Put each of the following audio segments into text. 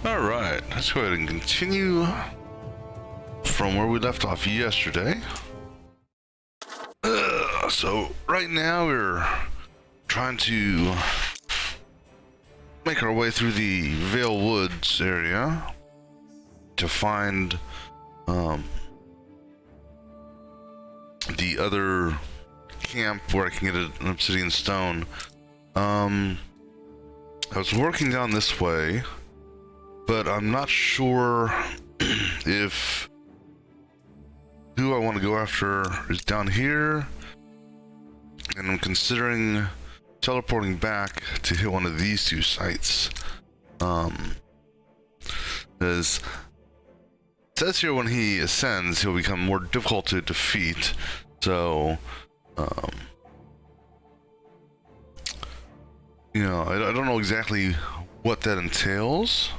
Alright, let's go ahead and continue from where we left off yesterday. So right now we're trying to make our way through the Vale Woods area to find the other camp where I can get an obsidian stone. I was working down this way, but I'm not sure if who I want to go after is down here, and I'm considering teleporting back to hit one of these two sites. As it says here, when he ascends, he'll become more difficult to defeat. So, you know, I don't know exactly what that entails.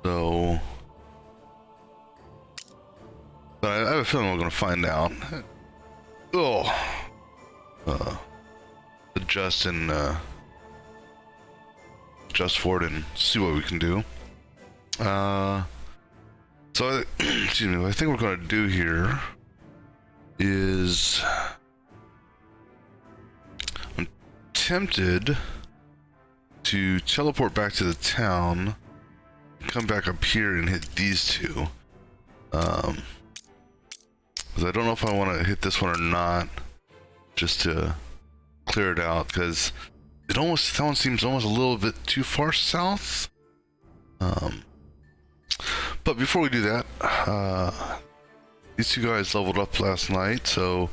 So, but I have a feeling we're going to find out. Adjust and adjust for it and see what we can do. So excuse me, what I think we're going to do here is I'm tempted to teleport back to the town, come back up here and hit these two. Because I don't know if I want to hit this one or not, just to clear it out, because that one seems almost a little bit too far south. But before we do that, these two guys leveled up last night, so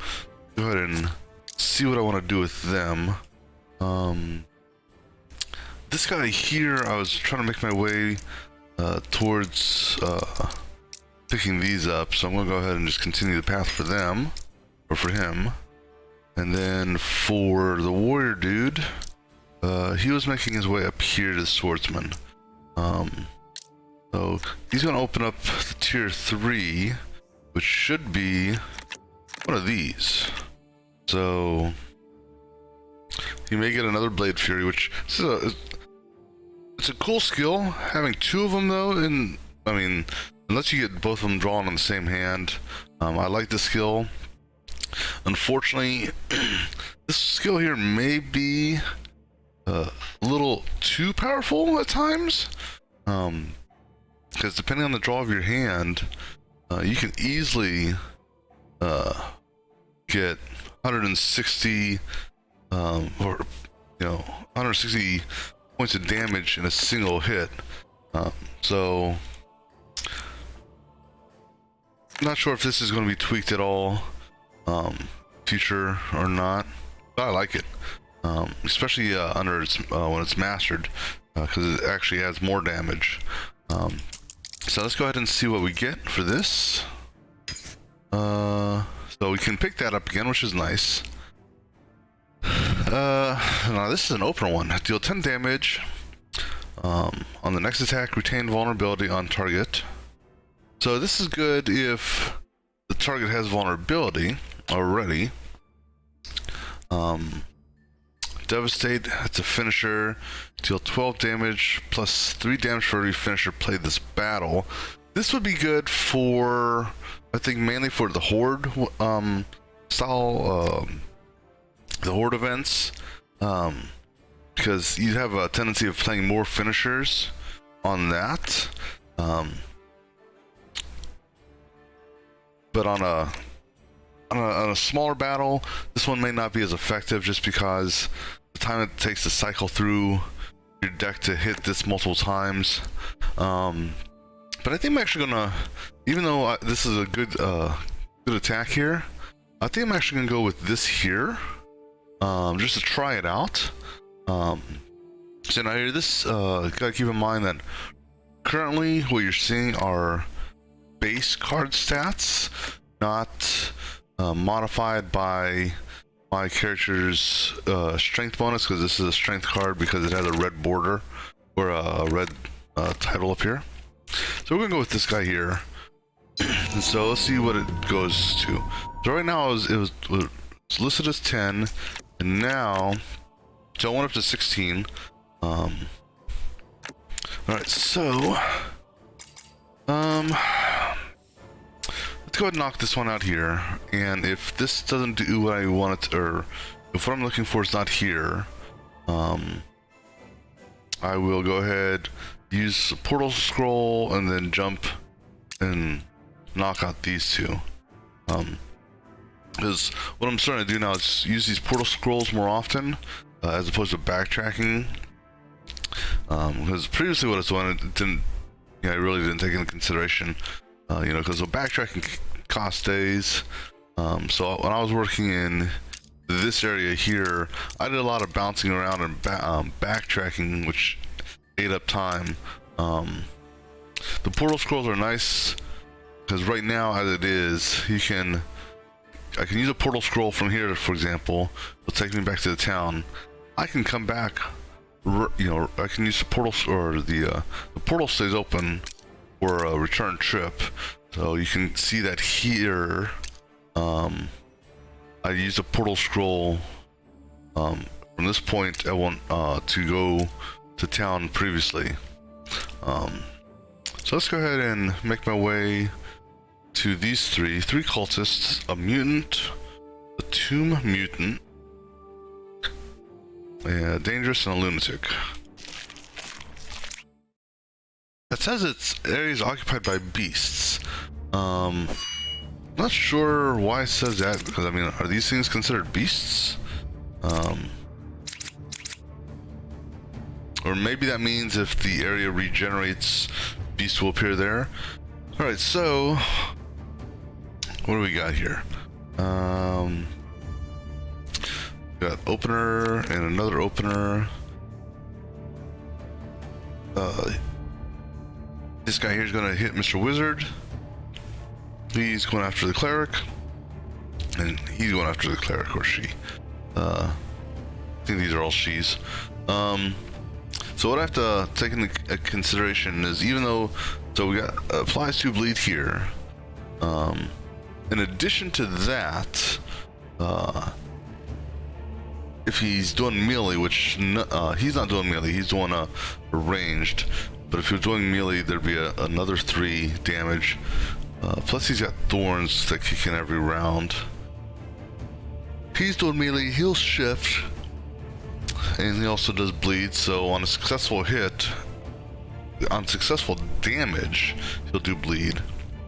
go ahead and see what I want to do with them. This guy here, I was trying to make my way towards picking these up, so I'm gonna go ahead and just continue the path for them, or for him. And then for the warrior dude, he was making his way up here to the swordsman. So he's gonna open up the tier 3, which should be one of these. So he may get another Blade Fury, which is it's a cool skill. Having two of them though, and I mean, unless you get both of them drawn on the same hand, I like the skill. Unfortunately, this skill here may be a little too powerful at times, because depending on the draw of your hand, you can easily get 160 or 160 points of damage in a single hit. So not sure if this is going to be tweaked at all future or not, but I like it. especially under its when it's mastered, because it actually adds more damage. So let's go ahead and see what we get for this. So we can pick that up again, which is nice. Now this is an opener one. Deal 10 damage. On the next attack, retain vulnerability on target. So this is good if the target has vulnerability already. Devastate, it's a finisher. Deal 12 damage plus 3 damage for every finisher played this battle. This would be good for, I think, mainly for the Horde style, the Horde events. Because you have a tendency of playing more finishers on that. But on a smaller battle, this one may not be as effective just because the time it takes to cycle through your deck to hit this multiple times. But I think I'm actually gonna, even though this is a good attack here, I think I'm actually gonna go with this here, just to try it out. So now here, this gotta keep in mind that currently what you're seeing are base card stats, not modified by my character's strength bonus, because this is a strength card because it has a red border or a red title up here. So we're gonna go with this guy here. And so let's see what it goes to. So right now it was listed as 10, and now so I went up to 16. All right, so let's go ahead and knock this one out here. And if this doesn't do what I want it to, or if what I'm looking for is not here, I will go ahead, use a portal scroll, and then jump and knock out these two. Because what I'm starting to do now is use these portal scrolls more often, as opposed to backtracking. Because previously what I was doing, it didn't, I really didn't take into consideration, because the backtracking cost days. So when I was working in this area here, I did a lot of bouncing around and backtracking, which ate up time. The portal scrolls are nice because right now, as it is, I can use a portal scroll from here, for example. It'll take me back to the town. I can come back, I can use the portal, or the portal stays open for a return trip. So you can see that here. I used a portal scroll from this point. I want to go to town previously. So let's go ahead and make my way to these three cultists, a mutant, a tomb mutant, a dangerous, and a lunatic. It says its area is occupied by beasts. Not sure why it says that, because I mean, are these things considered beasts? Or maybe that means if the area regenerates, beasts will appear there. Alright, so what do we got here? Got opener and another opener. This guy here is going to hit Mr. Wizard. He's going after the cleric, and he's going after the cleric, or she. I think these are all she's. So what I have to take into consideration is, even though, so we got applies to bleed here. In addition to that, if he's doing melee, which he's not doing melee, he's doing a ranged. But if you're doing melee, there'd be another 3 damage. Plus he's got thorns that kick in every round. He's doing melee, he'll shift, and he also does bleed. So on a successful hit, on successful damage, he'll do bleed.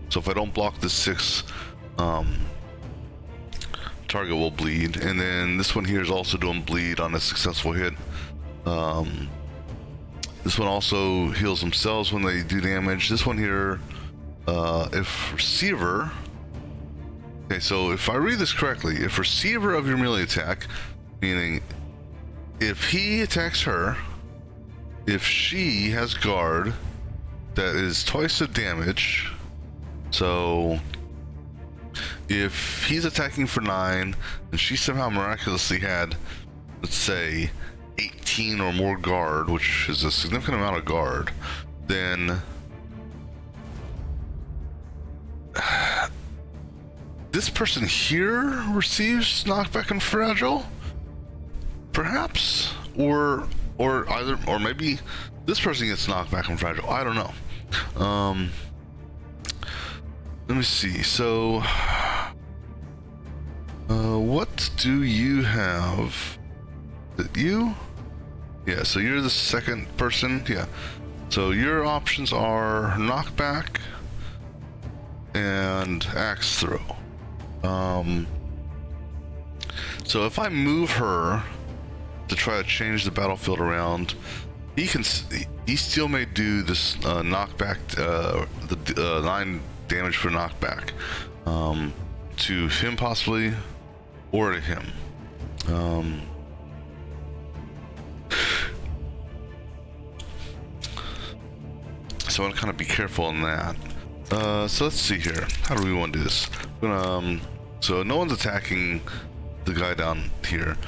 So if I don't block the 6, target will bleed. And then this one here is also doing bleed on a successful hit. This one also heals themselves when they do damage. This one here, if receiver, okay, so if I read this correctly, if receiver of your melee attack, meaning if he attacks her, if she has guard, that is twice the damage. So if he's attacking for 9 and she somehow miraculously had, let's say, 18 or more guard, which is a significant amount of guard, then this person here receives knockback and fragile, perhaps, or maybe this person gets knockback and fragile. I don't know. Let me see. So, what do you have? Is it you? Yeah. So you're the second person. Yeah. So your options are knockback and axe throw. So if I move her to try to change the battlefield around, he still may do this knockback, the 9 damage for knockback, to him possibly, or to him. So I want to kind of be careful on that. So let's see here. How do we want to do this? We're gonna, so no one's attacking the guy down here.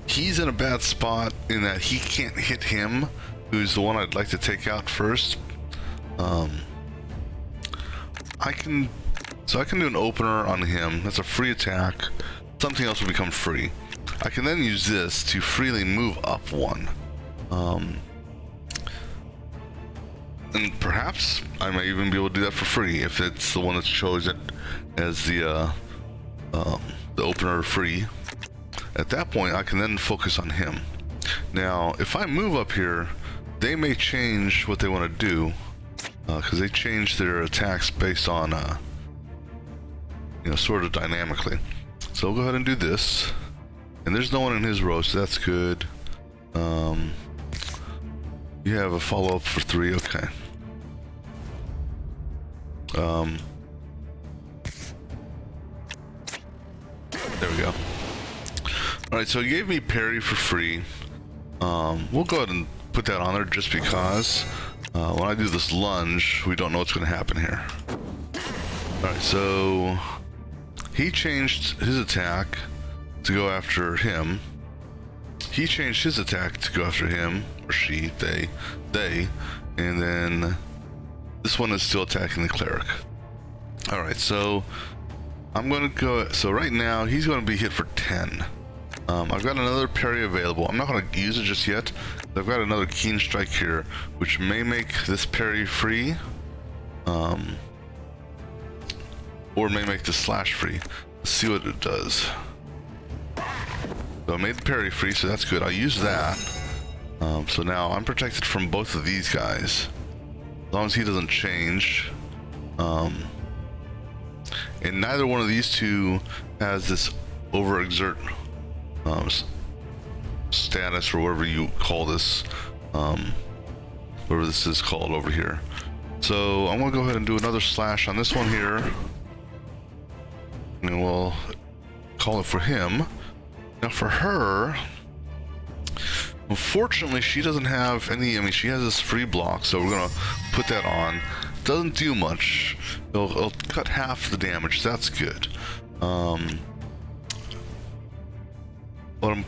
He's in a bad spot in that he can't hit him, who's the one I'd like to take out first. I can do an opener on him. That's a free attack. Something else will become free. I can then use this to freely move up 1. And perhaps I may even be able to do that for free if it's the one that's chosen as the opener free. At that point, I can then focus on him. Now, if I move up here, they may change what they want to do, because they change their attacks based on, sort of dynamically. So we'll go ahead and do this. And there's no one in his row, so that's good. You have a follow-up for 3, okay. There we go. Alright, so he gave me parry for free. We'll go ahead and put that on there just because when I do this lunge, we don't know what's going to happen here. Alright, so he changed his attack to go after him. He changed his attack to go after him, or she, they, and then this one is still attacking the cleric. Alright, so I'm going to go, so right now he's going to be hit for 10. I've got another parry available. I'm not going to use it just yet. I've got another keen strike here, which may make this parry free, or may make the slash free. Let's see what it does. So I made the parry free, so that's good. I'll use that. So now I'm protected from both of these guys, as long as he doesn't change. And neither one of these two has this overexert status, or whatever you call this, whatever this is called over here. So I'm gonna go ahead and do another slash on this one here, and we'll call it for him. Now for her, unfortunately she doesn't have any, she has this free block, so we're gonna put that on. Doesn't do much. It'll cut half the damage, so that's good. What I'm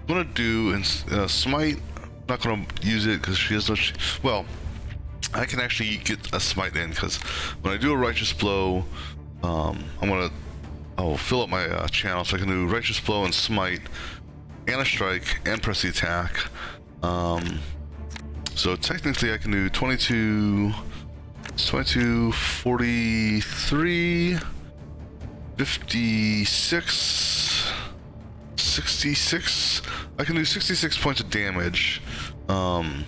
gonna do is smite. I'm not gonna use it because she has no. Well, I can actually get a smite in, because when I do a righteous blow, I'll fill up my channel, so I can do righteous blow and smite and a strike and press the attack. So technically I can do 22, 43, 56, 66. I can do 66 points of damage to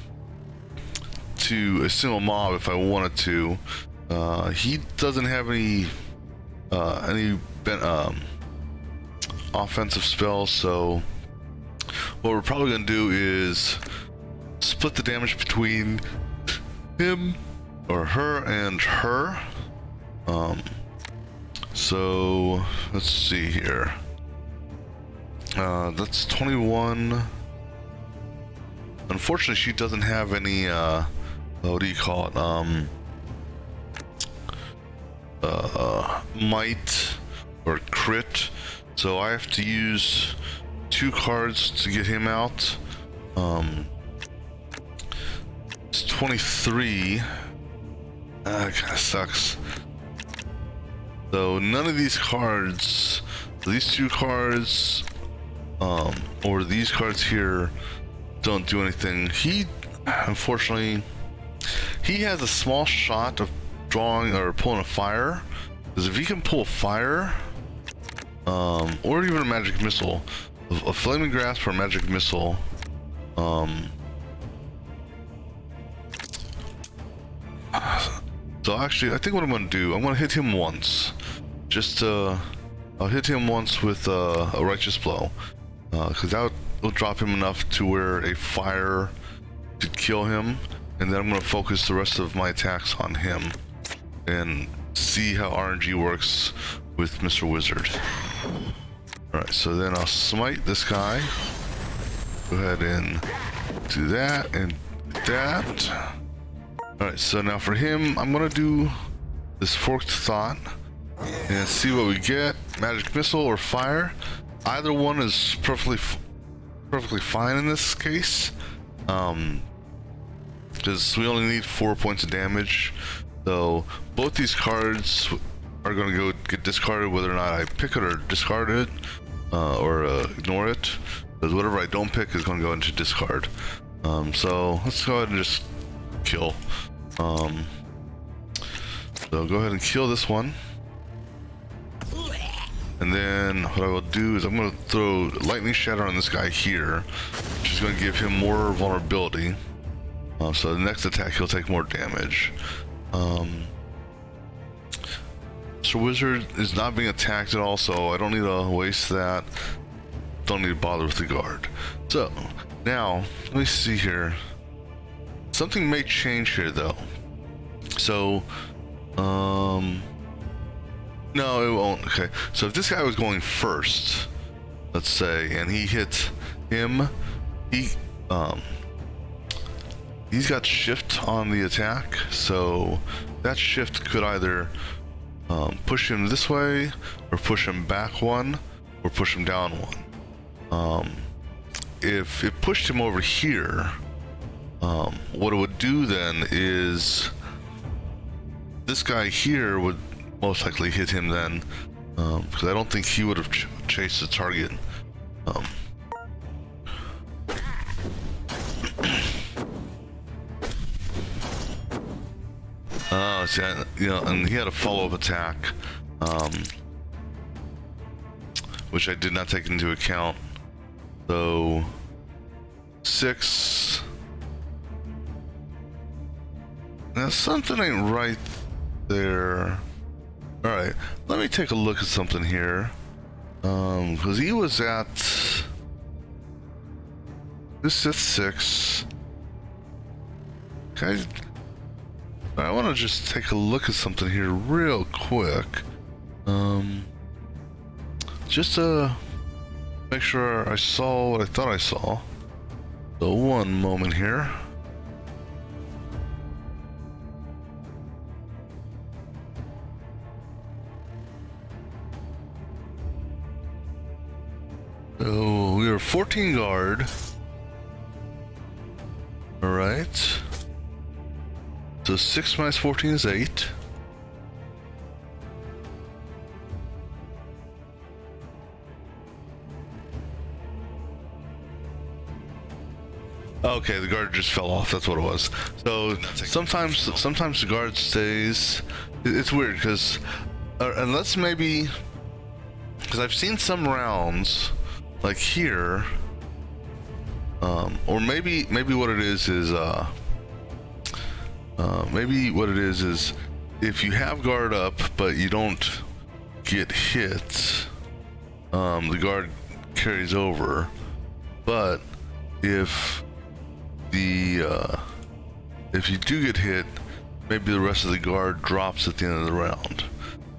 a single mob if I wanted to. He doesn't have any offensive spells, so what we're probably gonna do is split the damage between him or her and her. So let's see here. That's 21. Unfortunately, she doesn't have any, what do you call it? Might or crit. So I have to use 2 cards to get him out. It's 23. Kind of sucks. So none of these cards, these 2 cards, or these cards here, don't do anything. He, unfortunately, he has a small shot of drawing or pulling a fire. Because if he can pull a fire, or even a magic missile, a flaming grasp or a magic missile, so actually, I think what I'm going to do, I'm going to hit him once. Just, I'll hit him once with a righteous blow. Because that will drop him enough to where a fire could kill him. And then I'm going to focus the rest of my attacks on him. And see how RNG works with Mr. Wizard. Alright, so then I'll smite this guy. Go ahead and do that and that. Alright, so now for him, I'm gonna do this Forked Thought and see what we get. Magic Missile or Fire. Either one is perfectly fine in this case. Because we only need 4 points of damage. So both these cards are going to go get discarded whether or not I pick it or discard it, or ignore it. Because whatever I don't pick is going to go into discard. So let's go ahead and just kill. So go ahead and kill this one. And then what I will do is I'm going to throw Lightning Shatter on this guy here, which is going to give him more vulnerability. So the next attack he'll take more damage. Mr. Wizard is not being attacked at all, so I don't need to waste that. Don't need to bother with the guard. So now let me see here. Something may change here though. So no, it won't. Okay, so if this guy was going first, let's say, and he hit him, he's got shift on the attack, so that shift could either push him this way, or push him back 1, or push him down 1. If it pushed him over here, what it would do then is this guy here would most likely hit him then, because I don't think he would have chased the target. See, you know, and he had a follow-up attack, which I did not take into account. So 6. Now something ain't right there. All right, let me take a look at something here, because he was at this at 6. Okay. I want to just take a look at something here real quick. Just to make sure I saw what I thought I saw. So one moment here. So we are 14 guard. All right. So 6 minus 14 is 8. Okay, the guard just fell off. That's what it was. So sometimes the guard stays. It's weird because unless maybe, because I've seen some rounds like here, or maybe what it is maybe what it is if you have guard up but you don't get hit, the guard carries over. But if you do get hit, maybe the rest of the guard drops at the end of the round.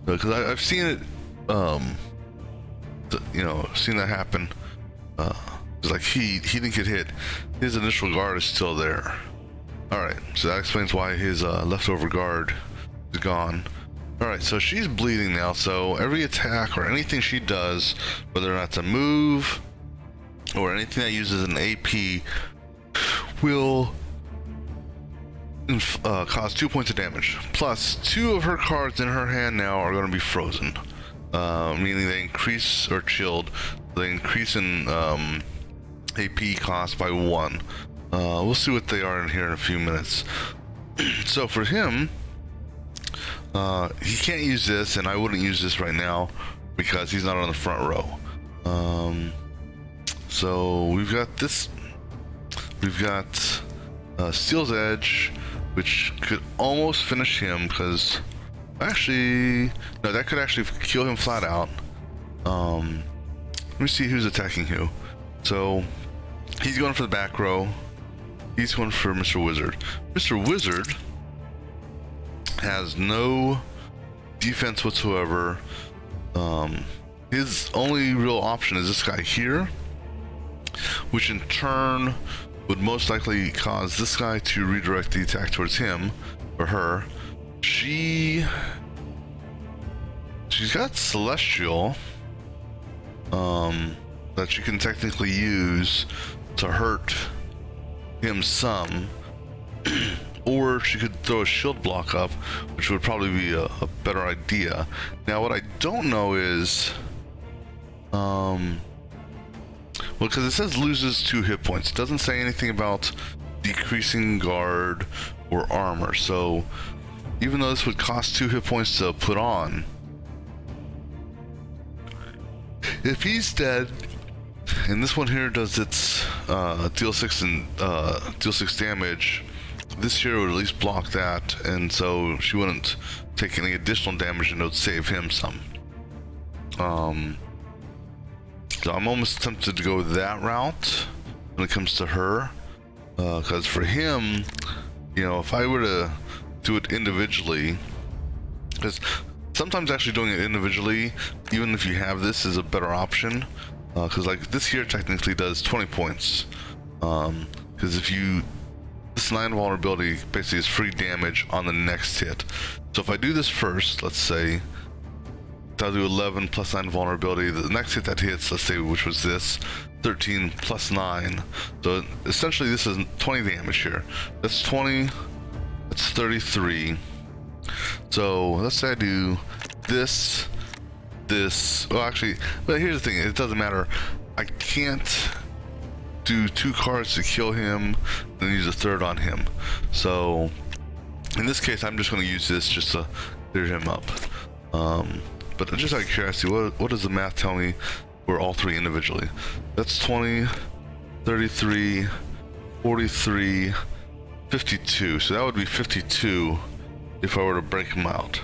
Because I've seen it, you know, seen that happen like he didn't get hit. His initial guard is still there. All right, so that explains why his leftover guard is gone. All right, so she's bleeding now. So every attack or anything she does, whether or not it's a move or anything that uses an AP, will cause 2 points of damage. Plus, 2 of her cards in her hand now are going to be frozen, meaning they increase, or chilled. They increase in AP cost by 1. We'll see what they are in here in a few minutes. So for him, he can't use this, and I wouldn't use this right now because he's not on the front row. So we've got this. We've got Steel's Edge, which could almost finish him, because actually, no, that could actually kill him flat out. Let me see who's attacking who. So he's going for the back row. He's going for Mr. Wizard. Mr. Wizard has no defense whatsoever. His only real option is this guy here, which in turn would most likely cause this guy to redirect the attack towards him or her. She's got Celestial that she can technically use to hurt him some, or she could throw a shield block up, which would probably be a better idea. Now what I don't know is well, because it says loses 2 hit points. It doesn't say anything about decreasing guard or armor. So even though this would cost 2 hit points to put on, if he's dead, and this one here does its deal 6 damage, this here would at least block that, and so she wouldn't take any additional damage, and it would save him some. So I'm almost tempted to go that route when it comes to her, because for him, you know, if I were to do it individually, because sometimes actually doing it individually, even if you have this, is a better option, because like this here technically does 20 points, because if you, this 9 vulnerability basically is free damage on the next hit. So if I do this first, let's say I'll do 11 plus 9 vulnerability. The next hit that hits, let's say, which was this, 13 plus 9. So essentially this is 20 damage here. That's 20, that's 33. So let's say I do this, well actually, but here's the thing, it doesn't matter. I can't do 2 cards to kill him, then use a 3rd on him. So in this case, I'm just going to use this just to clear him up. But just out of curiosity, what does the math tell me for all 3 individually? That's 20, 33, 43, 52. So that would be 52 if I were to break them out.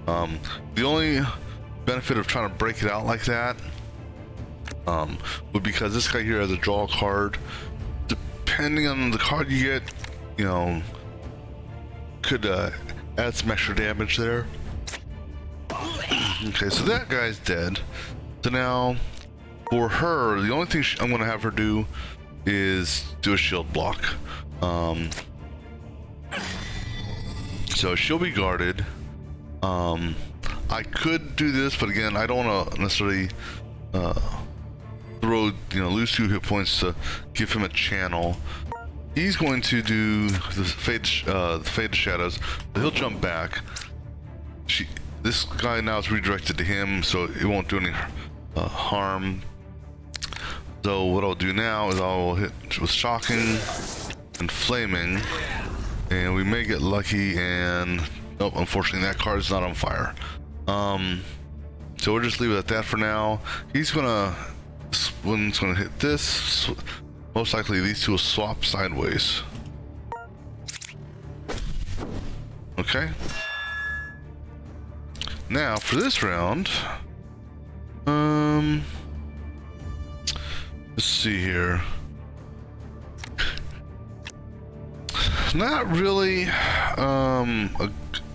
The only benefit of trying to break it out like that would be because this guy here has a draw card. Depending on the card you get, you know, could add some extra damage there. Okay, so that guy's dead. So now, for her, the only thing I'm going to have her do is do a shield block. So she'll be guarded. I could do this, but again, I don't want to necessarily lose 2 hit points to give him a channel. He's going to do the fade to shadows. So he'll jump back. This guy now is redirected to him, so it won't do any harm. So what I'll do now is I'll hit with shocking and flaming, and we may get lucky, and nope, unfortunately that card is not on fire. So we'll just leave it at that for now. This one's gonna hit this. Most likely these 2 will swap sideways. Okay. Now for this round, let's see here. Not really a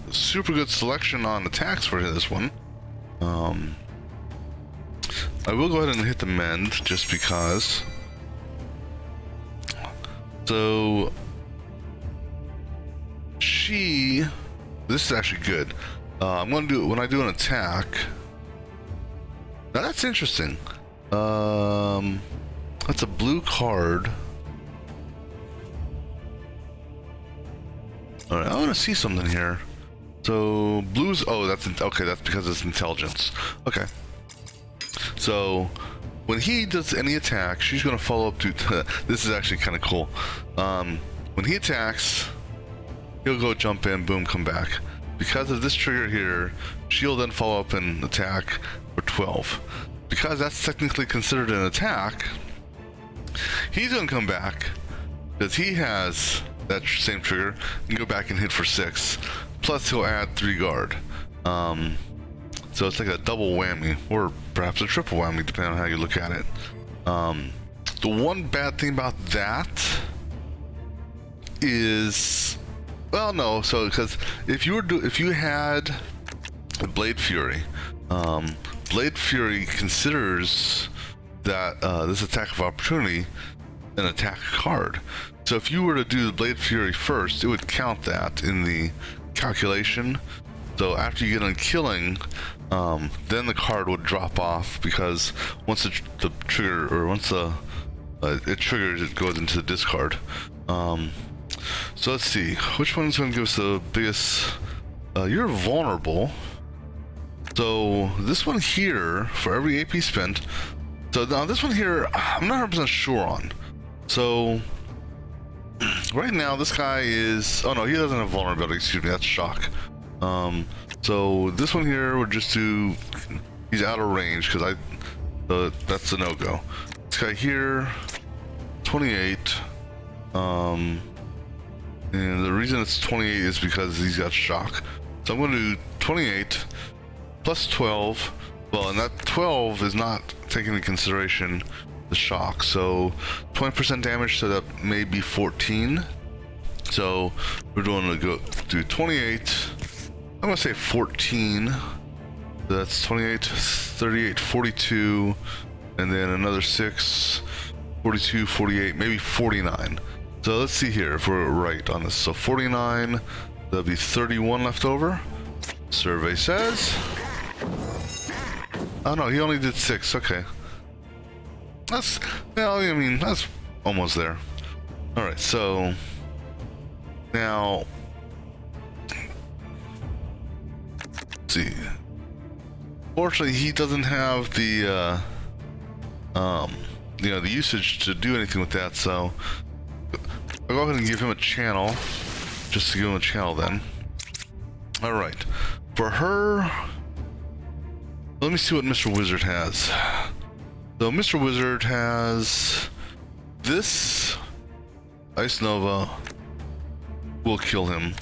super good selection on attacks for this one. I will go ahead and hit the mend just because. So this is actually good. I'm gonna do it when I do an attack. Now that's interesting. That's a blue card. All right, I want to see something here. So blues. Oh, that's okay. That's because it's intelligence. Okay. So when he does any attack, she's gonna follow up to. This is actually kind of cool. When he attacks, he'll go jump in, boom, come back. Because of this trigger here, she'll then follow up and attack for 12. Because that's technically considered an attack, he's gonna come back because he has that same trigger and go back and hit for 6. Plus he'll add 3 guard. So it's like a double whammy, or perhaps a triple whammy, depending on how you look at it. The one bad thing about that is, well, no. So because if you had a Blade Fury, Blade Fury considers that this attack of opportunity an attack card. So if you were to do the Blade Fury first, it would count that in the calculation. So after you get on killing, then the card would drop off, because once the trigger, or once it triggers, it goes into the discard. So let's see, which one's going to give us the biggest? You're vulnerable. So this one here, for every AP spent. So now this one here, I'm not 100% sure on. So right now this guy is, oh no, he doesn't have vulnerability, excuse me, that's shock. So this one here would just do, he's out of range, because that's a no-go. This guy here, 28. And the reason it's 28 is because he's got shock. So I'm going to do 28 plus 12. Well, and that 12 is not taking into consideration the shock. So 20% damage, so that may be 14. So we're going to go do 28. I'm going to say 14. That's 28, 38, 42. And then another 6, 42, 48, maybe 49. So let's see here if we're right on this. So 49, there'll be 31 left over. Survey says. Oh no, he only did 6. Okay. That's, well, I mean, that's almost there. Alright, so now, let's see. Fortunately, he doesn't have the, you know, the usage to do anything with that, so I'll go ahead and give him a channel, just to give him a channel then. Alright, for her, let me see what Mr. Wizard has. So Mr. Wizard has this Ice Nova will kill him.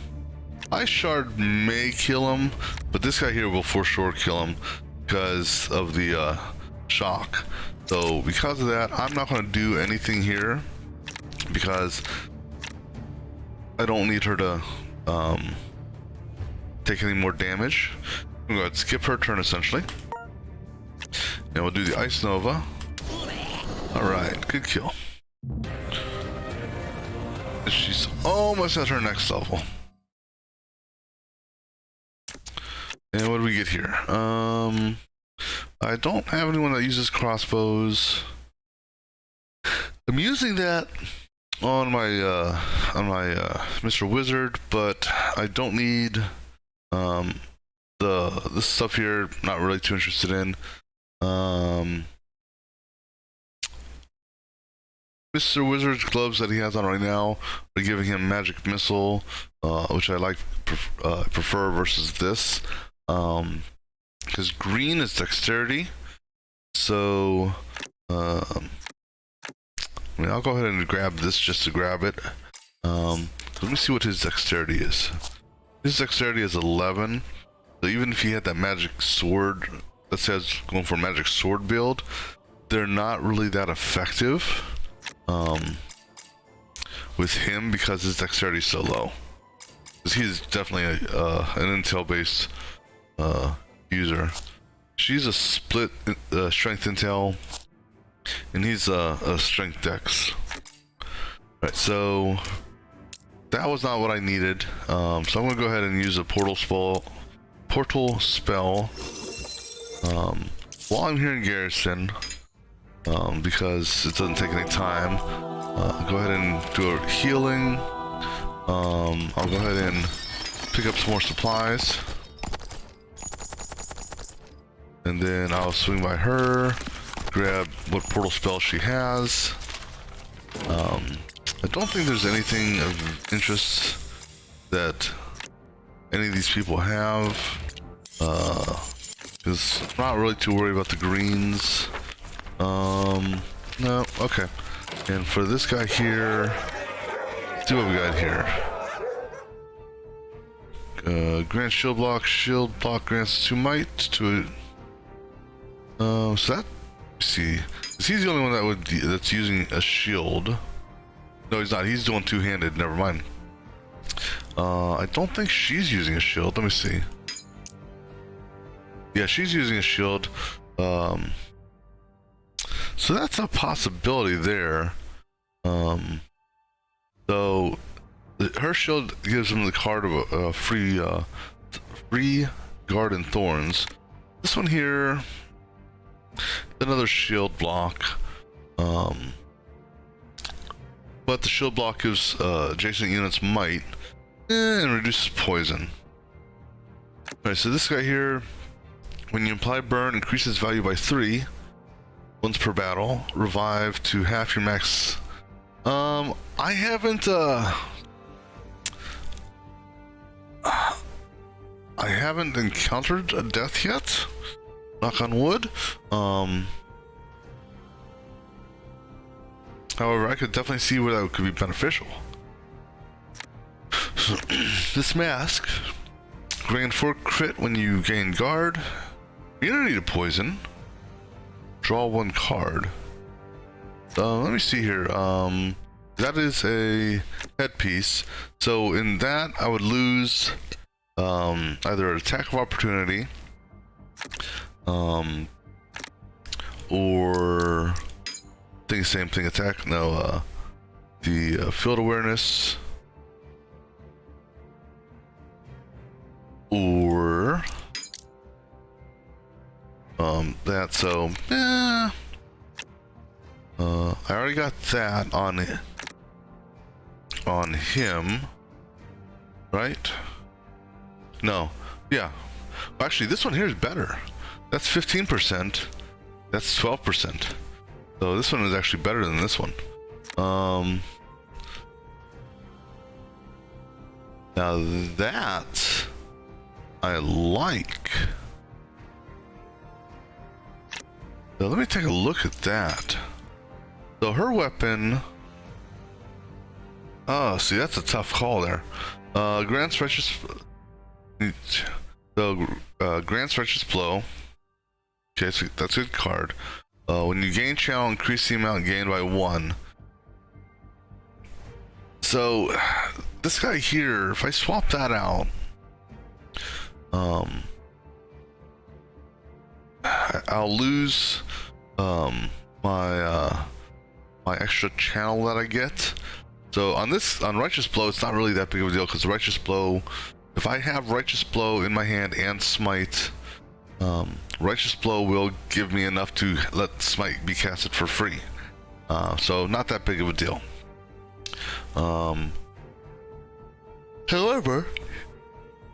Ice Shard may kill him, but this guy here will for sure kill him because of the shock. So because of that, I'm not going to do anything here because I don't need her to take any more damage. I'm going to skip her turn essentially. And we'll do the Ice Nova. Alright, good kill. She's almost at her next level. And what do we get here? I don't have anyone that uses crossbows. I'm using that on my Mr. Wizard, but I don't need this stuff here. Not really too interested in. Mr. Wizard's gloves that he has on right now are giving him magic missile, which I prefer versus this, because green is dexterity. So I mean, I'll go ahead and grab this just to grab it. Let me see what his dexterity is. His dexterity is 11. So even if he had that magic sword that says going for a magic sword build, they're not really that effective with him because his dexterity is so low. Because he's definitely an intel based user. she's a split strength intel, and he's a strength dex. Alright, so that was not what I needed. So I'm gonna go ahead and use a portal spell. While I'm here in Garrison, because it doesn't take any time. Go ahead and do a healing. I'll go ahead and pick up some more supplies. And then I'll swing by her, grab what portal spell she has. I don't think there's anything of interest that any of these people have. Because I'm not really too worried about the greens. No, okay. And for this guy here, let's see what we got here. Grants shield block grants 2 might to so that, let's see. He's the only one that's using a shield. No, he's not. He's doing two-handed. Never mind. I don't think she's using a shield. Let me see. Yeah, she's using a shield. So that's a possibility there. So her shield gives him the card of a free guard and thorns. This one here, another shield block. But the shield block gives adjacent units might and reduces poison. Alright, so this guy here, when you apply burn, increases value by 3 once per battle. Revive to half your max. I haven't encountered a death yet. Knock on wood. However, I could definitely see where that could be beneficial. So, this mask, grant 4 crit when you gain guard. Immunity to poison. Draw 1 card. Let me see here. That is a headpiece. So in that, I would lose either an attack of opportunity, or I think same thing. Attack. No, the field awareness, or that. So I already got that on him, right? No, yeah. Well, actually, this one here is better. That's 15%. That's 12%. So this one is actually better than this one. Now that I like. So let me take a look at that. So her weapon. Oh, see, that's a tough call there. Grants righteous. So grants righteous blow. Okay, so that's a good card. When you gain channel, increase the amount gained by 1. So this guy here, if I swap that out, I'll lose my extra channel that I get. So on righteous blow, it's not really that big of a deal, because righteous blow, if I have righteous blow in my hand and smite, righteous blow will give me enough to let smite be casted for free. So not that big of a deal. However,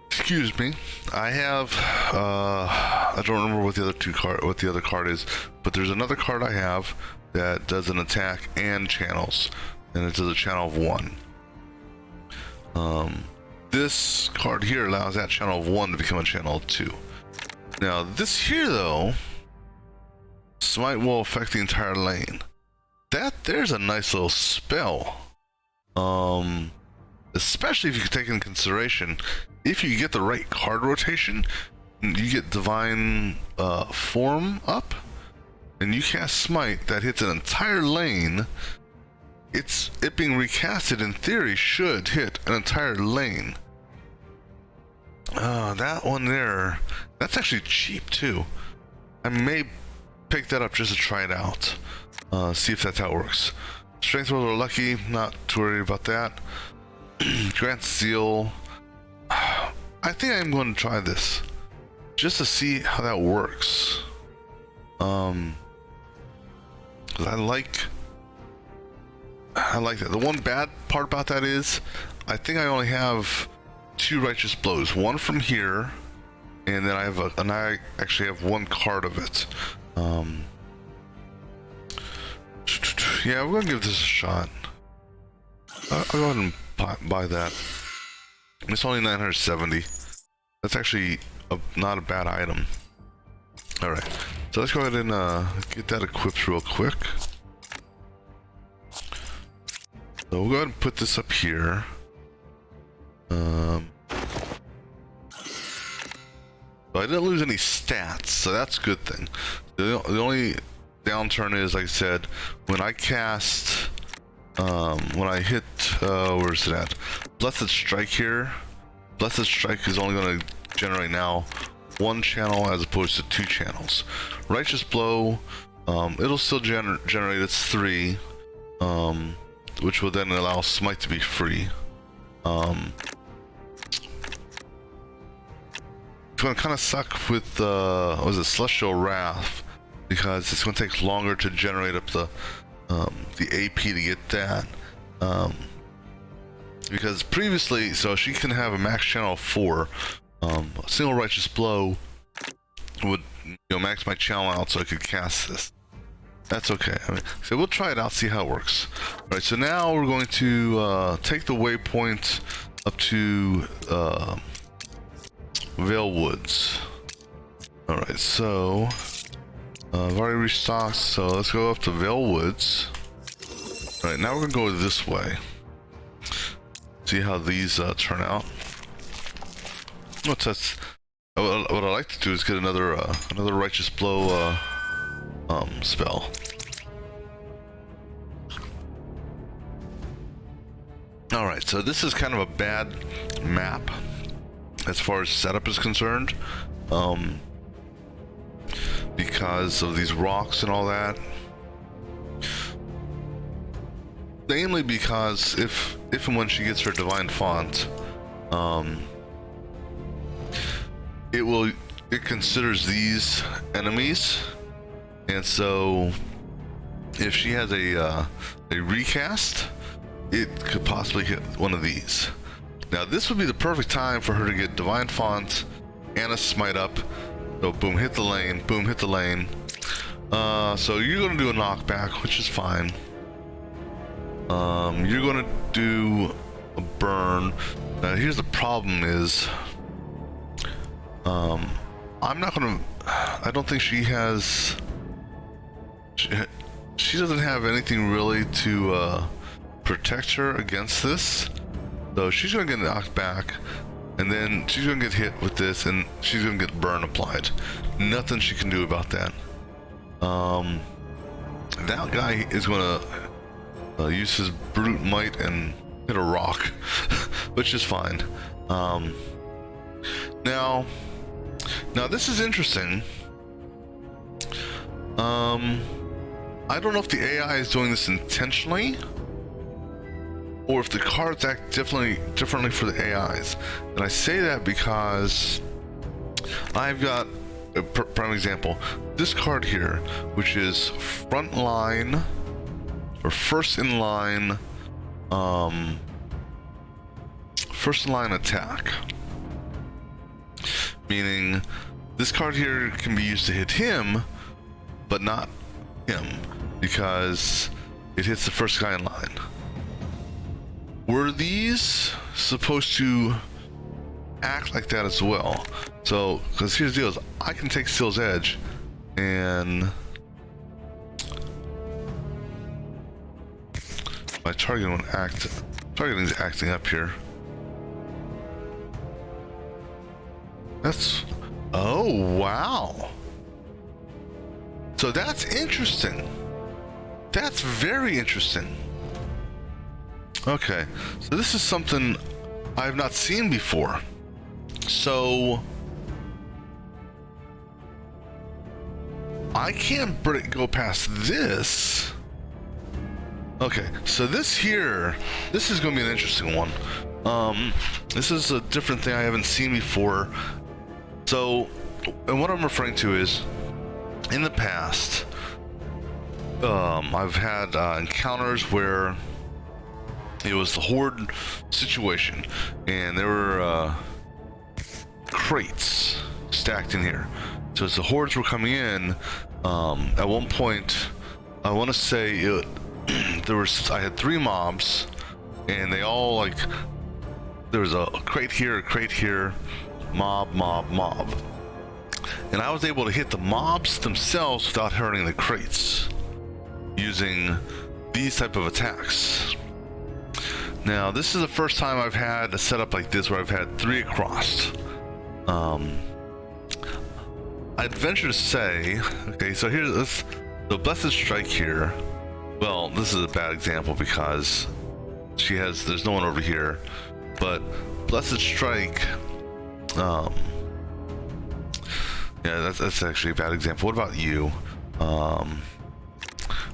excuse me, I have I don't remember what the other card is, but there's another card I have that does an attack and channels, and it does a channel of 1. This card here allows that channel of 1 to become a channel of 2. Now this here though, smite will affect the entire lane. There's a nice little spell. Especially if you can take into consideration, if you get the right card rotation, you get divine form up, and you cast smite that hits an entire lane. It being recasted in theory should hit an entire lane. That one there, that's actually cheap too. I may pick that up just to try it out. See if that's how it works. Strength rolls are lucky, not too worried about that. Grant Seal. I think I'm going to try this just to see how that works. 'Cause I like that. The one bad part about that is I think I only have 2 righteous blows. One from here, and then I actually have 1 card of it. Yeah, we're gonna give this a shot. I'll go ahead and buy that. It's only 970. That's actually not a bad item. All right, so let's go ahead and get that equipped real quick. So we'll go ahead and put this up here. So I didn't lose any stats, so that's a good thing. The only downturn is, like I said, when I cast, when I hit, where's it at? Blessed Strike here. Blessed Strike is only going to generate now 1 channel as opposed to 2 channels. Righteous Blow, it'll still generate its 3, which will then allow Smite to be free. It's going to kind of suck with what was it, Celestial Wrath, because it's going to take longer to generate up the AP to get that. Because previously, so she can have a max channel of 4. A single Righteous Blow would, max my channel out so I could cast this. That's okay. I mean, so we'll try it out, see how it works. All right, so now we're going to take the waypoint up to Vale Woods. All right, so I've already restocked, so let's go up to Vale Woods. All right, now we're gonna go this way. See how these turn out. What I like to do is get another Righteous Blow spell. All right, so this is kind of a bad map as far as setup is concerned, because of these rocks and all that. Mainly because if and when she gets her Divine Font, it considers these enemies, and so if she has a recast, it could possibly hit one of these. Now this would be the perfect time for her to get Divine Font and a Smite up. So boom, hit the lane, boom, hit the lane. So you're gonna do a knockback, which is fine. You're gonna do a burn. Now here's the problem is, I don't think she has, she doesn't have anything really to protect her against this. So she's gonna get knocked back, and then she's gonna get hit with this, and she's gonna get burn applied. Nothing she can do about that. That guy is gonna use his brute might and hit a rock, which is fine. Now this is interesting. I don't know if the AI is doing this intentionally, or if the cards act differently for the AIs. And I say that because I've got a prime example. This card here, which is front line, or first in line attack. Meaning, this card here can be used to hit him, but not him, because it hits the first guy in line. Were these supposed to act like that as well? So, because here's the deal, is I can take Steel's Edge, and my targeting is acting up here. That's, oh wow. So that's interesting. That's very interesting. Okay, so this is something I've not seen before. So I can't go past this. Okay, so this here, this is going to be an interesting one. This is a different thing I haven't seen before. So, and what I'm referring to is, in the past, I've had encounters where it was the horde situation, and there were crates stacked in here. So as the hordes were coming in, at one point, I want to say I had 3 mobs, and they all like, there was a crate here, mob, and I was able to hit the mobs themselves without hurting the crates using these type of attacks. Now this is the first time I've had a setup like this where I've had 3 across. I'd venture to say, okay, so here's the Blessed Strike here. Well, this is a bad example because there's no one over here, but Blessed Strike, yeah, that's actually a bad example. What about you?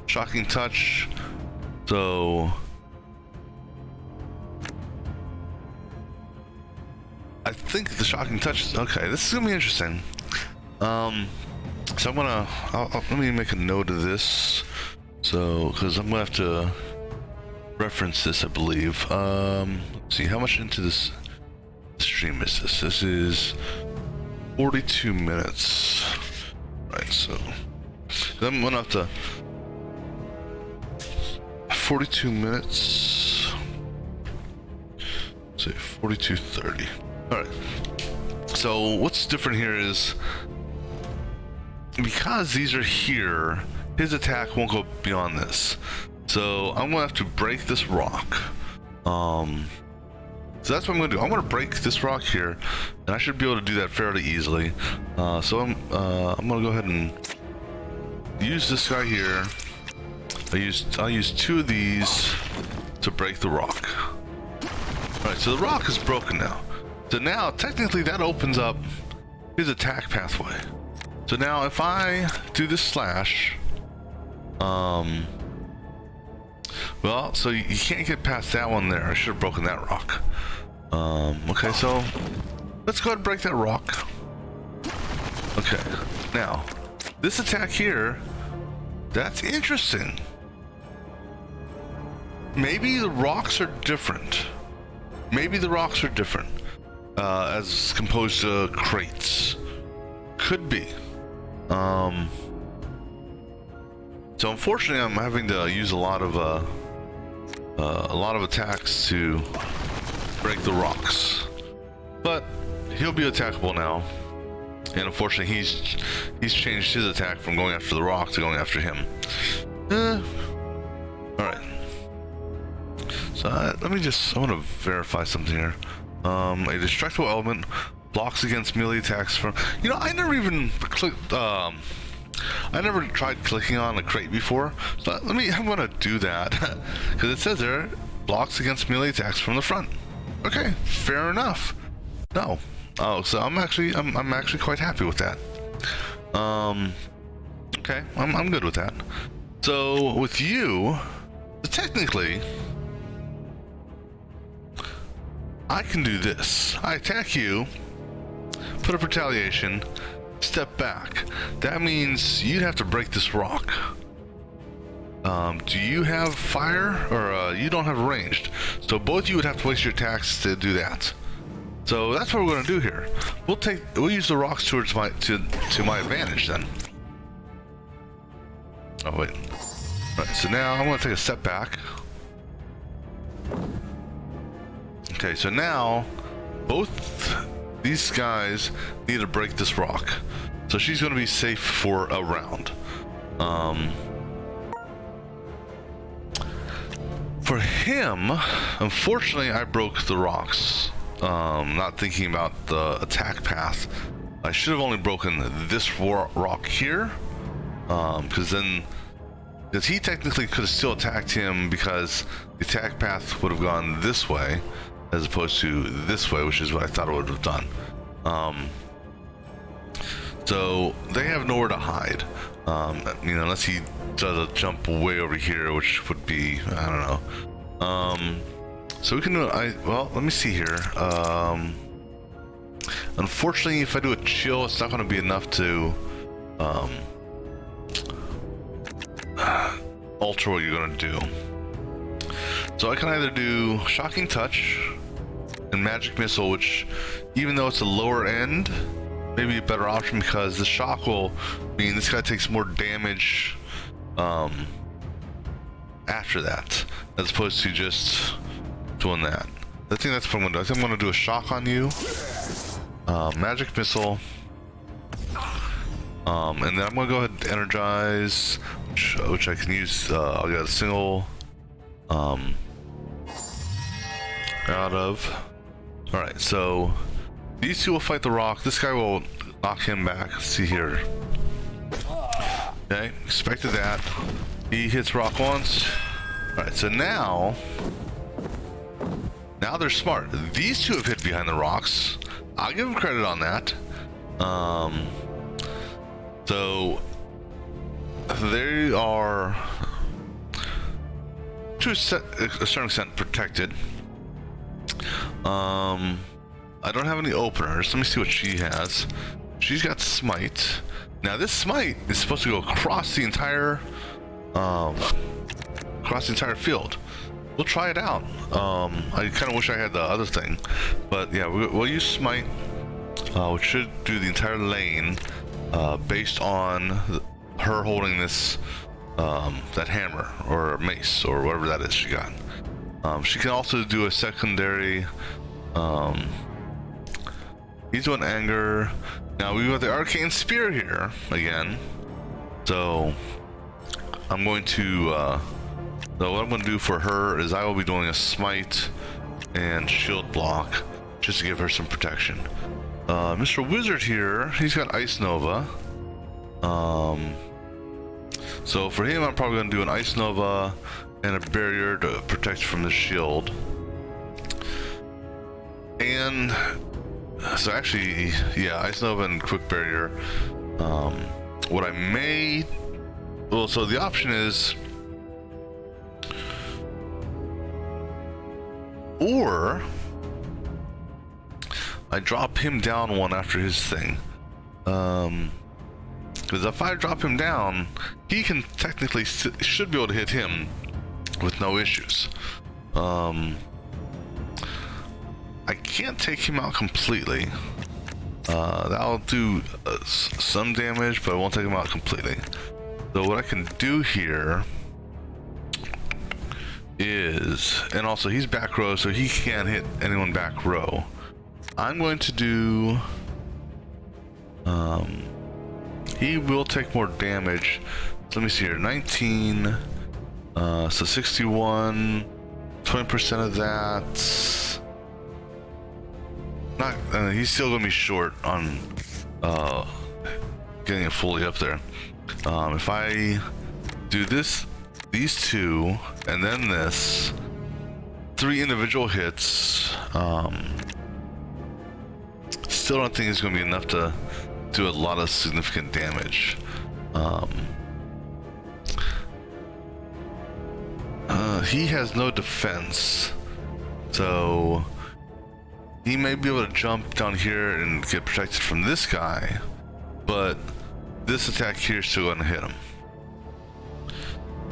Shocking Touch, so I think the Shocking Touch is, okay, this is gonna be interesting. So I'm gonna, let me make a note of this. So, because I'm gonna have to reference this, I believe. Let's see, how much into this stream is this? This is 42 minutes. Right, so I'm gonna have to 42 minutes. Say 42:30. All right. So what's different here is, because these are here, his attack won't go beyond this. So I'm gonna have to break this rock. So that's what I'm gonna do. I'm gonna break this rock here, and I should be able to do that fairly easily. So I'm gonna go ahead and use this guy here. I'll use 2 of these to break the rock. All right, so the rock is broken now. So now technically that opens up his attack pathway. So now if I do this slash, well, so you can't get past that one there. I should have broken that rock. Okay, so let's go ahead and break that rock. Okay, now this attack here, that's interesting. Maybe the rocks are different. As composed to crates. Could be. So unfortunately, I'm having to use a lot of attacks to break the rocks. But he'll be attackable now. And unfortunately, he's changed his attack from going after the rock to going after him. All right. So I want to verify something here. A destructible element blocks against melee attacks from, I never even clicked, I never tried clicking on a crate before, so I'm gonna do that, because it says there, blocks against melee attacks from the front. Okay, fair enough. No. Oh, so I'm actually quite happy with that. Okay, I'm good with that. So with you, technically, I can do this. I attack you, put up retaliation, step back. That means you'd have to break this rock. Do you have fire, or you don't have ranged? So both you would have to waste your attacks to do that. So that's what we're going to do here. We'll use the rocks towards my advantage then. Oh wait. All right, so now I'm going to take a step back. Okay, so now both these guys need to break this rock. So she's going to be safe for a round. For him, unfortunately, I broke the rocks. Not thinking about the attack path. I should have only broken this rock here. Because he technically could have still attacked him, because the attack path would have gone this way as opposed to this way, which is what I thought it would have done. So they have nowhere to hide. You know, unless he does a jump way over here, which would be, I don't know. So we can do, well, let me see here. Unfortunately, if I do a chill, it's not going to be enough to alter what you're going to do. So I can either do Shocking Touch and Magic Missile, which, even though it's a lower end, may be a better option because the shock will mean this guy takes more damage after that, as opposed to just doing that. I think that's what I'm going to do. I think I'm going to do a shock on you. Magic Missile. And then I'm going to go ahead and energize, which I can use. I'll get a single out of. Alright, so these two will fight the rock. This guy will knock him back. Let's see here. Okay, expected that. He hits rock once. Alright, so now they're smart. These two have hid behind the rocks. I'll give them credit on that. So they are, to a certain extent, protected. I don't have any openers. Let me see what she has. She's got Smite. Now this Smite is supposed to go across the entire field. We'll try it out. I kind of wish I had the other thing, but yeah, we'll use Smite, which should do the entire lane, based on her holding this, that hammer or mace or whatever that is she got. She can also do a secondary. He's doing anger. Now we've got the arcane spear here again. So I'm going to. So what I'm going to do for her is I will be doing a smite and shield block just to give her some protection. Mr. Wizard here, he's got Ice Nova. So for him, I'm probably going to do an Ice Nova and a barrier to protect from the shield. And so actually, yeah, Ice Nova and quick barrier. What I may, well, so the option is, or I drop him down one after his thing. Because if I drop him down, he can technically should be able to hit him with no issues. I can't take him out completely. That'll do some damage, but I won't take him out completely. So what I can do here is, and also he's back row, so he can't hit anyone back row. I'm going to do, he will take more damage. So let me see here, 19, so 61, 20% of that. Not, he's still gonna be short on getting it fully up there. If I do this, these two, and then this, 3 individual hits, still don't think it's going to be enough to do a lot of significant damage. He has no defense, so he may be able to jump down here and get protected from this guy, but this attack here is still going to hit him.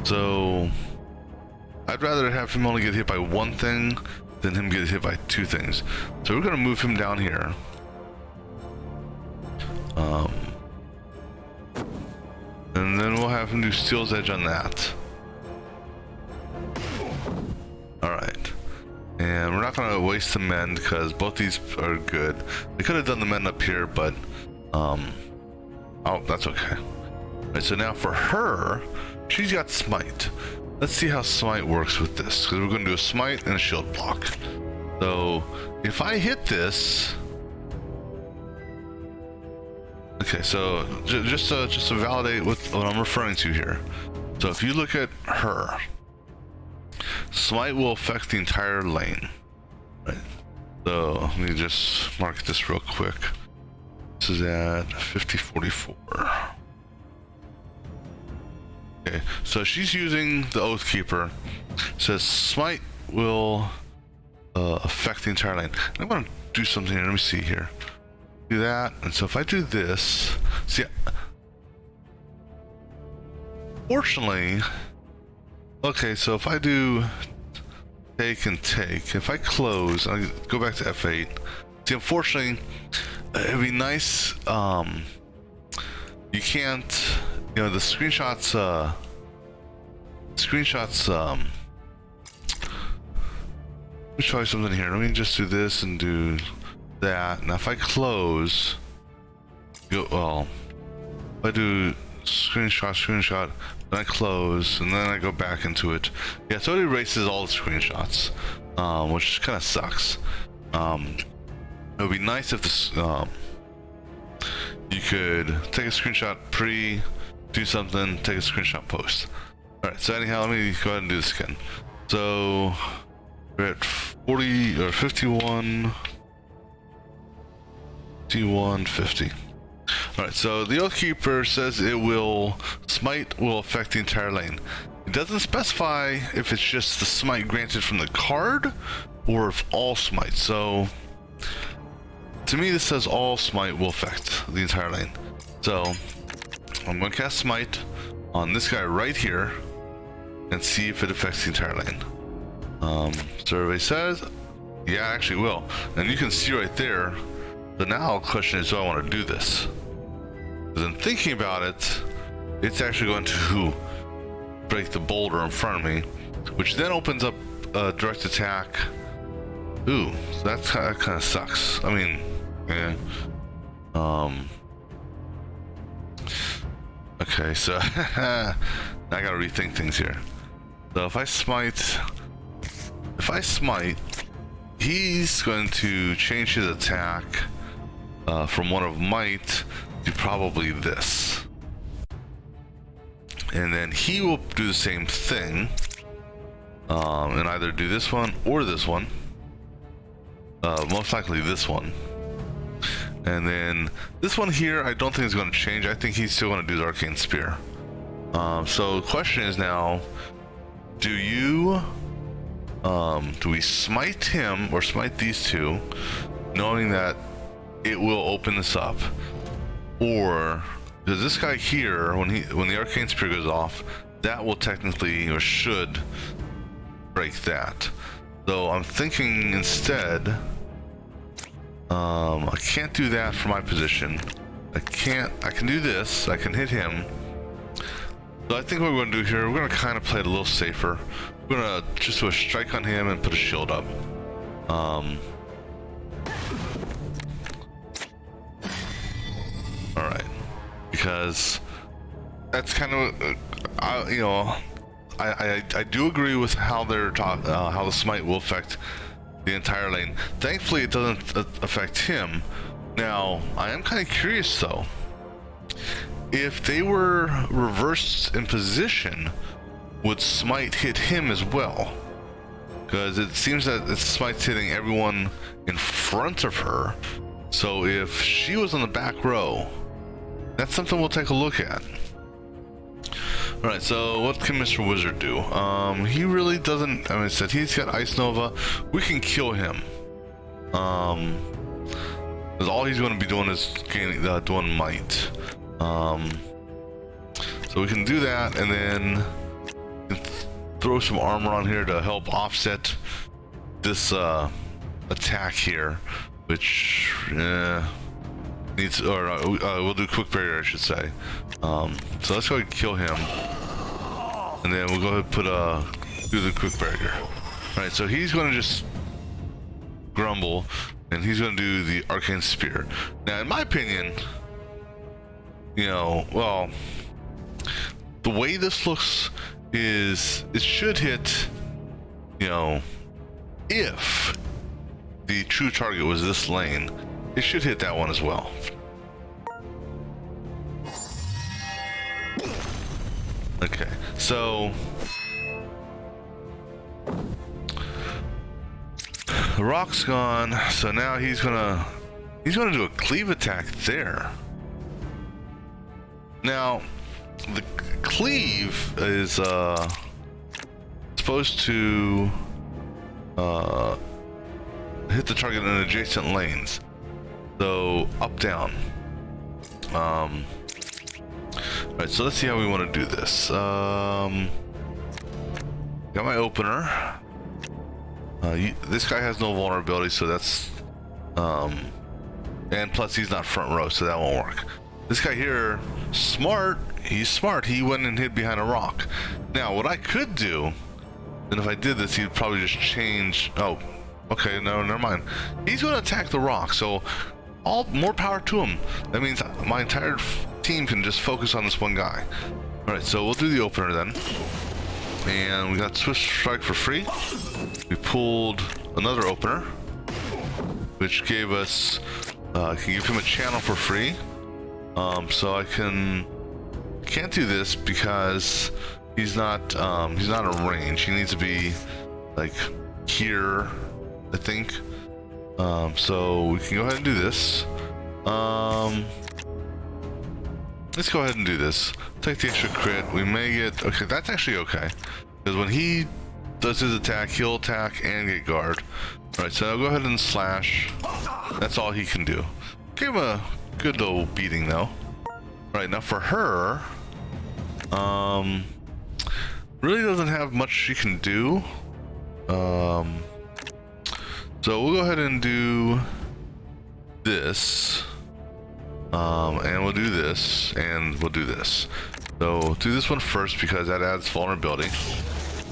So I'd rather have him only get hit by one thing than him get hit by 2 things. So we're going to move him down here. And then we'll have him do Steel's Edge on that. Alright. And we're not going to waste the mend because both these are good. We could have done the mend up here, but oh, that's okay. Alright, so now for her, she's got Smite. Let's see how Smite works with this, because we're going to do a Smite and a shield block. So if I hit this, okay, so just to validate what I'm referring to here. So if you look at her, Smite will affect the entire lane. Right. So let me just mark this real quick. This is at 5044. Okay, so she's using the Oathkeeper. Says smite will affect the entire lane. I'm gonna do something here. Let me see here. Do that, and so if I do this, see, fortunately, okay, so if I do take and take, if I close, I go back to F8. See, unfortunately, it'd be nice. You can't, you know, the screenshots. Let me try something here. Let me just do this and do that. Now, if I close, well, if I do screenshot, then I close, and then I go back into it. Yeah, so it erases all the screenshots, which kind of sucks. It would be nice if this, you could take a screenshot do something, take a screenshot post. Alright, so anyhow, let me go ahead and do this again. So, we're at 40, or 51, 50. Alright, so the Oathkeeper says smite will affect the entire lane. It doesn't specify if it's just the smite granted from the card, or if all smite. So, to me this says all smite will affect the entire lane. So, I'm going to cast smite on this guy right here, and see if it affects the entire lane. Survey says, yeah, it actually will. And you can see right there, the now question is, do I want to do this? Because in thinking about it, it's actually going to break the boulder in front of me, which then opens up a direct attack. Ooh, so that kind of sucks. I mean, yeah. Okay, so I gotta rethink things here. So if I smite, he's going to change his attack from one of might to probably this. And then he will do the same thing, and either do this one or this one. Most likely this one. And then this one here, I don't think is going to change. I think he's still going to do the Arcane Spear. So the question is now, do we smite him or smite these two, knowing that it will open this up? Or does this guy here, when the Arcane Spear goes off, that will technically or should break that? So I'm thinking instead, I can't do that from my position. I can do this, I can hit him. So I think what we're going to do here, we're going to kind of play it a little safer. We're going to just do a strike on him and put a shield up. Alright. Because that's kind of, I do agree with how they're how the smite will affect the entire lane. Thankfully, it doesn't affect him. Now, I am kind of curious though. If they were reversed in position, would smite hit him as well? Because it seems that it's smite's hitting everyone in front of her. So if she was on the back row, that's something we'll take a look at. Alright, so what can Mr. Wizard do? He really doesn't, I mean, it said he's got Ice Nova. We can kill him. Because all he's going to be doing is doing might. So we can do that, and then throw some armor on here to help offset this attack here, which needs, or we'll do quick barrier, I should say. So let's go ahead and kill him, and then we'll go ahead and do the quick barrier. All right, so he's going to just grumble, and he's going to do the Arcane Spear. Now, in my opinion, well, the way this looks is it should hit, if the true target was this lane, it should hit that one as well. Okay, so the rock's gone, so now he's gonna do a cleave attack there. Now, the cleave is supposed to hit the target in adjacent lanes. So up, down. Alright, so let's see how we want to do this. Got my opener. This guy has no vulnerability, so that's and plus he's not front row, so that won't work. This guy here, smart. He's smart. He went and hid behind a rock. Now, what I could do, and if I did this, he'd probably just change. Oh, okay, no, never mind. He's going to attack the rock, so more power to him. That means my entire team can just focus on this one guy. All right, so we'll do the opener then. And we got Swift Strike for free. We pulled another opener, which gave us, can give him a channel for free. So I can't do this because he's not in range. He needs to be like here, I think. So we can go ahead and do this. Let's go ahead and do this. Take the extra crit. We may get, okay, that's actually okay. Because when he does his attack, he'll attack and get guard. Alright, so I'll go ahead and slash. That's all he can do. Gave him a good little beating though. Alright, now for her, really doesn't have much she can do. So we'll go ahead and do this. And we'll do this, and we'll do this. So do this one first because that adds vulnerability.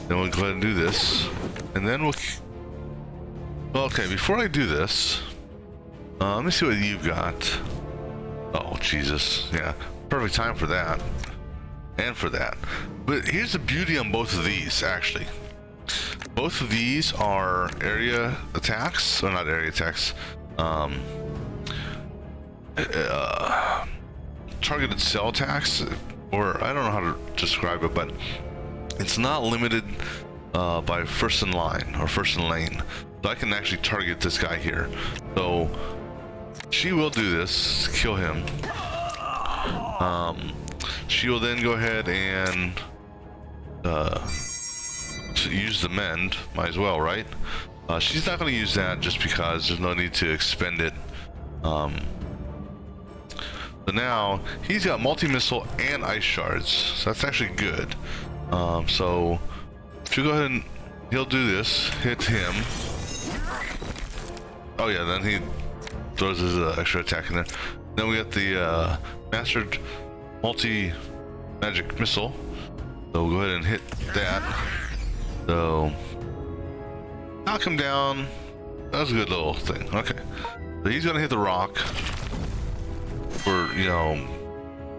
Then we'll go ahead and do this, and then we'll. Well, okay. Before I do this, let me see what you've got. Oh Jesus! Yeah, perfect time for that, and for that. But here's the beauty on both of these. Actually, both of these are area attacks, or not area attacks. Targeted cell attacks, or I don't know how to describe it, but it's not limited by first in line or first in lane. So I can actually target this guy here. So she will do this, kill him. She will then go ahead and use the mend. Might as well, right? She's not going to use that just because there's no need to expend it. So now he's got multi-missile and ice shards, so that's actually good. So she'll go ahead and he'll do this, hit him. Oh yeah, then he throws his extra attack in there. Then we got the mastered multi-magic missile, so we'll go ahead and hit that. So knock him down. That was a good little thing. Okay, so he's gonna hit the rock. Or, you know,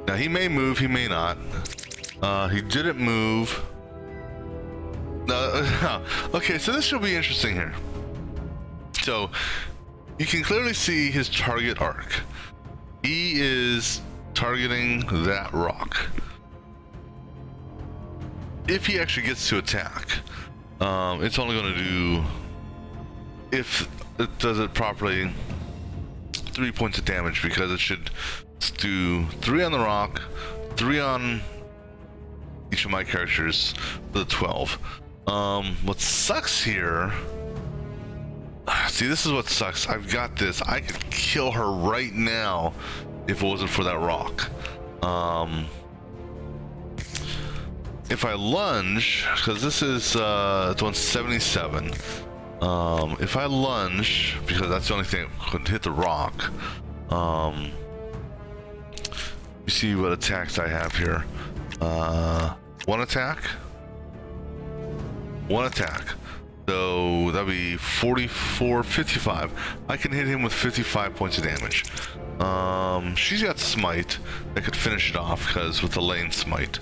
now he may move, he may not. He didn't move. Okay, so this should be interesting here. So you can clearly see his target arc. He is targeting that rock. If he actually gets to attack, it's only going to do, if it does it properly, 3 points of damage, because it should do 3 on the rock, 3 on each of my characters for the 12. What sucks here, see, this is what sucks. I've got this. I could kill her right now if it wasn't for that rock. If I lunge, because this is it's 177. If I lunge, because that's the only thing that could hit the rock, you see what attacks I have here. One attack. So that'd be 44, 55. I can hit him with 55 points of damage. She's got smite that could finish it off, because with the lane smite.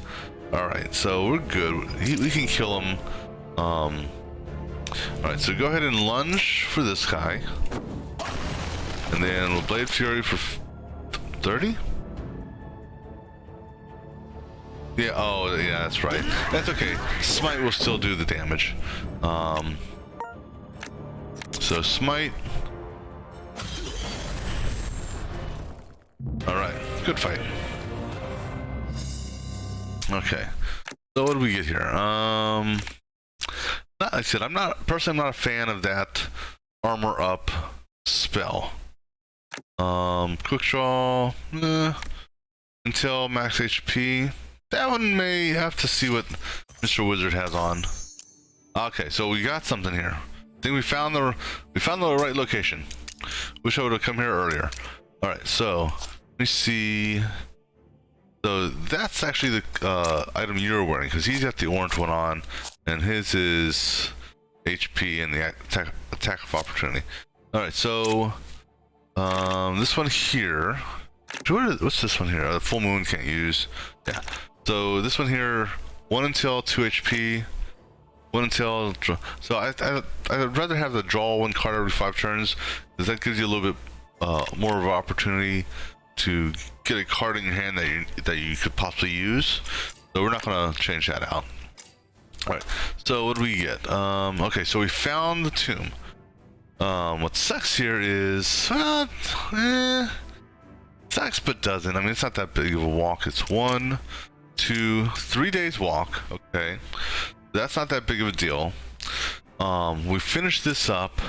Alright, so we're good. We can kill him. Alright, so go ahead and lunge for this guy. And then we'll Blade Fury for 30? Yeah, oh, yeah, that's right. That's okay. Smite will still do the damage. So Smite. Alright, good fight. Okay. So what do we get here? Like I said, I'm not a fan of that armor up spell. Quick draw, until max HP. That one may have to see what Mr. Wizard has on. Okay, so we got something here. I think we found the right location. Wish I would have come here earlier. All right, so let me see. So that's actually the item you're wearing, because he's got the orange one on, and his is HP and the attack of opportunity. All right, so this one here. What's this one here? The full moon can't use. Yeah. So this one here, 1 until 2 HP. 1 until. So I'd rather have the draw 1 card every 5 turns, because that gives you a little bit more of an opportunity to get a card in your hand that you could possibly use. So we're not gonna change that out. All right. So what do we get? Okay. So we found the tomb. What sucks here is, sucks but doesn't. I mean, it's not that big of a walk. It's 1, 2, 3 days walk. Okay, that's not that big of a deal. We finished this up.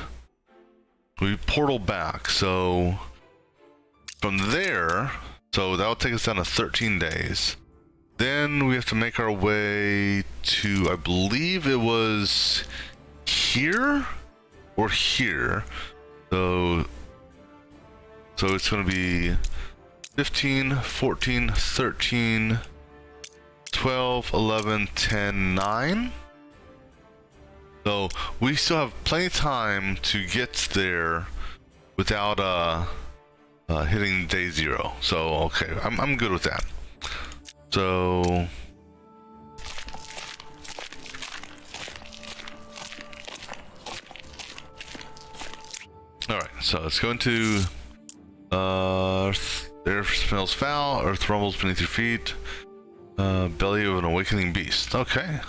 We portal back. So from there, so that'll take us down to 13 days. Then we have to make our way to, I believe it was here or here. So it's going to be 15, 14, 13, 12, 11, 10, 9. So we still have plenty of time to get there without hitting day 0. So okay, I'm good with that. So all right, so let's go into air smells foul, earth rumbles beneath your feet, belly of an awakening beast. Okay,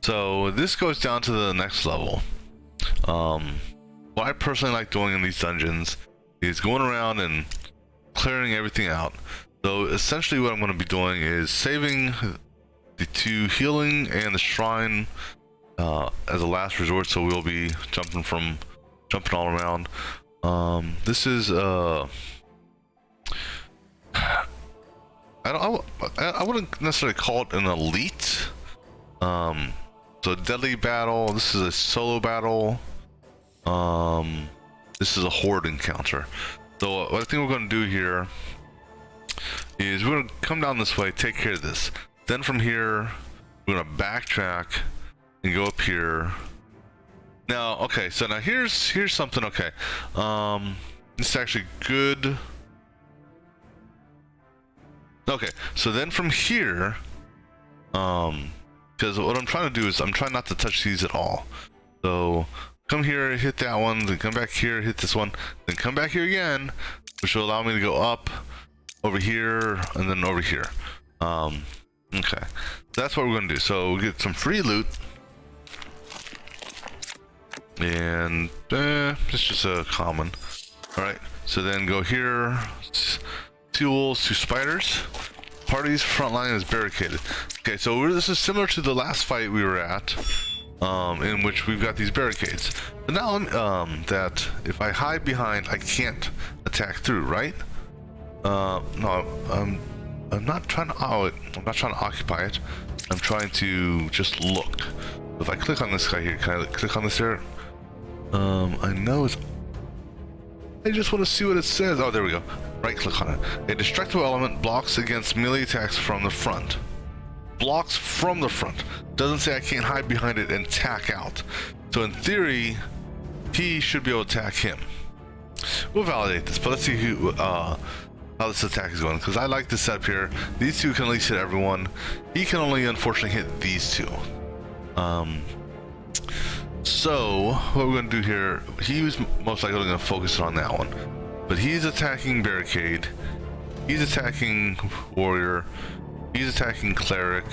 so this goes down to the next level. What I personally like doing in these dungeons is going around and clearing everything out. So essentially what I'm going to be doing is saving the 2 healing and the shrine as a last resort, so we'll be jumping all around. This is I wouldn't necessarily call it an elite. So deadly battle. This is a solo battle. This is a horde encounter. So what I think we're going to do here is we're going to come down this way, take care of this. Then from here, we're going to backtrack and go up here. Now, okay, so now here's something. Okay, this is actually good. Okay, so then from here, because what I'm trying to do is I'm trying not to touch these at all. So come here, hit that one, then come back here, hit this one, then come back here again, which will allow me to go up over here and then over here. Okay, that's what we're gonna do. So we'll get some free loot, and it's just a common. All right, so then go here, 2 wolves, 2 spiders. Party's front line is barricaded. Okay, so this is similar to the last fight we were at, in which we've got these barricades. But now that if I hide behind, I can't attack through, right? No, I'm not trying to. I'm not trying to occupy it. I'm trying to just look. If I click on this guy here, can I click on this here? I know it's. I just want to see what it says. Oh, there we go. Right click on it. A destructible element blocks against melee attacks from the front. Blocks from the front. Doesn't say I can't hide behind it and tack out. So in theory, he should be able to attack him. We'll validate this, but let's see how this attack is going, because I like this setup here. These 2 can at least hit everyone. He can only unfortunately hit these 2. So what we're going to do here, he was most likely going to focus on that one, but he's attacking barricade, he's attacking warrior, he's attacking cleric,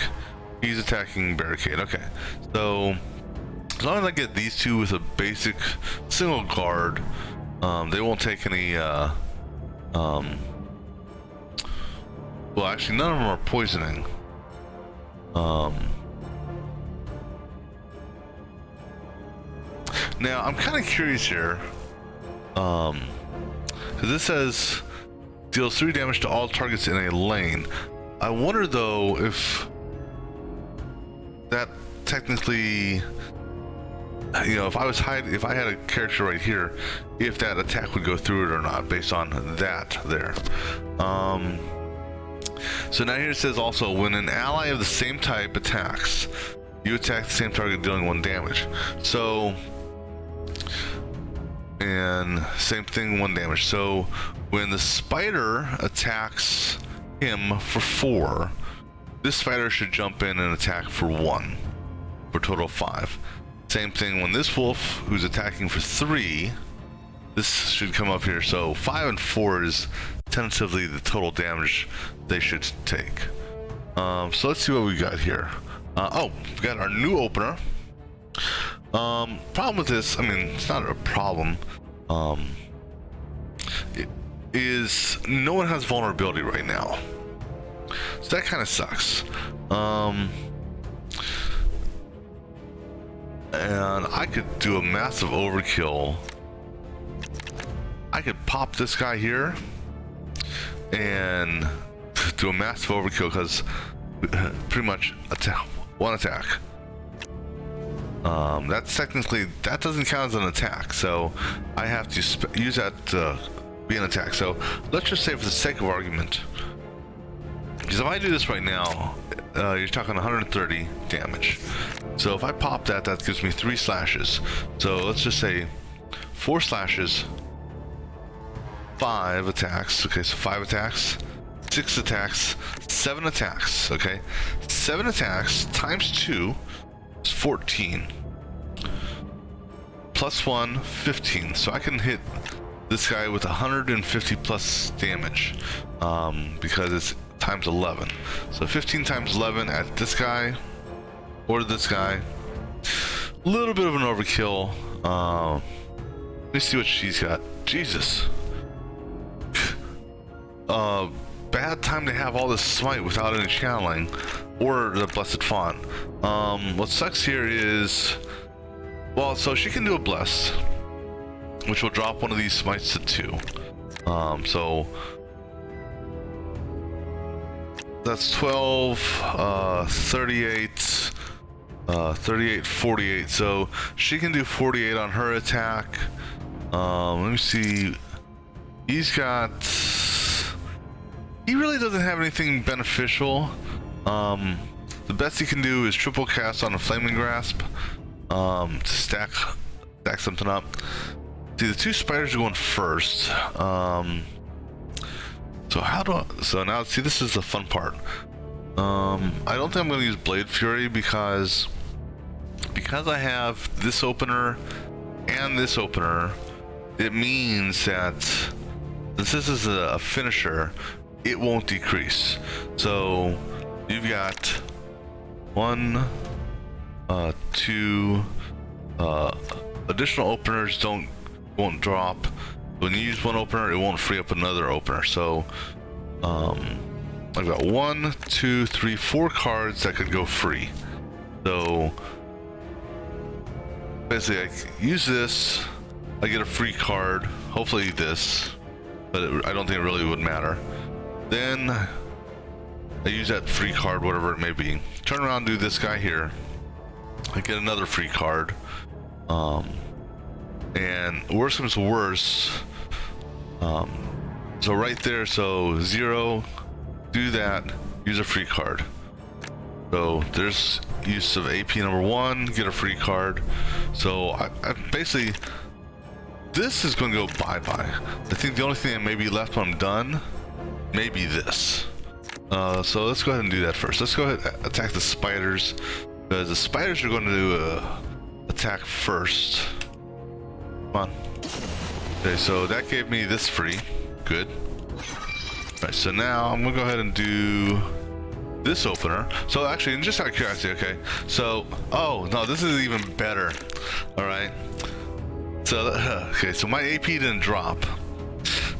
he's attacking barricade. Okay, so as long as I get these 2 with a basic single guard, they won't take any well, actually none of them are poisoning. Now I'm kind of curious here, because this says deals 3 damage to all targets in a lane. I wonder though if that technically, you know, if I had a character right here, if that attack would go through it or not based on that there. So now here it says also, when an ally of the same type attacks, you attack the same target dealing 1 damage. So, and same thing, 1 damage. So when the spider attacks him for 4, this spider should jump in and attack for 1, for a total of 5. Same thing when this wolf, who's attacking for 3, this should come up here. So 5 and 4 is tentatively the total damage they should take. So let's see what we got here. Oh, we got our new opener. Problem with this, I mean, it's not a problem. It is no one has vulnerability right now, so that kind of sucks. And I could do a massive overkill. I could pop this guy here and do a massive overkill because pretty much one attack. That's technically, that doesn't count as an attack, so I have to use that to be an attack. So let's just say, for the sake of argument, because if I do this right now, you're talking 130 damage. So if I pop that, that gives me 3 slashes. So let's just say 4 slashes, 5 attacks. Okay, so 5 attacks, 6 attacks, 7 attacks. Okay, 7 attacks times 2 is 14. Plus 1, 15. So I can hit this guy with 150 plus damage, because it's times 11. So 15 times 11 at this guy or this guy. A little bit of an overkill. Let me see what she's got. Jesus. Bad time to have all this smite without any channeling or the blessed font. What sucks here is, well, so she can do a bless, which will drop one of these smites to 2. So that's 12, 38, 38, 48. So she can do 48 on her attack. Let me see. He really doesn't have anything beneficial. The best he can do is triple cast on a flaming grasp to stack something up. See, the 2 spiders are going first. So now, see, this is the fun part. I don't think I'm going to use Blade Fury because I have this opener and this opener. It means that since this is a finisher, it won't decrease. So you've got 1, 2 additional openers won't drop. When you use one opener, it won't free up another opener. So I've got 1, 2, 3, 4 cards that could go free. So basically, I use this, I get a free card, hopefully this, but I don't think it really would matter. Then I use that free card, whatever it may be, turn around, do this guy here, I get another free card, and worst comes to worst, so right there, so 0, do that, use a free card. So there's use of AP number 1, get a free card. So I basically, this is going to go bye-bye. I think the only thing that may be left when I'm done, maybe this. So let's go ahead and do that first. Let's go ahead and attack the spiders, because the spiders are going to attack first. Come on. Okay, so that gave me this free. Good. Alright, so now I'm gonna go ahead and do this opener. So actually, just out of curiosity, okay. So, oh no, this is even better. Alright. So okay, so my AP didn't drop.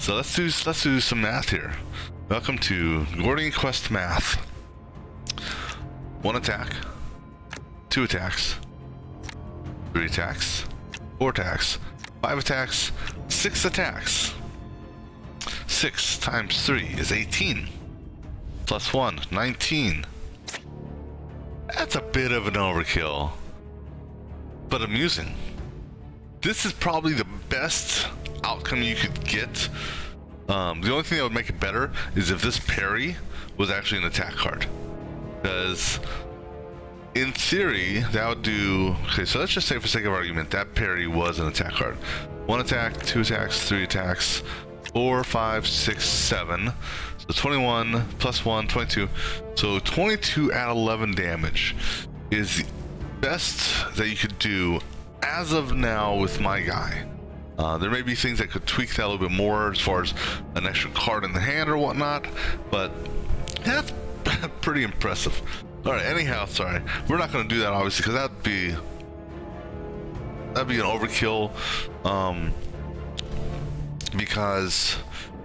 So let's do some math here. Welcome to Gordian Quest math. 1 attack, 2 attacks, 3 attacks, 4 attacks, 5 attacks, 6 attacks. 6 times 3 is 18. Plus 1, 19. That's a bit of an overkill, but amusing. This is probably the best outcome you could get. The only thing that would make it better is if this parry was actually an attack card. Because in theory, that would do... Okay, so let's just say for sake of argument, that parry was an attack card. 1 attack, 2 attacks, 3 attacks, 4, 5, 6, 7. So 21 plus 1, 22. So 22 at 11 damage is the best that you could do as of now with my guy. There may be things that could tweak that a little bit more as far as an extra card in the hand or whatnot, but that's pretty impressive. Alright, anyhow, sorry. We're not going to do that obviously because that'd be an overkill. Because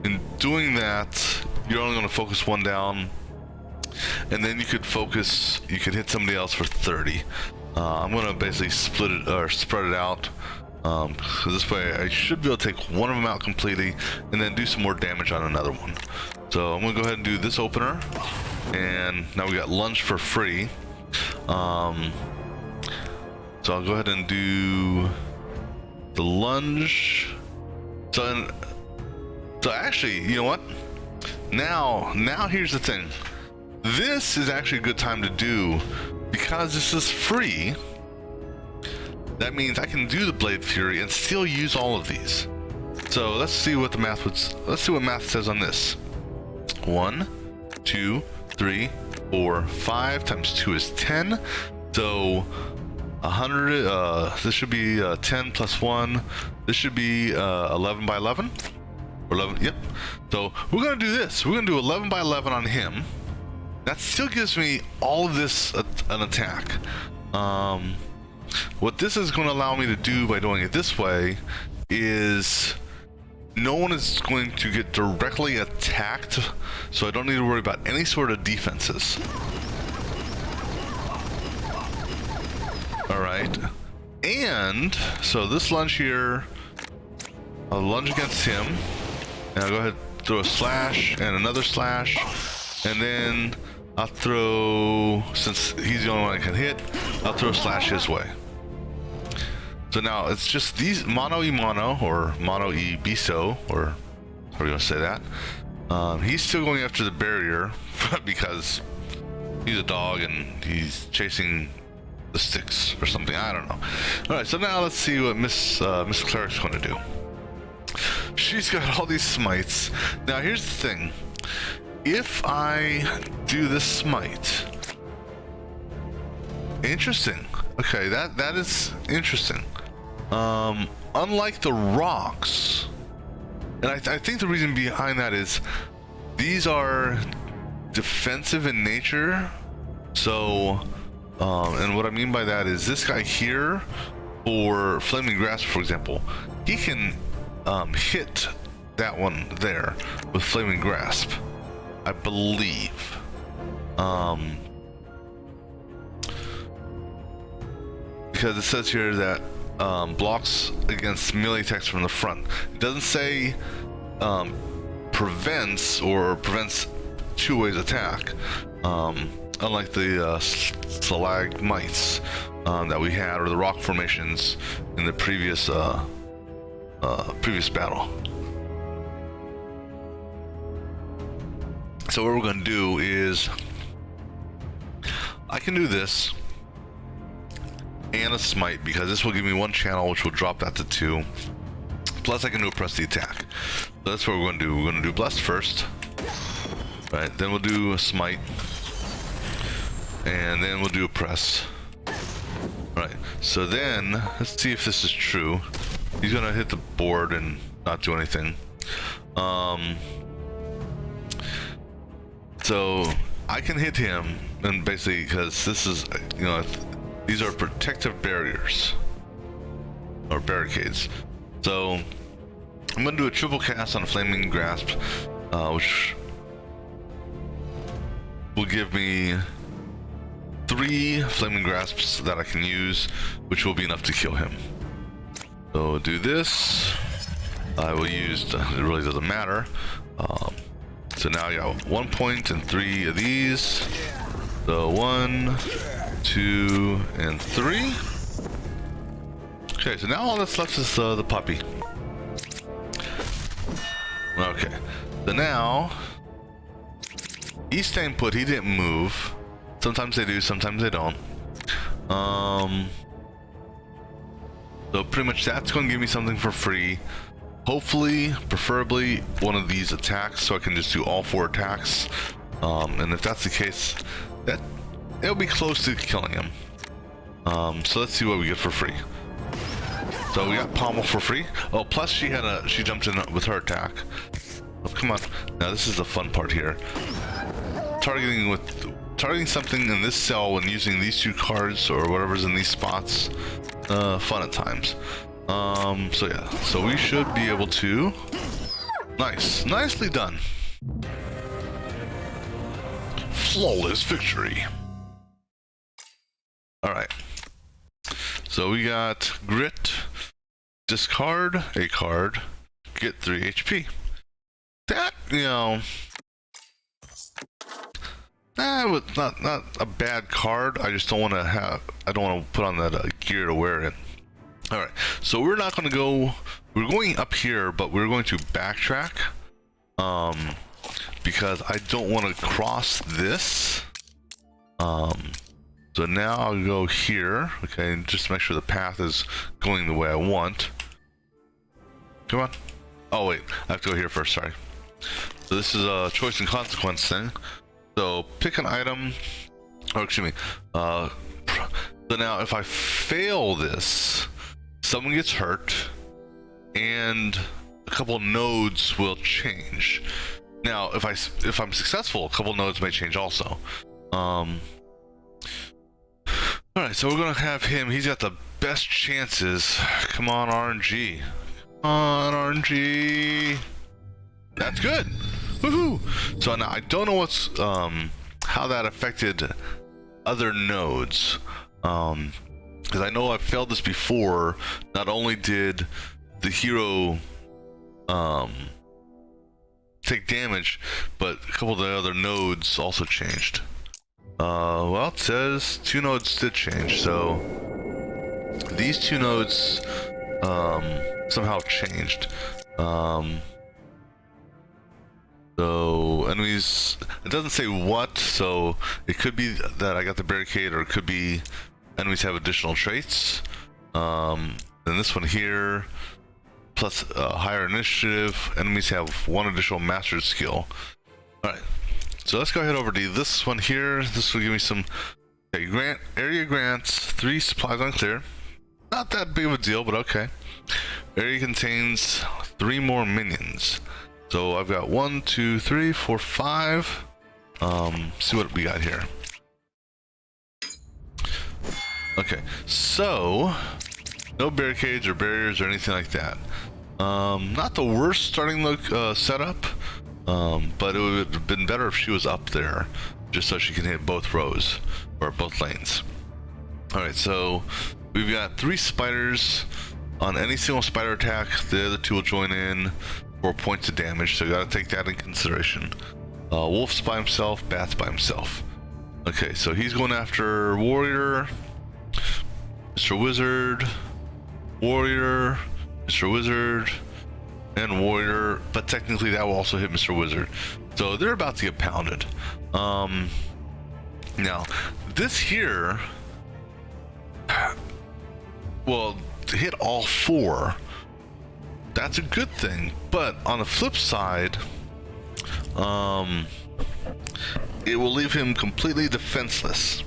in doing that, you're only going to focus 1 down, and then you could hit somebody else for 30. I'm going to basically split it or spread it out. So this way I should be able to take one of them out completely and then do some more damage on another one. So I'm going to go ahead and do this opener, and now we got lunge for free. So I'll go ahead and do the lunge. So actually, you know what? Now here's the thing. This is actually a good time to do, because this is free. That means I can do the Blade Fury and still use all of these. So let's see what math says on this. 1, 2, 3, 4, 5 times 2 is 10. So 100. This should be 10 plus 1. This should be 11 by 11. Or 11. Yep. So we're gonna do this. We're gonna do 11 by 11 on him. That still gives me all of this an attack. What this is going to allow me to do by doing it this way is no one is going to get directly attacked, so I don't need to worry about any sort of defenses. Alright. And so this lunge here, I'll lunge against him, and I'll go ahead and throw a slash and another slash, and then I'll throw, since he's the only one I can hit, I'll throw a slash his way. So now it's just these mono e mono, or mono e biso, or how are you gonna say that? He's still going after the barrier because he's a dog and he's chasing the sticks or something. I don't know. All right, so now let's see what Miss Cleric's going to do. She's got all these smites. Now here's the thing. If I do this smite, interesting. Okay, that is interesting. Unlike the rocks, and I think the reason behind that is these are defensive in nature. So, and what I mean by that is this guy here, for Flaming Grasp, for example, he can hit that one there with Flaming Grasp, I believe. Because it says here that blocks against melee attacks from the front. It doesn't say prevents two ways attack, unlike the stalagmites that we had, or the rock formations in the previous battle. So what we're going to do is I can do this and a smite, because this will give me 1 channel, which will drop that to 2. Plus I can do a press the attack. So that's what we're going to do. We're going to do blessed first. Right, then we'll do a smite. And then we'll do a press. Right, so then let's see if this is true. He's going to hit the board and not do anything. So I can hit him, and basically, because this is, you know, these are protective barriers or barricades. So I'm going to do a triple cast on a Flaming Grasp, which will give me 3 flaming grasps that I can use, which will be enough to kill him. So do this. I will use, it really doesn't matter. So now I got 1 point and 3 of these. So 1, 2, and 3. Okay, so now all that's left is the puppy. Okay, so now he's staying put. He didn't move. Sometimes they do, sometimes they don't. So pretty much that's going to give me something for free. Hopefully, preferably one of these attacks, so I can just do all 4 attacks. And if that's the case, that it'll be close to killing him. So let's see what we get for free. So we got Pommel for free. Oh, plus she jumped in with her attack. Oh, come on. Now this is the fun part here. Targeting something in this cell when using these 2 cards or whatever's in these spots. Fun at times. So yeah. So we should be able to. Nice. Nicely done. Flawless victory. Alright. So we got Grit. Discard a card, get 3 HP. That, you know, was not a bad card. I just don't want to have. I don't want to put on that gear to wear it. All right, so we're not going to go. We're going up here, but we're going to backtrack, because I don't want to cross this. So now I'll go here, okay, and just make sure the path is going the way I want. Come on. Oh wait, I have to go here first, sorry. So this is a choice and consequence thing. So pick an item, or excuse me. So now if I fail this, someone gets hurt, and a couple nodes will change. Now if I'm successful, a couple nodes may change also. Alright, so we're gonna have him. He's got the best chances. Come on, RNG. Come on, RNG. That's good. Woohoo! So now I don't know what's how that affected other nodes. Because I know I've failed this before. Not only did the hero take damage, but a couple of the other nodes also changed. Well, it says 2 nodes did change, so these 2 nodes somehow changed. So enemies, it doesn't say what, so it could be that I got the barricade, or it could be enemies have additional traits. Then this one here, plus higher initiative, enemies have 1 additional mastered skill. Alright. So let's go ahead over to this one here. This will give me some area grants 3 supplies unclear. Not that big of a deal, but okay. Area contains 3 more minions. So I've got 1, 2, 3, 4, 5. See what we got here. Okay, so no barricades or barriers or anything like that. Not the worst starting look setup. But it would have been better if she was up there, just so she can hit both rows, or both lanes. Alright, so we've got 3 spiders. On any single spider attack, the other 2 will join in 4 points of damage, so you gotta take that in consideration. Wolf's by himself, Bat's by himself. Okay, so he's going after Warrior, Mr. Wizard, Warrior, Mr. Wizard, and Warrior, but technically that will also hit Mr. Wizard. So they're about to get pounded. Now, this here, well, to hit all 4, that's a good thing. But on the flip side, it will leave him completely defenseless.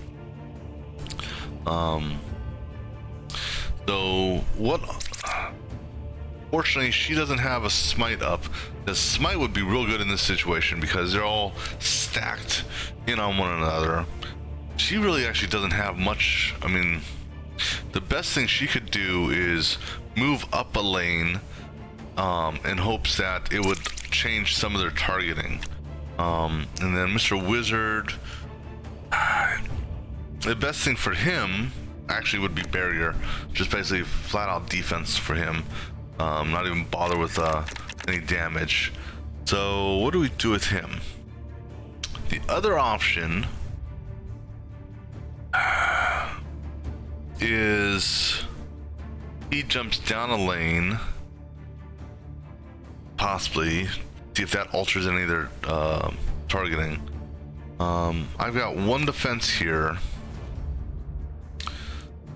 So what? Fortunately, she doesn't have a smite up. The smite would be real good in this situation because they're all stacked in on one another. She really actually doesn't have much. I mean, the best thing she could do is move up a lane in hopes that it would change some of their targeting. And then Mr. Wizard, the best thing for him actually would be barrier, just basically flat out defense for him. Not even bother with any damage. So what do we do with him? The other option is he jumps down a lane, possibly, see if that alters any of their targeting. I've got one defense here.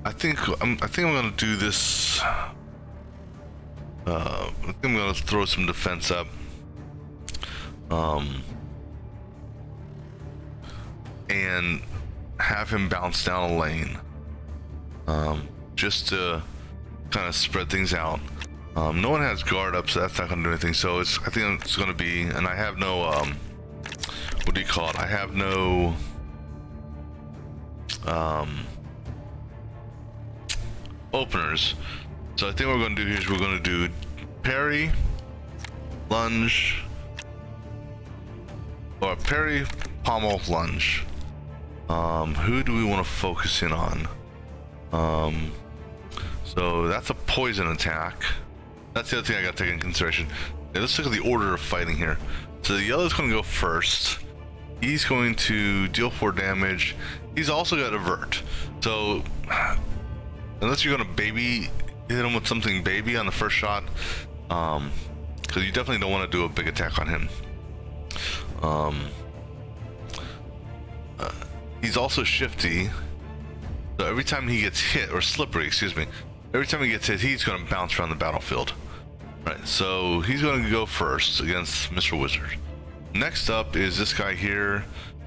I think I'm gonna do this. I think I'm gonna throw some defense up. And have him bounce down a lane. Just to kind of spread things out. No one has guard up, so that's not gonna do anything. So I think it's gonna be, and I have no what do you call it? I have no openers. So I think what we're gonna do here is we're gonna do parry, lunge, or parry, pommel, lunge. Who do we want to focus in on? So that's a poison attack. That's the other thing I got to take into consideration. Okay, let's look at the order of fighting here. So the yellow's going to go first. He's going to deal 4 damage. He's also got avert. So unless you're going to baby hit him with something baby on the first shot, because you definitely don't want to do a big attack on him. He's also shifty, so every time he gets hit, or slippery, excuse me, every time he gets hit, he's going to bounce around the battlefield. Right, so he's going to go first against Mr. Wizard. Next up is this guy here.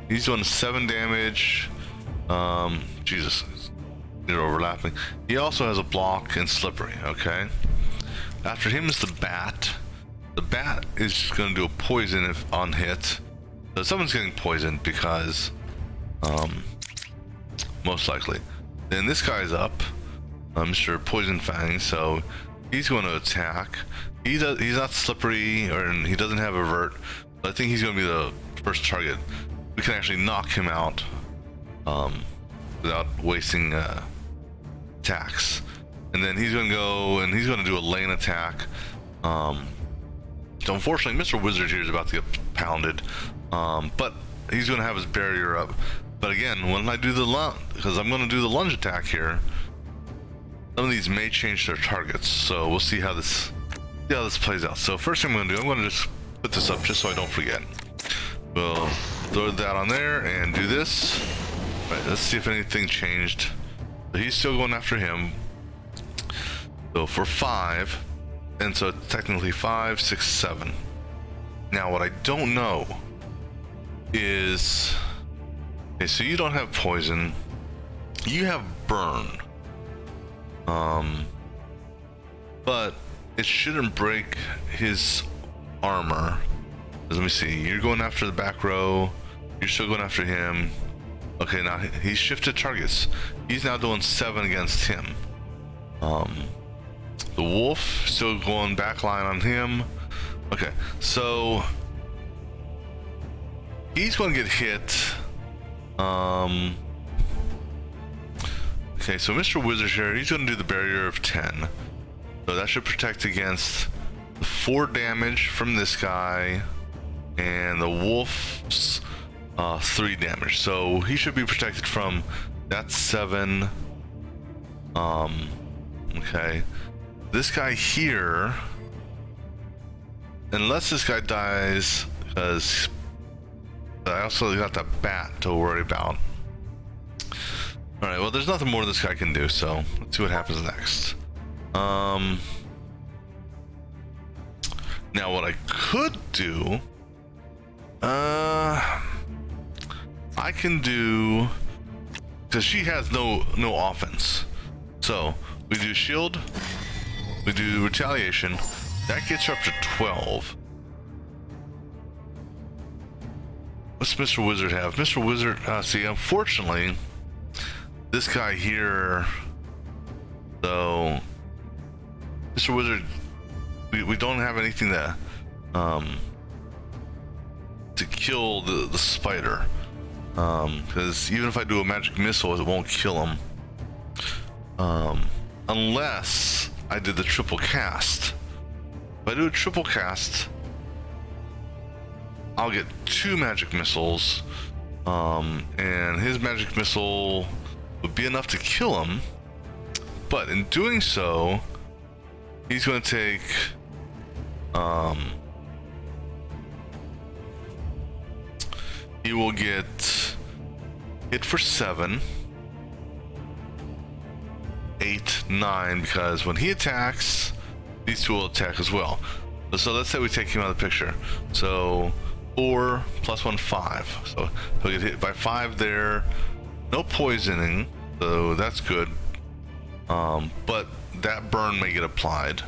He's doing 7 damage. Jesus, they're overlapping. He also has a block and slippery, okay? After him is the bat. The bat is just going to do a poison if on hit. So someone's getting poisoned because most likely. Then this guy's up, Mr. Poison Fang, so he's going to attack. He's not slippery, or he doesn't have avert, but I think he's going to be the first target. We can actually knock him out without wasting attacks. And then he's going to go and he's going to do a lane attack. So unfortunately, Mr. Wizard here is about to get pounded, but he's going to have his barrier up. But again, when I do the lunge, because I'm going to do the lunge attack here, some of these may change their targets. So we'll see how this plays out. So first thing I'm going to do, I'm going to just put this up just so I don't forget. We'll throw that on there and do this. All right, let's see if anything changed. So he's still going after him. So for 5, and so technically 5, 6, 7. Now what I don't know is, okay, so you don't have poison, you have burn, but it shouldn't break his armor. Let me see, you're going after the back row, you're still going after him. Okay, now he's shifted targets. He's now doing 7 against him. The wolf still going backline on him. Okay, so he's going to get hit. Okay, so Mr. Wizard here, he's going to do the barrier of 10. So that should protect against the 4 damage from this guy and the wolf's 3 damage. So he should be protected from that 7. Okay. This guy here, unless this guy dies, because I also got that bat to worry about. Alright, well there's nothing more this guy can do, so let's see what happens next. Now what I could do, I can do, because she has no offense. So we do shield, we do retaliation, that gets her up to 12. What's Mr. Wizard have? Mr. Wizard, see, unfortunately, this guy here, so Mr. Wizard, we don't have anything to kill the spider. Because even if I do a magic missile, it won't kill him. Unless I did the triple cast. If I do a triple cast, I'll get 2 magic missiles, and his magic missile would be enough to kill him. But in doing so, he's going to take he will get hit for 7, 8, 9, because when he attacks, these 2 will attack as well. So let's say we take him out of the picture. So 4 plus 1, 5. So he'll get hit by 5 there. No poisoning, so that's good. But that burn may get applied.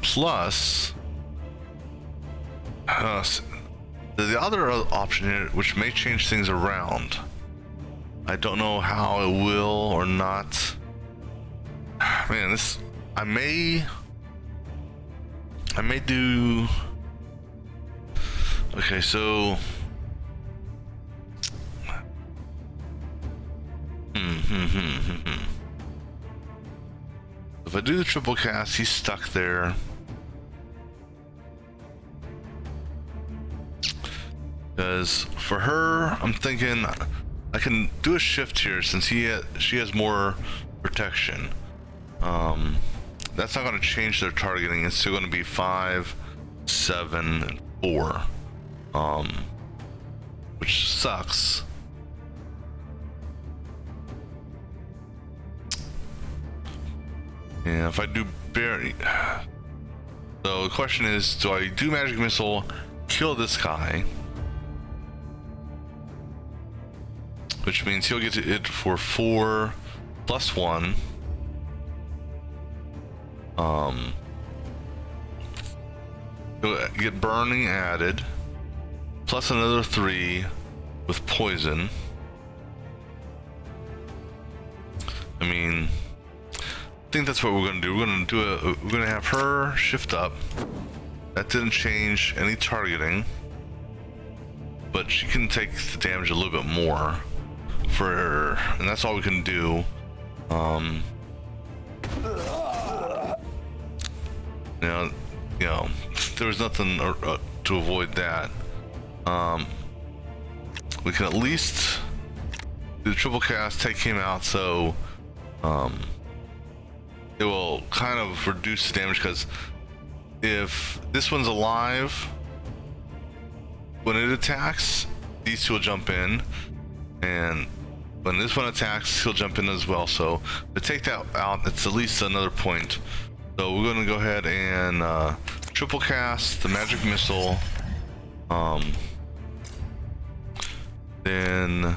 Plus, the other option here, which may change things around. I don't know how it will or not. Man, this I may do. Okay, so if I do the triple cast, he's stuck there. Because for her, I'm thinking I can do a shift here since she has more protection. That's not going to change their targeting. It's still going to be 5, 7, and 4, which sucks. And if I do bury, so the question is, do I do magic missile, kill this guy, which means he'll get it for 4 plus 1. He'll get burning added, plus another 3 with poison. I mean, I think that's what we're gonna do. We're gonna have her shift up. That didn't change any targeting, but she can take the damage a little bit more for her, and that's all we can do. You know, there was nothing to avoid that. We can at least do the triple cast, take him out, so it will kind of reduce the damage, because if this one's alive when it attacks, these 2 will jump in, and when this one attacks, he'll jump in as well. So to take that out, it's at least another point. So we're going to go ahead and triple cast the magic missile. Then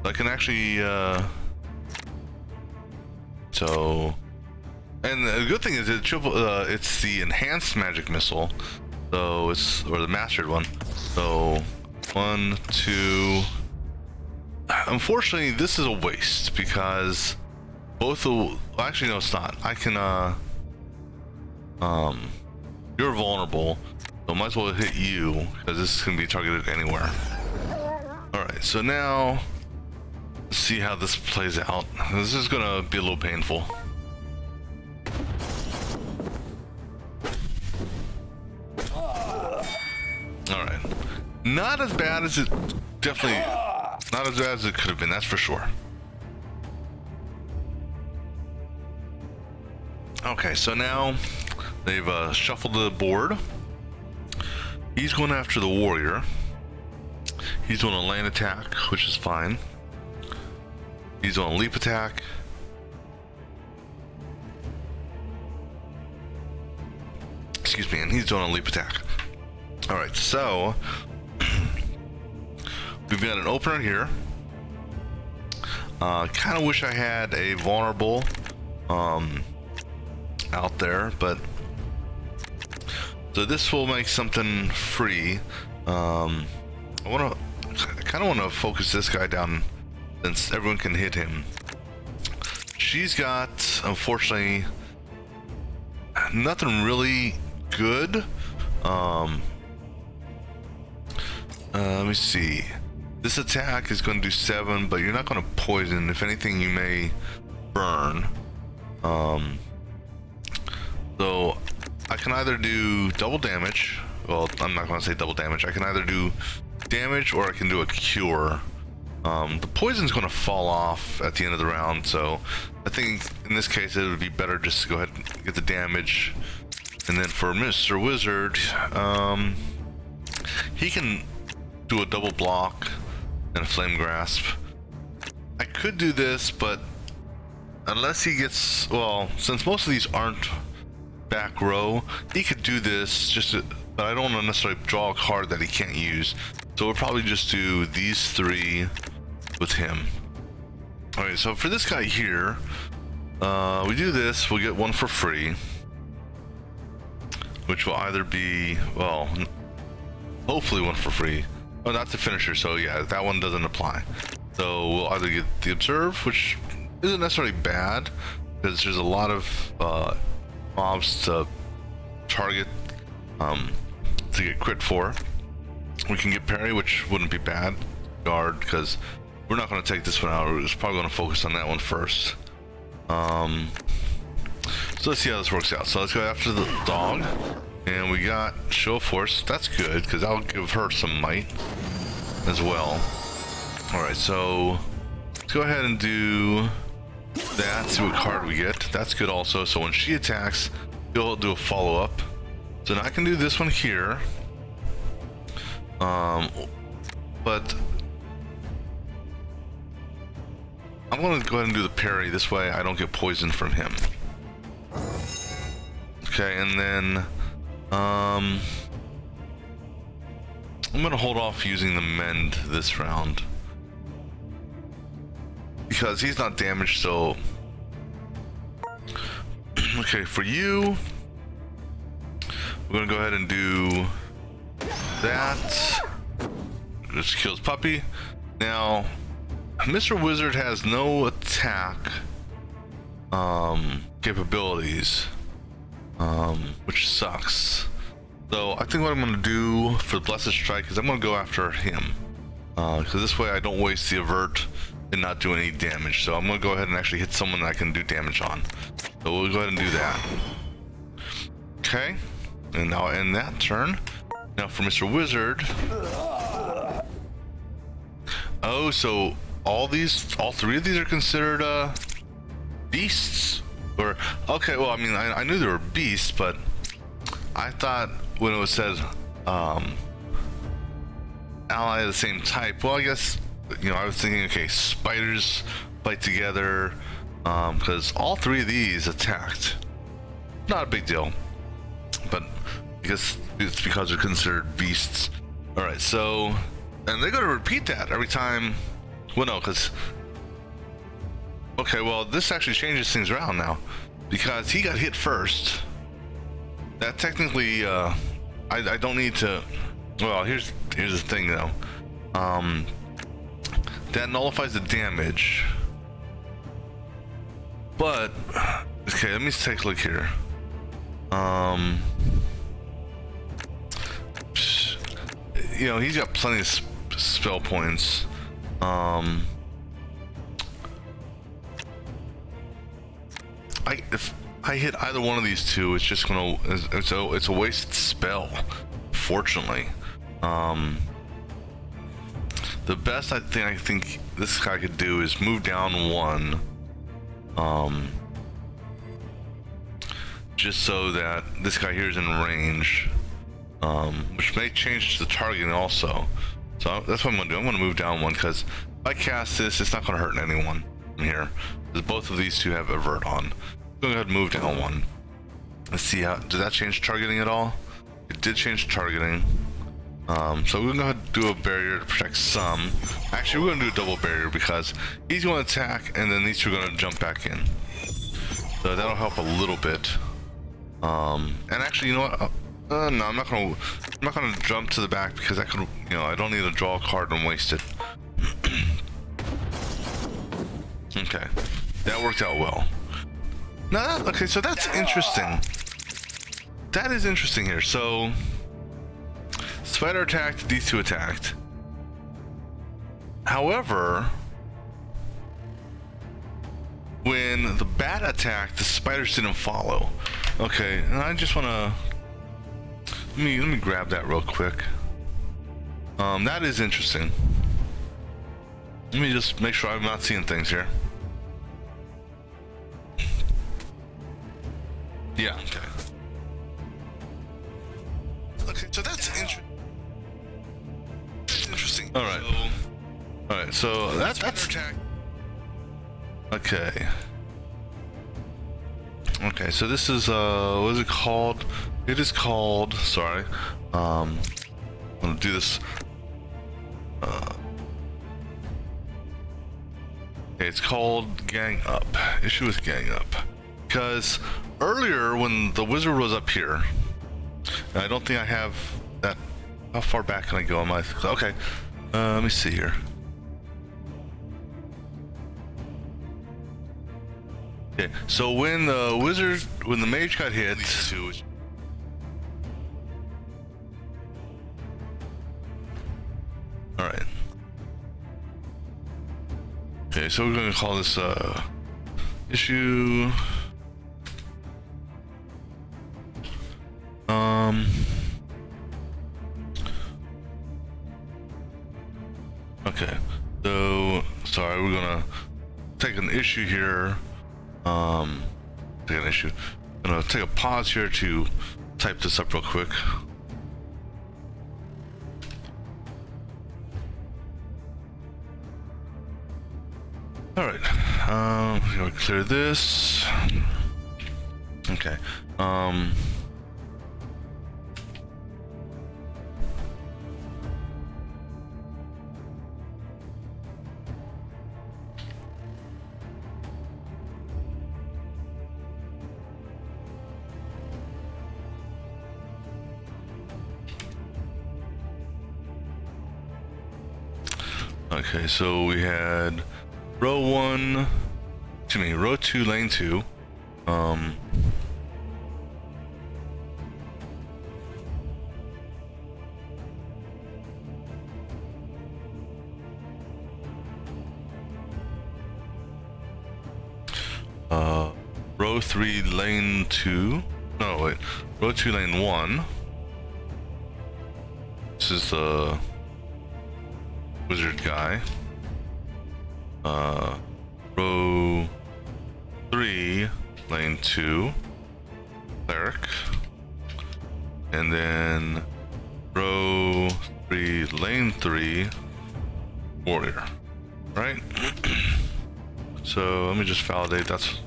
I can actually so, and the good thing is it's the enhanced magic missile, so it's, or the mastered one. So 1, 2. Unfortunately, this is a waste because both of, well, actually no, it's not. I can you're vulnerable, so might as well hit you because this can be targeted anywhere. All right, so now let's see how this plays out. This is gonna be a little painful. All right, not as bad as it, definitely not as bad as it could have been, that's for sure. Okay, so now they've shuffled the board. He's going after the warrior. He's doing a land attack, which is fine. He's on a leap attack. Excuse me, and he's doing a leap attack. All right, so we've got an opener here. Kind of wish I had a vulnerable out there, but so this will make something free. I kind of want to focus this guy down since everyone can hit him. She's got, unfortunately, nothing really good. Let me see. This attack is going to do 7, but you're not going to poison. If anything, you may burn. So I can either do double damage. Well, I'm not going to say double damage. I can either do damage or I can do a cure. The poison's going to fall off at the end of the round, so I think in this case it would be better just to go ahead and get the damage. And then for Mr. Wizard, he can do a double block and a flame grasp. I could do this, but unless he gets, well, since most of these aren't back row, he could do this just to, but I don't want to necessarily draw a card that he can't use. So we'll probably just do these 3 with him. Alright, so for this guy here, we do this, we'll get 1 for free, which will either be, well, hopefully 1 for free. Oh, that's the finisher, so yeah, that one doesn't apply. So we'll either get the observe, which isn't necessarily bad, because there's a lot of mobs to target to get crit for. We can get parry, which wouldn't be bad. Guard, because we're not going to take this one out. We're just probably going to focus on that one first. So let's see how this works out. So let's go after the dog. And we got show of force. That's good, because I'll give her some might as well. Alright, so let's go ahead and do that. See what card we get. That's good also. So when she attacks, he'll do a follow-up. So now I can do this one here. But I'm going to go ahead and do the parry. This way I don't get poisoned from him. Okay, and then I'm going to hold off using the mend this round, because he's not damaged, so... Okay, for you, we're going to go ahead and do that. Just kills puppy. Now, Mr. Wizard has no attack capabilities, which sucks. So I think what I'm going to do for the Blessed Strike is I'm going to go after him, because this way I don't waste the avert and not do any damage. So I'm going to go ahead and actually hit someone that I can do damage on. So we'll go ahead and do that. Okay, and now I'll end that turn. Now for Mr. Wizard. Oh, so all 3 of these are considered beasts? Or, okay, well, I mean, I knew they were beasts, but I thought when it was said ally of the same type, well, I guess, you know, I was thinking, okay, spiders fight together, because all 3 of these attacked. Not a big deal, but I guess it's because they're considered beasts. Alright, so, and they're going to repeat that every time. Well, no, because, okay, well, this actually changes things around now, because he got hit first. That technically, I don't need to, well, here's the thing though. That nullifies the damage. But, okay, let me take a look here. You know, he's got plenty of spell points. If I hit either one of these 2, it's just gonna, it's a wasted spell, fortunately. The best I think this guy could do is move down 1, just so that this guy here is in range, which may change the targeting also. So that's what I'm gonna do. I'm gonna move down 1, because if I cast this, it's not gonna hurt anyone from here, because both of these 2 have avert on. I'm gonna go ahead and move down 1. Let's see how, did that change targeting at all? It did change targeting. So we're gonna go ahead and do a barrier to protect some. Actually, we're gonna do a double barrier, because he's gonna attack and then these 2 are gonna jump back in. So that'll help a little bit. And actually, you know what? No, I'm not gonna jump to the back, because I could, you know, I don't need to draw a card and waste it. Okay, that worked out well. Now, okay, so that's interesting. That is interesting here. So, spider attacked, these 2 attacked. However, when the bat attacked, the spiders didn't follow. Okay, and I just want to let me grab that real quick. That is interesting. Let me just make sure I'm not seeing things here. Yeah. Okay. Okay, so that's interesting. All right. All right. So that's okay. Okay. So this is what is it called? It is called. Sorry. I'm gonna do this. Okay, it's called Gang Up. Issue with Gang Up. Because earlier when the wizard was up here, and I don't think I have that. How far back can I go on my? Okay, let me see here. Okay, so when the wizard, when the mage got hit. All right. Okay, so we're gonna call this issue. Okay, so sorry, we're gonna take an issue here. Take an issue. I'm gonna take a pause here to type this up real quick. All right, I'm gonna clear this. Okay. Okay, so we had row 1, excuse me, row 2, lane 2. Row 3, lane 2. No, wait. Row 2, lane 1. This is the wizard guy. Row 3, lane 2, cleric. And then row 3, lane 3, warrior. Right? So let me just validate that's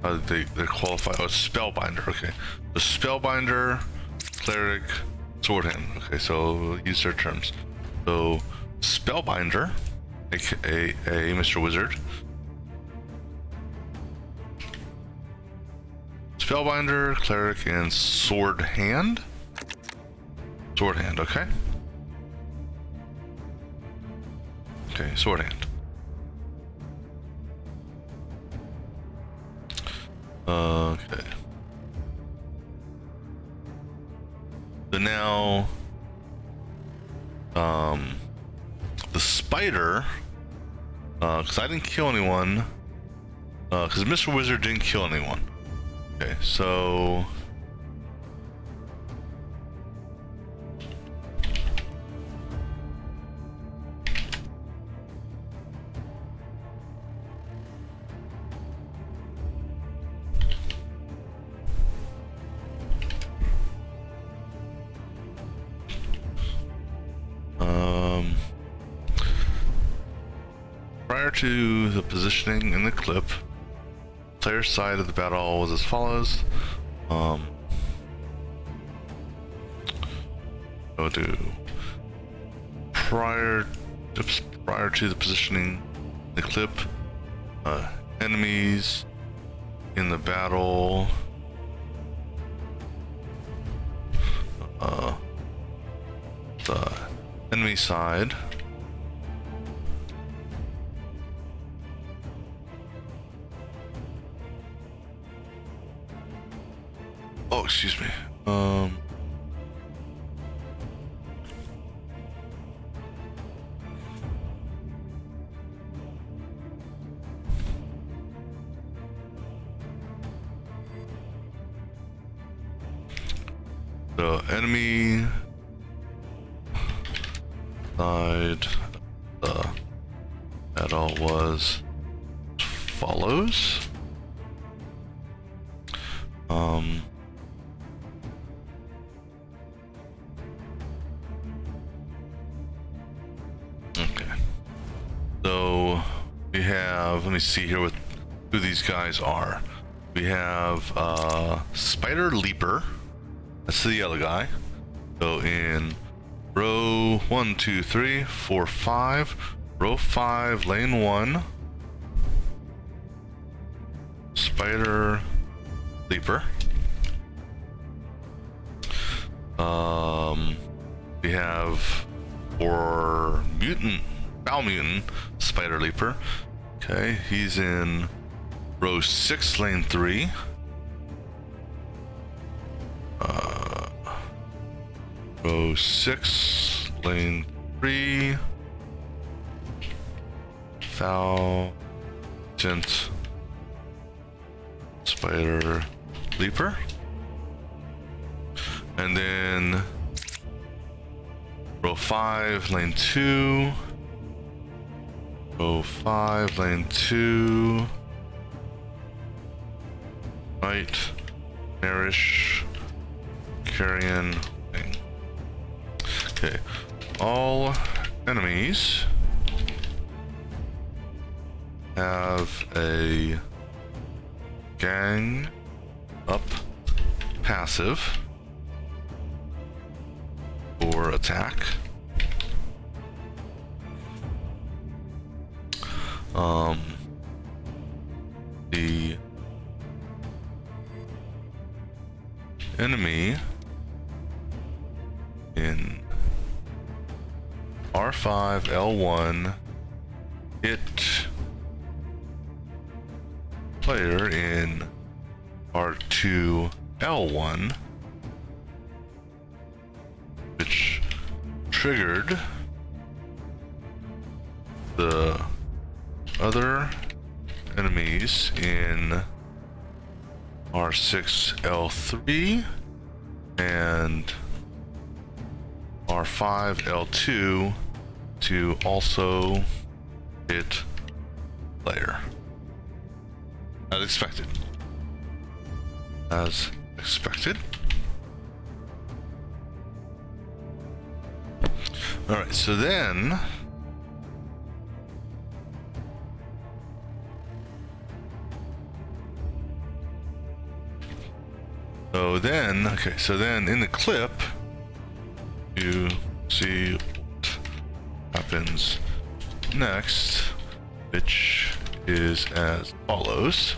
how they qualify. Oh, spellbinder. Okay. The spellbinder, cleric, sword hand. Okay, so we'll use their terms. So spellbinder, aka Mr. Wizard. Spellbinder, cleric, and sword hand. Sword hand, okay. Okay, sword hand. Okay. So now, the spider, because I didn't kill anyone, because Mr. Wizard didn't kill anyone. Okay, so prior to the positioning in the clip, player's side of the battle was as follows. Go to prior to the positioning in the clip, enemies in the battle, the enemy side. Oh, excuse me. So enemy side the battle was follows. Okay. So we have, let me see here what who these guys are. We have Spider Leaper. That's the yellow guy. So in row 1, 2, 3, 4, 5, row 5, lane 1, Spider Leaper. We have for Foul Mutant, Spider Leaper. Okay, he's in row 6, lane 3. Row 6, lane 3. Foul Mutant, Spider Leaper. And then row 5, lane 2. Row 5, lane 2. Right. Marish. Carrion. Okay. All enemies have a gang up passive or attack. The enemy in R5 L1 hit player in R2 L1, which triggered the other enemies in R6 L3 and R5 L2 to also hit player. As expected. As expected. Alright, so then so then in the clip you see what happens next, which is as follows.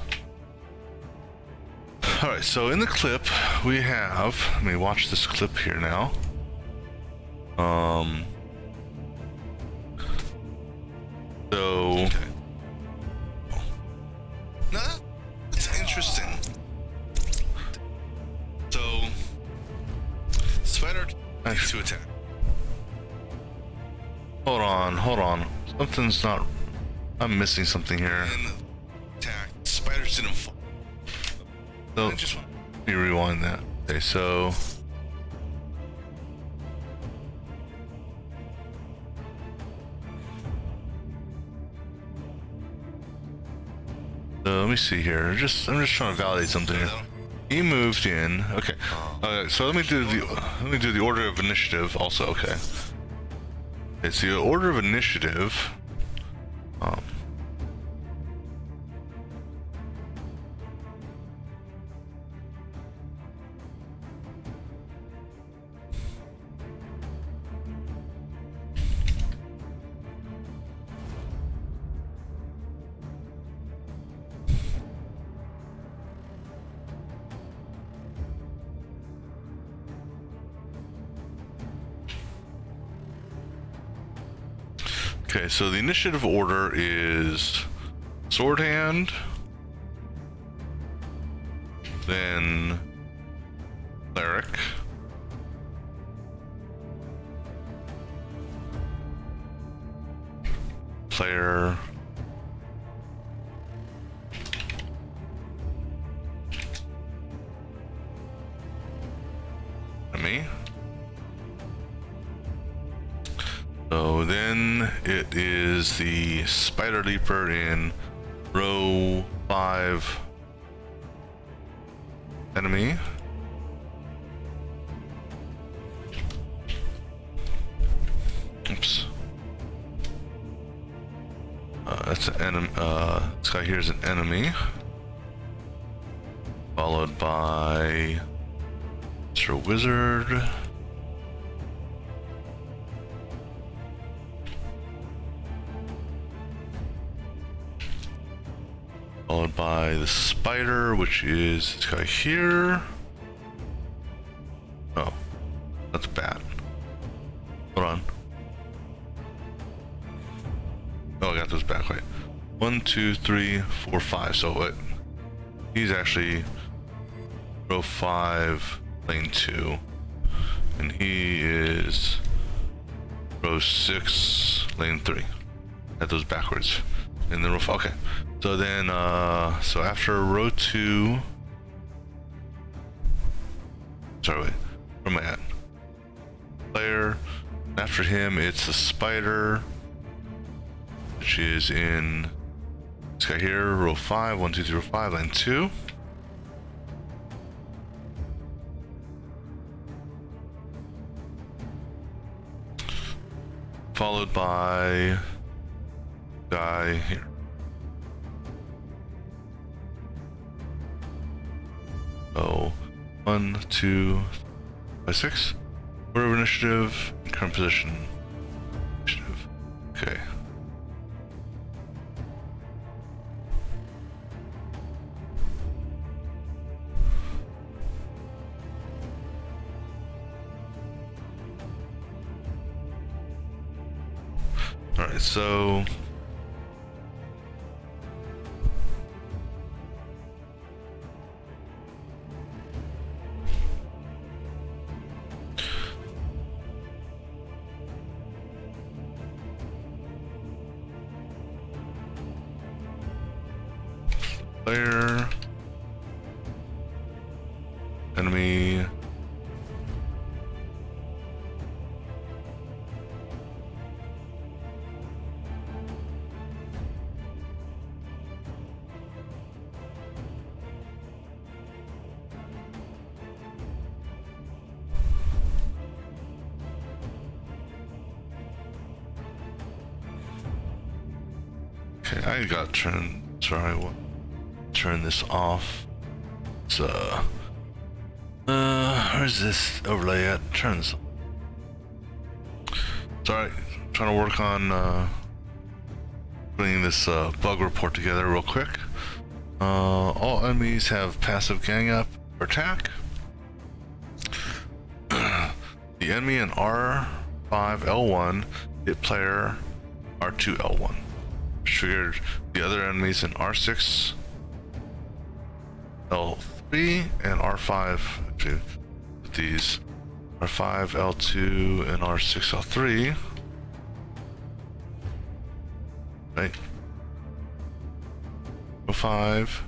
Alright, so in the clip we have, let me watch this clip here now. So okay. No, it's interesting. So Spider needs to attack. Hold on. Something's not. I'm missing something here. And attack. Spiders didn't fall. So let me rewind that. Okay, so let me see here. I'm just trying to validate something here. He moved in. Okay. So let me do the order of initiative also. Okay. It's the order of initiative. Okay, so the initiative order is Sword Hand, then Cleric, Player, enemy. So then it is the Spider Leaper in row 5 enemy. Oops. That's an enemy. This guy here is an enemy. Followed by Mr. Wizard. Followed by the spider, which is this guy here. Oh, that's bad. Hold on. Oh, I got those back right. 1, 2, 3, 4, 5. So what? He's actually row 5, lane 2, and he is row 6, lane 3. Got those backwards. And then row 5. Okay. So then, so after row 2. Sorry, wait. Where am I at? Player. After him, it's the spider, which is in this guy here, row 5, 1, 2, 3, row 5, lane 2. Followed by guy here. So 1, 2, 5, 6. Order of initiative, current position. Initiative. Okay. Alright, so player, enemy, okay, I got turned, sorry, what? Turn this off. It's where's this overlay at? Turn this off. Sorry, I'm trying to work on putting this bug report together real quick. All enemies have passive gang up or attack. The enemy in R5 L1 hit player R2 L1. Triggered the other enemies in R6 L3 and R5. Actually, with these R5 L2 and R6 L3. Right. Row 5,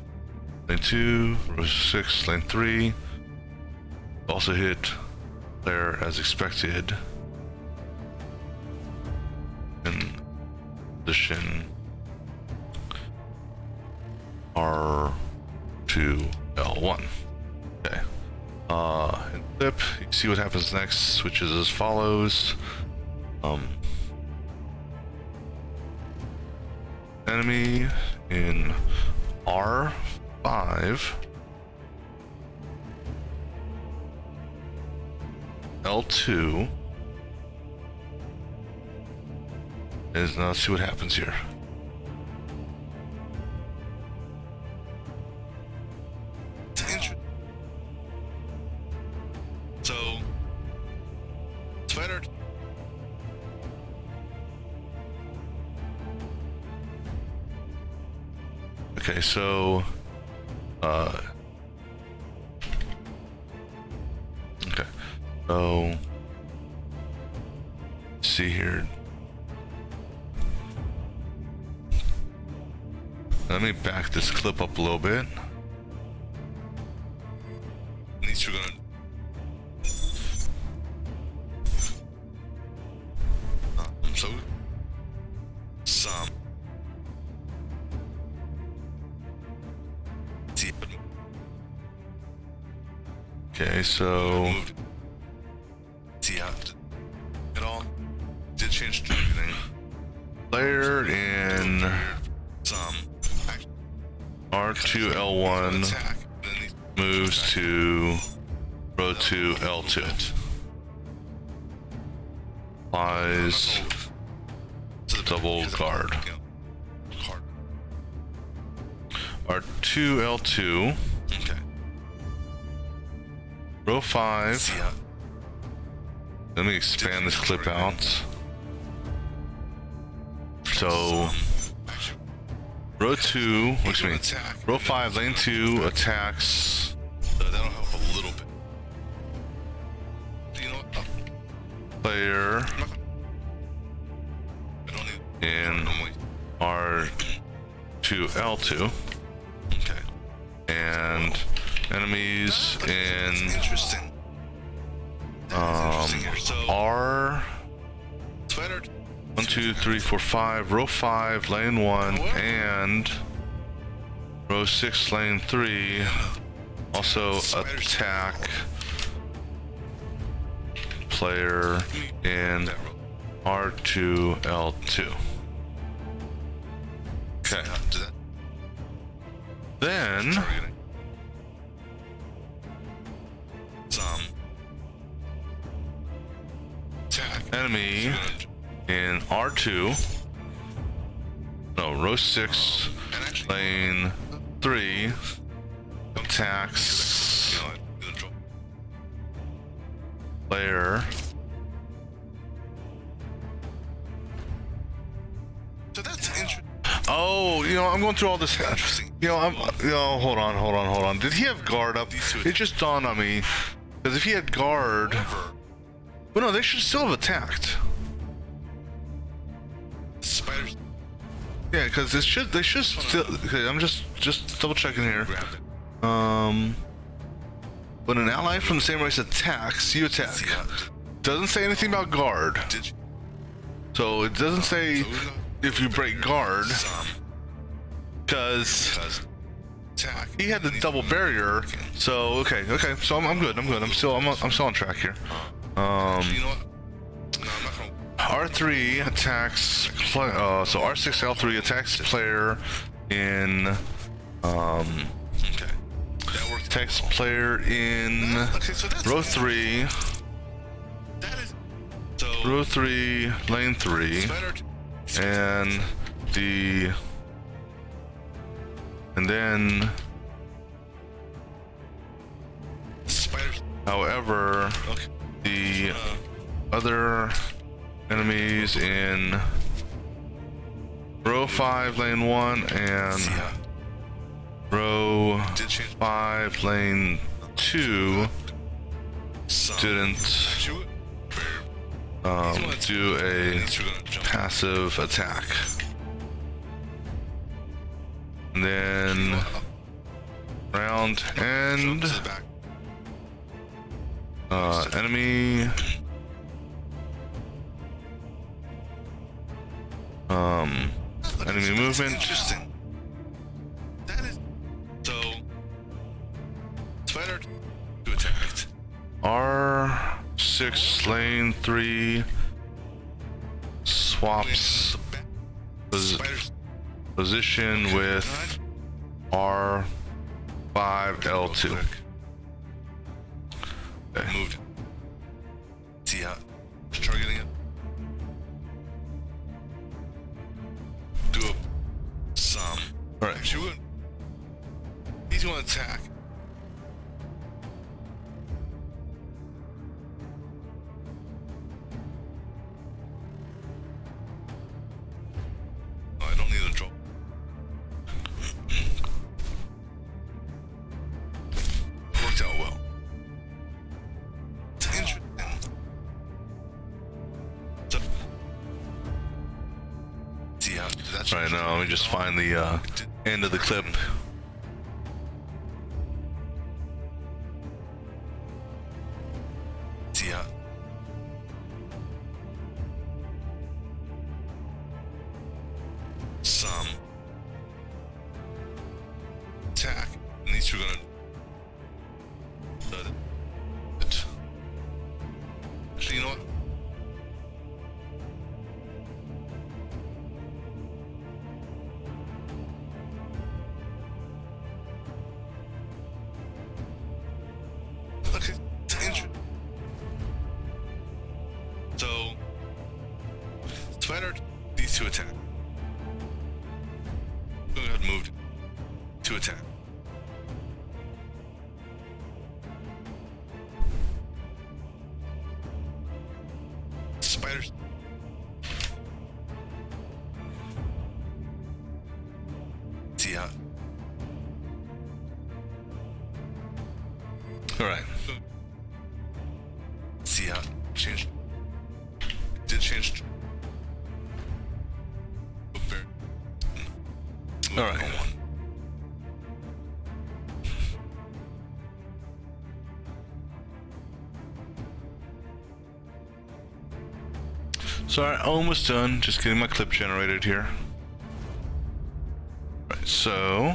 lane 2, row 6, lane 3. Also hit player as expected. In position R2 L1. Okay. And flip, you see what happens next. Switches as follows. Enemy in R5 L2 is, now let's see what happens here. So spider. Okay, so okay, so let's see here. Let me back this clip up a little bit. At least we're gonna Okay, so See how it all did change targeting. player in Some R2 L1 attack. Then these moves to row 2 L2. Applies double guard. R2 L2. Okay. Row 5. See how Let me expand this clip out. So row 2, excuse me, row 5, lane 2 attacks that'll help a little bit. You know what? player I don't need in R2 L2 okay. and enemies in Interesting. Here. So R Spider 1, 2, 3, 4, 5, row 5, lane 1, and row 6, lane 3 also attack player in R2 L2. Okay. Then some attack. enemy in R2, no, row 6, And actually, lane 3 attacks player so that's interesting. Oh, I'm going through all this. Hold on. Did he have guard up? It just dawned on me, because if he had guard, well, no, they should still have attacked. Spiders Yeah, because they should still. Okay, I'm just double checking here. grabbed it. When an ally from the same race attacks, you attack. See how Doesn't say anything about guard, did you? so it doesn't say if you break guard, Some because attack. he had the double barrier. So okay, so I'm good. I'm still on track here. You know what? No, I'm not gonna. R3 attacks so R6 L3 attacks player in Okay. That worked. attacks player in Okay, so that's row 3, that is so row 3, lane 3, Spider and then Spiders. however Okay. the other enemies in row 5, lane 1, and See how row did change 5, lane 2 some. didn't Actually, do a these are gonna jump. passive attack. And then round end, To the back. enemy enemy movement. Interesting. That is so. Spider to attack. R6 lane 3 swaps Spiders. position with R5 L2. Okay. Moved. See how targeting it. Do a some. All right. Actually, he's going to attack. Oh, I don't need a draw. Worked out well. It's interesting. So, see how that's Right now, let me just find the end of the clip. See how some attack, and these two are gonna to attack. Go ahead and move to attack. Spiders. See ya. Alright. See ya. Change. Did change. Alright. So alright, almost done. Just getting my clip generated here. Right, so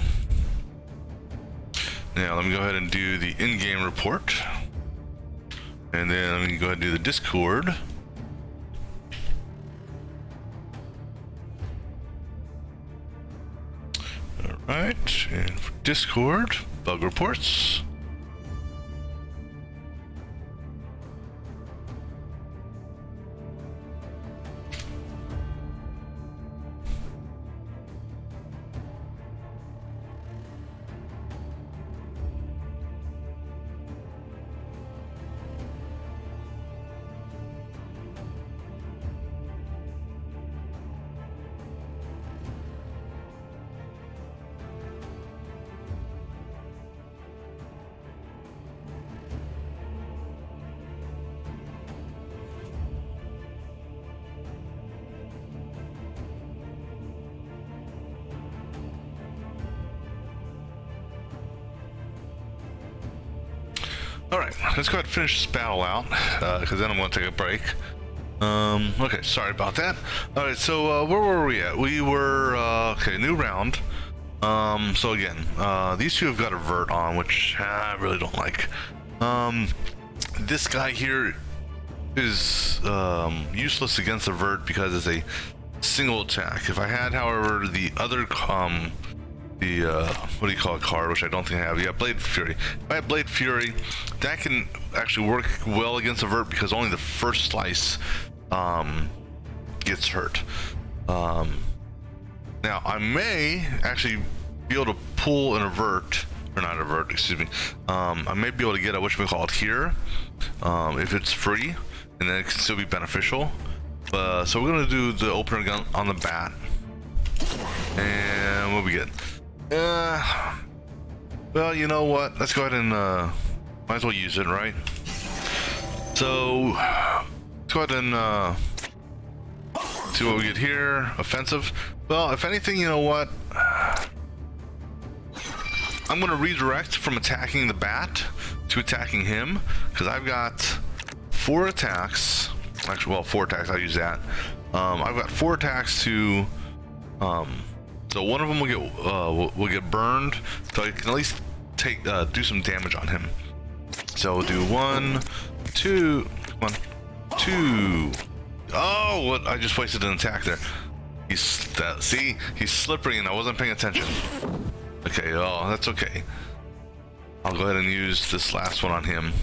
now let me go ahead and do the in-game report. And then I'm gonna go ahead and do the Discord. Alright, and for Discord, bug reports. Alright, let's go ahead and finish this battle out, because then I'm going to take a break. Okay, sorry about that. Alright, so where were we at? We were, okay, new round. So again, these two have got a vert on, which I really don't like. This guy here is useless against a vert because it's a single attack. If I had, however, the other, what do you call it, card, which I don't think I have. Yeah, Blade Fury. If I have Blade Fury, that can actually work well against a vert because only the first slice gets hurt. Now I may actually be able to pull an avert, or not avert, excuse me. I may be able to get a whatchamacallit here, if it's free, and then it can still be beneficial. So we're gonna do the opener gun on the bat, and what we get? Well, you know what? Let's go ahead and might as well use it, right? So let's go ahead and see what we get here. Offensive. Well, if anything, you know what? I'm going to redirect from attacking the bat to attacking him because I've got 4 attacks. Actually, well, 4 attacks. I'll use that. I've got 4 attacks to. So one of them will get burned, so I can at least take do some damage on him. So we'll do 1, 2, 1, 2. Oh, what? I just wasted an attack there. See, he's slippery, and I wasn't paying attention. Okay, oh, that's okay. I'll go ahead and use this last one on him.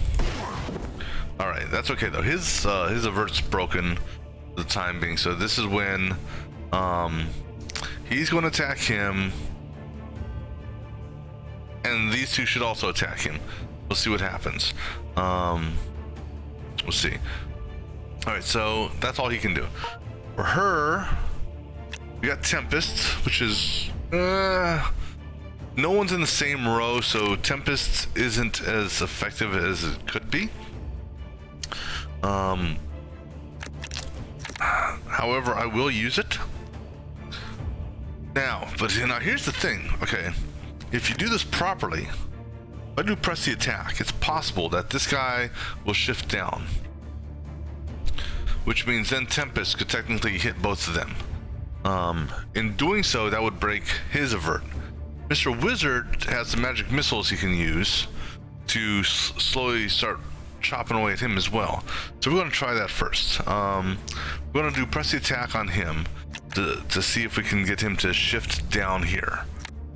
All right, that's okay though. His avert's broken for the time being, so this is when he's going to attack him, and these two should also attack him. We'll see what happens. We'll see. All right, so that's all he can do. For her, we got Tempest, which is no one's in the same row, so Tempest isn't as effective as it could be. However, I will use it. Now, now here's the thing, okay? If you do this properly, if I do press the attack, it's possible that this guy will shift down. Which means then Tempest could technically hit both of them. In doing so, that would break his avert. Mr. Wizard has some magic missiles he can use to slowly start chopping away at him as well. So we're going to try that first. We're going to do press the attack on him to see if we can get him to shift down here.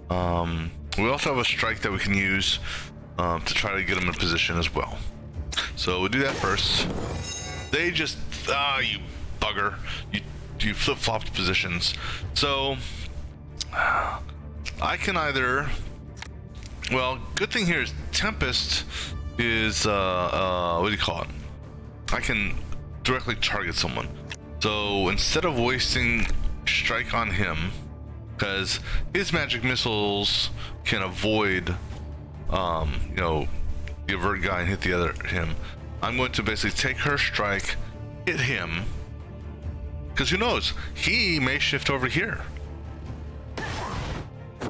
We also have a strike that we can use to try to get him in position as well. So we'll do that first. They just, you bugger. you flip-flopped positions. So I can either, well, good thing here is Tempest is what do you call it? I can directly target someone. So instead of wasting strike on him, because his magic missiles can avoid you know, the avert guy and hit the other him, I'm going to basically take her strike, hit him, because who knows, he may shift over here,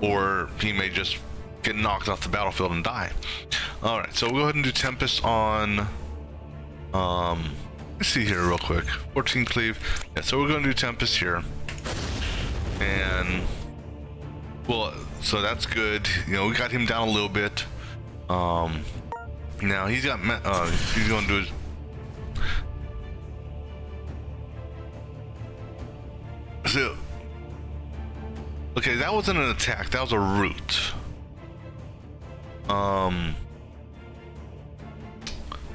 or he may just get knocked off the battlefield and die. All right, so we'll go ahead and do Tempest on let's see here real quick. 14 cleave. Yeah, so we're going to do Tempest here, and well, so that's good. You know, we got him down a little bit. Now he's got he's going to do his. So, okay, that wasn't an attack. That was a root.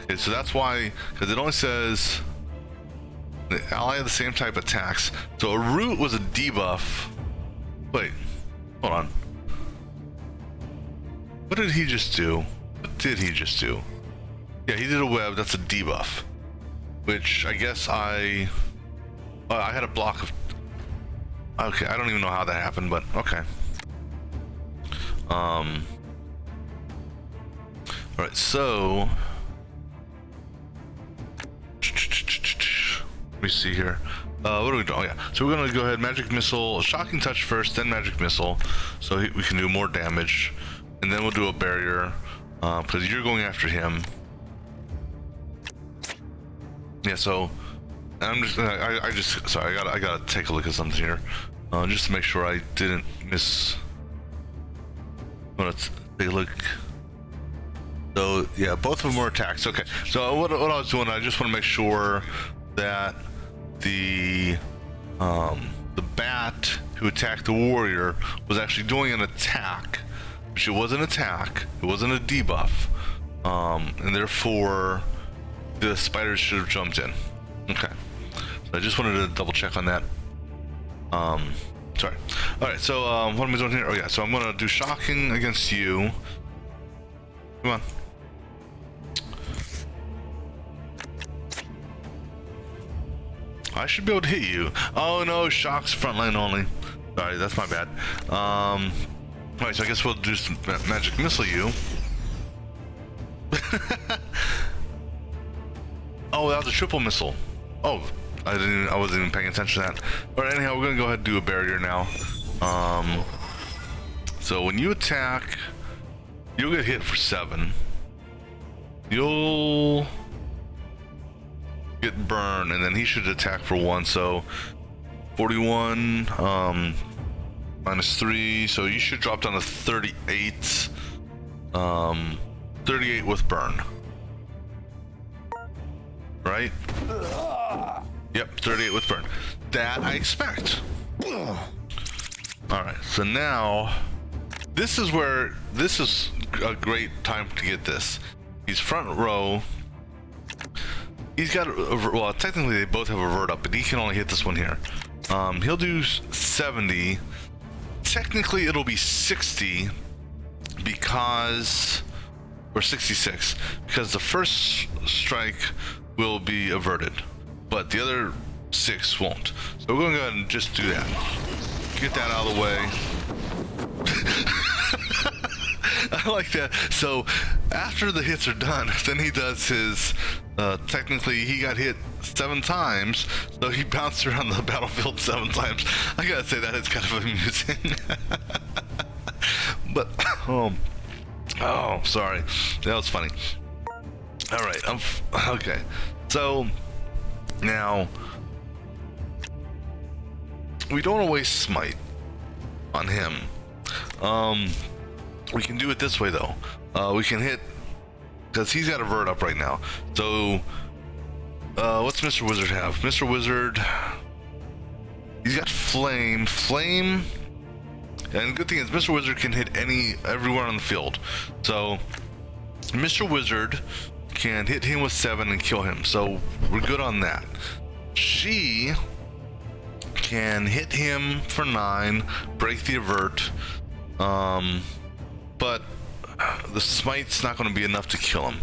Okay, so that's why, because it only says the ally of the same type attacks. So a root was a debuff. Wait, hold on. What did he just do? What did he just do? Yeah, he did a web. That's a debuff. Which I guess I had a block of. Okay, I don't even know how that happened, but okay. All right, so let me see here. What are we doing? Oh yeah, so we're gonna go ahead, magic missile, shocking touch first, then magic missile, so we can do more damage, and then we'll do a barrier because you're going after him. Yeah, so I'm just I just sorry, I gotta take a look at something here, just to make sure I didn't miss. Let's take a look. So yeah, both of them were attacks. Okay, so what I was doing, I just want to make sure that the bat who attacked the warrior was actually doing an attack, which it was an attack. It wasn't a debuff, and therefore the spiders should have jumped in. Okay, so I just wanted to double check on that. Sorry. All right, so what am I doing here? Oh yeah, so I'm gonna do shocking against you. Come on. I should be able to hit you. Oh no, shocks frontline only. Sorry, that's my bad. Alright, so I guess we'll do some magic missile you. Oh, that was a triple missile. Oh, I wasn't even paying attention to that. Alright, anyhow, we're gonna go ahead and do a barrier now. So when you attack, you'll get hit for 7. You'll get burned, and then he should attack for 1. So 41 minus 3, so you should drop down to 38. 38 with burn, right? Yep, 38 with burn. That I expect. All right, so now this is a great time to get this. He's front row. He's got well, technically they both have a vert up, but he can only hit this one here. He'll do 70. Technically it'll be 60 because, or 66, because the first strike will be averted, but the other 6 won't. So we're going to go ahead and just do that. Get that out of the way. I like that. So after the hits are done, then he does his technically he got hit 7 times, so he bounced around the battlefield 7 times. I gotta say that is kind of amusing. But oh, sorry, that was funny. All right, okay. So now we don't want to waste smite on him. We can do it this way though. We can hit, because he's got a vert up right now. So what's Mr. Wizard have? Mr. Wizard, he's got flame, and the good thing is Mr. Wizard can hit everywhere on the field. So Mr. Wizard can hit him with 7 and kill him. So we're good on that. She can hit him for 9, break the avert, but the smite's not going to be enough to kill him.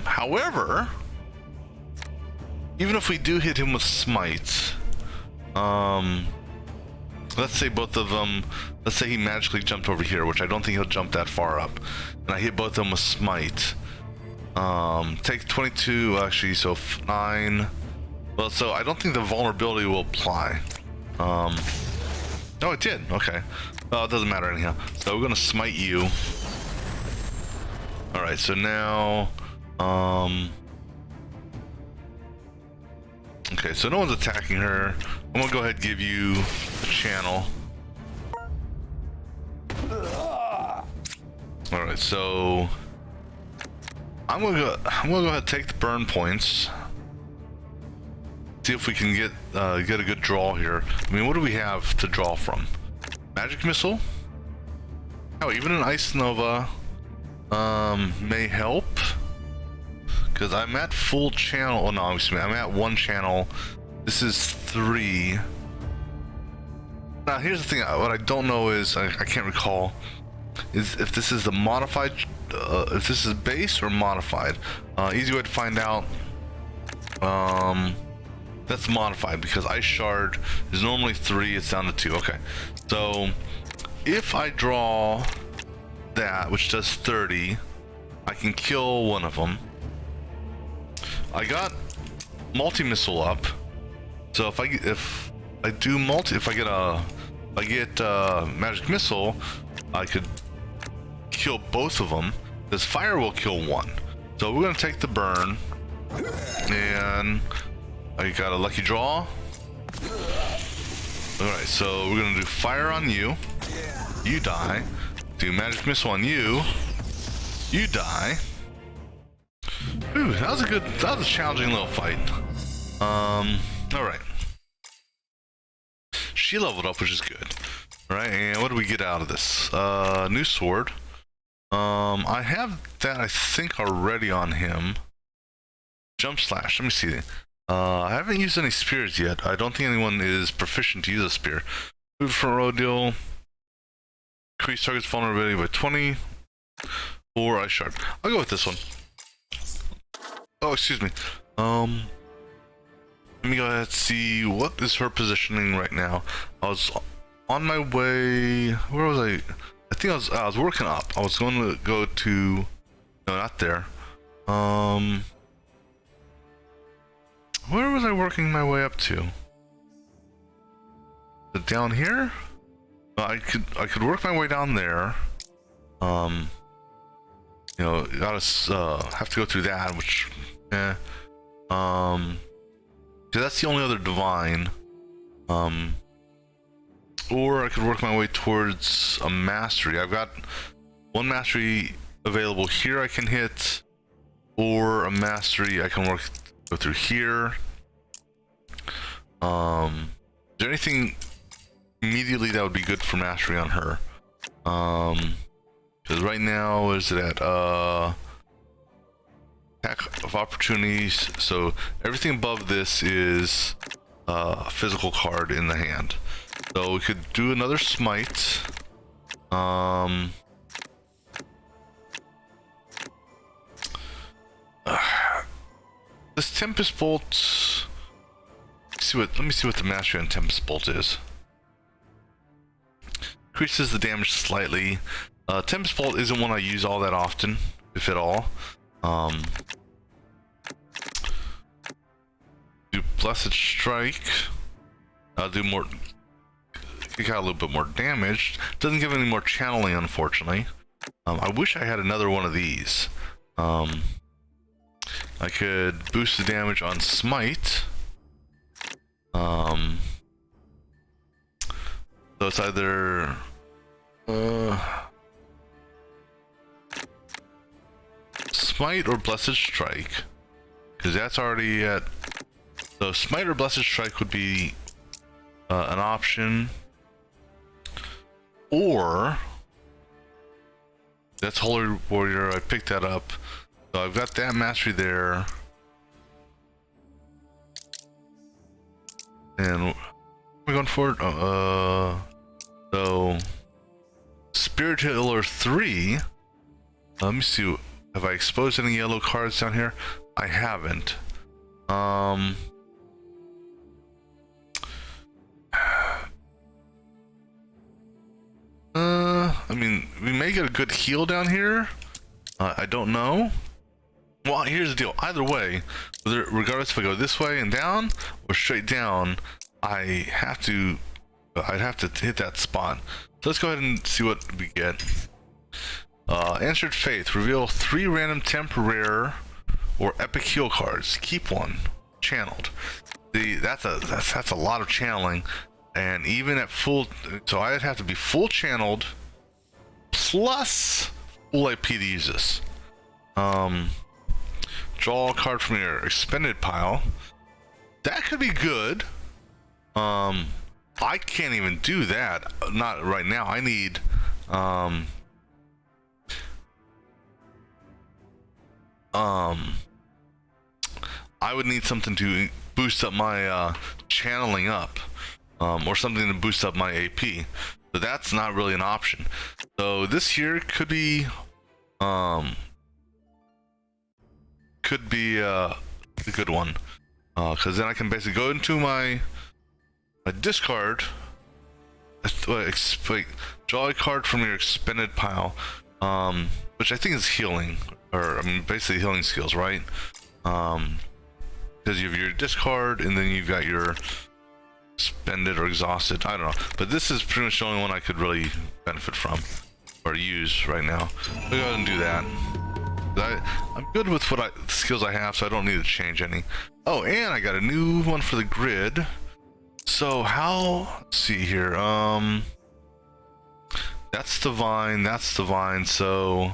However, even if we do hit him with smite, let's say both of them, let's say he magically jumped over here, which I don't think he'll jump that far up, and I hit both of them with smite. Take 22, actually, so 9. Well, so I don't think the vulnerability will apply. Oh, it did. Okay. Well, it doesn't matter anyhow. So we're gonna smite you. All right. So now, okay. So no one's attacking her. I'm gonna go ahead and give you a channel. All right. So I'm gonna go ahead and take the burn points. See if we can get a good draw here. I mean, what do we have to draw from? Magic missile? Oh, even an ice nova may help, because I'm at full channel. Oh no, excuse me, I'm at 1 channel. This is 3. Now here's the thing, what I don't know is, I can't recall, is if this is the modified, if this is base or modified. Easy way to find out. That's modified, because Ice Shard is normally 3, it's down to 2. Okay, so if I draw that, which does 30, I can kill one of them. I got multi-missile up, so if I get magic missile, I could kill both of them, because fire will kill one. So we're gonna take the burn, and I got a lucky draw. Alright, so we're gonna do fire on you. You die. Do magic missile on you. You die. Ooh, that was a challenging little fight. Alright. She leveled up, which is good. Alright, and what do we get out of this? New sword. I have that, I think, already on him. Jump slash, let me see. I haven't used any spears yet. I don't think anyone is proficient to use a spear. Move for rodeo. Increase target's vulnerability by 20. Or Ice Shard. I'll go with this one. Oh, excuse me. Let me go ahead and see what is her positioning right now. I was on my way. Where was I? I think I was working up. I was going to go to. No, not there. Where was I working my way up to? Is it down here? I could work my way down there. You know, gotta have to go through that, which, so that's the only other divine. Or I could work my way towards a mastery. I've got 1 mastery available here I can hit, or a mastery I can go through here. Is there anything immediately that would be good for mastery on her? Because right now, where is it at? Attack of opportunities. So everything above this is a physical card in the hand. So we could do another smite. This Tempest Bolt. Let me see what the mastery on Tempest Bolt is. Increases the damage slightly. Tempest Bolt isn't one I use all that often, if at all. Do Blessed Strike. I'll do more. Kick out a little bit more damage. Doesn't give any more channeling, unfortunately. I wish I had another one of these. I could boost the damage on Smite. So it's either Smite or Blessed Strike, because that's already at. So Smite or Blessed Strike would be an option, or that's Holy Warrior. I picked that up, so I've got that mastery there. And We're going for it. So Spirit Healer 3. Let me see. Have I exposed any yellow cards down here? I haven't. I mean, we may get a good heal down here. I don't know. Well, here's the deal. Either way, regardless if I go this way and down or straight down, I'd have to hit that spot. So let's go ahead and see what we get. Answered Faith. Reveal 3 random temporary or epic heal cards. Keep 1. Channeled. That's a lot of channeling. And even at full, so I'd have to be full channeled plus full AP to use this. Draw a card from your expended pile. That could be good. I can't even do that. Not right now. I need I would need something to boost up my channeling up, or something to boost up my AP. But that's not really an option. So this here could be a good one, because then I can basically go into my discard, draw a card from your expended pile, which I think is healing, or I mean basically healing skills, right? Because you have your discard and then you've got your expended or exhausted, I don't know, but this is pretty much the only one I could really benefit from or use right now. I'll go ahead and do that. I'm good with the skills I have, so I don't need to change any. Oh, and I got a new one for the grid. So let's see here. That's the vine, so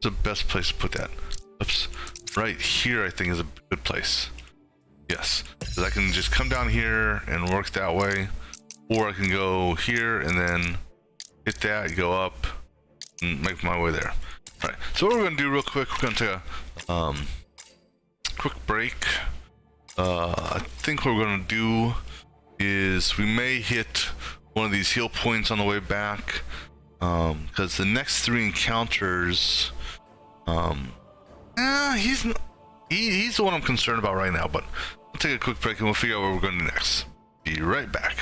the best place to put that. Oops. Right here I think is a good place. Yes, because I can just come down here and work that way, or I can go here and then hit that, go up, and make my way there. All right, so what we're gonna do real quick, we're gonna take a quick break. I think what we're gonna do is we may hit one of these heal points on the way back, because the next 3 encounters, he's the one I'm concerned about right now, but we'll take a quick break and we'll figure out what we're going to do next. Be right back.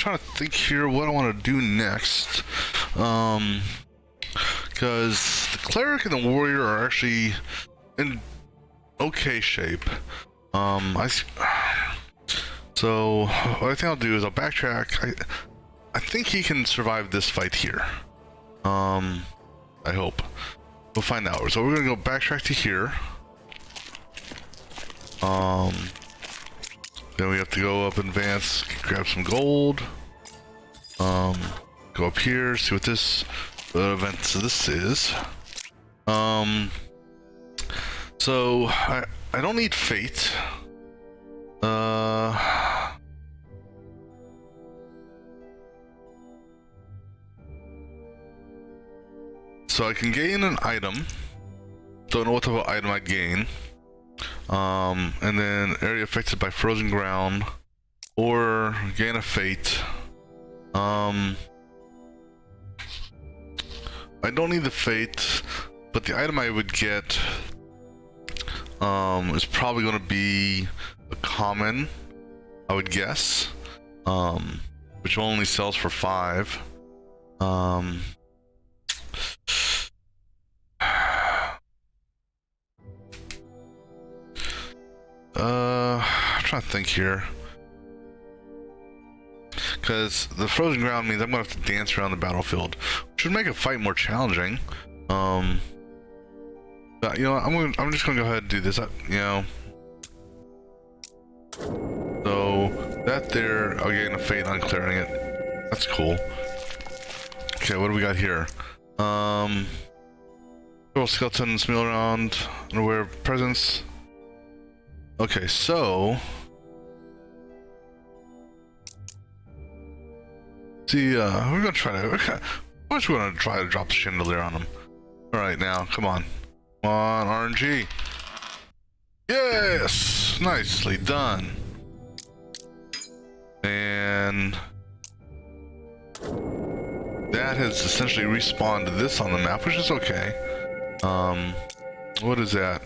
trying to think here what I want to do next. Because the cleric and the warrior are actually in okay shape. So what I think I'll do is I'll backtrack. I think he can survive this fight here. I hope. We'll find out. So we're gonna go backtrack to here. Then we have to go up, advance, grab some gold. Go up here, see what this event this is. So I don't need fate. So I can gain an item. Don't know what type of item I gain. And then area affected by frozen ground, or gain a fate. I don't need the fate, but the item I would get is probably going to be a common, I would guess, which only sells for 5. I'm trying to think here, because the frozen ground means I'm gonna have to dance around the battlefield, which would make a fight more challenging. But, you know, I'm just gonna go ahead and do this. You know, so that there, I'll gain a fate on clearing it. That's cool. Okay, what do we got here? Skeletons mill around, unaware of presence. Okay, so see, we're gonna try to. We're gonna try to drop the chandelier on him. All right, now, come on, RNG. Yes, nicely done. And that has essentially respawned this on the map, which is okay. What is that?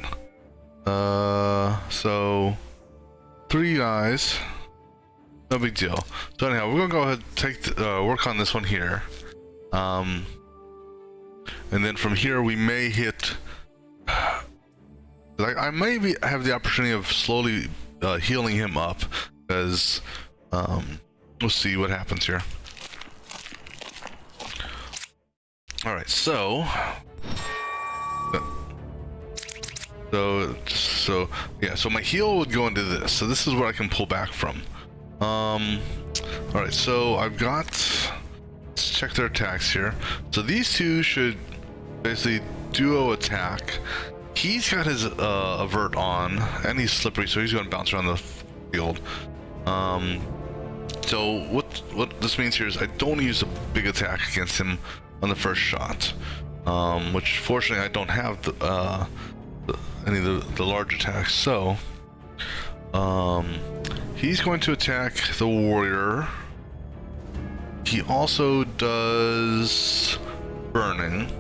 So 3 guys, no big deal. So anyhow, we're gonna go ahead and take work on this one here, and then from here we may hit. I maybe have the opportunity of slowly healing him up, because we'll see what happens here. All right, so yeah, so my heal would go into this. So this is where I can pull back from. All right, so I've got, let's check their attacks here. So these two should basically duo attack. He's got his avert on, and he's slippery, so he's going to bounce around the field. So what this means here is I don't use a big attack against him on the first shot, which fortunately I don't have any of the large attacks. So he's going to attack the warrior. He also does burning.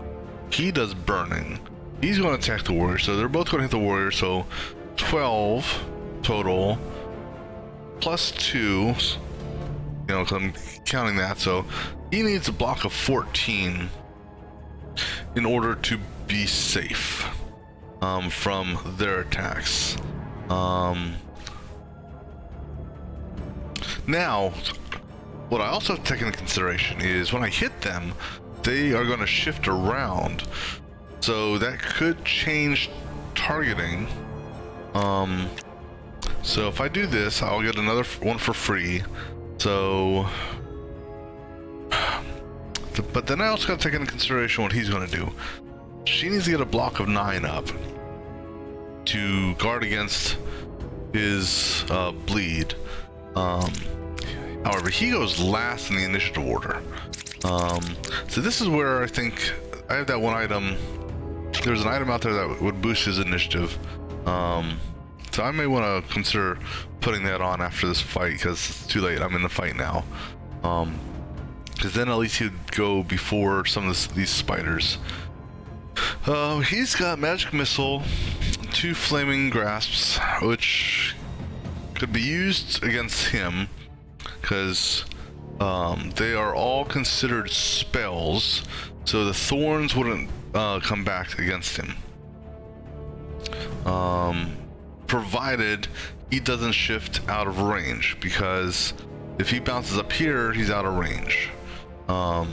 He does burning. He's going to attack the warrior, so they're both going to hit the warrior. So 12 total plus 2, you know, because I'm counting that. So he needs a block of 14 in order to be safe from their attacks. Now, what I also have to take into consideration is when I hit them, they are going to shift around, so that could change targeting. So if I do this, I'll get another one for free. So, but then I also got to take into consideration what he's going to do. She needs to get a block of 9 up to guard against his bleed. However, he goes last in the initiative order. So this is where I think I have that one item. There's an item out there that would boost his initiative. So I may want to consider putting that on after this fight, because it's too late. I'm in the fight now. Because then at least he'd go before some of these spiders. He's got magic missile, 2 flaming grasps, which could be used against him, because they are all considered spells, so the thorns wouldn't come back against him. Provided he doesn't shift out of range, because if he bounces up here, he's out of range. I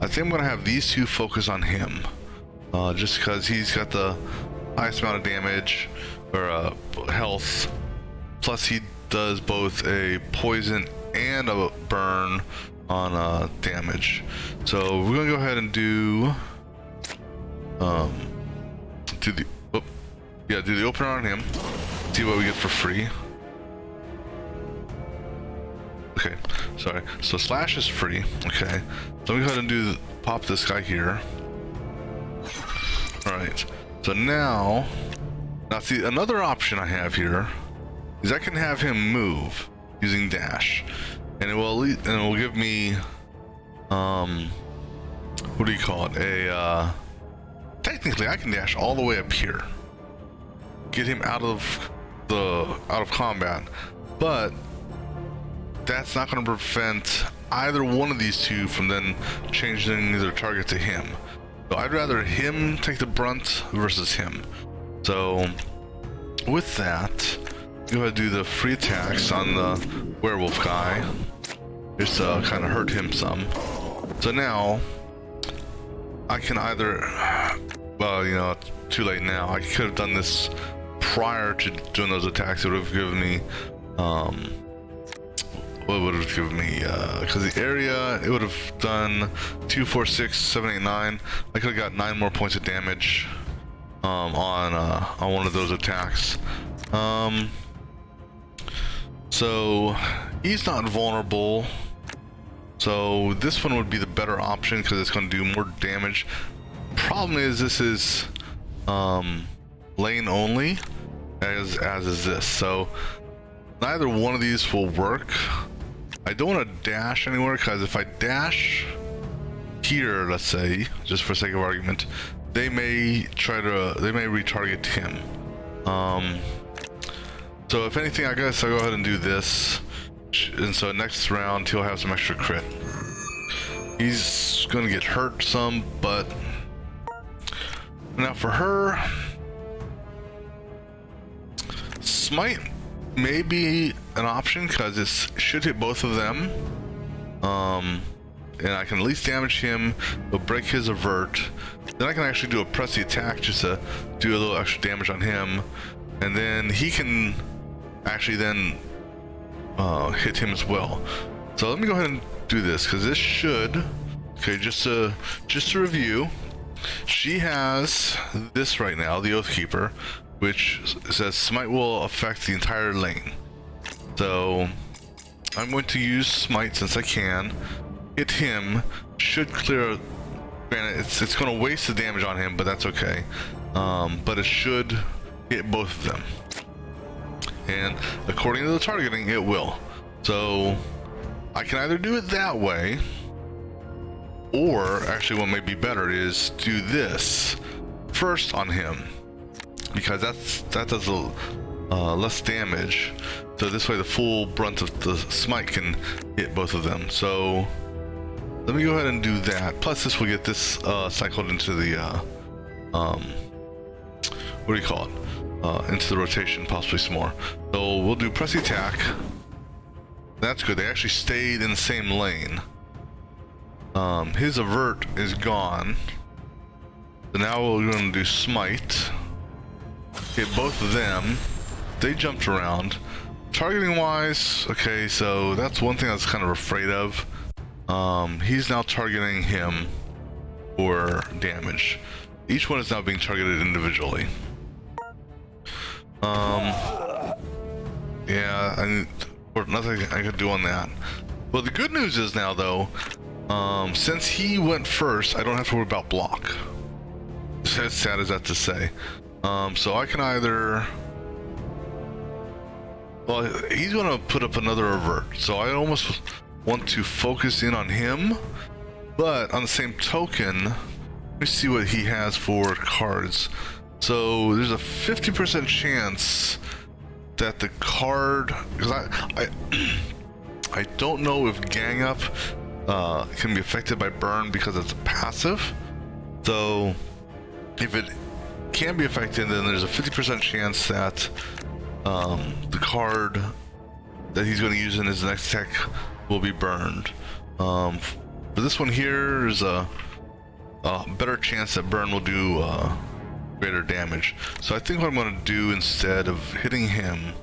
think I'm gonna have these two focus on him, just because he's got the highest amount of damage or health. Plus, he does both a poison and a burn on damage. So we're gonna go ahead and do the opener on him. See what we get for free. Okay, sorry. So slash is free. Okay, so let me go ahead and pop this guy here. All right. So now see, another option I have here is I can have him move using dash, and it will give me what do you call it? Technically I can dash all the way up here, get him out of combat, but that's not going to prevent either one of these two from then changing their target to him. So I'd rather him take the brunt versus him. So with that, go ahead and do the free attacks on the werewolf guy, just to kind of hurt him some. So now I can either, well, you know, too late now. I could have done this prior to doing those attacks. It would have given me what would it have given me? Because the area, it would have done 2, 4, 6, 7, 8, 9. I could have got 9 more points of damage on one of those attacks. So he's not vulnerable. So this one would be the better option because it's going to do more damage. Problem is, this is lane only, as is this. So neither one of these will work. I don't want to dash anywhere, because if I dash here, let's say, just for sake of argument, they may retarget him. So if anything, I guess I'll go ahead and do this, and so next round he'll have some extra crit. He's gonna get hurt some, but now for her, smite may be an option because it should hit both of them, and I can at least damage him, but break his avert. Then I can actually do a press the attack just to do a little extra damage on him, and then he can actually then hit him as well. So let me go ahead and do this, because this should, okay, just to review, she has this right now, the Oathkeeper, which says smite will affect the entire lane. So I'm going to use smite since I can. Hit him, should clear. Granted, it's going to waste the damage on him, but that's okay. But it should hit both of them, and according to the targeting, it will. So I can either do it that way, or actually what may be better is do this first on him, because that does less damage. So this way the full brunt of the smite can hit both of them. So let me go ahead and do that. Plus this will get this cycled into the what do you call it? Into the rotation, possibly some more. So we'll do press the attack. That's good. They actually stayed in the same lane. His avert is gone. So now we're going to do smite. Hit both of them. They jumped around. Targeting wise, okay, so that's one thing I was kind of afraid of. He's now targeting him for damage. Each one is now being targeted individually. Yeah, nothing I could do on that. Well, the good news is now, though, since he went first, I don't have to worry about block. As sad as that to say. So I can either... Well, he's going to put up another avert, so I almost want to focus in on him, but on the same token, let me see what he has for cards. So there's a 50% chance that the card, because I don't know if gang up can be affected by burn because it's a passive. So if it can be affected, then there's a 50% chance that the card that he's going to use in his next attack will be burned. For this one here, there's a better chance that burn will do greater damage. So I think what I'm going to do, instead of hitting him,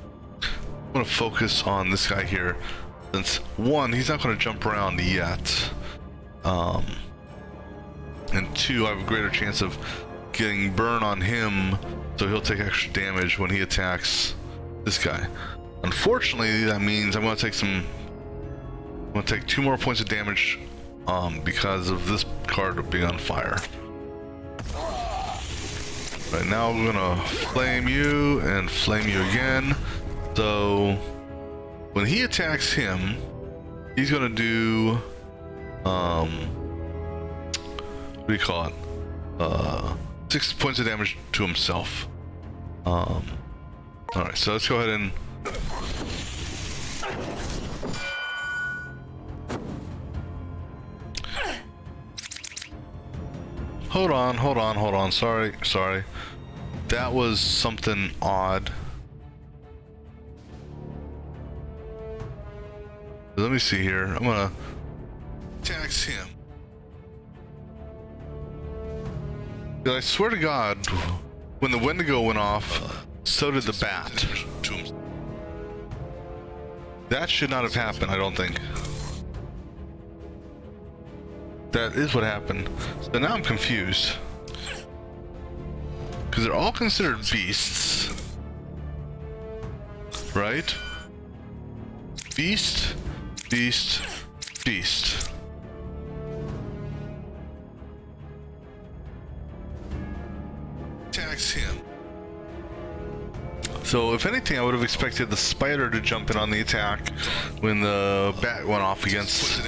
I'm going to focus on this guy here, since one, he's not going to jump around yet, and two, I have a greater chance of getting burn on him, so he'll take extra damage when he attacks this guy. Unfortunately, that means I'm going to take 2 more points of damage because of this card being on fire. Right now we're gonna flame you and flame you again. So when he attacks him, he's gonna do what do you call it? 6 points of damage to himself. Alright, so let's go ahead and hold on. Sorry. That was something odd. Let me see here. I'm gonna tax him. I swear to God, when the Wendigo went off, so did the bat. That should not have happened, I don't think. That is what happened. So now I'm confused. Because they're all considered beasts. Right? Beast. Tax him. So if anything, I would have expected the spider to jump in on the attack when the bat went off against.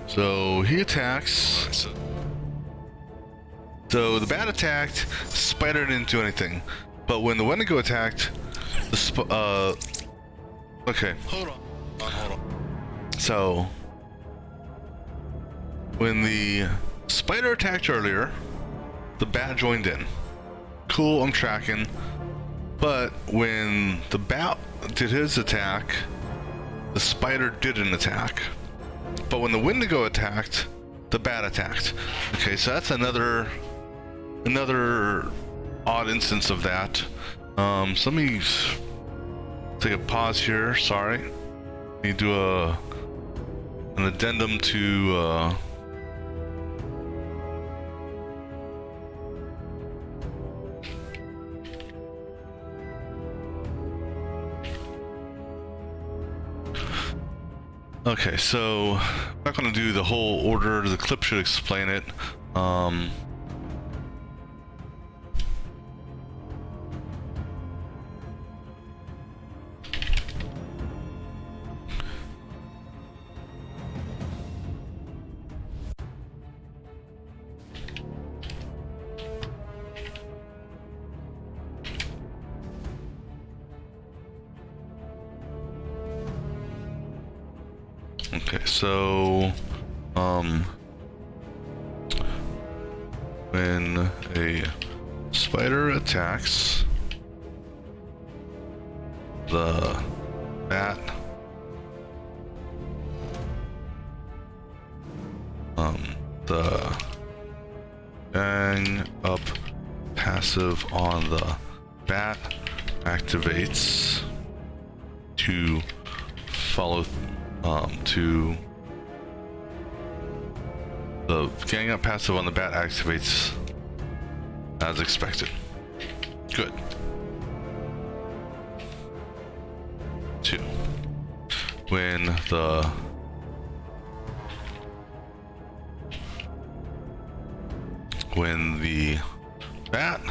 So he attacks. So the bat attacked, spider didn't do anything. But when the Wendigo attacked, the okay. Hold on. So when the spider attacked earlier, the bat joined in. Cool, I'm tracking. But when the bat did his attack, the spider didn't attack. But when the Wendigo attacked, the bat attacked. Okay, so that's another odd instance of that. So let me take a pause here. Sorry. Let me do an addendum to okay, so I'm not going to do the whole order. The clip should explain it. Okay, so when a spider attacks, the bat the gang up passive on the bat activates to follow to the gang up passive on the bat activates as expected. Good. 2. When the bat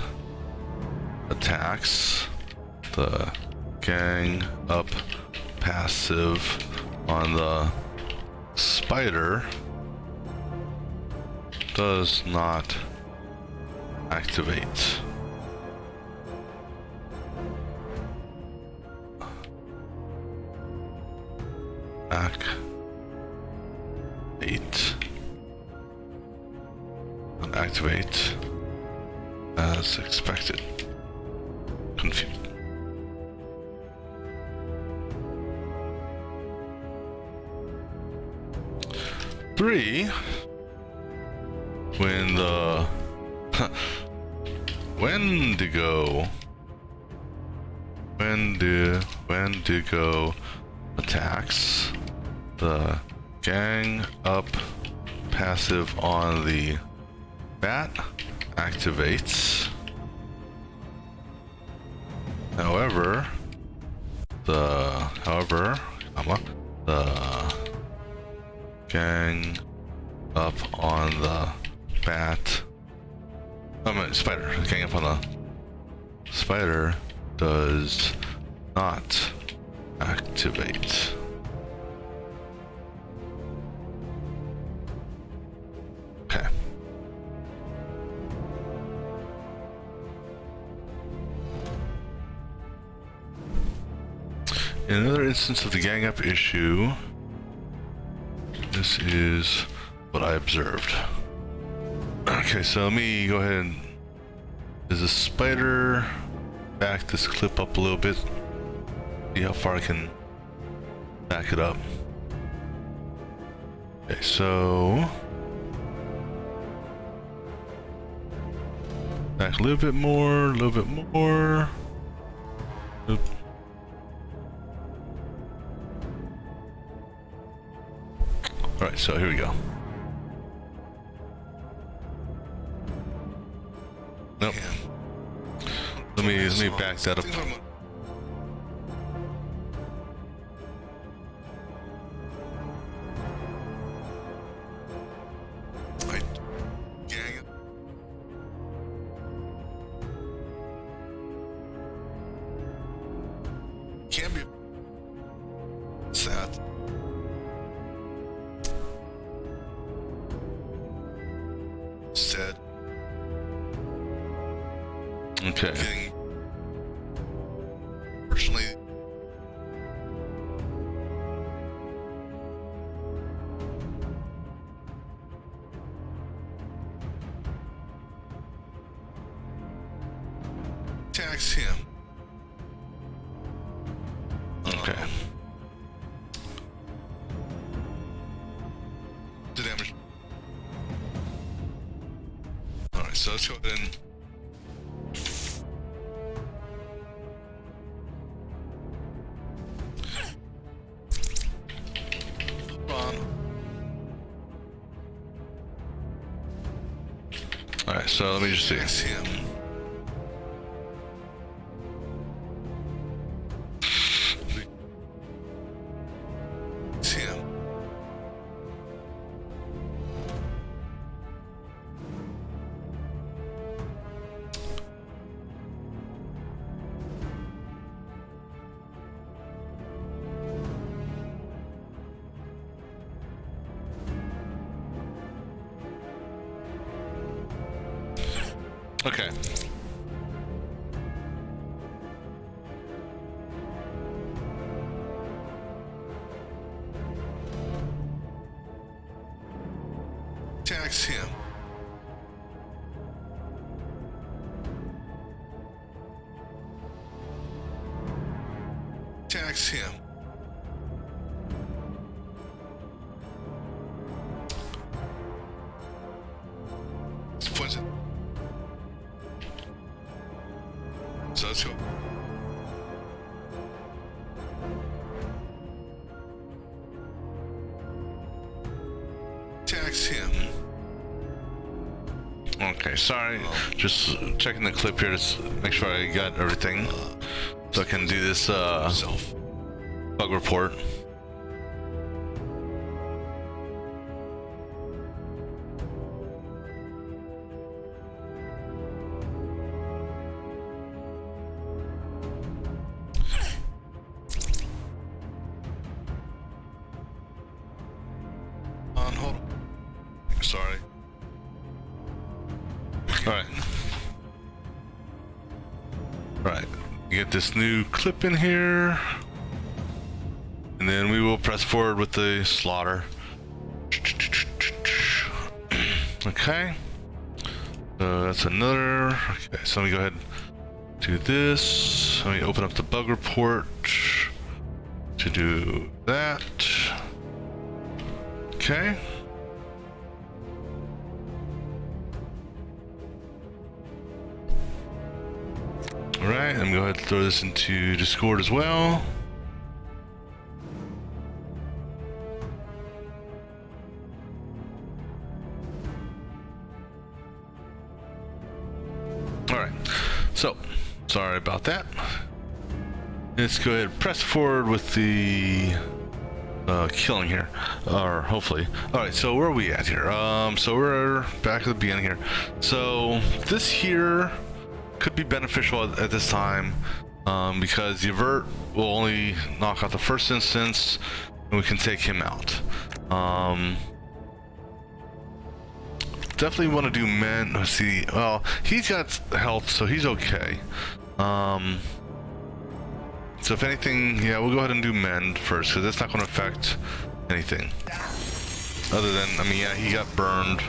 attacks, the gang up passive on the spider does not activate. back. 8. Activate as expected. Confused. Three. When the Wendigo attacks, the gang up passive on the bat activates. However, the gang up on the bat. Spider. Gang up on the spider does not activate. Okay. In another instance of the gang up issue, this is what I observed. Okay, so let me go ahead and... Is the spider... Back this clip up a little bit. See how far I can back it up. Okay, so... Back a little bit more, a little bit more. Oop. Alright, so here we go. Nope. Let me back that up. Can be sad. Said. Okay. Getting personally attacks him. Okay. The damage. Alright, so let's go ahead and Alright, so let me just see. attacks him. It's him. Okay. Attacks him. Attacks him. Points it. So let's go. Attacks him. Okay, sorry. Just checking the clip here to make sure I got everything. So I can do this Self. bug report. Hold on. Sorry. Alright. Right. Get this new clip in here. And then we will press forward with the slaughter. Okay. That's another. Okay, so let me go ahead and do this. Let me open up the bug report to do that. Okay. Alright, I'm going to go ahead and throw this into Discord as well. Alright, so, sorry about that. Let's go ahead and press forward with the killing here, or hopefully. Alright, so where are we at here? So we're back at the beginning here. So, this here could be beneficial at this time, because the avert will only knock out the first instance, and we can take him out. Definitely want to do men. Let's see. Well, he's got health, so he's okay. So if anything, yeah, we'll go ahead and do mend first, because that's not going to affect anything. Other than, I mean, yeah, he got burned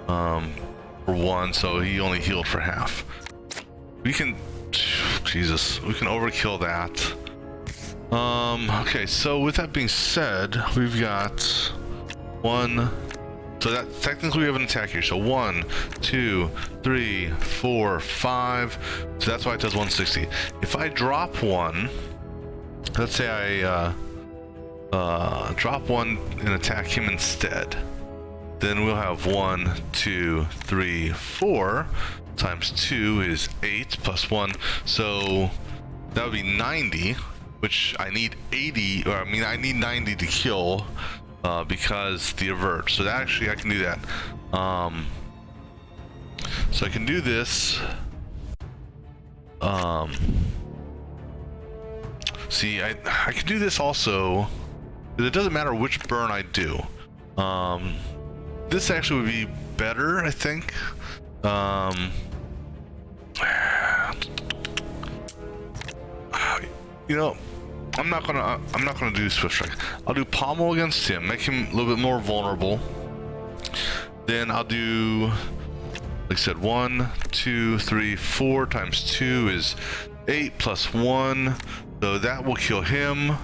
for 1, so he only healed for half. We can, Jesus, we can overkill that. Okay, so with that being said, we've got 1. So that technically we have an attack here. So 1, 2, 3, 4, 5. So that's why it does 160. If I drop 1, let's say I drop 1 and attack him instead, then we'll have 1, 2, 3, 4 times 2 is 8 plus 1. So that would be 90, which I need 80, or I mean I need 90 to kill. Because the avert, so that actually I can do that. So I can do this. See, I can do this also, but it doesn't matter which burn I do. This actually would be better, I think. You know, I'm not gonna do Swift Strike. I'll do Pommel against him, make him a little bit more vulnerable. Then I'll do, like I said, 1, 2, 3, 4 times 2 is 8 plus 1, so that will kill him.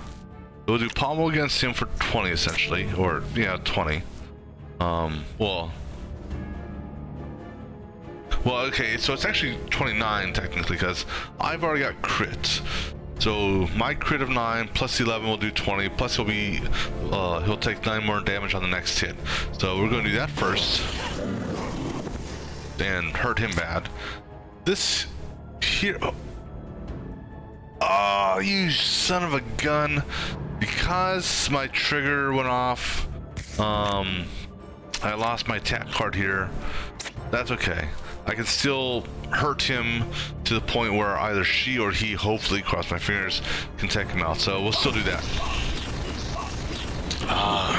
We'll do Pommel against him for 20 essentially, or yeah, 20. Well, okay, so it's actually 29 technically, because I've already got crits. So my crit of 9 plus 11 will do 20, plus he'll take 9 more damage on the next hit. So we're going to do that first and hurt him bad. This here, oh, you son of a gun! Because my trigger went off, I lost my attack card here. That's okay. I can still hurt him to the point where either she or he, hopefully, cross my fingers, can take him out. So we'll still do that.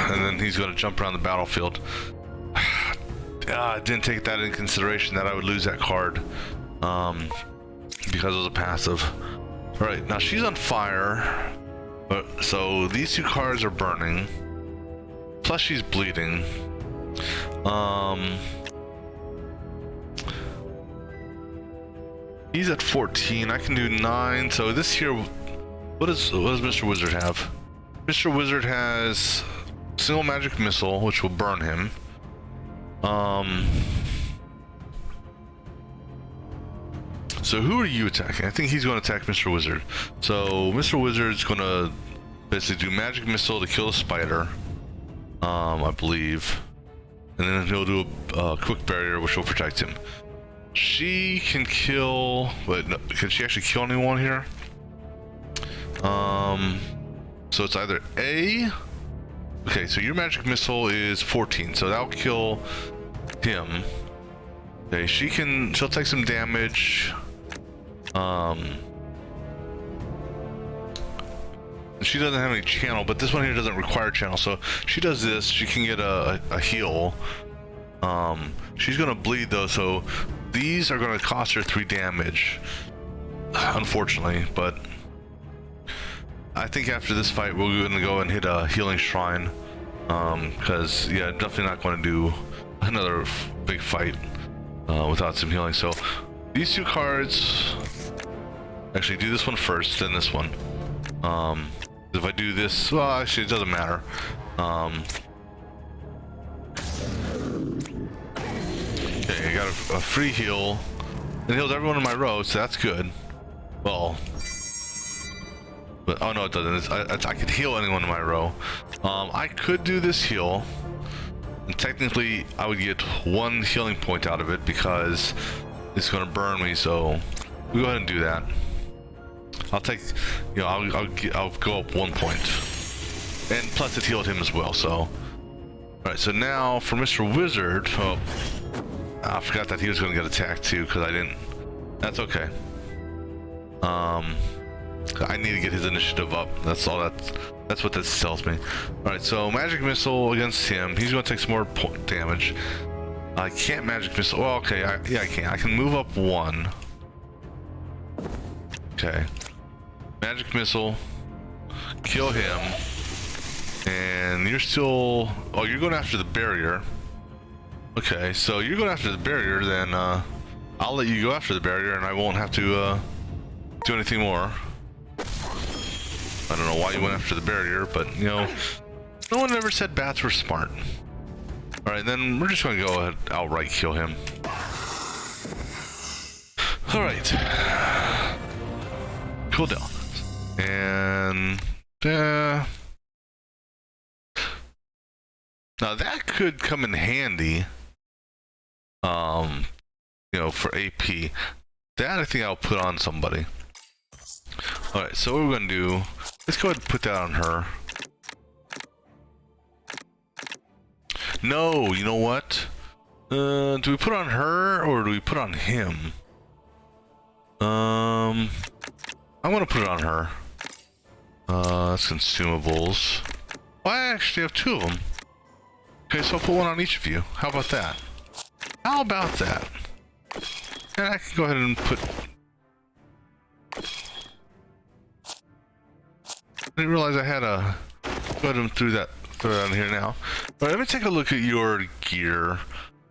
And then he's going to jump around the battlefield. I didn't take that into consideration, that I would lose that card because it was a passive. All right, now she's on fire. So these 2 cards are burning. Plus she's bleeding. He's at 14. I can do 9. So this here, what does Mr. Wizard have? Mr. Wizard has single magic missile, which will burn him. So who are you attacking? I think he's going to attack Mr. Wizard. So Mr. Wizard's going to basically do magic missile to kill the spider, I believe, and then he'll do a quick barrier, which will protect him. She can kill, but no, can she actually kill anyone here? So it's either A. Okay, so your magic missile is 14, so that'll kill him. Okay, she'll take some damage. She doesn't have any channel, but this one here doesn't require channel, so she does this, she can get a heal. She's gonna bleed though, so these are gonna cost her 3 damage, unfortunately, but I think after this fight, we're gonna go and hit a healing shrine. Because yeah, definitely not going to do another big fight without some healing. So these two cards, actually do this one first, then this one. If I do this, well, actually it doesn't matter. Okay, I got a free heal. It heals everyone in my row, so that's good. Well, but oh no, it doesn't. I could heal anyone in my row. I could do this heal, and technically I would get 1 healing point out of it because it's going to burn me. So we'll go ahead and do that. I'll take, you know, I'll go up 1 point, and plus it healed him as well. So, all right. So now for Mr. Wizard, oh, I forgot that he was going to get attacked too because I didn't. That's okay. I need to get his initiative up. That's all. That's what this tells me. All right. So magic missile against him. He's going to take some more damage. I can't magic missile. Well, okay. Yeah, I can. I can move up 1. Okay. Magic missile. Kill him. And you're still. Oh, you're going after the barrier. Okay. So you're going after the barrier. Then I'll let you go after the barrier, and I won't have to do anything more. I don't know why you went after the barrier, but you know, no one ever said bats were smart. All right, then we're just going to go ahead outright kill him. All right, cool down, and now that could come in handy. You know, for AP, that I think I'll put on somebody. All right, so what we're gonna do? Let's go ahead and put that on her. No, you know what? Do we put on her or do we put on him? I'm gonna put it on her. That's consumables. Well, I actually have 2 of them. Okay, so I'll put 1 on each of you. How about that? How about that? And I can go ahead and put. I didn't realize I had a. Go ahead and throw that on here now. All right, let me take a look at your gear.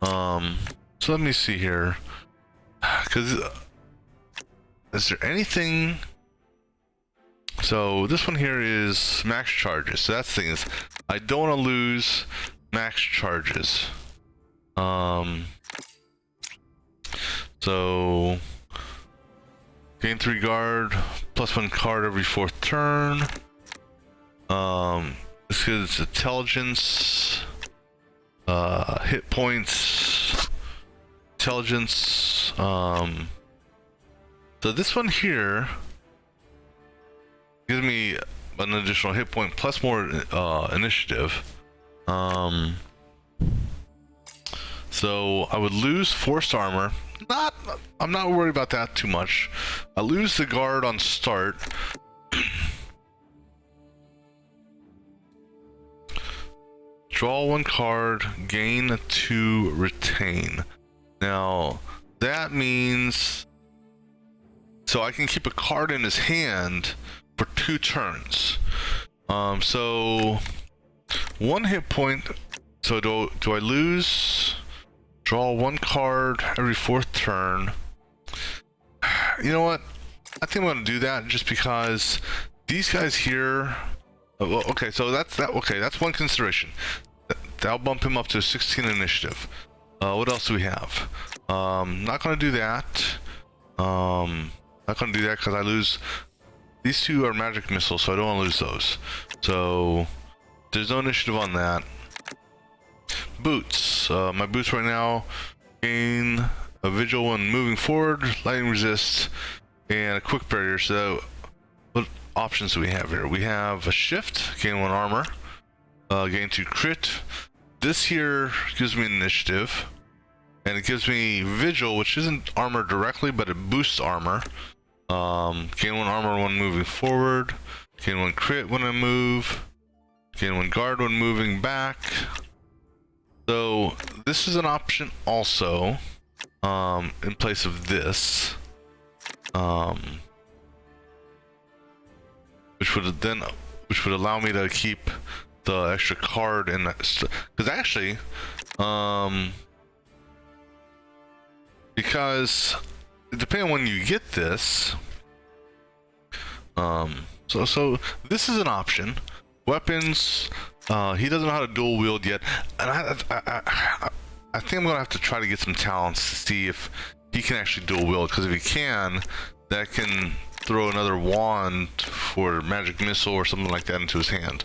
So let me see here. Because is there anything? So this one here is max charges. So that's the thing, is I don't want to lose max charges. So gain 3 guard, plus 1 card every 4th turn. This is intelligence, hit points, intelligence. So this one here gives me an additional hit point plus more initiative. So I would lose forced armor. I'm not worried about that too much. I lose the guard on start. Draw 1 card, gain 2, retain. Now that means so I can keep a card in his hand for 2 turns. So 1 hit point. So do I lose? Draw 1 card every 4th turn. You know what? I think I'm gonna do that just because these guys here. Well, okay, so that's that. Okay, that's one consideration. That'll bump him up to 16 initiative. What else do we have? Not gonna do that. Not gonna do that because I lose. These 2 are magic missiles, so I don't want to lose those. So there's no initiative on that. Boots. My boots right now gain a vigil when moving forward, lightning resist, and a quick barrier. So what options do we have here? We have a shift, gain 1 armor, gain 2 crit. This here gives me an initiative, and it gives me vigil, which isn't armor directly, but it boosts armor. Gain 1 armor when moving forward, gain 1 crit when I move, gain 1 guard when moving back. So this is an option also, in place of this. which would allow me to keep the extra card in that. Because actually, because depending on when you get this, so this is an option. Weapons, he doesn't know how to dual wield yet, and I think I'm gonna have to try to get some talents to see if he can actually dual wield, because if he can, that can throw another wand for magic missile or something like that into his hand.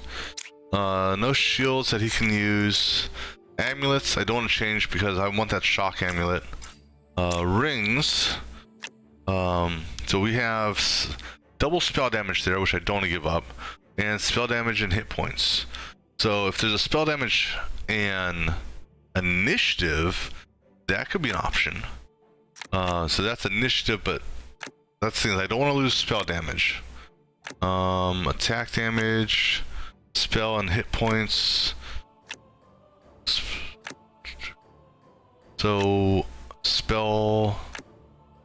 No shields that he can use. Amulets, I don't want to change because I want that shock amulet. Rings, so we have double spell damage there, which I don't want to give up, and spell damage and hit points. So if there's a spell damage and initiative, that could be an option. So that's initiative, but that's the thing, I don't want to lose spell damage. Attack damage, spell and hit points. So spell.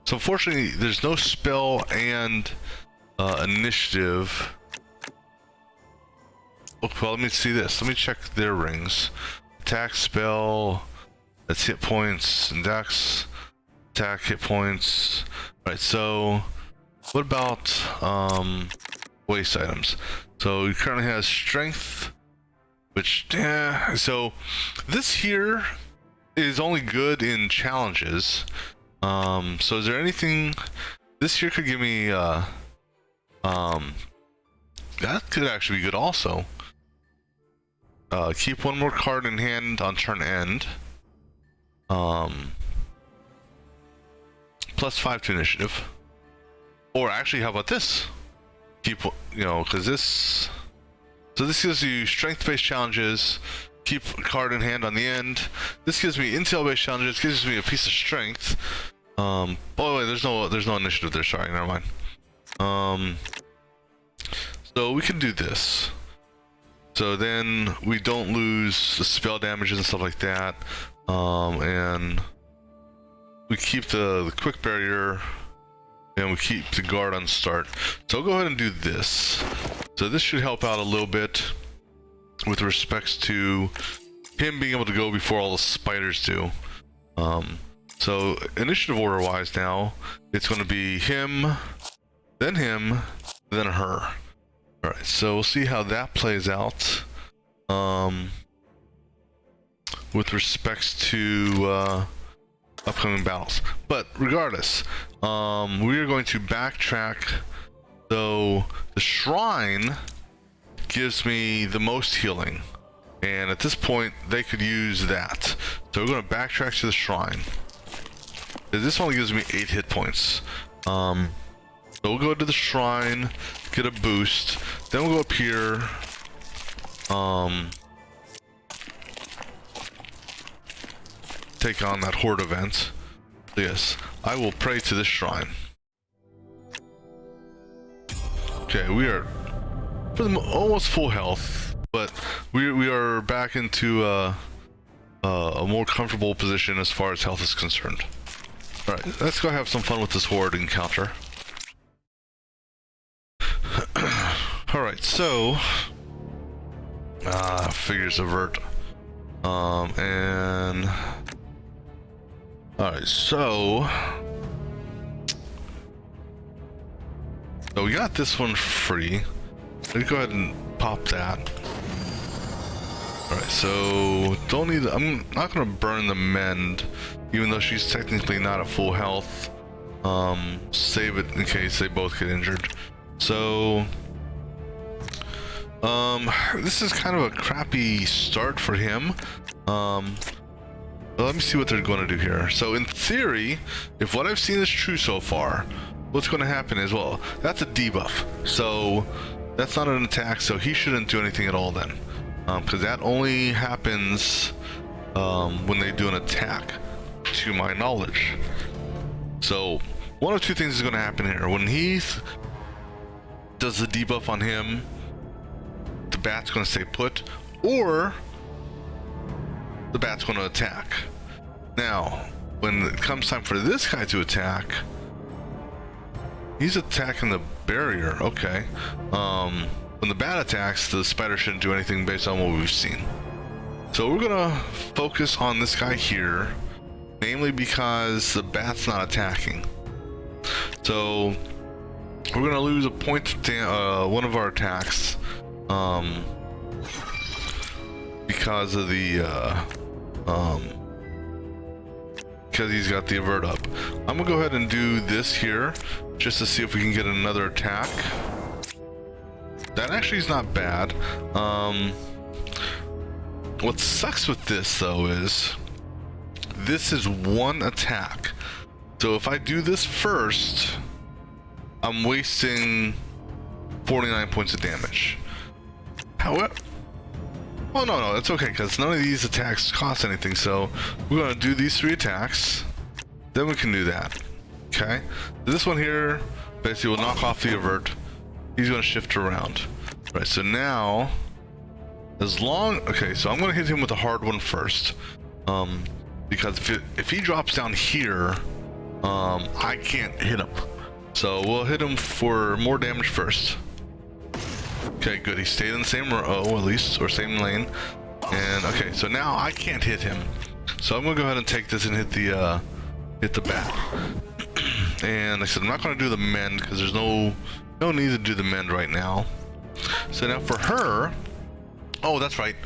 So unfortunately, there's no spell and initiative. Well, let me see this. Let me check their rings. Attack, spell, that's hit points, and dex. Attack, hit points. Right, so what about waste items? So he currently has strength, which, yeah, so this here is only good in challenges. So is there anything this here could give me? That could actually be good also. Keep one more card in hand on turn end. +5 to initiative. Or actually, how about this? Keep, you know, because this. So this gives you strength-based challenges. Keep a card in hand on the end. This gives me intel-based challenges. Gives me a piece of strength. By the way, there's no initiative there. Sorry, never mind. So we can do this. So then we don't lose the spell damages and stuff like that. And we keep the quick barrier, and we keep the guard on start. So I'll go ahead and do this. So this should help out a little bit with respects to him being able to go before all the spiders do. So initiative order wise now, it's going to be him, then her. Alright, so we'll see how that plays out with respects to upcoming battles. But regardless, we are going to backtrack. So the shrine gives me the most healing, and at this point they could use that. So we're going to backtrack to the shrine. This only gives me 8 hit points. So we'll go to the shrine, get a boost, then we'll go up here. Take on that horde event. Yes, I will pray to this shrine. Okay, we are almost full health, but we are back into a more comfortable position as far as health is concerned. All right, let's go have some fun with this horde encounter. All right, so figures avert, and all right, so we got this one free. Let's go ahead and pop that. All right, so don't need. I'm not gonna burn the mend, even though she's technically not at full health. Save it in case they both get injured. So this is kind of a crappy start for him. But let me see what they're going to do here. So in theory, if what I've seen is true so far, what's going to happen is, well, that's a debuff. So that's not an attack, so he shouldn't do anything at all then. Because that only happens when they do an attack, to my knowledge. So one of two things is going to happen here. When he does the debuff on him, the bat's going to stay put, or the bat's going to attack. Now, when it comes time for this guy to attack, He's attacking the barrier. Okay. When the bat attacks, the spider shouldn't do anything based on what we've seen. So we're gonna focus on this guy here, namely because the bat's not attacking. So we're gonna lose a point to one of our attacks, because of the because he's got the avert up. I'm gonna go ahead and do this here just to see if we can get another attack. That actually is not bad. What sucks with this though is this is one attack. So if I do this first, I'm wasting 49 points of damage. However, oh no, it's okay because none of these attacks cost anything. So we're gonna do these 3 attacks, then we can do that. Okay, this one here basically will knock off the avert. He's gonna shift around. Right, so now, okay, so I'm gonna hit him with a hard one first, because if he drops down here, I can't hit him. So we'll hit him for more damage first. Okay, good. He stayed in the same row, at least, or same lane. And okay, so now I can't hit him. So I'm gonna go ahead and take this and hit the bat. And like I said, I'm not gonna do the mend because there's no need to do the mend right now. So now for her, oh, that's right.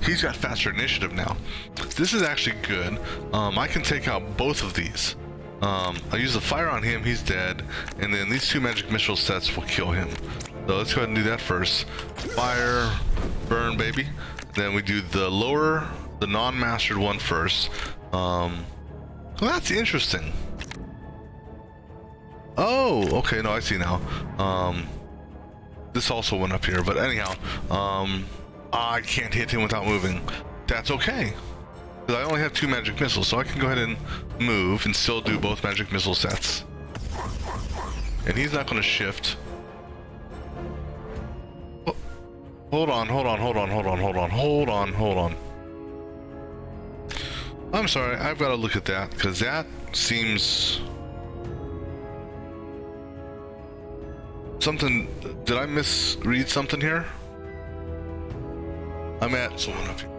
He's got faster initiative now. This is actually good. I can take out both of these. I use the fire on him, he's dead, and then these 2 magic missile sets will kill him. So let's go ahead and do that first. Fire, burn, baby. Then we do the non-mastered one first. Well, that's interesting. Oh, okay, no, I see now. This also went up here, but anyhow, I can't hit him without moving. That's okay, because I only have 2 magic missiles, so I can go ahead and move and still do both magic missile sets. And he's not going to shift. Hold on. I'm sorry, I've got to look at that, because that seems... something... Did I misread something here? I'm at someone up here.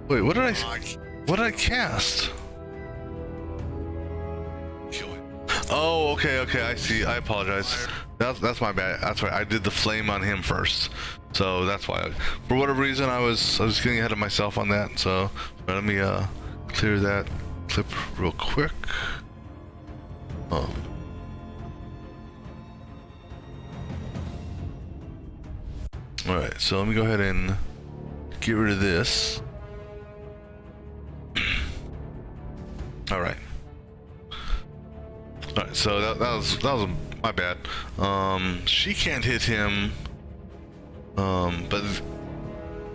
Wait, what did I cast? Oh, okay, I see. I apologize. That's my bad. That's right. I did the flame on him first, so that's why. For whatever reason, I was getting ahead of myself on that. So let me clear that clip real quick. All right. So let me go ahead and get rid of this. All right. Alright, so that was my bad. She can't hit him, but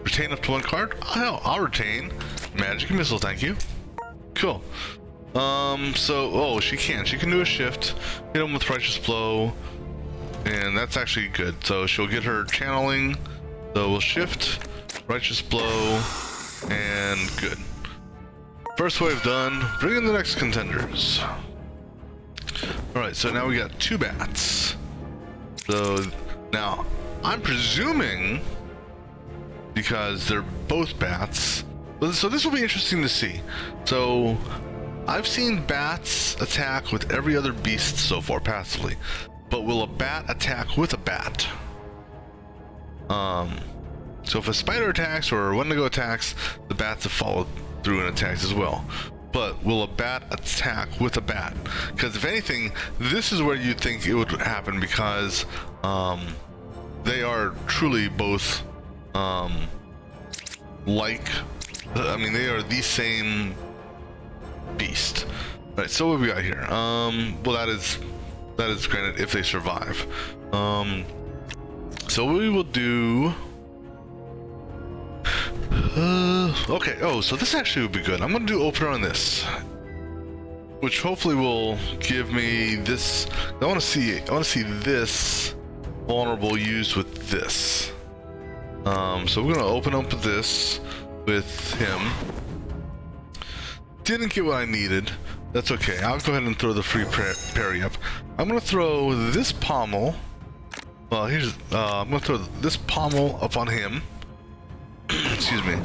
retain up to 1 card? I'll retain. Magic missile, thank you. Cool. She can do a shift, hit him with righteous blow, and that's actually good. So she'll get her channeling, so we'll shift, righteous blow, and good. First wave done, bring in the next contenders. Alright, so now we got 2 bats. So now I'm presuming, because they're both bats, so this will be interesting to see. So I've seen bats attack with every other beast so far passively, but will a bat attack with a bat? So if a spider attacks or a Wendigo attacks, the bats have followed through and attacks as well. But will a bat attack with a bat? Because if anything, this is where you'd think it would happen, because they are truly both they are the same beast. Right, so what we got here? Well, that is granted if they survive. So we will do... okay, so this actually would be good. I'm gonna do opener on this, which hopefully will give me this. I want to see this vulnerable used with this. So we're gonna open up this with him. Didn't get what I needed, That's okay. I'll go ahead and throw the free parry up. I'm gonna throw this pommel. Well, here's I'm gonna throw this pommel up on him. Excuse me.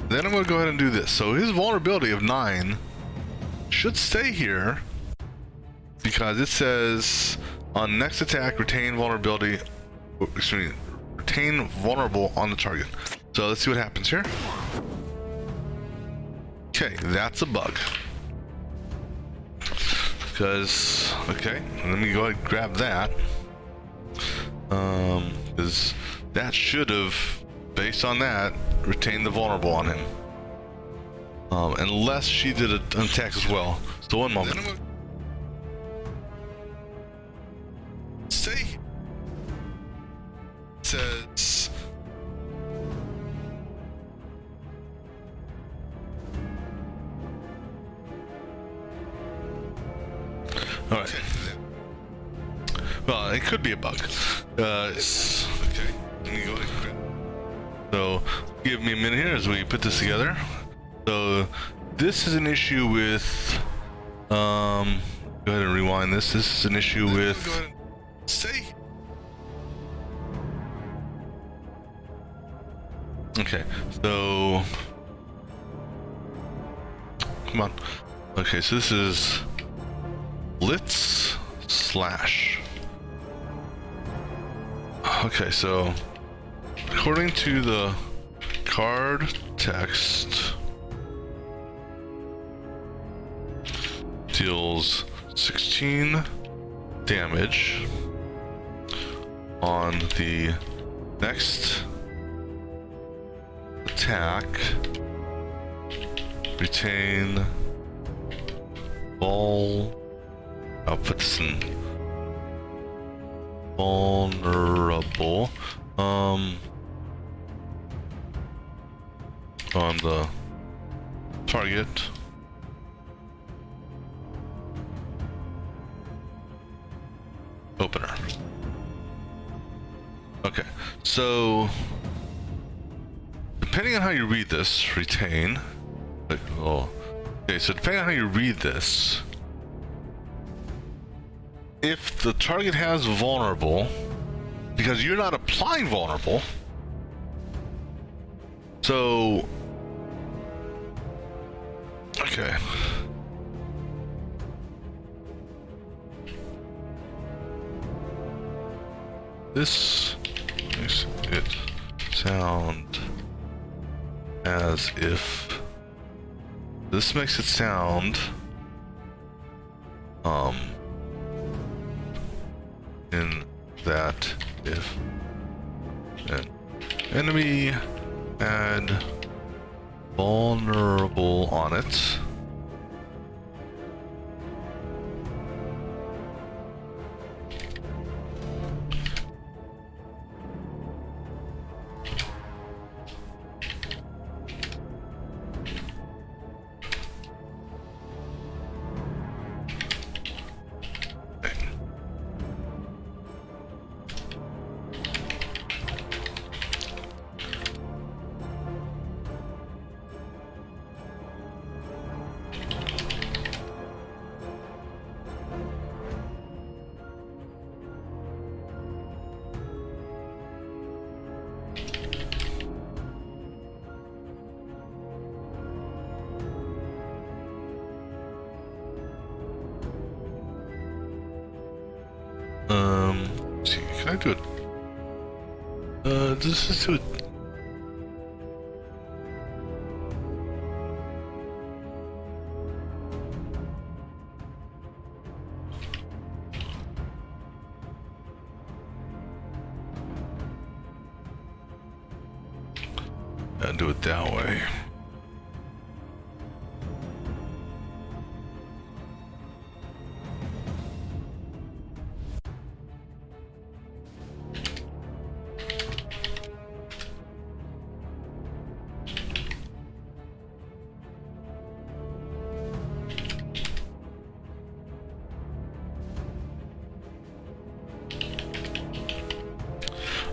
Then I'm gonna go ahead and do this. So his vulnerability of 9 should stay here because it says on next attack retain vulnerability. Excuse me, retain vulnerable on the target. So let's see what happens here. Okay, that's a bug. Because, okay, let me go ahead and grab that. Because that should have, based on that, retained the vulnerable on him. Unless she did an attack as well. So one moment. Stay. It says. All right. Well, it could be a bug. Okay. Let me go ahead and grab. So, give me a minute here as we put this together. So, this is an issue with. Go ahead and rewind this. This is an issue with. Go ahead and stay. Okay, so. Come on. Okay, so this is. Blitz slash. Okay, so according to the card text, deals 16 damage on the next attack. Retain ball. I'll put this in vulnerable on the target opener. Okay, so depending on how you read this, retain. Okay, so depending on how you read this, if the target has vulnerable, because you're not applying vulnerable, so okay. This makes it sound as if this makes it sound in that if an enemy had vulnerable on it, let's see, can I do it? This is do it. And do it that way.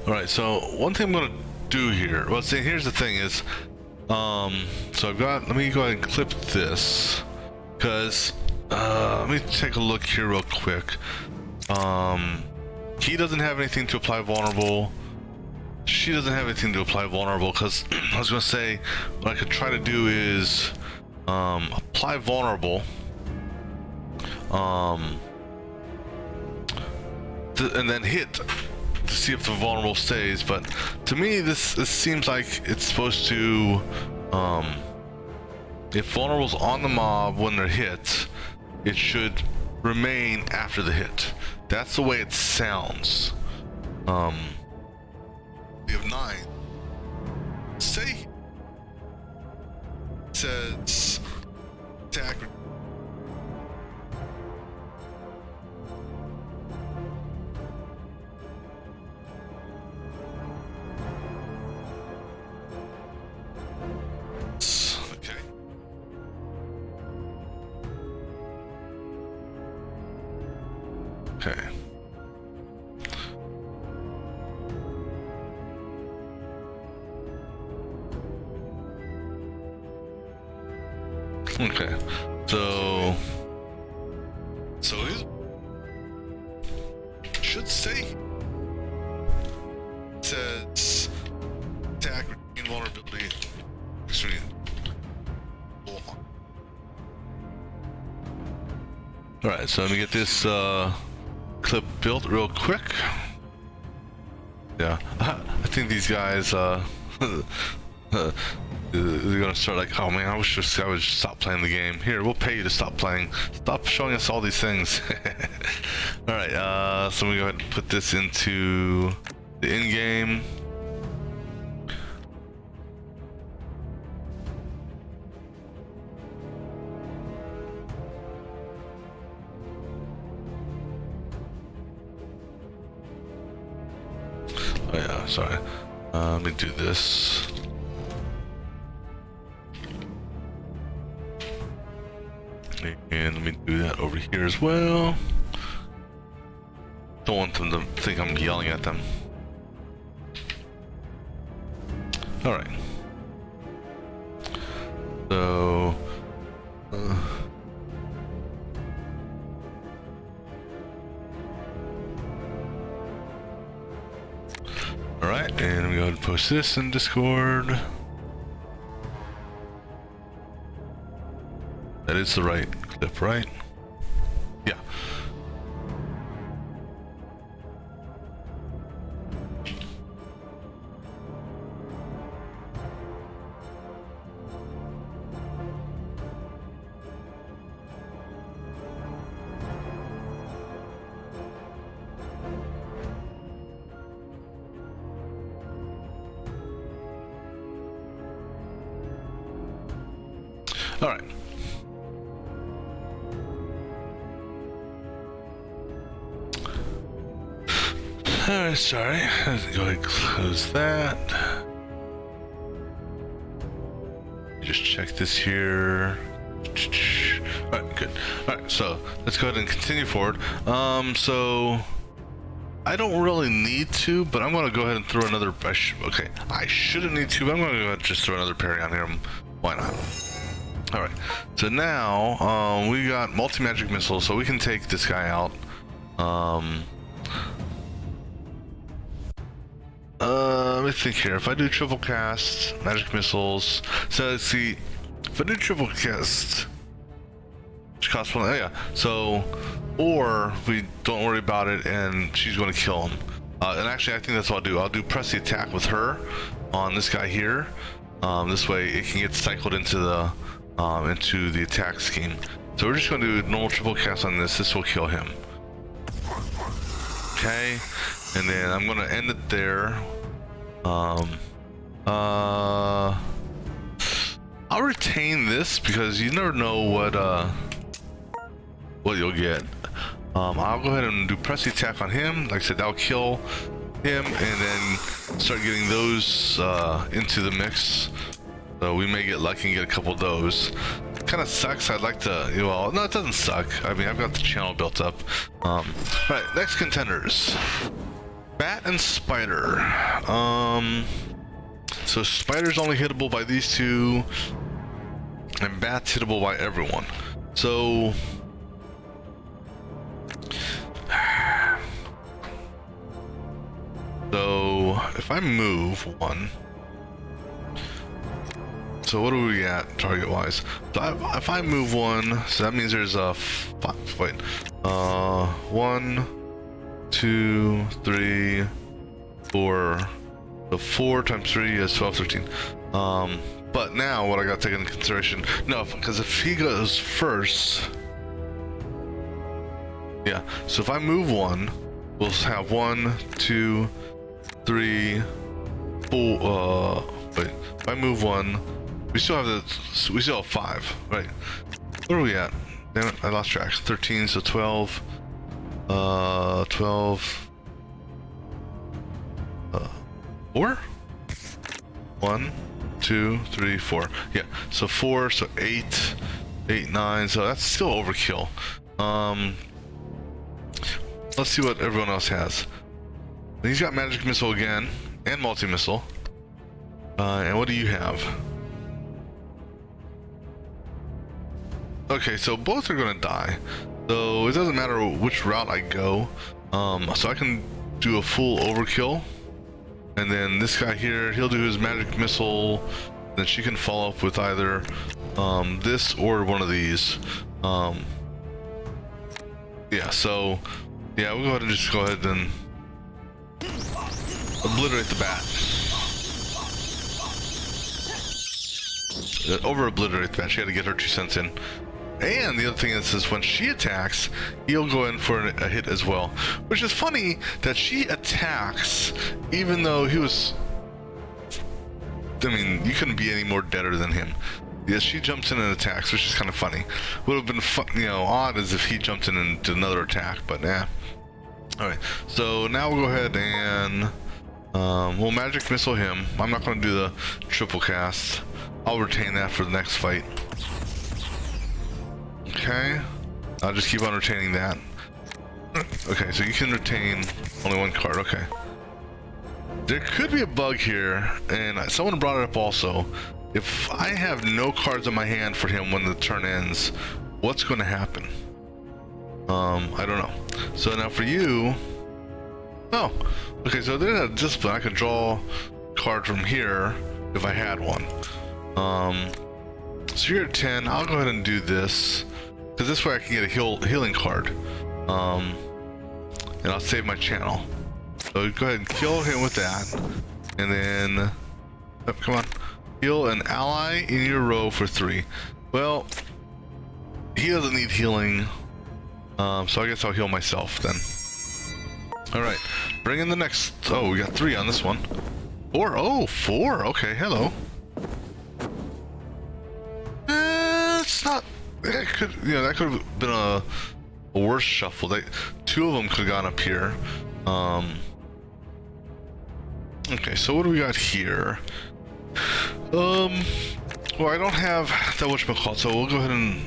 Alright, so one thing I'm gonna do here, well, see, here's the thing is, so I've got, let me go ahead and clip this, because Let me take a look here real quick. He doesn't have anything to apply vulnerable. She doesn't have anything to apply vulnerable, because I was gonna say what I could try to do is apply vulnerable, and then hit to see if the vulnerable stays. But to me, this seems like it's supposed to, if vulnerable's on the mob when they're hit, it should remain after the hit. That's the way it sounds. We have 9. Say it says attack. Okay. Okay. Okay, so it should say it says attack, retain vulnerability, extreme. Alright, so let me get this clip built real quick. Yeah, I think these guys they're gonna start like, oh man, I wish this guy would stop playing the game. Here, we'll pay you to stop playing. Stop showing us all these things. Alright, so we go ahead and put this into the in-game. Oh yeah, sorry. Let me do this. And let me do that over here as well. Don't want them to think I'm yelling at them. Alright. So... Alright, and we go ahead and post this in Discord. That is the right clip, right? Yeah. All right. Alright, sorry. Let's go ahead and close that. Just check this here. Alright, good. Alright, so let's go ahead and continue forward. So I don't really need to, but I'm gonna go ahead and throw another okay, I shouldn't need to, but I'm gonna go ahead and just throw another parry on here. Why not? Alright, so now we got multi-magic missiles, so we can take this guy out. Let me think here. If I do triple cast, magic missiles. So let's see. If I do triple cast, which costs one. Oh yeah. So, or we don't worry about it, and she's going to kill him. And actually, I think that's what I'll do. I'll do press the attack with her on this guy here. This way, it can get cycled into the attack scheme. So we're just going to do normal triple cast on this. This will kill him. Okay. And then I'm gonna end it there. I'll retain this because you never know what you'll get. I'll go ahead and do press the attack on him. Like I said, that'll kill him, and then start getting those into the mix. So we may get lucky and get a couple of those. Kind of sucks. I'd like to, well, no, it doesn't suck. I mean, I've got the channel built up. Right, next contenders. Bat and Spider. So Spider's only hittable by these two, and Bat's hittable by everyone. So if I move one, so what are we at target wise? So if I move one, so that means there's a 1, 2, 3, 4. So 4 times 3 is 12, 13. But now what I got to take into consideration, no, because if he goes first, yeah, so if I move one, we'll have 1, 2, 3, 4, wait, if I move one, we still have 5, right? What are we at? Damn it, I lost track. 13, so 12, 12, 4? 1, 2, 3, 4. Yeah, so 4, so 8, 8, 9, so that's still overkill. Let's see what everyone else has. He's got magic missile again, and multi-missile. And what do you have? Okay, so both are gonna die. So it doesn't matter which route I go. So I can do a full overkill. And then this guy here, he'll do his magic missile. Then she can follow up with either this or one of these. Yeah, so yeah, we'll go ahead and just go ahead and obliterate the bat. Over obliterate the bat. She had to get her 2 cents in. And the other thing is when she attacks, he'll go in for a hit as well. Which is funny that she attacks even though he was... I mean, you couldn't be any more deader than him. Yes, she jumps in and attacks, which is kind of funny. Would have been fun, you know, odd as if he jumped in and did another attack, but yeah. Alright, so now we'll go ahead and we'll magic missile him. I'm not going to do the triple cast. I'll retain that for the next fight. Okay, I'll just keep on retaining that. Okay, so you can retain only 1 card. Okay. There could be a bug here, and someone brought it up also. If I have no cards in my hand for him when the turn ends, what's going to happen? I don't know. So now for you... Oh, okay, so there's a discipline. I could draw a card from here if I had one. So you're at 10. I'll go ahead and do this. Because this way I can get a healing card. And I'll save my channel. So go ahead and kill him with that. And then... Oh, come on. Heal an ally in your row for 3. Well, he doesn't need healing. So I guess I'll heal myself then. Alright. Bring in the next... Oh, we got 3 on this one. 4? Oh, 4. Okay, hello. It's not... That could, you know, that could have been a worse shuffle. 2 of them could have gone up here. Okay, so what do we got here? Well, I don't have that whatchamacallit, so we'll go ahead and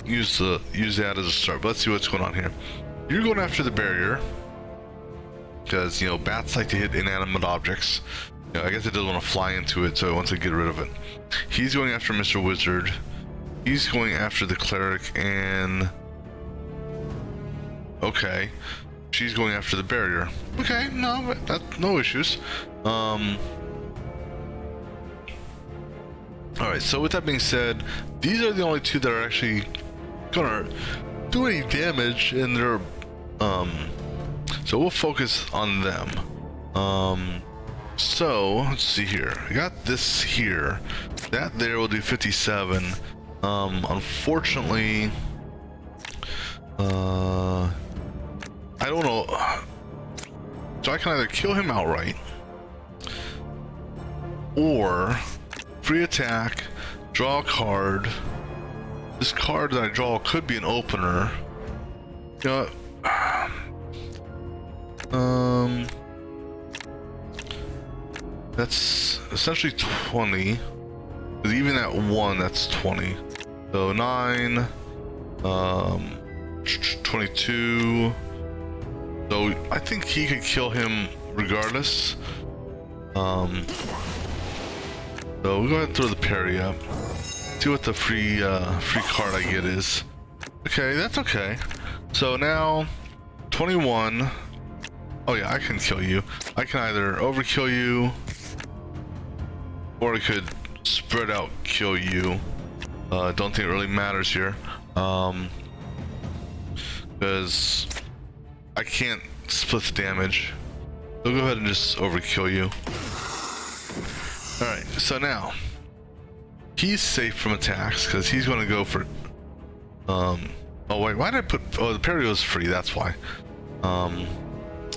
use that as a start. But let's see what's going on here. You're going after the barrier because, you know, bats like to hit inanimate objects. You know, I guess it doesn't want to fly into it, so it wants to get rid of it. He's going after Mr. Wizard. He's going after the cleric, and okay, she's going after the barrier. Okay, no, no issues. All right. So with that being said, these are the only 2 that are actually gonna do any damage, and they're so we'll focus on them. So let's see here. I got this here. That there will do 57. Unfortunately, I don't know. So I can either kill him outright, or free attack, draw a card. This card that I draw could be an opener. You know what? That's essentially 20. Because even at 1, that's 20. So 9, 22. So I think he could kill him regardless. So we'll go ahead and throw the parry up. See what the free card I get is. Okay, that's okay. So now 21. Oh yeah, I can kill you. I can either overkill you, or I could spread out kill you. Don't think it really matters here. Because I can't split the damage. So go ahead and just overkill you. Alright, so now he's safe from attacks because he's going to go for oh wait, why did I put, oh, the parry was free, that's why.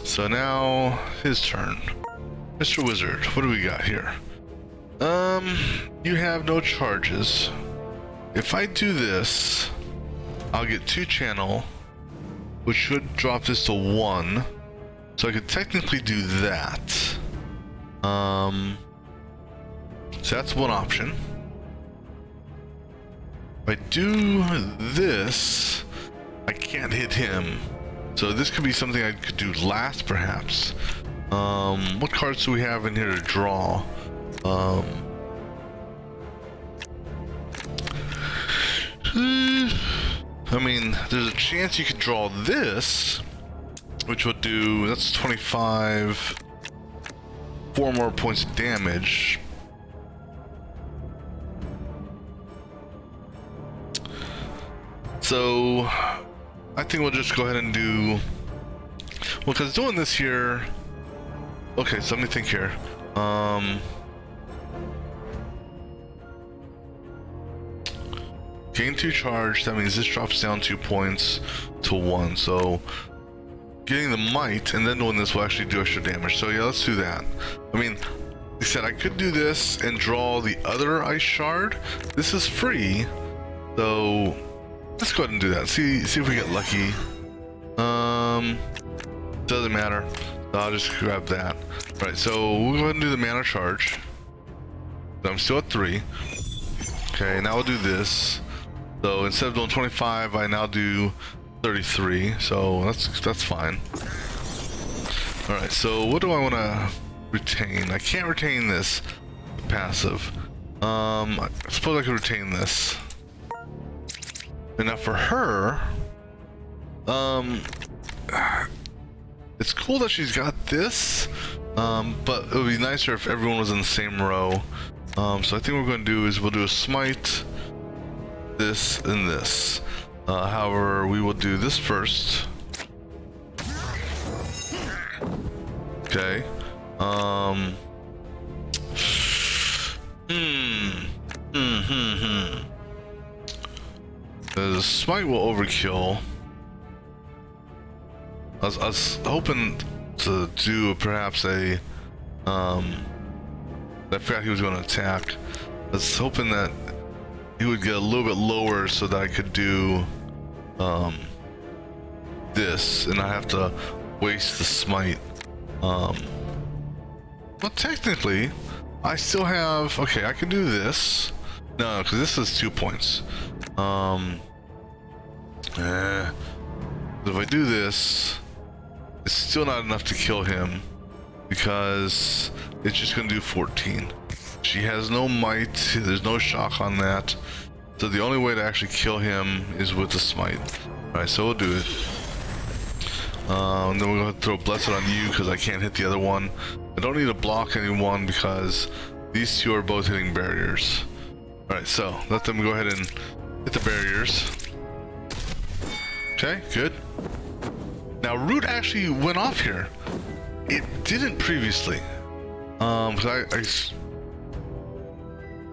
So now his turn. Mr. Wizard, what do we got here? You have no charges. If I do this, I'll get 2 channel, which should drop this to 1. So I could technically do that. So that's one option. If I do this, I can't hit him. So this could be something I could do last, perhaps. What cards do we have in here to draw? I mean, there's a chance you could draw this, which would do, that's 25, 4 more points of damage. So I think we'll just go ahead and do, well, because doing this here, okay, so let me think here. Gain 2 charge, that means this drops down 2 points to 1. So getting the might and then doing this will actually do extra damage. So yeah, let's do that. I mean, like I said, I could do this and draw the other ice shard. This is free, so let's go ahead and do that. See if we get lucky. Doesn't matter. So I'll just grab that. All right, so we'll go ahead and do the mana charge. So I'm still at 3. Okay, now we'll do this. So instead of doing 25, I now do 33. So that's fine. All right, so what do I want to retain? I can't retain this passive. I suppose I could retain this. And now for her, it's cool that she's got this, but it would be nicer if everyone was in the same row. So I think what we're going to do is we'll do a smite, this, and this. However, we will do this first. Okay. The smite will overkill. I was hoping to do perhaps a I forgot he was going to attack. I was hoping that he would get a little bit lower so that I could do this and not have to waste the smite. Well, technically I still have, okay, I can do this. No, because this is 2 points. If I do this, it's still not enough to kill him because it's just gonna do 14. She has no might, there's no shock on that. So the only way to actually kill him is with the smite. Alright, so we'll do it. And then we're gonna throw Blessed on you because I can't hit the other one. I don't need to block anyone because these 2 are both hitting barriers. Alright, so let them go ahead and hit the barriers. Okay, good. Now root actually went off here. It didn't previously. Because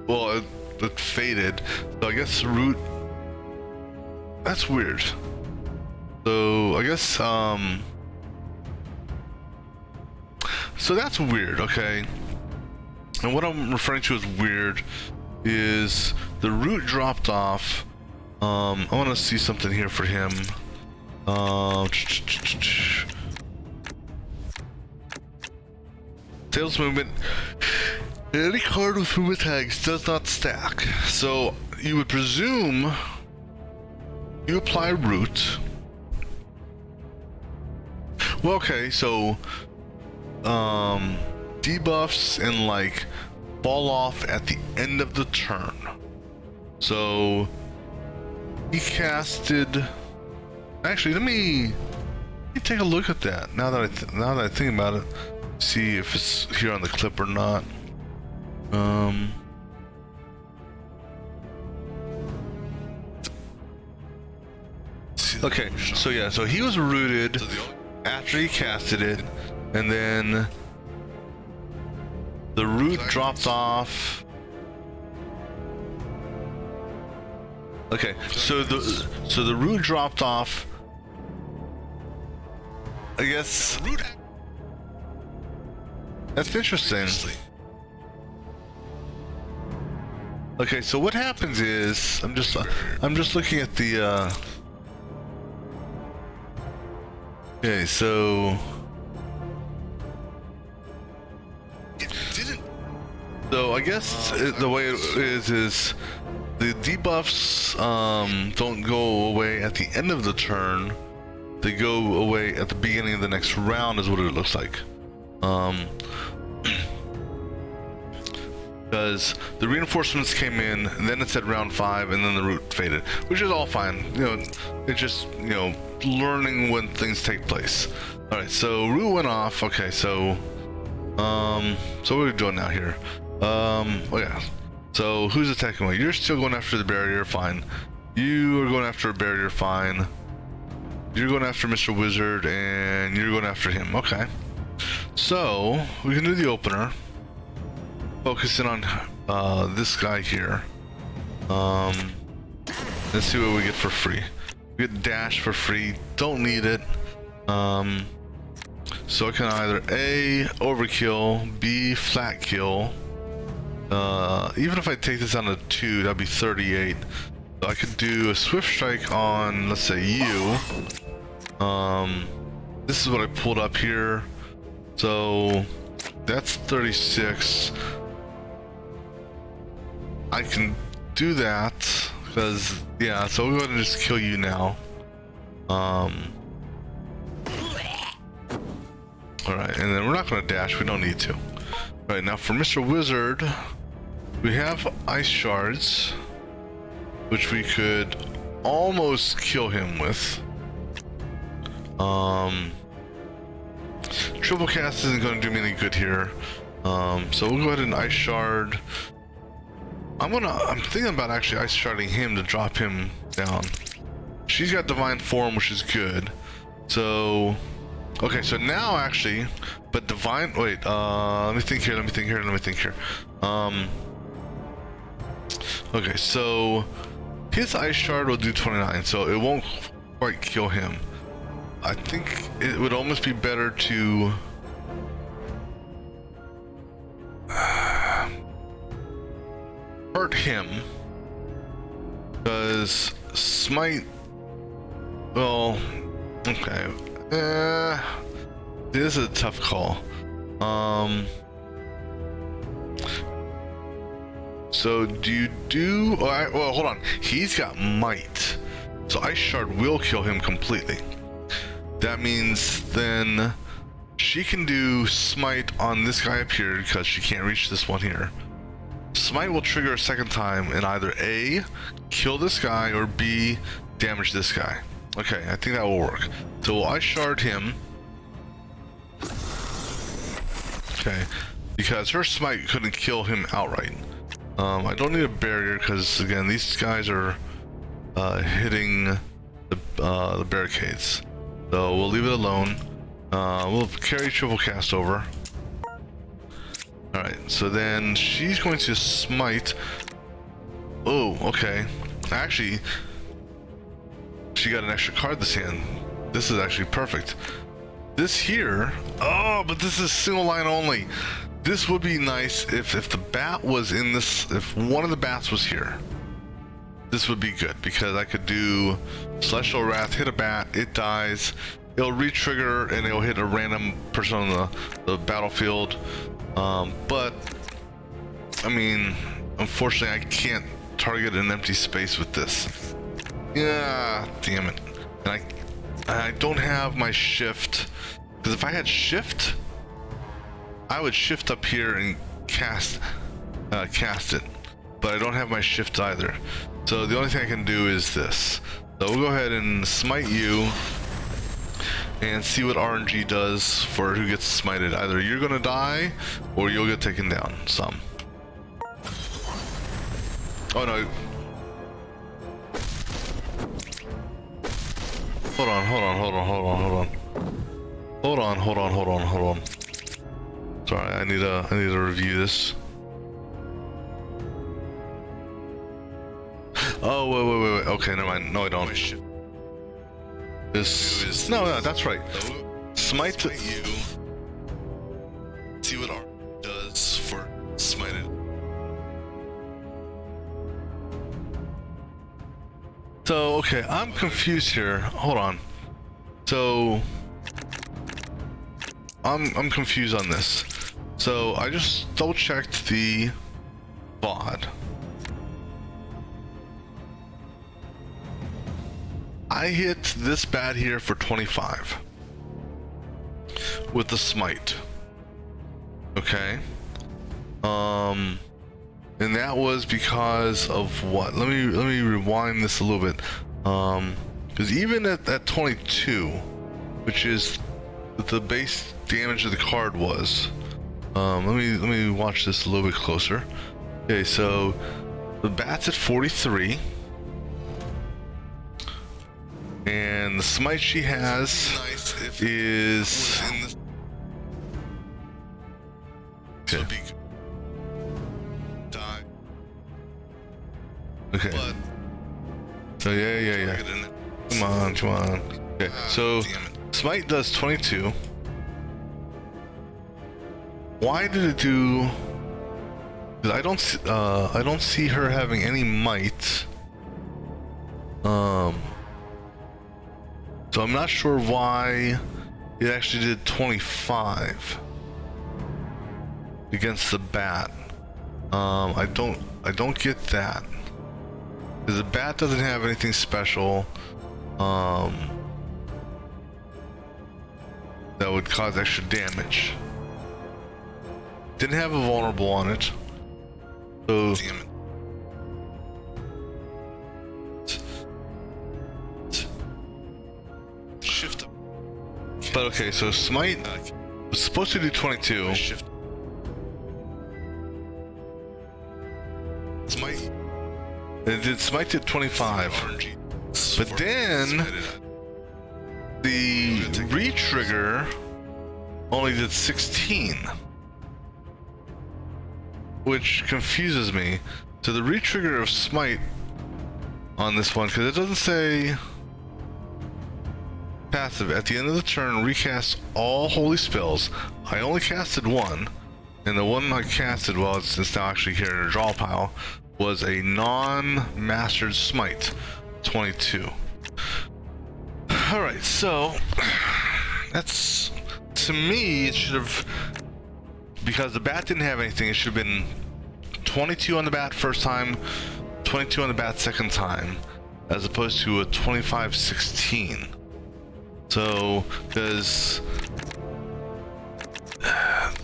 well, it faded. So I guess root, that's weird. So I guess so that's weird, okay. And what I'm referring to as weird is the root dropped off. I want to see something here for him. Sales movement. Any card with movement tags does not stack. So you would presume you apply root. Well, okay, so debuffs and like fall off at the end of the turn. So he casted, actually let me me take a look at that. Now that I think about it, see if it's here on the clip or not. Okay, so yeah, so he was rooted after he casted it, and then the root dropped off. Okay, so the root dropped off. I guess that's interesting. Okay, so what happens is I'm just looking at the okay, so I guess the way it is the debuffs don't go away at the end of the turn. They go away at the beginning of the next round is what it looks like. Because the reinforcements came in, and then it said round 5, and then the root faded, which is all fine. You know, it's just, you know, learning when things take place. All right, so root went off. Okay, so what are we doing now here? Oh yeah. So who's attacking what? You're still going after the barrier, fine. You are going after a barrier, fine. You're going after Mr. Wizard, and you're going after him. Okay. So we can do the opener. Focus in on this guy here. Let's see what we get for free. We get dash for free. Don't need it. So I can either A, overkill, B, flat kill. Even if I take this down to 2, that'd be 38. So I could do a swift strike on, let's say, you. This is what I pulled up here. So that's 36. I can do that because, yeah, so we'll go ahead and just kill you now. Alright, and then we're not going to dash, we don't need to. Alright, now for Mr. Wizard, we have ice shards, which we could almost kill him with. Triple cast isn't going to do me any good here. So we'll go ahead and ice shard. I'm thinking about actually ice sharding him to drop him down. She's got divine form, which is good. So, okay, so now actually, but divine, wait, let me think here. Okay, so his ice shard will do 29, so it won't quite kill him. I think it would almost be better to hurt him, because smite, well, okay, this is a tough call. So well, hold on, he's got might, so ice shard will kill him completely. That means then she can do smite on this guy up here because she can't reach this one here. Smite will trigger a second time and either A, kill this guy, or B, damage this guy. Okay, I think that will work. So I shard him. Okay, because her smite couldn't kill him outright. I don't need a barrier because, again, these guys are hitting the barricades. So we'll leave it alone. We'll carry triple cast over. Alright, so then she's going to smite. Oh, okay. Actually, she got an extra card this hand. This is actually perfect. This here, oh, but this is single line only. This would be nice if the bat was in this, if one of the bats was here. This would be good because I could do Celestial Wrath, hit a bat, it dies, it'll re-trigger and it'll hit a random person on the battlefield. But I mean, unfortunately, I can't target an empty space with this. Yeah, damn it. And I don't have my shift, because if I had shift, I would shift up here and cast it. But I don't have my shift either. So the only thing I can do is this. So we'll go ahead and smite you. and see what RNG does for who gets smited. Either you're gonna die or you'll get taken down some. Oh no. Hold on. Sorry, I need to review this. Oh, wait. Okay, never mind. No, I don't. This... No, that's right. Smite you. See what R does for smited. So, okay, I'm confused here. Hold on. So... I'm confused on this. So, I just double-checked the VOD. I hit this bat here for 25 with the smite. Okay. And that was because of what? Let me rewind this a little bit. Because even at 22, which is the base damage of the card was. Let me watch this a little bit closer. Okay, so the bat's at 43. And the smite she has is... Okay. Okay. So yeah. Come on. Okay, so smite does 22. Why did it do? Because I don't see her having any might. So I'm not sure why it actually did 25 against the bat. I don't get that. Because the bat doesn't have anything special that would cause extra damage. Didn't have a vulnerable on it. So shift. But okay, so smite was supposed to do 22. Smite. It did smite did 25. But then the re-trigger only did 16. Which confuses me. So the re-trigger of smite on this one, because it doesn't say passive. At the end of the turn, recast all holy spells. I only casted one, and the one I casted, well, it's now actually here in a draw pile, was a non-mastered smite, 22. Alright, so that's, to me, it should have, because the bat didn't have anything, it should have been 22 on the bat first time, 22 on the bat second time, as opposed to a 25-16. So, because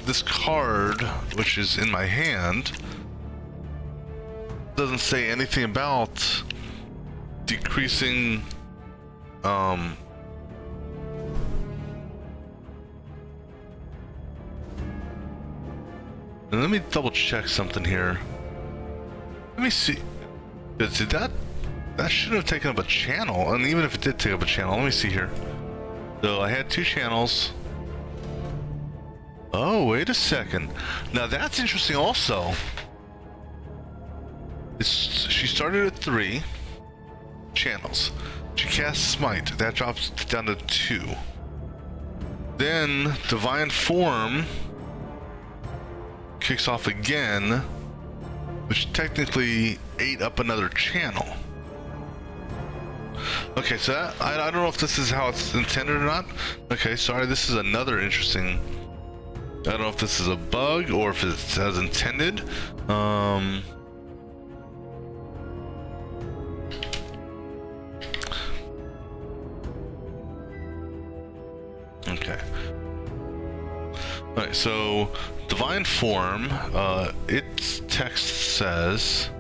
this card, which is in my hand, doesn't say anything about decreasing and let me double check something here. Let me see. Did that shouldn't have taken up a channel, and even if it did take up a channel, let me see here. So I had two channels. Oh, wait a second. Now that's interesting also. She started at 3 channels. She casts smite. That drops down to 2. Then divine form kicks off again, which technically ate up another channel. Okay, so that, I don't know if this is how it's intended or not. Okay, sorry, this is another interesting... I don't know if this is a bug or if it's as intended. Okay. Alright, so divine form, its text says,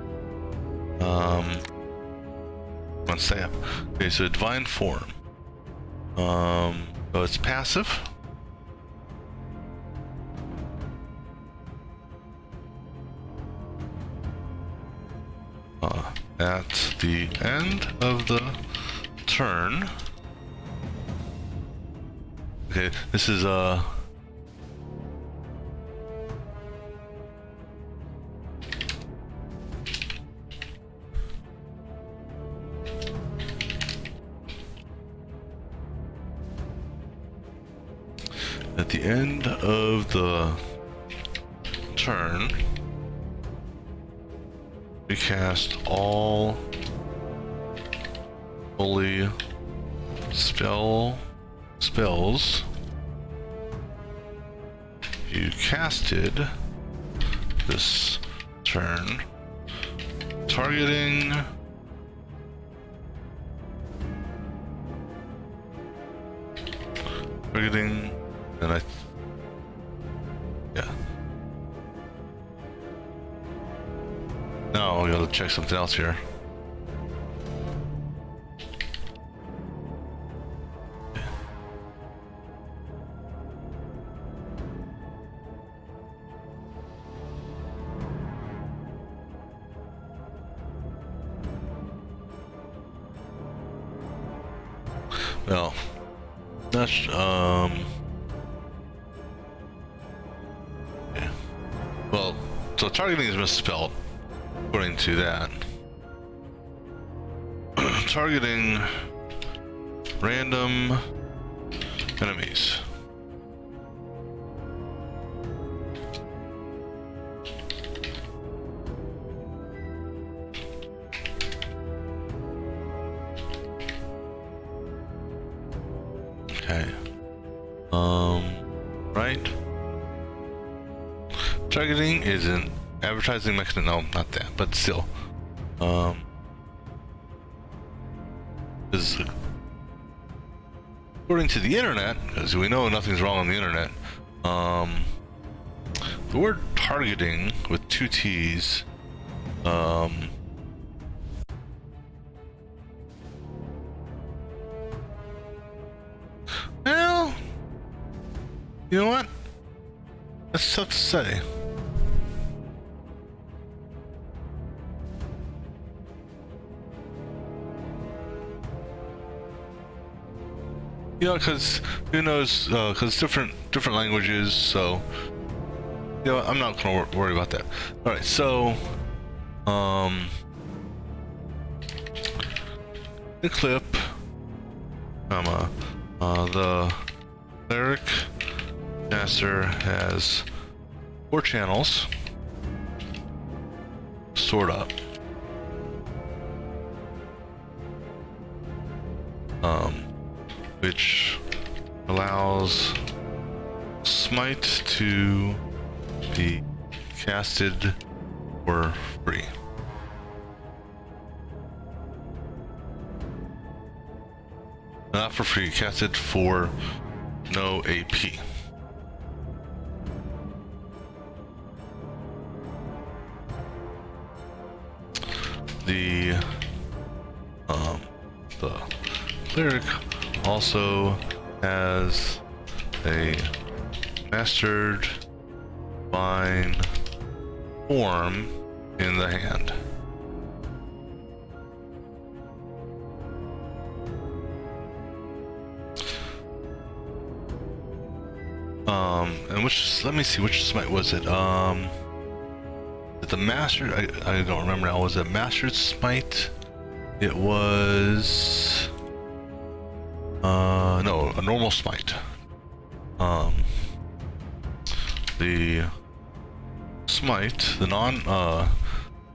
one step. Okay, so divine form. So it's passive. At the end of the turn. Okay, this is at the end of the turn, we cast all holy spells you casted this turn, targeting and yeah. Now we gotta check something else here. Well, that's yeah. Well, so targeting is misspelled according to that. Targeting random enemies. Okay. Right. Targeting is an advertising mechanism. No, not that, but still. Is according to the internet, because we know nothing's wrong on the internet. The word targeting with 2 T's. Well, you know what? That's tough to say. You know, because who knows? Because different languages. So, you know, I'm not gonna worry about that. All right, so, the clip, the cleric master has 4 channels stored up. Which allows smite to be casted for free. Not for free, casted for no AP. The cleric also has a mastered divine form in the hand. And which, let me see, which smite was it? The master, I don't remember now. Was it mastered smite? It was no, a normal smite. The smite, the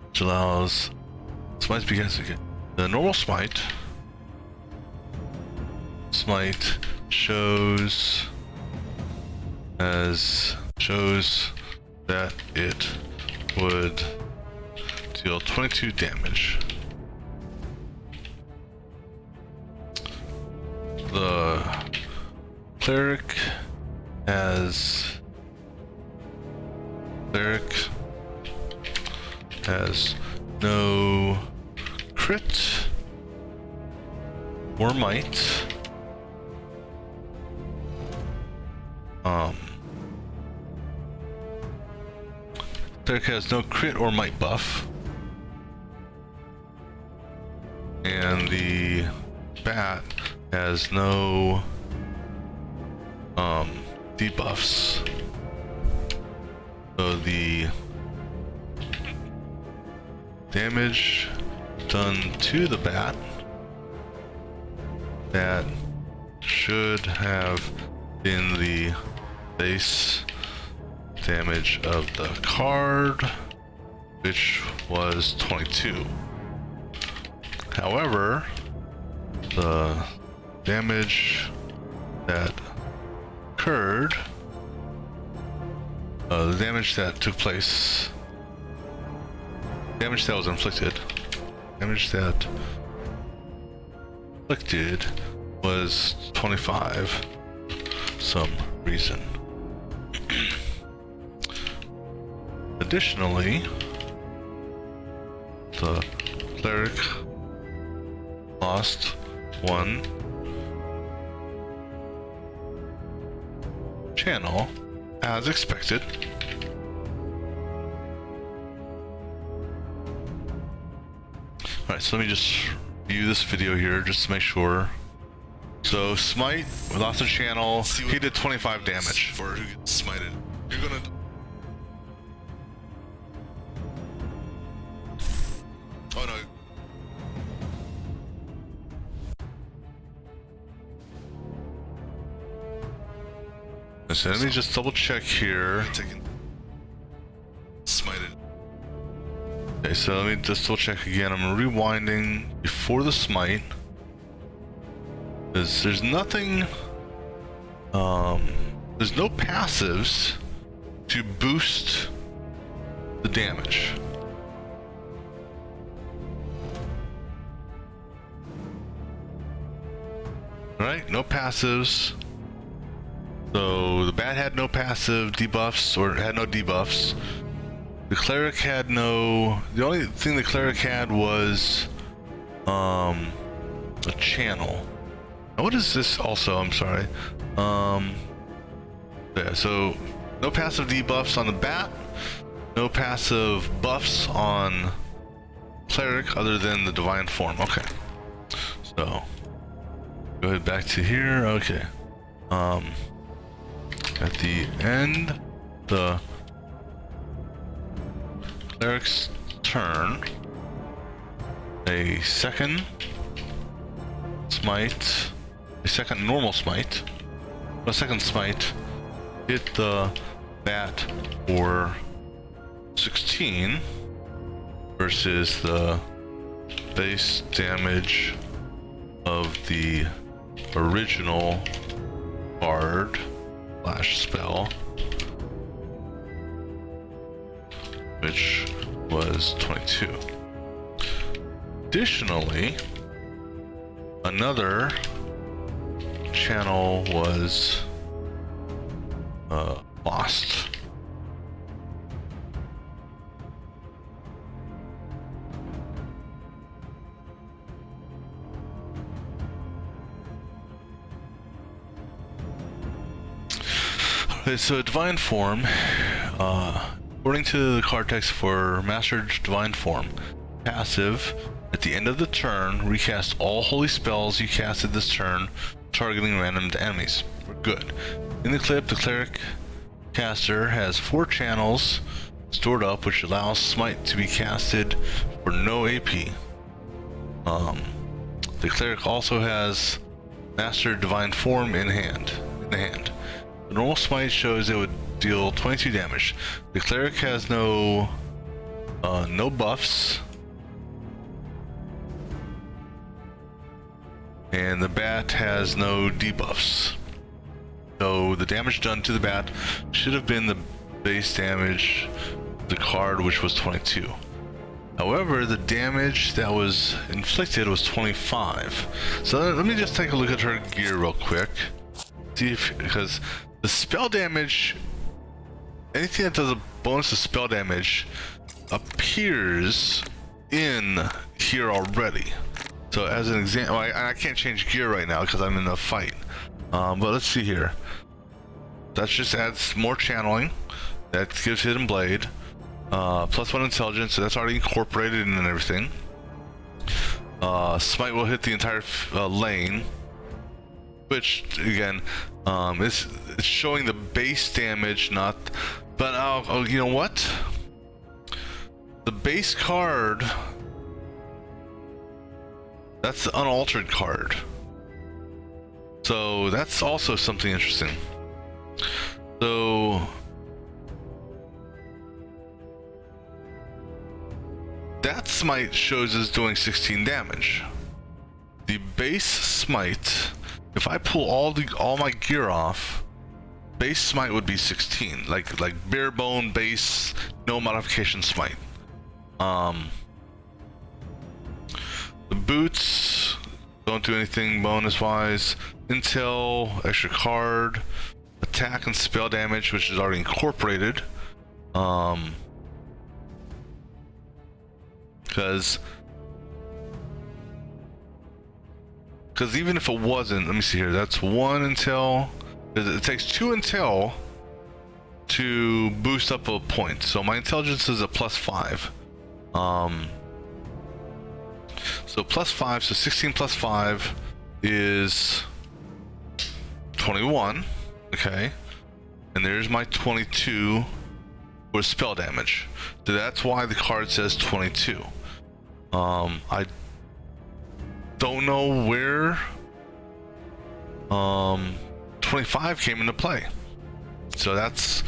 which allows smites because the normal smite shows that it would deal 22 damage. The cleric has no crit or might, Cleric has no crit or might buff. And the bat has no debuffs. So the damage done to the bat that should have been the base damage of the card, which was 22. However, the damage that occurred, the damage that took place, damage that was inflicted, was 25 some reason. Additionally, the cleric lost 1 channel as expected. Alright, so let me just view this video here just to make sure. So smite, we lost a channel, he did 25 damage. For who gets smited. You're gonna... Oh no. So let me just double check here. Taken. Smited. Okay, so let me just double check again. I'm rewinding before the smite. There's nothing, there's no passives to boost the damage. Right? No passives. So the bat had no passive debuffs, or had no debuffs. The cleric had no... The only thing the cleric had was a channel. Now what is this also? I'm sorry. Yeah, so no passive debuffs on the bat, no passive buffs on cleric other than the divine form. Okay. So go ahead back to here. Okay. At the end, the cleric's turn, a second smite, a second normal smite, a second smite hit the bat for 16 versus the base damage of the original card slash spell, which was 22. Additionally, another channel was lost. Okay, so divine form, according to the card text for Mastered Divine Form, passive, at the end of the turn, recast all holy spells you casted this turn, targeting random enemies. We're good. In the clip, the cleric caster has 4 channels stored up, which allows smite to be casted for no AP. The cleric also has Mastered Divine Form in the hand. The normal smite shows it would deal 22 damage. The cleric has no buffs, and the bat has no debuffs. So the damage done to the bat should have been the base damage of the card, which was 22. However, the damage that was inflicted was 25. So let me just take a look at her gear real quick. See if, because the spell damage, anything that does a bonus to spell damage appears in here already. So as an example, I can't change gear right now because I'm in a fight. But let's see here. that just adds more channeling. That gives Hidden Blade. +1 intelligence, so that's already incorporated in and everything. Smite will hit the entire lane, which again, it's showing the base damage, not. But oh, you know what? The base card, that's the unaltered card. So that's also something interesting. So that smite shows us doing 16 damage. The base smite, if I pull all my gear off, base smite would be 16, like bare bone base, no modification smite. The boots don't do anything bonus wise. Intel, extra card, attack and spell damage, which is already incorporated. Because even if it wasn't, let me see here, that's 1 intel. It takes 2 intel to boost up a point. So my intelligence is a +5. So +5, so 16 +5 is 21. Okay. And there's my 22 for spell damage. So that's why the card says 22. I don't know where 25 came into play. So that's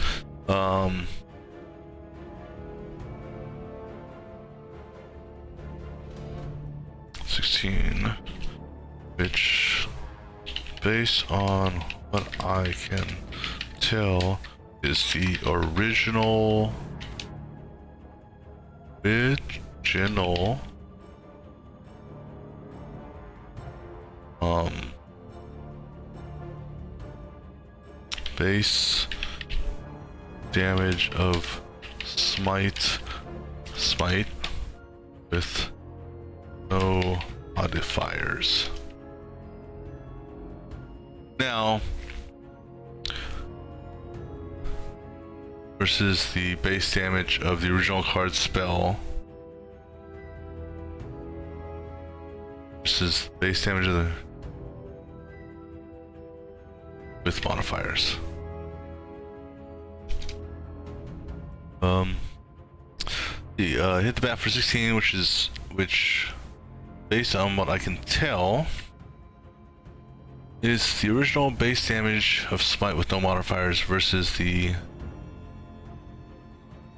16, which based on what I can tell is the original base damage of smite with no modifiers. Now versus the base damage of the original card spell versus base damage of the with modifiers. Hit the bat for 16, which based on what I can tell is the original base damage of smite with no modifiers versus the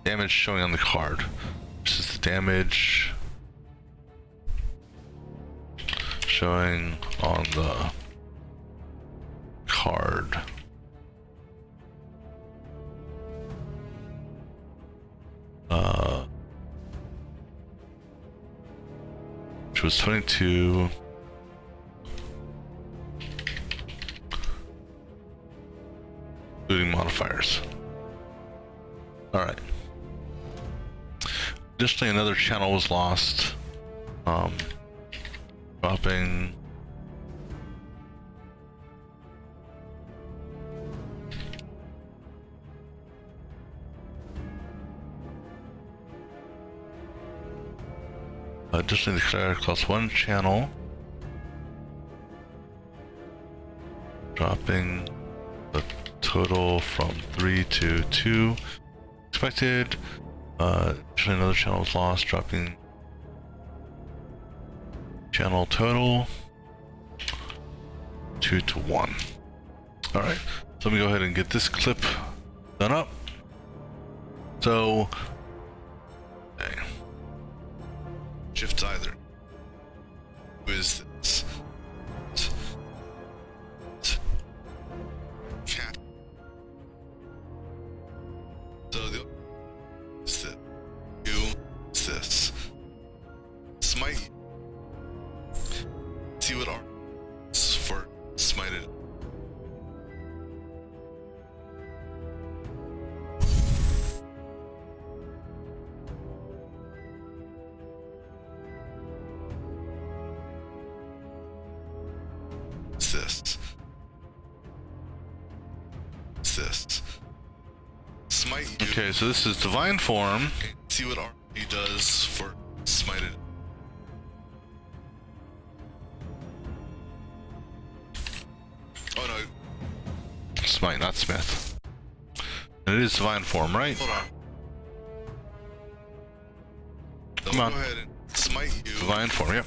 damage showing on the card versus the damage showing on the card. Which was 22. Including modifiers. Alright. Additionally, another channel was lost. Dropping additionally declared +1 channel, dropping the total from 3 to 2 expected. Additionally, another channel was lost, dropping channel total 2 to 1. All right, so let me go ahead and get this clip done up. So okay. Shift either. Who is this? Cat. So the is that you is this. Smite. See what are for smited. This What's this? Smite you. Okay, so this is divine form. Okay, see what RP does for smited. Oh no. Smite, not Smith. And it is divine form, right? Hold on. Come on. Go ahead and smite you. Divine form, yep.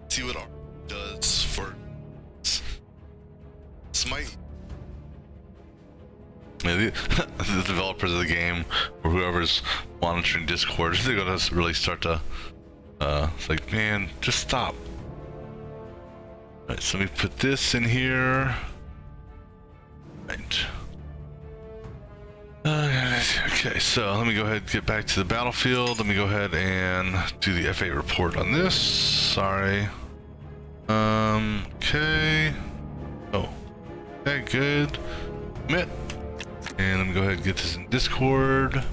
See what RP does for smite. Yeah, the developers of the game, or whoever's monitoring Discord, they're gonna really start to, it's like, man, just stop. Alright, so let me put this in here. Right. Okay, so let me go ahead and get back to the battlefield. Let me go ahead and do the F8 report on this. Sorry. Okay. Oh. Okay, good. Commit. And let me go ahead and get this in Discord.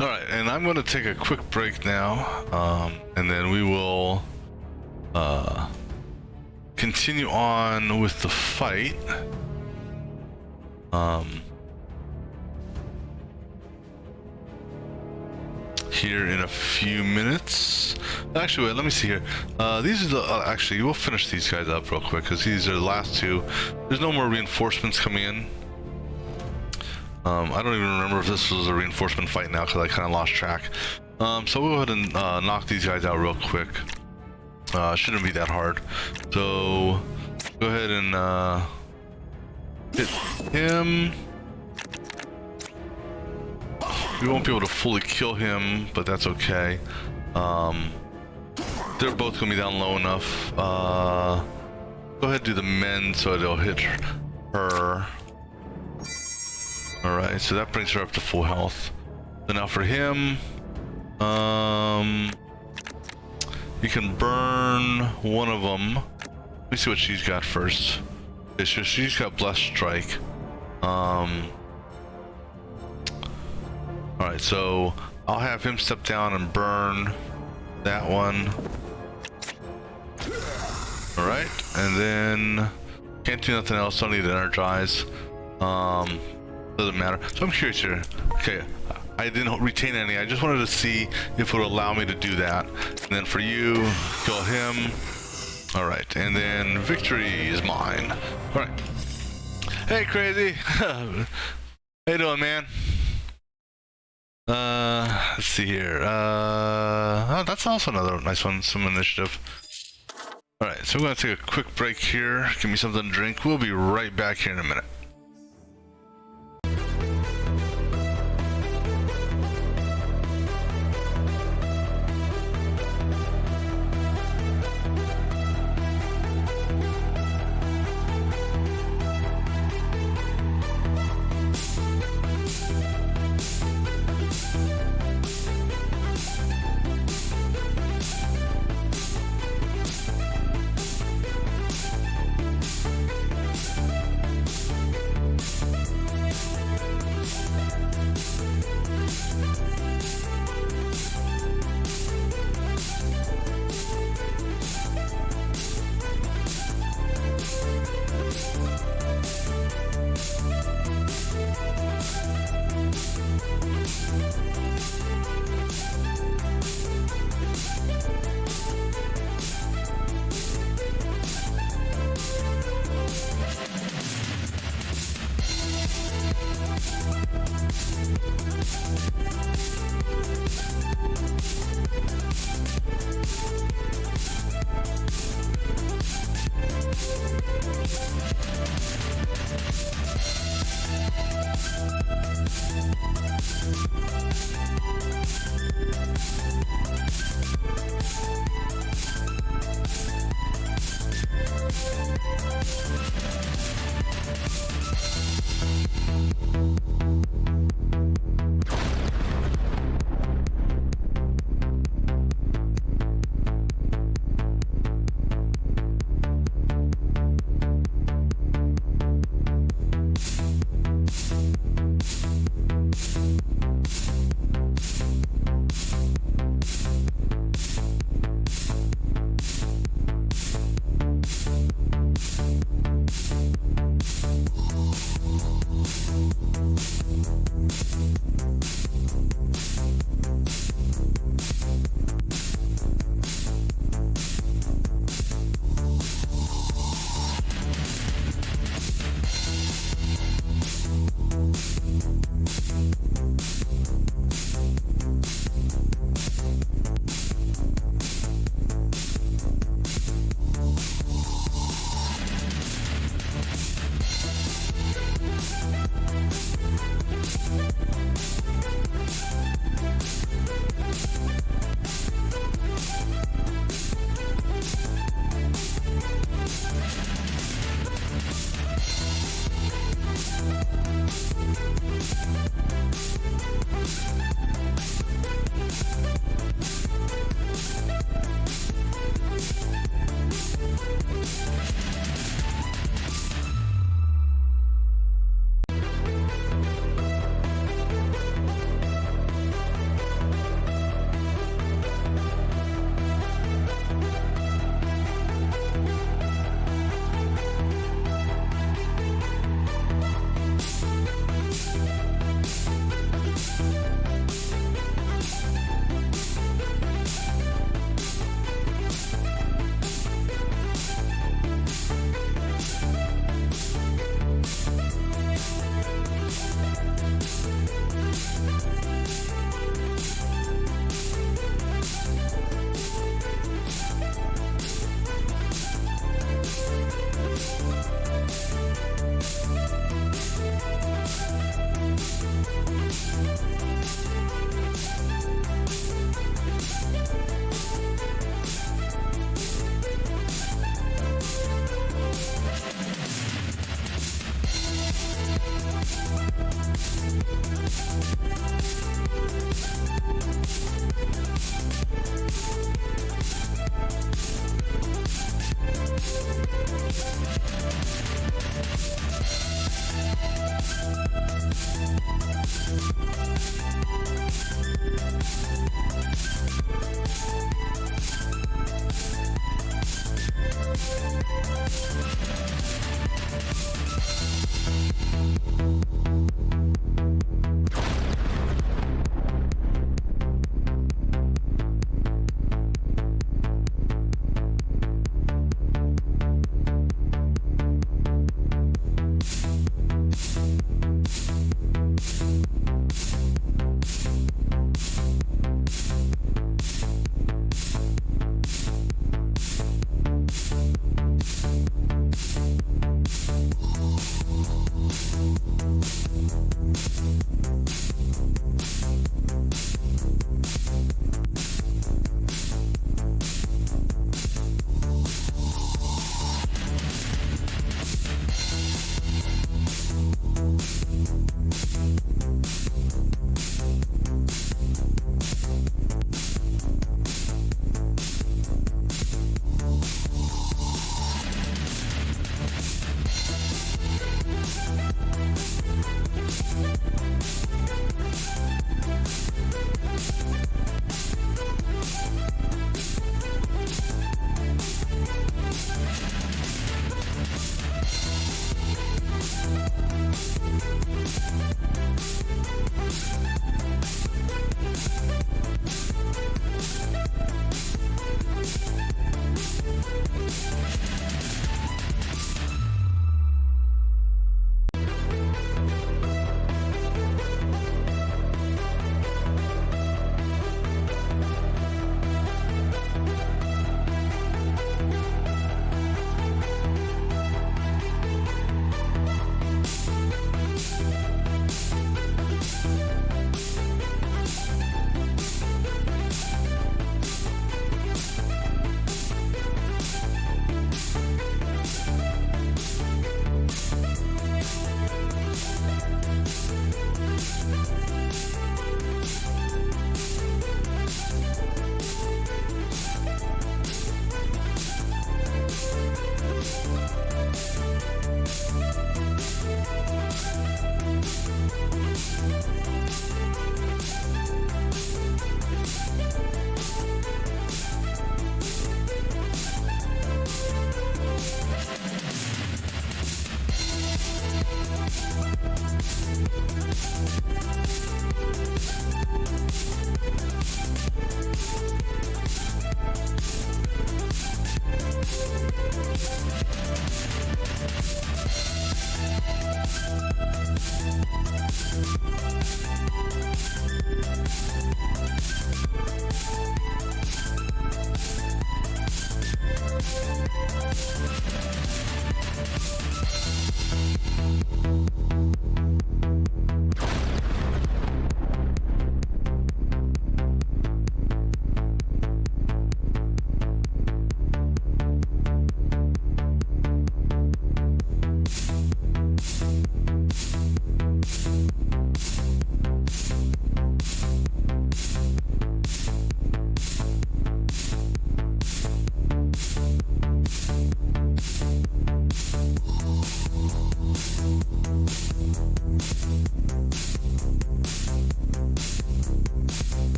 Alright, and I'm going to take a quick break now, and then we will continue on with the fight. Here in a few minutes. Actually, wait, let me see here. These are the, actually, we'll finish these guys up real quick, because these are the last two. There's no more reinforcements coming in. I don't even remember if this was a reinforcement fight now, because I kind of lost track. So we'll go ahead and knock these guys out real quick. Shouldn't be that hard. So go ahead and hit him. We won't be able to fully kill him, but that's okay. They're both gonna be down low enough. Go ahead and do the men so they'll hit her. Alright, so that brings her up to full health. So now for him, you can burn one of them. Let me see what she's got first. Okay, so she's got Blessed Strike. Alright, so I'll have him step down and burn that one. Alright, and then can't do nothing else, don't need to energize. Doesn't matter. So I'm curious here. Okay, I didn't retain any. I just wanted to see if it would allow me to do that. And then for you, kill him. Alright, and then victory is mine. Alright. Hey, Crazy. How you doing, man? Let's see here. Oh, that's also another nice one. Some initiative. Alright, so we're going to take a quick break here. Give me something to drink. We'll be right back here in a minute.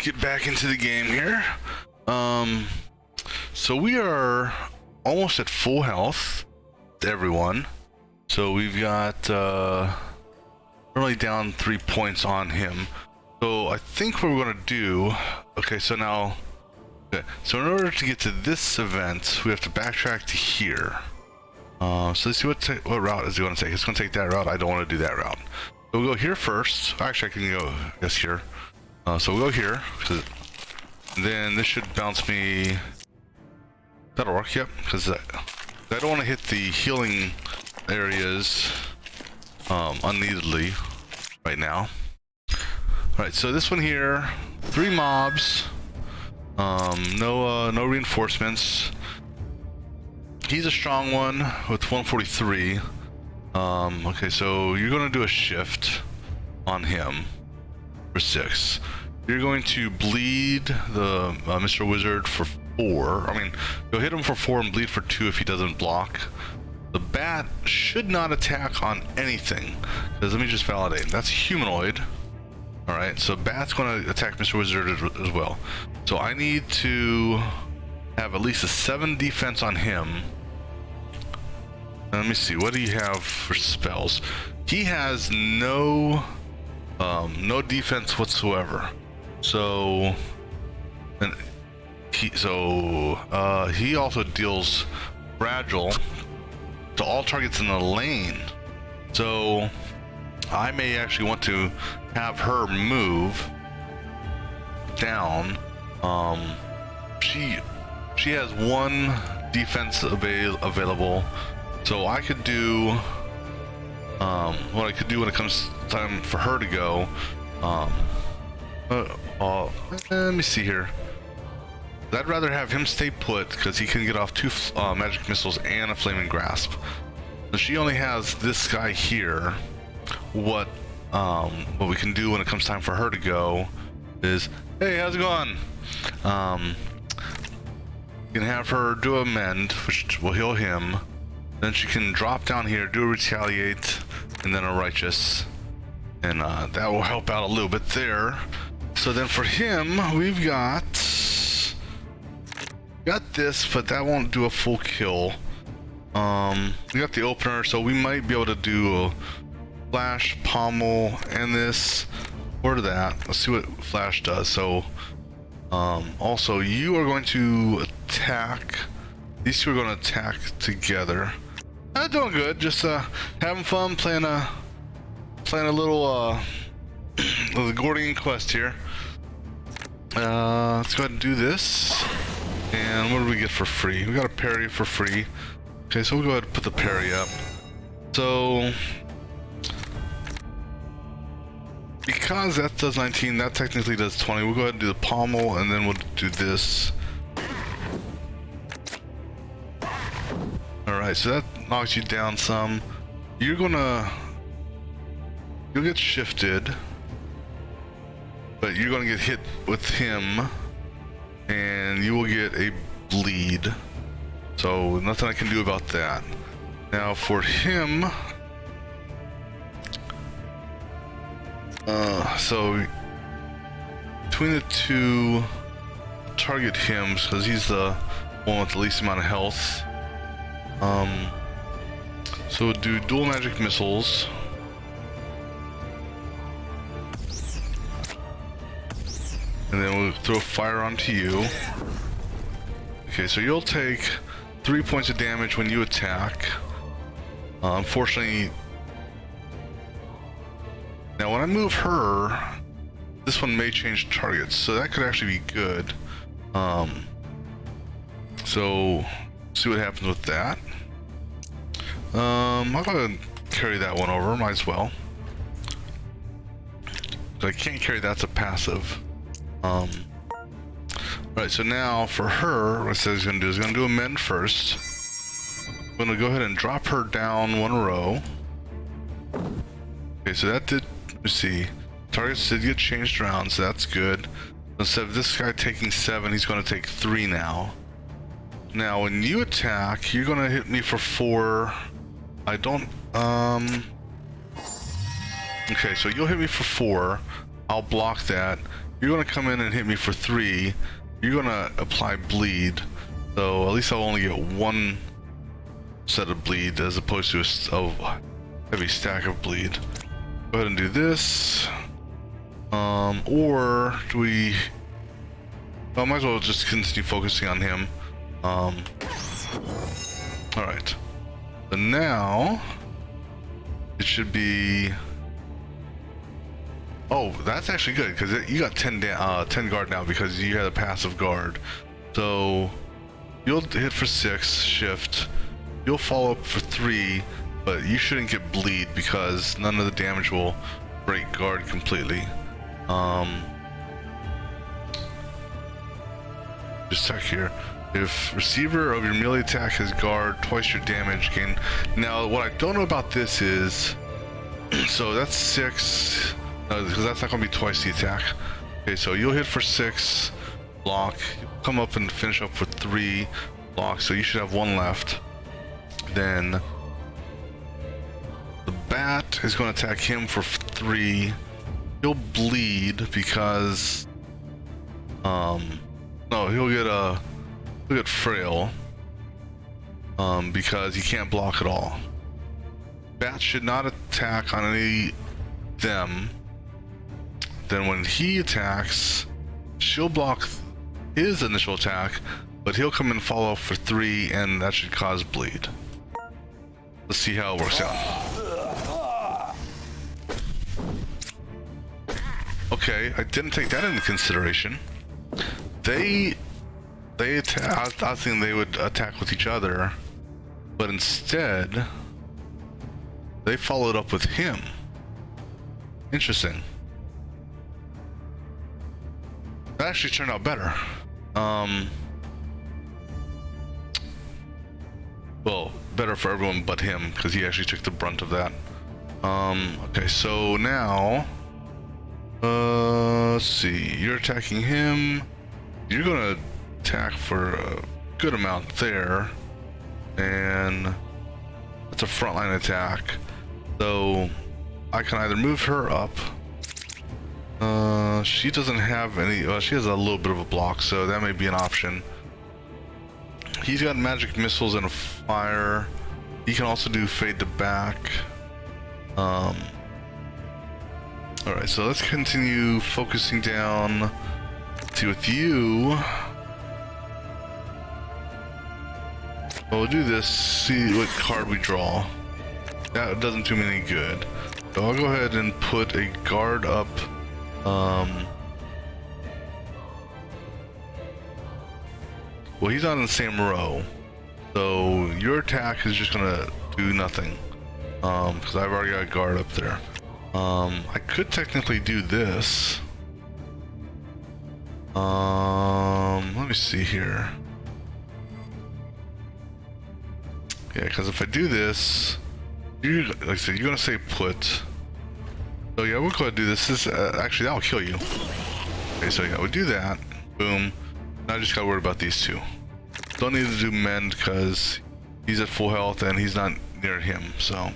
get back into the game here. So we are almost at full health, everyone. So we've got really down 3 points on him. So I think what we're gonna do, okay, so now, okay, so in order to get to this event, we have to backtrack to here. So let's see what route is he gonna take. It's gonna take that route. I don't want to do that route. So we'll go here first. Actually, I can go, I guess, here. So we'll go here. Then this should bounce me. That'll work, yep. Because I don't want to hit the healing areas unneededly right now. Alright, so this one here, 3 mobs, no reinforcements. He's a strong one with 143. Okay, so you're going to do a shift on him for 6. You're going to bleed the Mr. Wizard for 4. I mean, go hit him for 4 and bleed for 2 if he doesn't block. The bat should not attack on anything, because let me just validate. That's humanoid. Alright, so bat's going to attack Mr. Wizard as well. So I need to have at least a 7 defense on him. Let me see, what do you have for spells? He has no defense whatsoever. So, he also deals fragile to all targets in the lane. So I may actually want to have her move down. She has 1 defense available. So I could do what I could do when it comes time for her to go. Let me see here. I'd rather have him stay put because he can get off 2 magic missiles and a flaming grasp. So she only has this guy here. What we can do when it comes time for her to go is, hey, how's it going? You can have her do a mend, which will heal him. Then she can drop down here, do a retaliate, and then a righteous, and that will help out a little bit there. So then for him, we've got this, but that won't do a full kill. We got the opener, so we might be able to do a flash, pommel, and this, or that. Let's see what flash does. So also you are going to attack. These 2 are going to attack together. Doing good, just having fun playing a little the Gordian Quest here. Let's go ahead and do this. And what do we get for free? We got a parry for free. Okay, so we'll go ahead and put the parry up. So because that does 19, that technically does 20. We'll go ahead and do the pommel, and then we'll do this. Alright, so that knocks you down some. You'll get shifted, but you're gonna get hit with him, and you will get a bleed. So nothing I can do about that. Now for him, so between the 2, target him because he's the one with the least amount of health. So we'll do dual magic missiles. And then we'll throw fire onto you. Okay, so you'll take 3 points of damage when you attack. Unfortunately, now when I move her, this one may change targets, so that could actually be good. So see what happens with that. I'll go ahead and carry that one over, might as well. But I can't carry that, that's a passive. Right, so now for her, what I said he's gonna do is gonna do a mend first. I'm gonna go ahead and drop her down 1 row. Okay, so that did, let me see. Targets did get changed around, so that's good. Instead of this guy taking 7, he's gonna take 3 now. Now, when you attack, you're gonna hit me for 4. I don't, okay, so you'll hit me for 4. I'll block that. you're gonna come in and hit me for 3. You're gonna apply bleed, so at least I'll only get 1 set of bleed as opposed to a heavy stack of bleed. Go ahead and do this. Or do we... Well, I might as well just continue focusing on him. Alright. So now... It should be... Oh, that's actually good, because you got 10 guard now because you had a passive guard. So... You'll hit for 6, shift. You'll follow up for 3, but you shouldn't get bleed because none of the damage will break guard completely. Just check here. If receiver of your melee attack has guard, twice your damage gain. Now, what I don't know about this is, so that's 6, because that's not going to be twice the attack. Okay, so you'll hit for 6, block, you'll come up and finish up for 3, block, so you should have 1 left. Then the bat is going to attack him for 3. He'll bleed because no, he'll get frail because he can't block at all. Bat should not attack on any them. Then when he attacks, she'll block his initial attack, but he'll come and follow up for 3, and that should cause bleed. Let's see how it works out. Okay, I didn't take that into consideration. They attack. I was thinking they would attack with each other, but instead they followed up with him. Interesting. That actually turned out better. Well, better for everyone but him, because he actually took the brunt of that. Okay, so now, let's see, you're attacking him. You're gonna attack for a good amount there, and that's a frontline attack. So I can either move her up. She doesn't have any, well, she has a little bit of a block, so that may be an option. He's got magic missiles and a fire. He can also do fade to back. Alright, so let's continue focusing down. Let's see, with you, we'll do this, see what card we draw. That doesn't do me any good. So I'll go ahead and put a guard up. Well, he's not in the same row, so your attack is just gonna do nothing, because I've already got a guard up there. I could technically do this. Let me see here. Yeah, because if I do this, you, like I said, you're gonna say put. So yeah, we'll go ahead and do this. This actually, that'll kill you. Okay, so yeah, we'll do that. Boom. Now I just gotta worry about these two. Don't need to do mend because he's at full health and he's not near him. So, all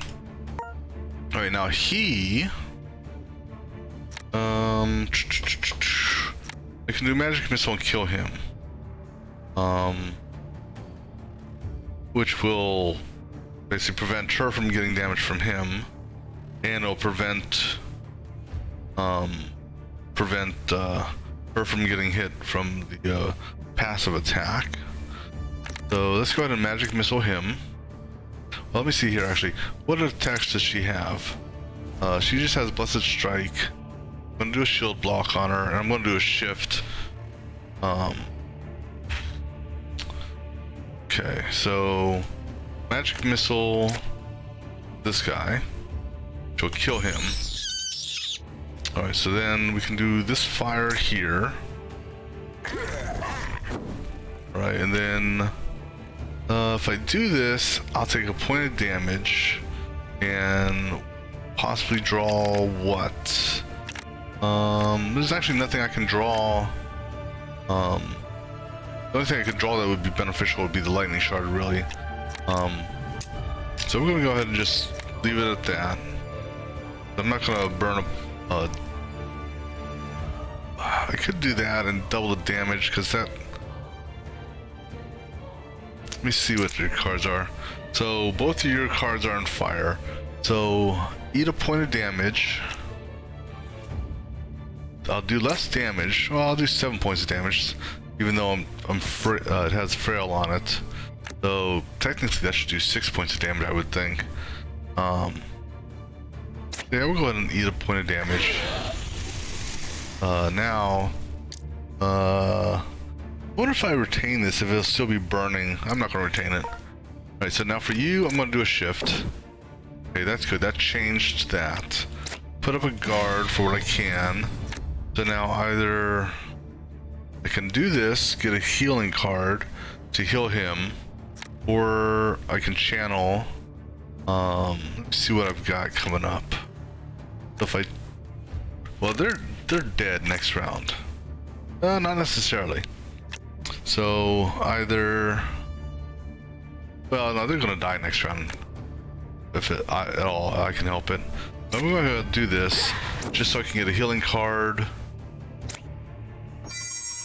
right, now he, I can do magic missile and kill him. Which will basically prevent her from getting damage from him, and it'll prevent her from getting hit from the passive attack. So let's go ahead and magic missile him. Well, let me see here actually. What attacks does she have? She just has Blessed Strike. I'm gonna do a shield block on her, and I'm gonna do a shift. Okay, so magic missile this guy, which will kill him. Alright, so then we can do this fire here. Alright, and then if I do this, I'll take a point of damage and possibly draw what? There's actually nothing I can draw. The only thing I could draw that would be beneficial would be the lightning shard, really. So we're gonna go ahead and just leave it at that. I'm not gonna burn a I could do that and double the damage, because that... Let me see what your cards are. So both of your cards are on fire. So eat a point of damage. I'll do less damage. Well, I'll do 7 points of damage, even though it has frail on it. So technically that should do 6 points of damage, I would think. Yeah, we'll go ahead and eat a point of damage. Now, I wonder if I retain this, if it'll still be burning. I'm not going to retain it. Alright, so now for you, I'm going to do a shift. Okay, that's good. That changed that. Put up a guard for what I can. So now either I can do this, get a healing card to heal him, or I can channel. Let me see what I've got coming up. So if I... Well, they're dead next round. Not necessarily. So either... Well, no, they're gonna die next round. If at all, I can help it. I'm gonna do this, just so I can get a healing card.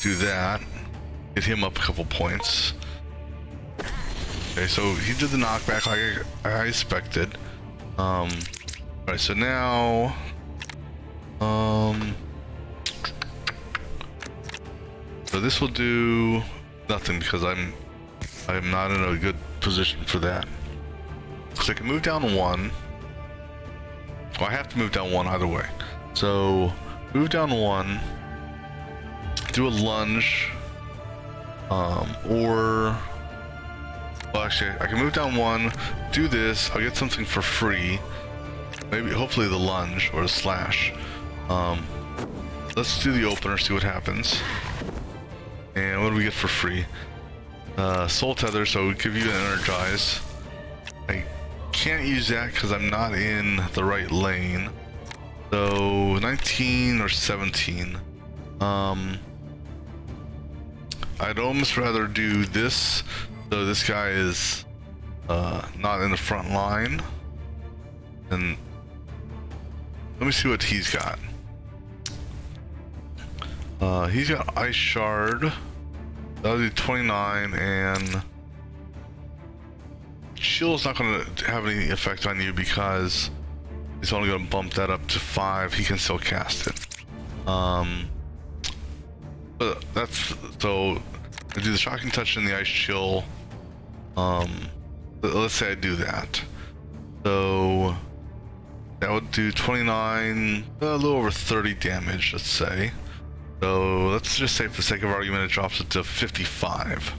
Do that. Get him up a couple points. Okay, so he did the knockback like I expected. Alright, so now... So this will do nothing because I'm not in a good position for that. So I can move down 1. Well, I have to move down 1 either way. So move down 1, do a lunge, or... Well, actually, I can move down 1, do this, I'll get something for free. Maybe, hopefully the lunge or the slash. Let's do the opener, see what happens. And what do we get for free? Soul tether, so we give you an energize. I can't use that because I'm not in the right lane. So 19 or 17. I'd almost rather do this. So this guy is not in the front line. And let me see what he's got. He's got Ice Shard. That'll be 29, and Shield's not going to have any effect on you because he's only going to bump that up to 5. He can still cast it. But that's so. I do the Shocking Touch and the Ice Chill. Let's say I do that. So that would do 29, a little over 30 damage, let's say. So let's just say for the sake of argument it drops it to 55.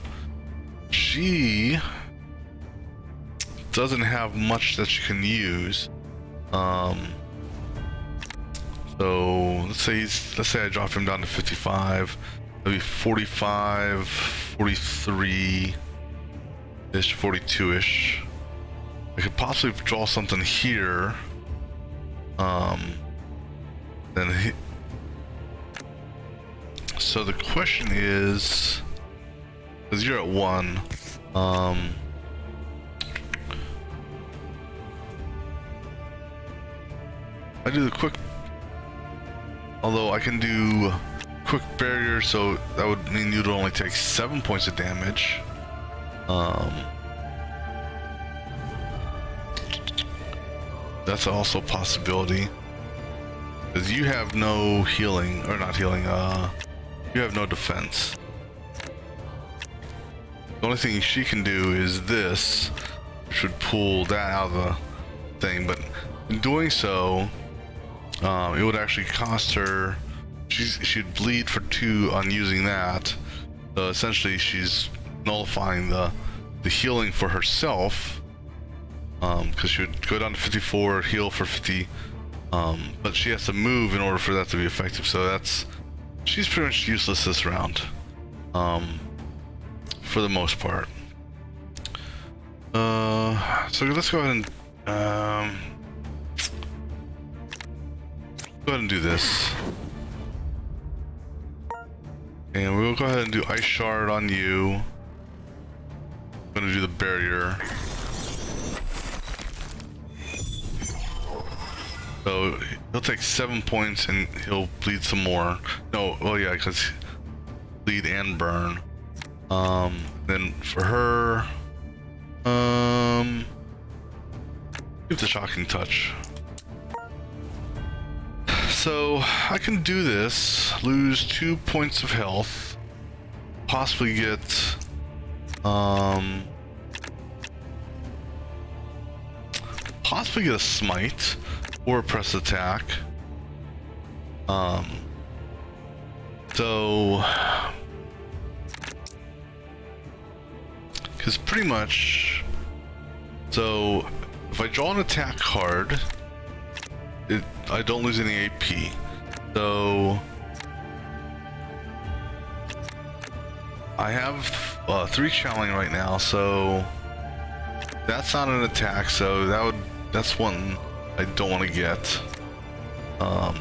She doesn't have much that she can use. So let's say I drop him down to 55. Maybe 45, 43-ish, 42-ish. I could possibly draw something here. So the question is, because you're at 1, I do the quick, although I can do quick barrier, so that would mean you'd only take 7 points of damage. That's also a possibility, because you have no healing, or not healing, you have no defense. The only thing she can do is this, which would pull that out of the thing, but in doing so, it would actually cost her, she'd bleed for 2 on using that. So essentially she's nullifying the healing for herself, because she would go down to 54, heal for 50, but she has to move in order for that to be effective. So she's pretty much useless this round, for the most part. So let's go ahead and do this, and we'll go ahead and do Ice Shard on you. I'm gonna do the barrier. So He'll take 7 points and he'll bleed some more. No, well yeah, because bleed and burn. Then for her, give the shocking touch. So I can do this, lose 2 points of health, possibly get, possibly get a smite or a press attack. So, because pretty much, so if I draw an attack card, I don't lose any AP. So I have 3 channeling right now, so that's not an attack. So that's one I don't want to get. Or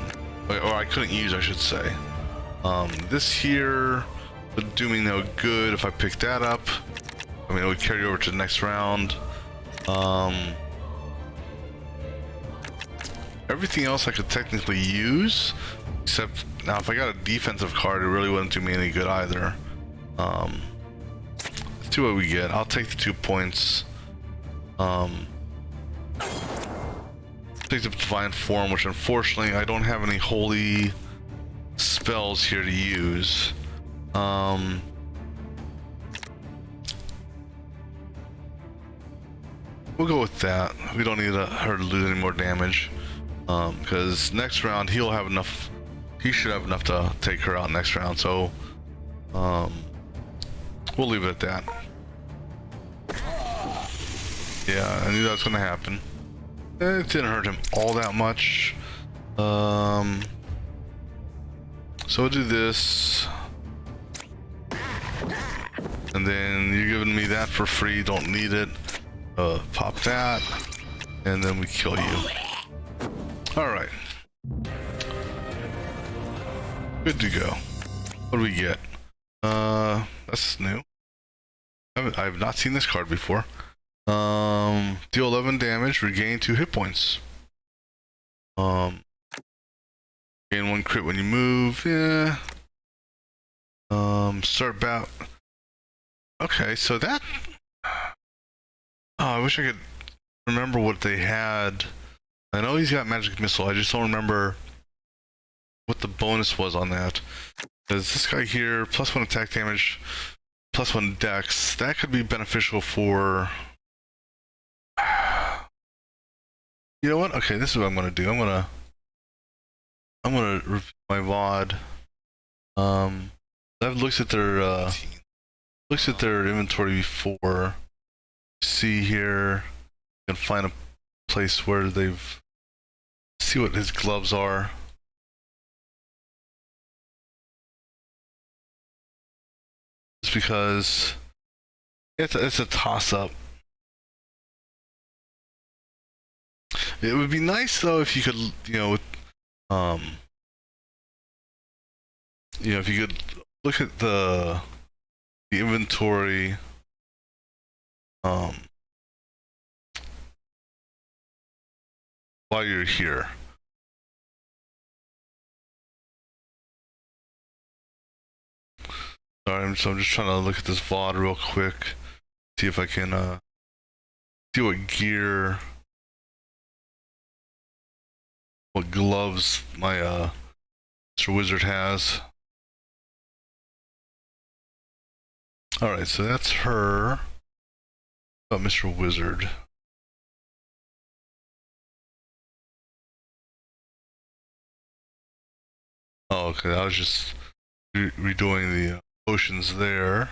I couldn't use, I should say. This here would do me no good if I pick that up. I mean, it would carry over to the next round. Everything else I could technically use, except now if I got a defensive card, it really wouldn't do me any good either. Let's see what we get. I'll take the 2 points. Take the divine form, which unfortunately I don't have any holy spells here to use. We'll go with that. We don't need her to lose any more damage. Because next round he'll have enough. He should have enough to take her out next round. So, we'll leave it at that. Yeah, I knew that was gonna happen. It didn't hurt him all that much. So we'll do this. And then you're giving me that for free, don't need it. Pop that. And then we kill you. Alright. Good to go. What do we get? That's new. I've not seen this card before. Deal 11 damage, regain 2 hit points. Gain 1 crit when you move, yeah. Start bout. Okay, so that... Oh, I wish I could remember what they had. I know he's got magic missile, I just don't remember what the bonus was on that. Because this guy here, +1 attack damage, +1 dex, that could be beneficial for... You know what? Okay, this is what I'm gonna do. I'm gonna review my VOD. I've looked at their inventory before. See here, you can find a place where they've see what his gloves are. Just because it's a toss-up. It would be nice though if you could, if you could look at the inventory, while you're here. Sorry, so I'm just trying to look at this VOD real quick, see if I can see what gear. What gloves my Mr. Wizard has. Alright, so that's her. About Mr. Wizard. Oh, okay, I was just redoing the potions there.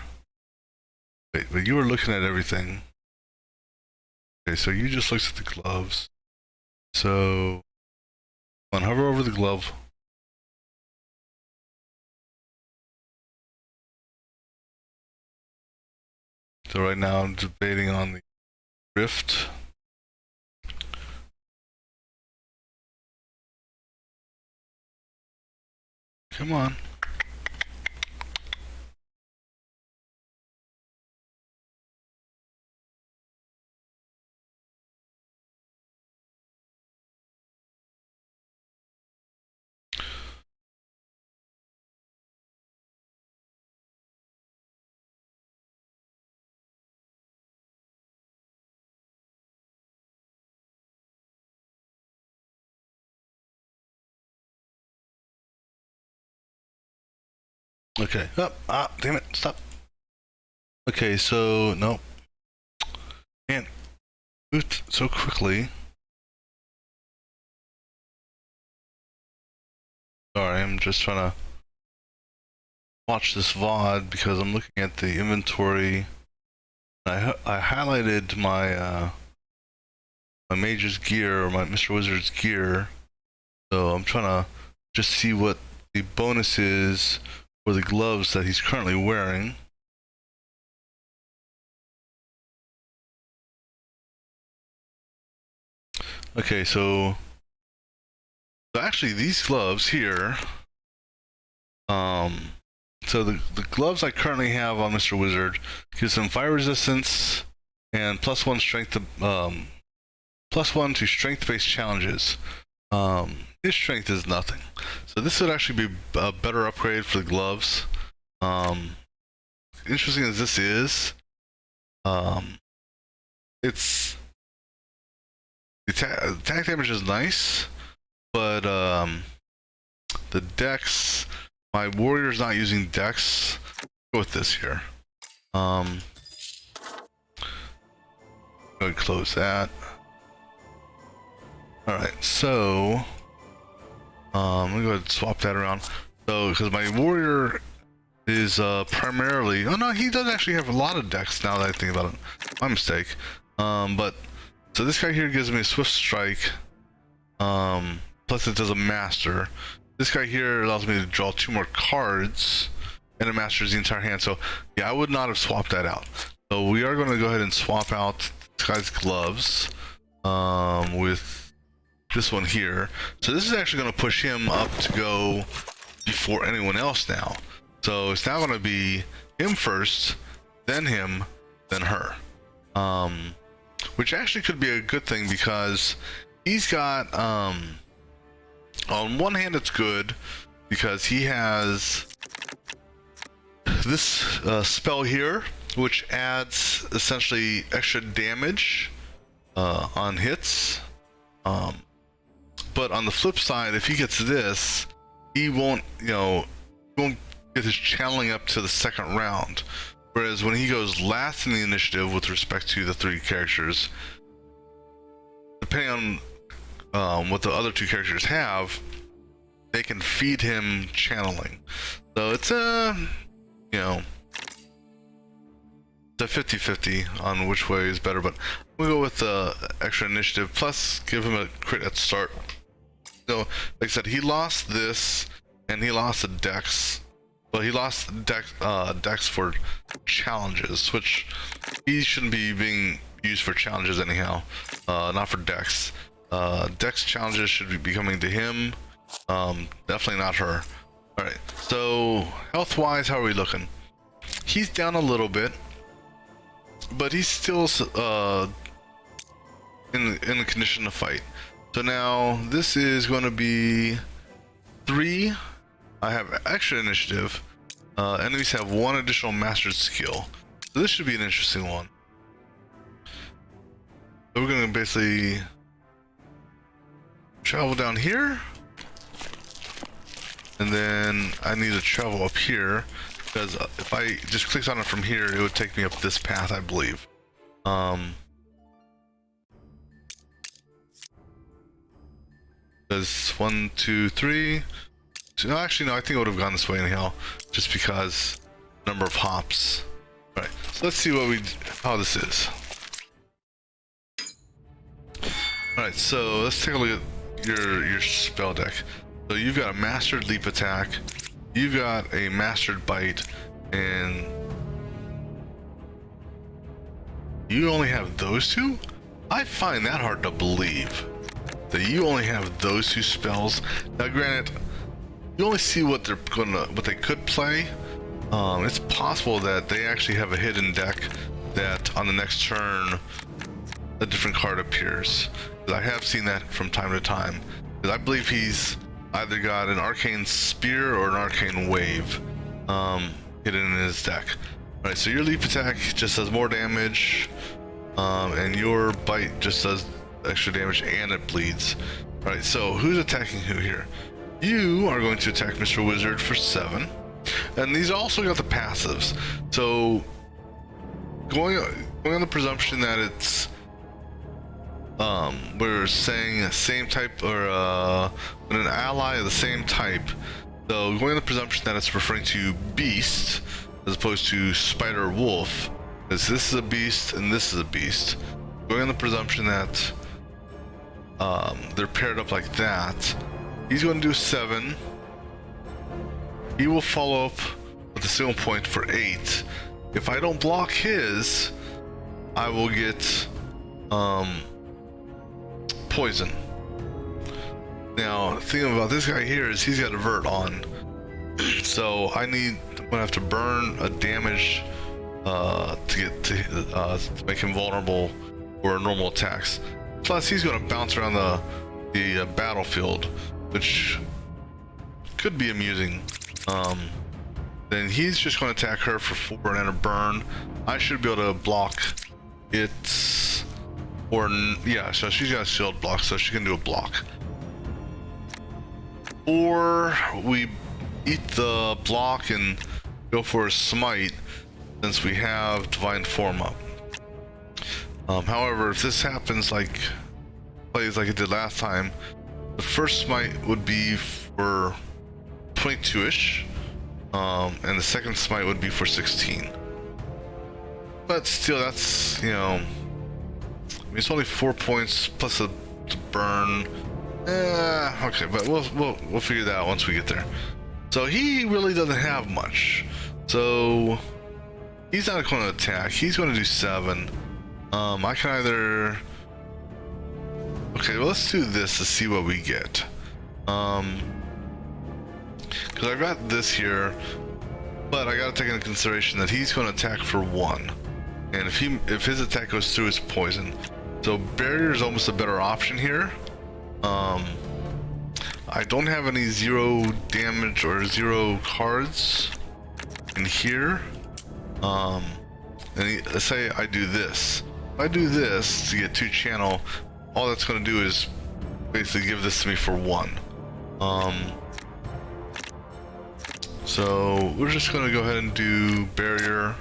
Wait, but you were looking at everything. Okay, so you just looked at the gloves. So come on, hover over the glove. So right now I'm debating on the rift. Come on. Okay. Oh, damn it. Stop. Okay, so, nope. Man, moved so quickly. Sorry, I'm just trying to watch this VOD because I'm looking at the inventory. I highlighted my my mage's gear, or my Mr. Wizard's gear. So I'm trying to just see what the bonus is for the gloves that he's currently wearing. Okay, so actually these gloves here, so the gloves I currently have on Mr. Wizard gives him fire resistance and +1 strength to +1 to strength-based challenges. His strength is nothing, so this would actually be a better upgrade for the gloves. Interesting as this is, it's the attack damage is nice, but the dex, my warrior's not using dex. Go with this here. Go ahead and close that. Alright, so I'm gonna go ahead and swap that around. So, because my warrior is primarily, oh no, he does actually have a lot of dex now that I think about it. My mistake. But so this guy here gives me a swift strike. Plus it does a master. This guy here allows me to draw 2 more cards, and it masters the entire hand. So yeah, I would not have swapped that out. So we are going to go ahead and swap out this guy's gloves with this one here. So this is actually going to push him up to go before anyone else now. So it's now going to be him first, then him, then her. Which actually could be a good thing because he's got, on one hand it's good because he has this spell here, which adds essentially extra damage on hits. But on the flip side, if he gets this, he won't, won't get his channeling up to the second round. Whereas when he goes last in the initiative with respect to the 3 characters, depending on what the other 2 characters have, they can feed him channeling. So it's a, it's a 50-50 on which way is better, but we'll go with the extra initiative, plus give him a crit at start. So, like I said, he lost this, and he lost a dex. Well, he lost dex for challenges, which he shouldn't be being used for challenges anyhow. Not for dex. Dex challenges should be coming to him. Definitely not her. Alright, so health-wise, how are we looking? He's down a little bit, but he's still in a condition to fight. So now this is going to be 3. I have extra initiative. Enemies have 1 additional mastered skill. So this should be an interesting one. So we're going to basically travel down here. And then I need to travel up here. Because if I just clicked on it from here, it would take me up this path, I believe. There's 1, 2, 3. No, actually, no, I think it would have gone this way anyhow, just because number of hops. All right, so let's see how this is. All right, so let's take a look at your spell deck. So you've got a mastered leap attack, you've got a mastered bite, and you only have those 2? I find that hard to believe that you only have those 2 spells. Now, granted, you only see what they could play. It's possible that they actually have a hidden deck that on the next turn a different card appears. I have seen that from time to time. I believe he's either got an arcane spear or an arcane wave hidden in his deck. All right, so your leap attack just does more damage, and your bite just does extra damage and it bleeds. All right, so who's attacking who here? You are going to attack Mr. Wizard for 7. And these also got the passives. So going on the presumption that it's we're saying the same type, or when an ally of the same type. So going on the presumption that it's referring to beast as opposed to spider or wolf, because this is a beast and this is a beast. Going on the presumption that they're paired up like that, he's going to do 7. He will follow up with a single point for 8. If I don't block his, I will get poison. Now, the thing about this guy here is he's got avert on, so I'm gonna have to burn a damage to make him vulnerable for normal attacks. Plus, he's gonna bounce around the battlefield, which could be amusing. Then he's just gonna attack her for 4 and a burn. I should be able to block it, or yeah. So she's got a shield block, so she can do a block. Or we eat the block and go for a smite, since we have divine form up. However, if this happens plays like it did last time, the first smite would be for 22-ish, and the second smite would be for 16. But still, that's, you know, I mean, it's only 4 points plus a burn. Okay, but we'll figure that out once we get there. So he really doesn't have much. So he's not going to attack. He's going to do 7. I can either. Okay, well, let's do this to see what we get. Because I've got this here, but I got to take into consideration that he's going to attack for 1, and if his attack goes through, it's poison. So barrier is almost a better option here. I don't have any 0 damage or 0 cards in here. Let's say I do this. If I do this to get 2 channel, all that's going to do is basically give this to me for 1. So we're just going to go ahead and do barrier,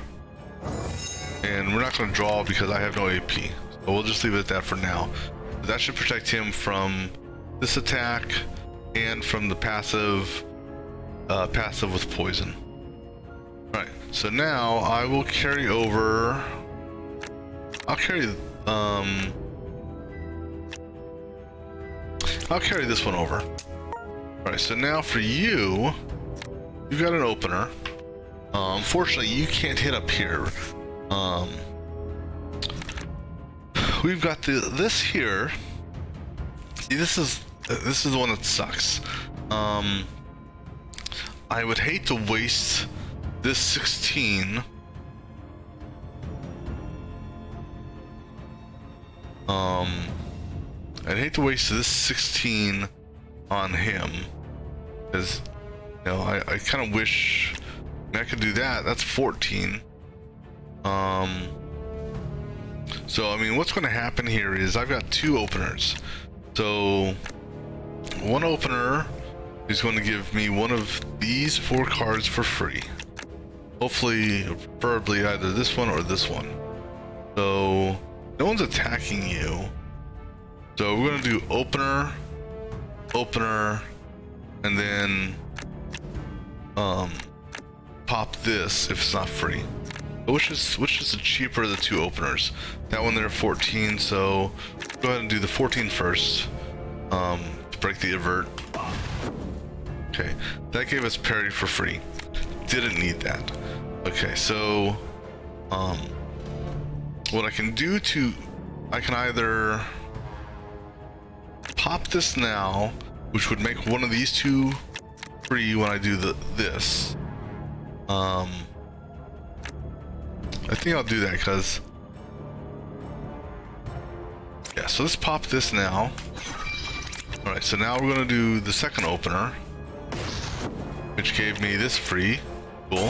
and we're not going to draw because I have no AP. So we'll just leave it at that for now. That should protect him from this attack and from the passive with poison. All right, so now I will carry over. I'll carry this one over. All right, so now for you, you've got an opener. Unfortunately, you can't hit up here. We've got this here. See, this is the one that sucks. I would hate to waste this 16. I'd hate to waste this 16 on him, because, you know, I kind of wish I could do that. That's 14. So I mean, what's going to happen here is I've got 2 openers. So one opener is going to give me one of these 4 cards for free. Hopefully, preferably either this one or this one. So no one's attacking you. So we're going to do opener, opener, and then pop this if it's not free. Which is the cheaper of the 2 openers? That one there, 14. So go ahead and do the 14 first. To break the avert. Okay, that gave us parry for free. Didn't need that. Okay, so what I can do I can either pop this now, which would make one of these 2 free when I do this. I think I'll do that because, yeah, so let's pop this now. All right, so now we're gonna do the second opener, which gave me this free. Cool.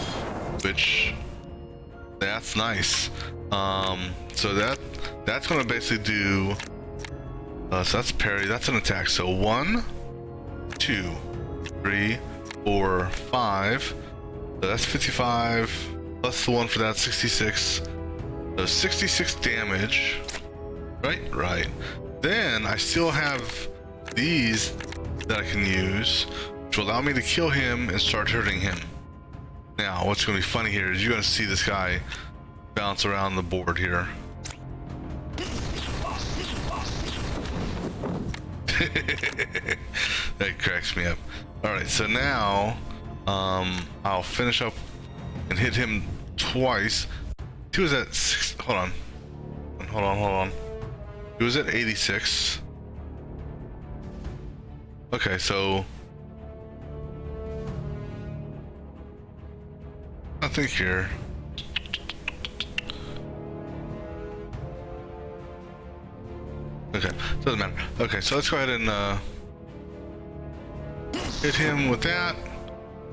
Which, that's nice. So that's gonna basically do, so that's parry, that's an attack. So 1, 2, 3, 4, 5, So that's 55 plus the one for that 66. So 66 damage. Right. Then I still have these that I can use, which will allow me to kill him and start hurting him. Now, what's going to be funny here is you're going to see this guy bounce around the board here. That cracks me up. Alright, so now I'll finish up and hit him twice. He was at 6. Hold on. He was at 86. Okay, so nothing here. Okay, doesn't matter. Okay, so let's go ahead and hit him with that.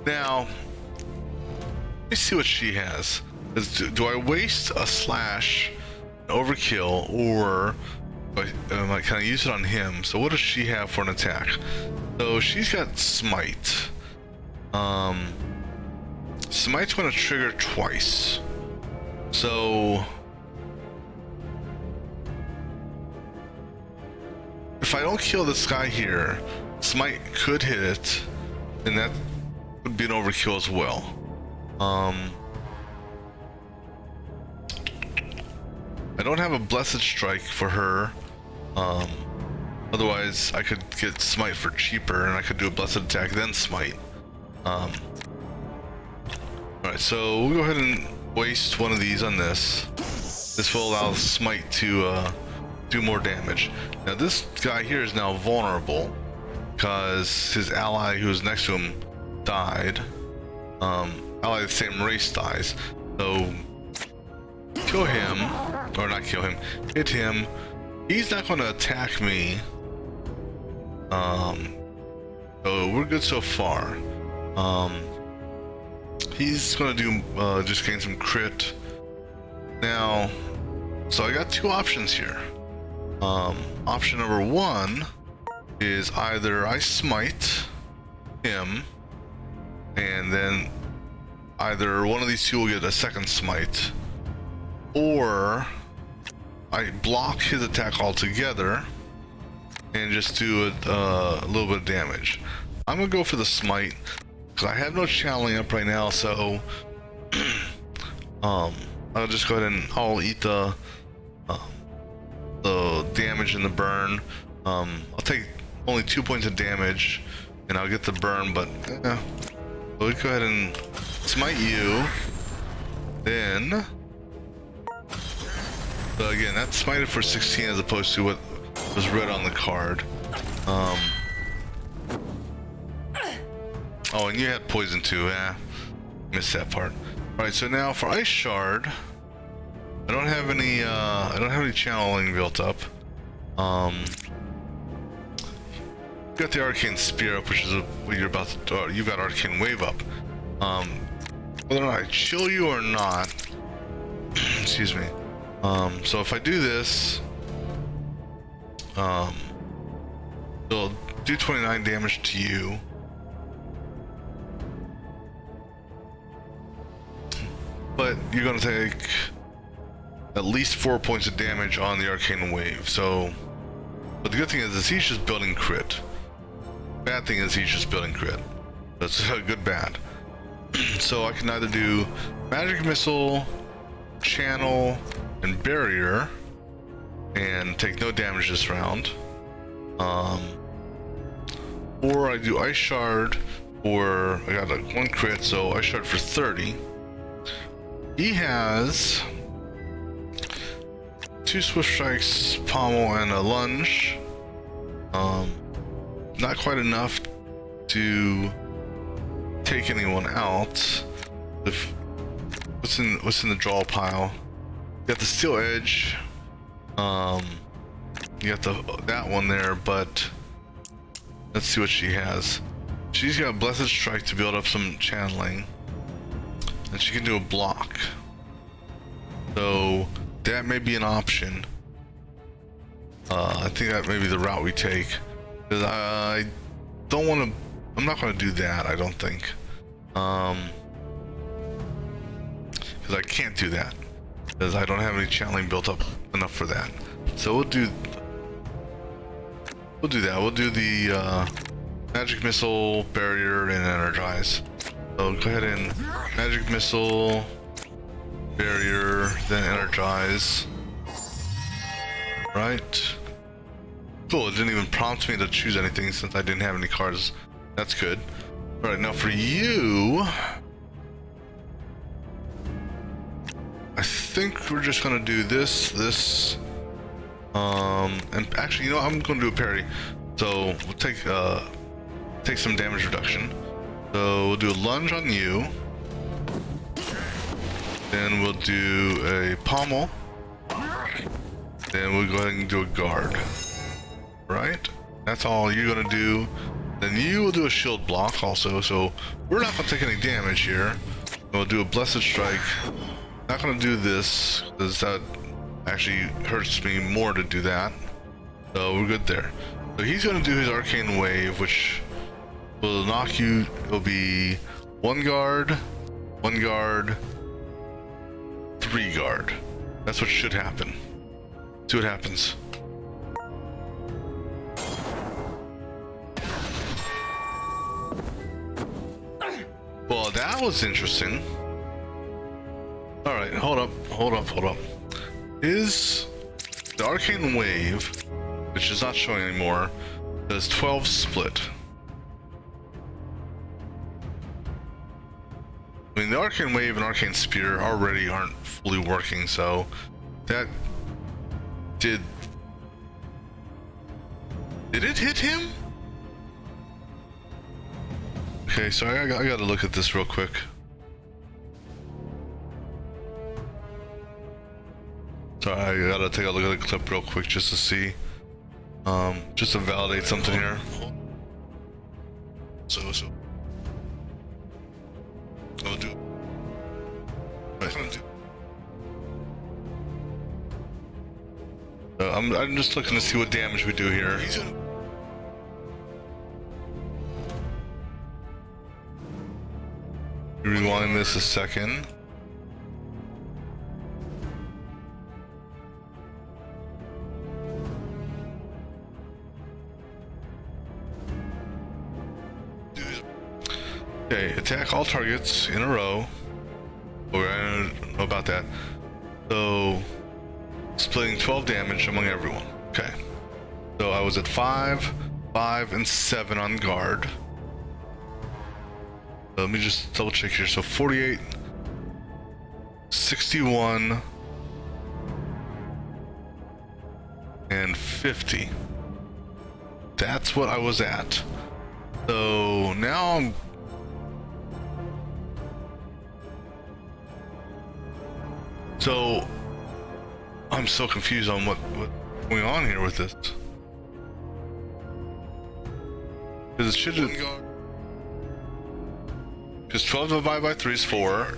Now, let me see what she has. Do I waste a slash, an overkill, or can I use it on him? So what does she have for an attack? So she's got smite. Smite's going to trigger twice. So if I don't kill this guy here, smite could hit it, and that would be an overkill as well. I don't have a blessed strike for her. Otherwise I could get smite for cheaper and I could do a blessed attack then smite. Alright, so we'll go ahead and waste one of these on this. This will allow smite to do more damage. Now this guy here is now vulnerable because his ally who was next to him died. Ally of the same race dies. So kill him, or not kill him, hit him. He's not going to attack me. So we're good so far. He's going to do just gain some crit. Now, so I got two options here. Option number one is either I smite him, and then either one of these two will get a second smite, or I block his attack altogether and just do a little bit of damage. I'm gonna go for the smite because I have no channeling up right now, so I'll just go ahead and I'll eat the damage and the burn. I'll take only 2 points of damage and I'll get the burn, but yeah. So we go ahead and smite you. Then so again, that's smited for 16 as opposed to what was red on the card. Oh, and you had poison too. Missed that part. All right, so now for ice shard, I don't have any channeling built up. Got the arcane spear up, which is what you're about to. You got arcane wave up. Whether or not I chill you or not, excuse me. So if I do this, it'll do 29 damage to you. But you're gonna take at least 4 points of damage on the arcane wave. So, but the good thing is he's just building crit. Bad thing is he's just building crit. That's a good bad. So I can either do magic missile, channel, and barrier, and take no damage this round. Or I do ice shard, or I got like 1 crit, so ice shard for 30. He has 2 swift strikes, pommel, and a lunge. Not quite enough to take anyone out. What's in the draw pile? You got the steel edge. You got that one there, but let's see what she has. She's got blessed strike to build up some channeling, and she can do a block. So that may be an option. I think that may be the route we take. Because I don't want to. I'm not going to do that. I don't think. because I can't do that because I don't have any channeling built up enough for that. So we'll do that. We'll do the magic missile, barrier, and energize. So go ahead and magic missile, barrier, then energize. Right. Cool, it didn't even prompt me to choose anything since I didn't have any cards. That's good. Alright, now for you, I think we're just gonna do this, and actually, you know, I'm gonna do a parry. So we'll take some damage reduction. So we'll do a lunge on you. Then we'll do a pommel. Then we'll go ahead and do a guard. Right? That's all you're gonna do. Then you will do a shield block also, so we're not gonna take any damage here. We'll do a blessed strike. Not gonna do this, because that actually hurts me more to do that. So we're good there. So he's gonna do his arcane wave, which will knock you. It'll be 1 guard, 1 guard, 3 guard. That's what should happen. See what happens. Well, that was interesting. Alright, hold up. Is the arcane wave, which is not showing anymore, does 12 split? I mean, the arcane wave and arcane spear already aren't fully working, so that did it hit him? Okay, so I gotta look at this real quick. Sorry, I gotta take a look at the clip real quick just to see, just to validate something here. So I'll do. I'm just looking to see what damage we do here. Rewind this a second. Okay, attack all targets in a row. Oh, I don't know about that. So, splitting 12 damage among everyone. Okay. So I was at 5, 5, and 7 on guard. Let me just double check here. So 48, 61, and 50. That's what I was at. So now I'm so confused on what's going on here with this. Because it should have. Because 12 divided by 3 is 4.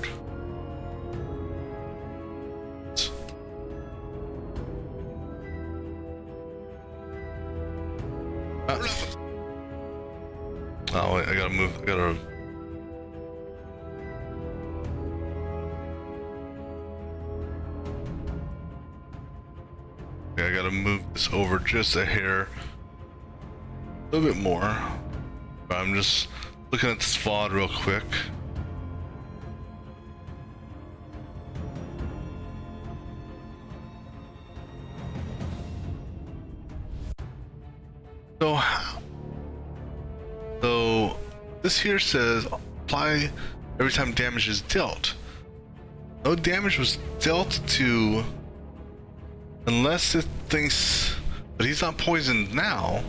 Oh, wait, I gotta move. Okay, I gotta move this over just a hair. A little bit more. I'm just looking at this VOD real quick. So this here says apply every time damage is dealt. No damage was dealt to unless it thinks, but he's not poisoned now.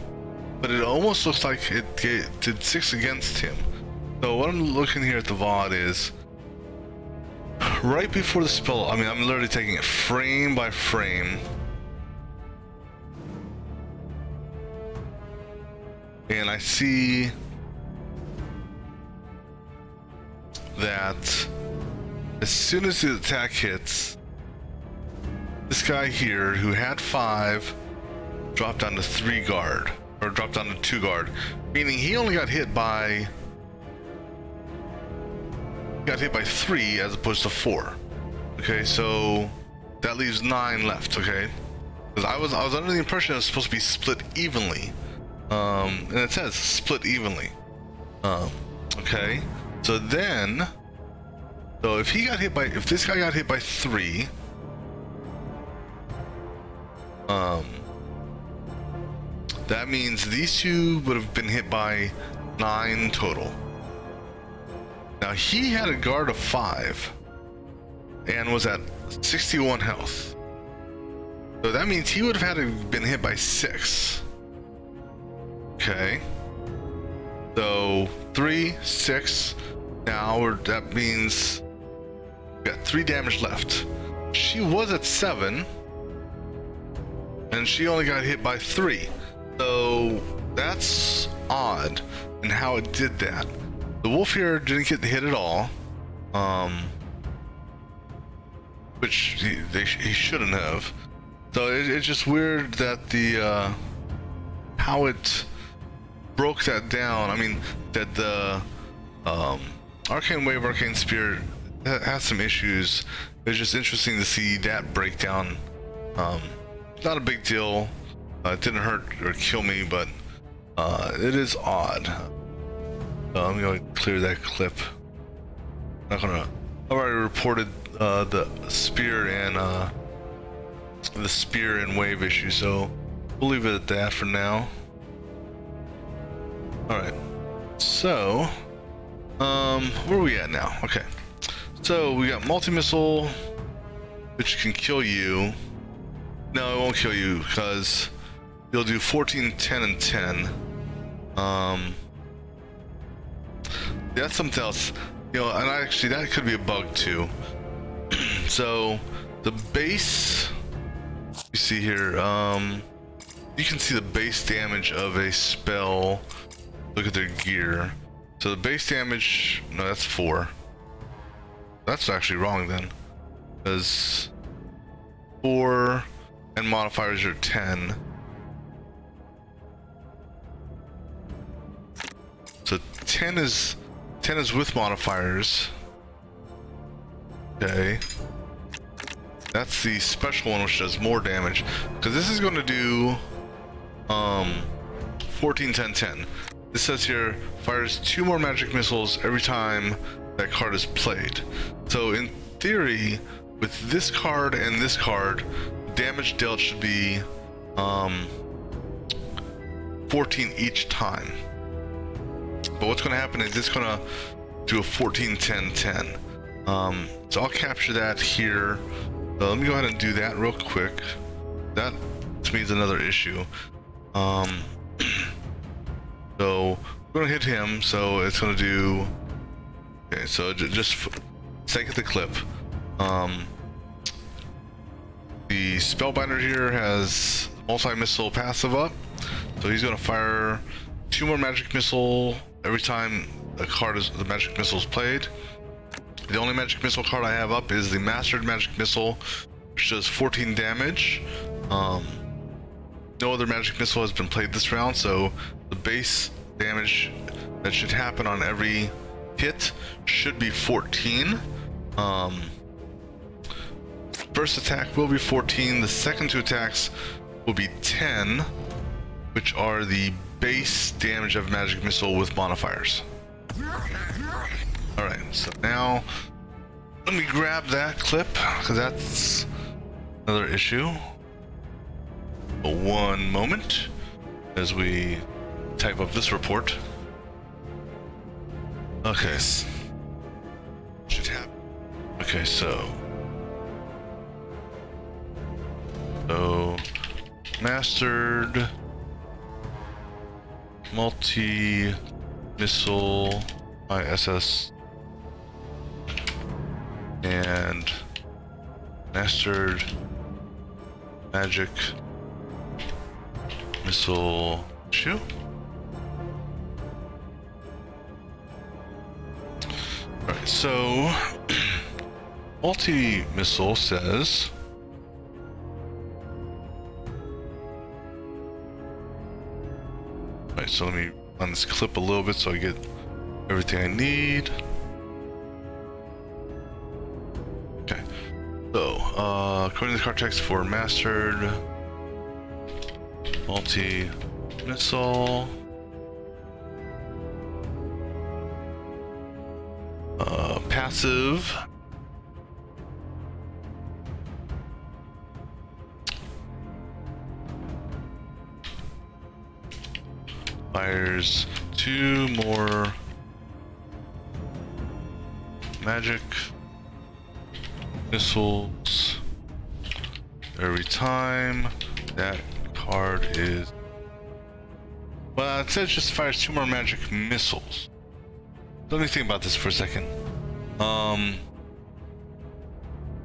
But it almost looks like it did 6 against him. So what I'm looking here at the VOD is right before the spell. I mean, I'm literally taking it frame by frame. And I see that as soon as the attack hits, this guy here who had 5 dropped down to 3 guard. Or dropped down to 2 guard, meaning he only got hit by 3 as opposed to 4. Okay, so that leaves 9 left. Okay, because I was under the impression it was supposed to be split evenly, and it says split evenly. Okay, so then, so if this guy got hit by 3, that means these two would have been hit by 9 total. Now he had a guard of 5 and was at 61 health. So that means he would have had to have been hit by 6. Okay. So 3, 6. Now that means we got 3 damage left. She was at 7 and she only got hit by 3. So that's odd in how it did that. The wolf here didn't get hit at all, which he shouldn't have. So it's just weird that the how it broke that down. I mean that the Arcane Wave, Arcane Spear has some issues. It's just interesting to see that breakdown. Not a big deal. It didn't hurt or kill me, but it is odd. I'm gonna clear that clip. I've already reported the spear and wave issue, so we'll leave it at that for now. All right. So, where are we at now? Okay. So we got multi-missile, which can kill you. No, it won't kill you because you'll do 14, 10, and 10. That's something else, you know, and actually that could be a bug too. So the base, you see here, you can see the base damage of a spell. Look at their gear. So the base damage, no, that's 4. That's actually wrong then, because 4 and modifiers are 10. So 10 is with modifiers. Okay. That's the special one, which does more damage, because this is going to do 14, 10, 10. This says here fires 2 more magic missiles every time that card is played. So in theory, with this card and this card, damage dealt should be 14 each time. But what's going to happen is it's going to do a 14, 10, 10. So I'll capture that here. Let me go ahead and do that real quick. That to me is another issue. So we're going to hit him, so it's going to do... Okay, so just sake of the clip. The Spellbinder here has multi-missile passive up, so he's going to fire 2 more magic missile every time the magic missile is played. The only magic missile card I have up is the Mastered Magic Missile, which does 14 damage. No other magic missile has been played this round, so the base damage that should happen on every hit should be 14. First attack will be 14. The second 2 attacks will be 10, which are the base damage of magic missile with modifiers. All right, so now let me grab that clip because that's another issue. One moment as we type up this report. Okay. Should happen. Okay, so mastered multi-missile ISS and mastered magic missile shoe. Alright, so multi-missile says alright, so let me run this clip a little bit so I get everything I need. Okay, according to the card text for mastered, multi-missile, passive, fires 2 more magic missiles every time that card is. Well, it says just fires 2 more magic missiles. Let me think about this for a second.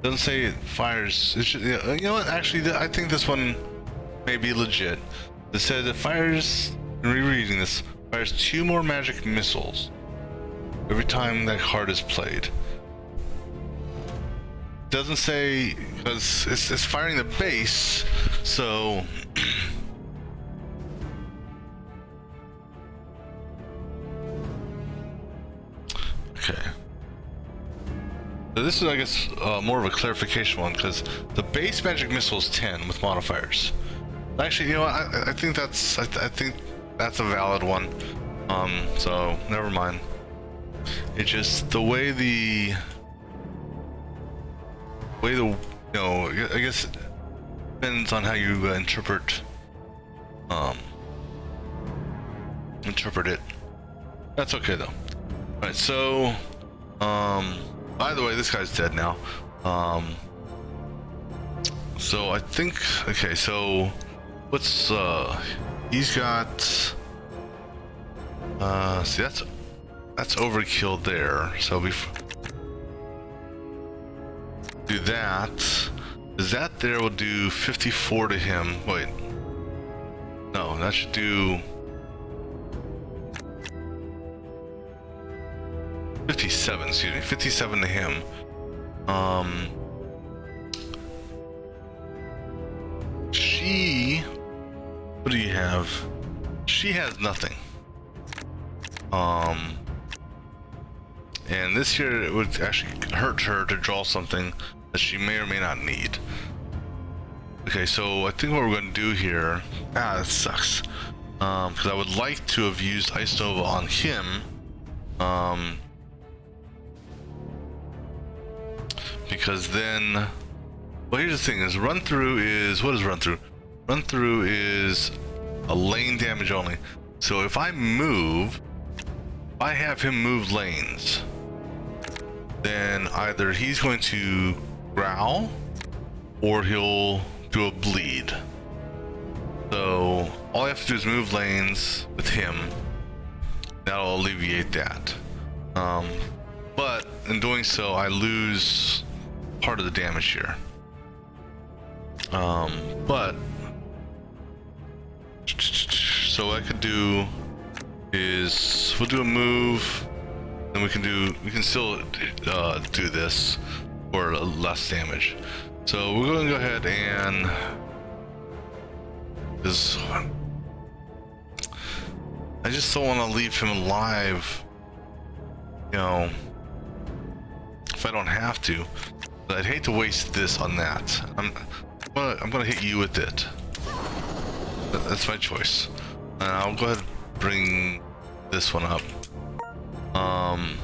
Doesn't say it fires. It should, you know what? Actually, I think this one may be legit. It says it fires. Rereading this, fires 2 more magic missiles every time that card is played. Doesn't say, because it's firing the base, so okay. So this is, I guess, more of a clarification one, because the base magic missile is 10 with modifiers. Actually, you know what? I think that's I think that's a valid one. So never mind. It's just the way the you know, I guess it depends on how you interpret it. That's okay though. Alright, so by the way, this guy's dead now. So I think, okay, so what's he's got see, that's overkill there. So we do that. Is that there will do 54 to him? Wait, no, that should do 57. Excuse me, 57 to him. She, what do you have? She has nothing. And this here, it would actually hurt her to draw something that she may or may not need. Okay, so I think what we're going to do here, that sucks. Because I would like to have used Ice Nova on him. Because then, well, here's the thing: is run through is, what is run through? Run through is a lane damage only. So if I have him move lanes, then either he's going to growl or he'll do a bleed. So all I have to do is move lanes with him. That'll alleviate that. But in doing so, I lose part of the damage here. But so what I could do is we'll do a move, and we can still do this for less damage. So we're going to go ahead and this. I just don't want to leave him alive, you know, if I don't have to. But I'd hate to waste this on that. I'm gonna hit you with it. That's my choice. And I'll go ahead and bring this one up. I'm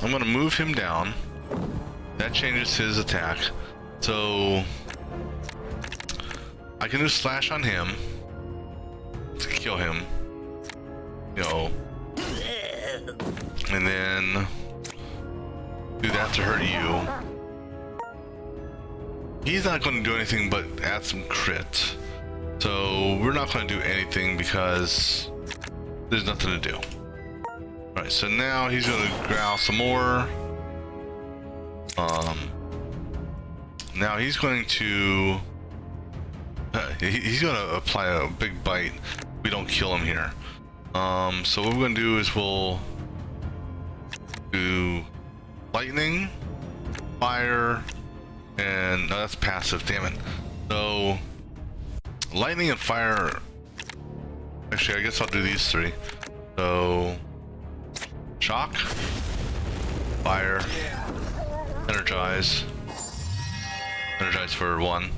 gonna move him down. That changes his attack. So I can do slash on him to kill him. You know. And then do that to hurt you. He's not going to do anything but add some crit. So we're not going to do anything because there's nothing to do. Alright, so now he's going to growl some more. Now he's going to apply a big bite. We don't kill him here. So what we're going to do is we'll do lightning, fire, and no, that's passive, damn it. So lightning and fire, actually I guess I'll do these three. So shock, fire, energize, energized for 1.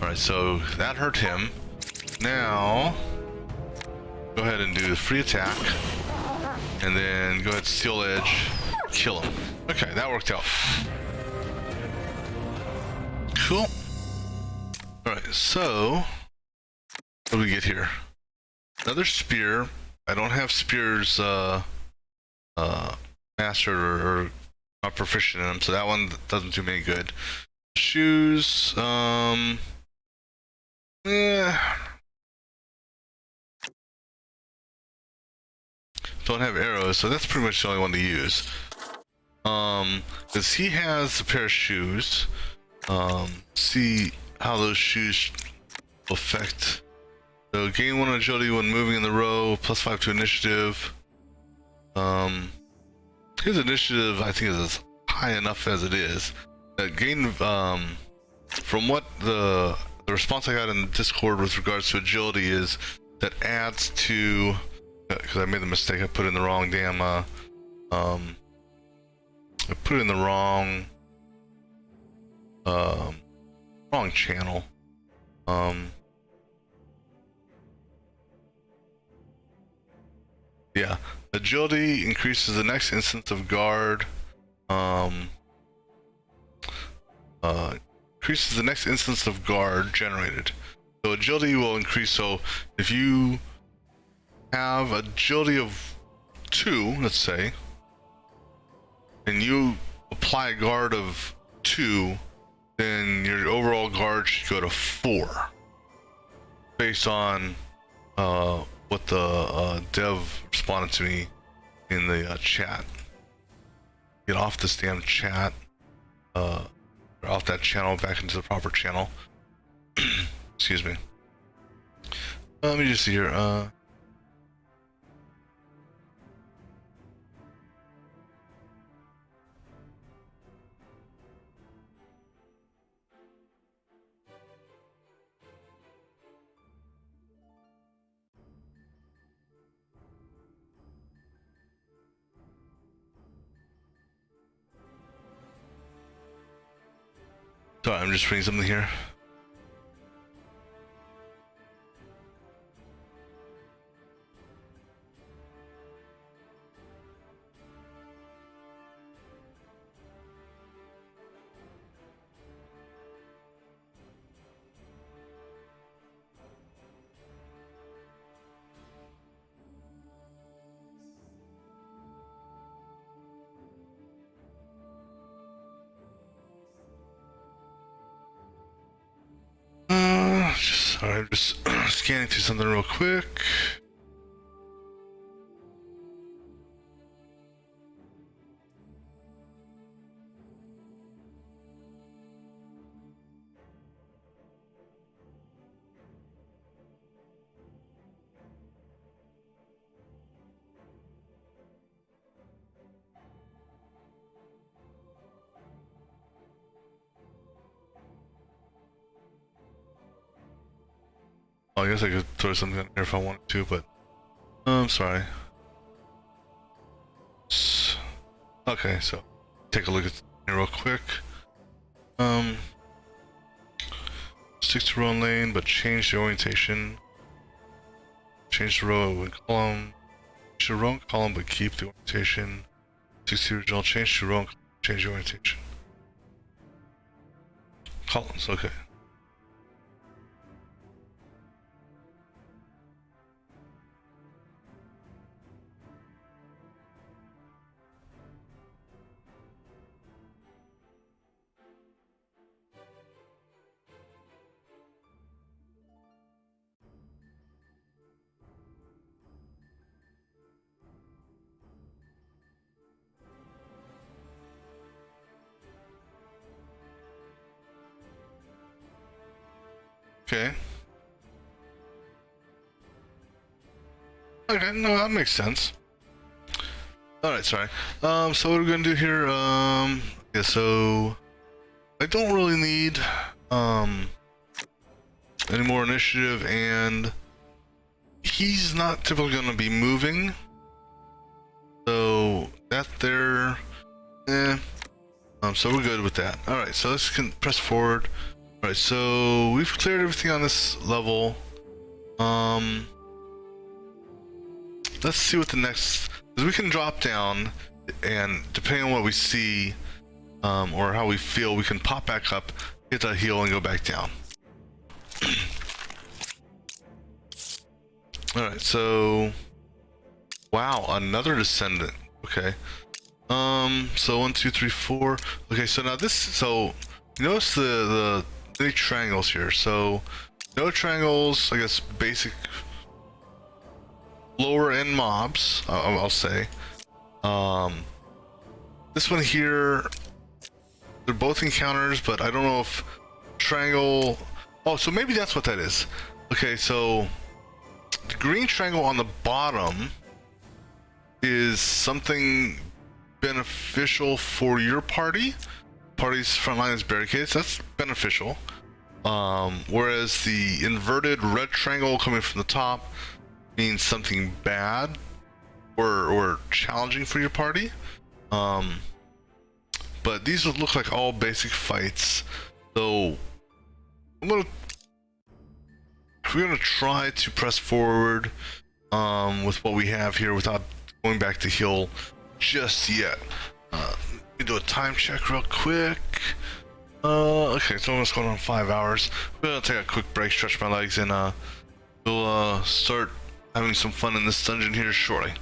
Alright, so that hurt him. Now, go ahead and do the free attack. And then go ahead, Steel Edge, kill him. Okay, that worked out. Cool. Alright, so what do we get here? Another spear. I don't have spears mastered or not proficient in them, so that one doesn't do me any good. Shoes, don't have arrows, so that's pretty much the only one to use. Because he has a pair of shoes. See how those shoes affect. So gain 1 agility when moving in the row, +5 to initiative. His initiative, I think, is high enough as it is. Gain, from what the response I got in Discord with regards to agility is that adds to, because I made the mistake, I put in the wrong damn, I put in the wrong channel. Yeah, agility increases the next instance of guard. Increases the next instance of guard generated. So agility will increase. So if you have agility of 2, let's say, and you apply a guard of 2, then your overall guard should go to 4, based on what the dev responded to me in the chat. Get off this damn chat, or off that channel, back into the proper channel. Excuse me. Let me just see here. Sorry, I'm just reading something here. Sorry, I'm just scanning through something real quick. I guess I could throw something in here if I wanted to, but I'm sorry. Okay, so take a look at it real quick. Stick to row and lane, but change the orientation. Change the row and column. Change the row and column, but keep the orientation. Stick to the original. Change the row and change the orientation. Columns, okay. Okay. Okay, no, that makes sense. Alright, sorry. So what we're gonna do here, yeah, so I don't really need any more initiative, and he's not typically gonna be moving. So that there, so we're good with that. Alright, so let's press forward. Alright, so we've cleared everything on this level. Let's see what the next, because we can drop down, and depending on what we see, or how we feel, we can pop back up, get that heal, and go back down. Alright, so wow, another descendant. Okay. So 1, 2, 3, 4. Okay, so now this, so notice the triangles here. So no triangles, I guess basic lower end mobs, I'll say. This one here, they're both encounters, but I don't know if triangle, oh, so maybe that's what that is. Okay, so the green triangle on the bottom is something beneficial for your party's front line is barricades. That's beneficial. Whereas the inverted red triangle coming from the top means something bad or challenging for your party. But these would look like all basic fights. So we're gonna try to press forward with what we have here without going back to heal just yet. Let me do a time check real quick. Okay, it's almost going on 5 hours. We're gonna take a quick break, stretch my legs, and we'll start having some fun in this dungeon here shortly.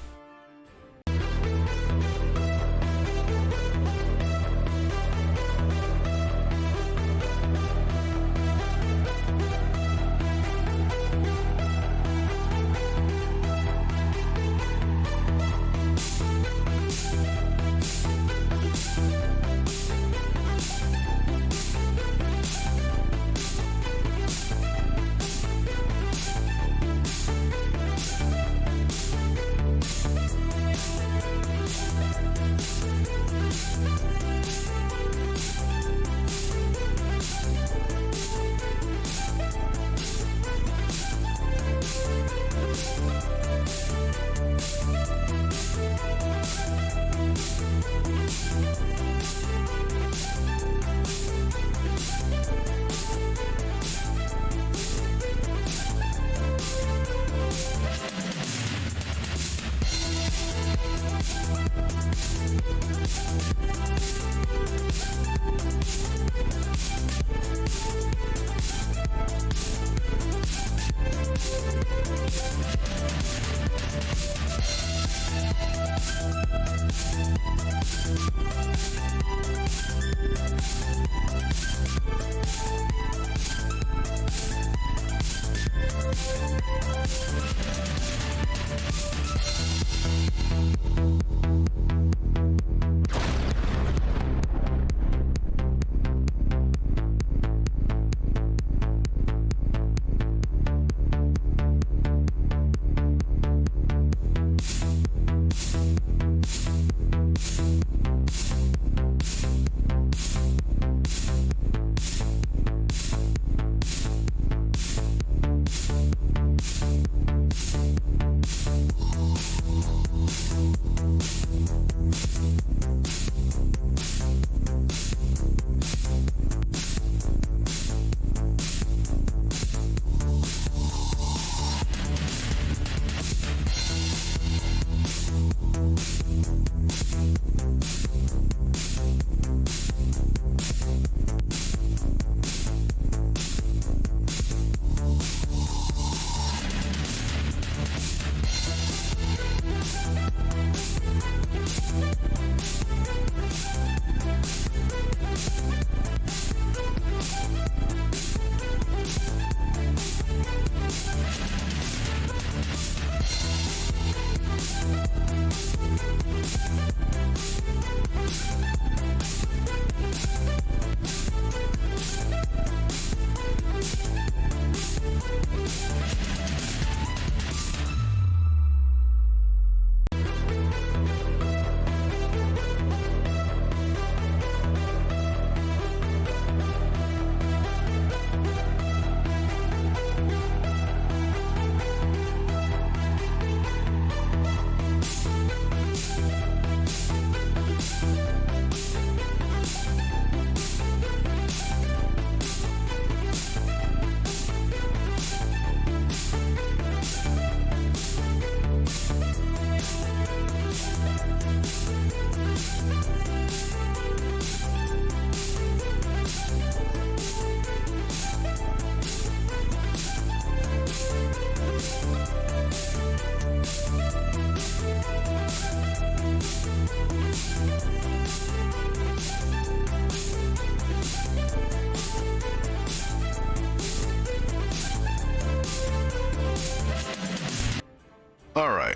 All right.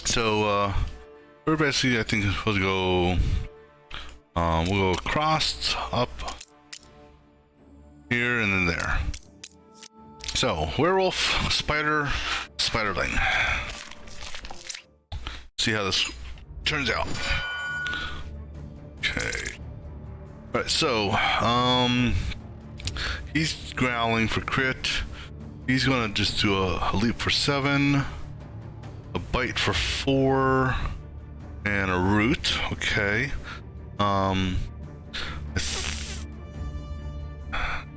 So we're basically, I think, supposed to go. We'll go across, up, here, and then there. So werewolf, spider, spiderling. See how this turns out. Okay. All right. So he's growling for crit. He's gonna just do a leap for 7, a bite for 4, and a root. Okay. Let's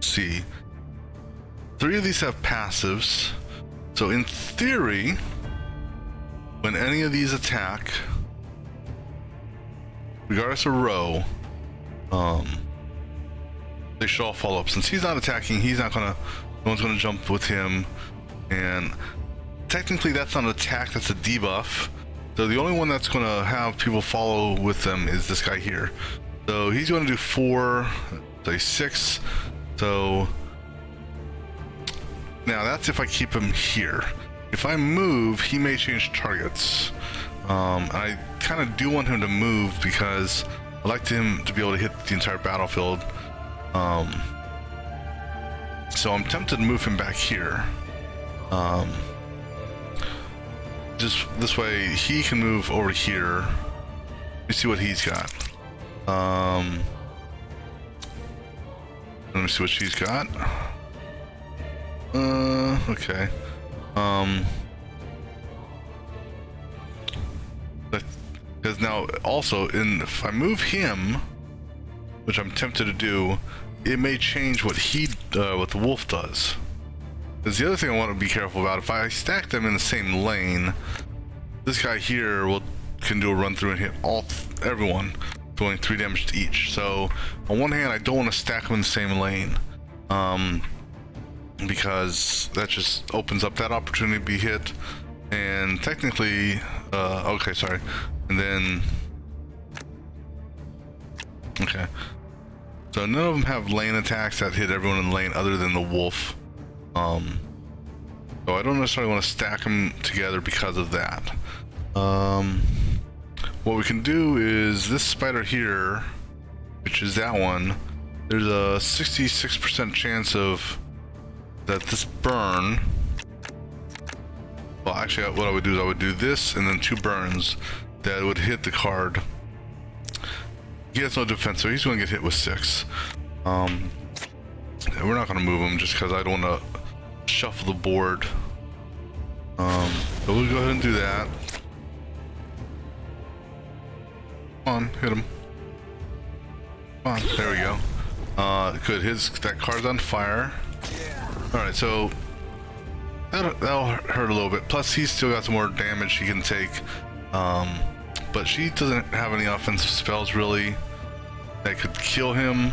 see. 3 of these have passives. So in theory, when any of these attack, regardless of row, they should all follow up. Since he's not attacking, he's not gonna. No one's gonna jump with him, and technically that's not an attack. That's a debuff. So the only one that's gonna have people follow with them is this guy here. So he's gonna do 4, say 6. So now that's if I keep him here. If I move, he may change targets. I kind of do want him to move because I like him to be able to hit the entire battlefield. So I'm tempted to move him back here. Just this way he can move over here. Let me see what he's got. Let me see what she's got. Okay. Because now also if I move him, which I'm tempted to do, it may change what what the wolf does. Because the other thing I want to be careful about, if I stack them in the same lane, this guy here can do a run through and hit everyone, doing 3 damage to each. So on one hand, I don't want to stack them in the same lane, because that just opens up that opportunity to be hit. And technically, okay, sorry. And then, okay. So none of them have lane attacks that hit everyone in the lane other than the wolf. So I don't necessarily want to stack them together because of that. What we can do is this spider here, which is that one, there's a 66% chance of that this burn. Well, actually, what I would do is I would do this and then 2 burns that would hit the card. He has no defense, so he's going to get hit with 6. We're not going to move him just because I don't want to shuffle the board. So we'll go ahead and do that. Come on, hit him. Come on, there we go. Good, that card's on fire. Alright, so that'll hurt a little bit. Plus, he's still got some more damage he can take. But she doesn't have any offensive spells really that could kill him.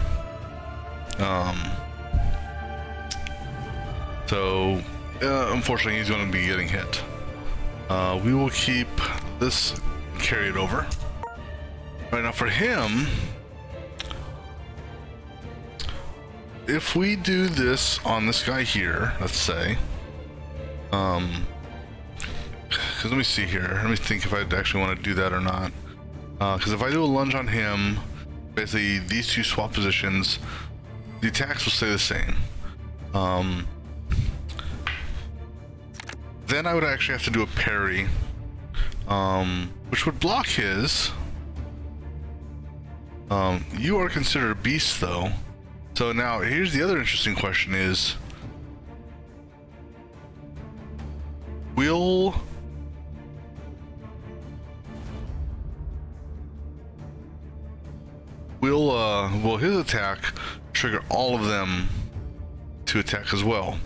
So unfortunately, he's going to be getting hit. We will keep this carried over. Right now, for him, if we do this on this guy here, let's say, because let me see here. Let me think if I actually want to do that or not. Because if I do a lunge on him, basically these 2 swap positions, the attacks will stay the same. Then I would actually have to do a parry, which would block his. You are considered a beast, though. So now here's the other interesting question: is will his attack trigger all of them to attack as well?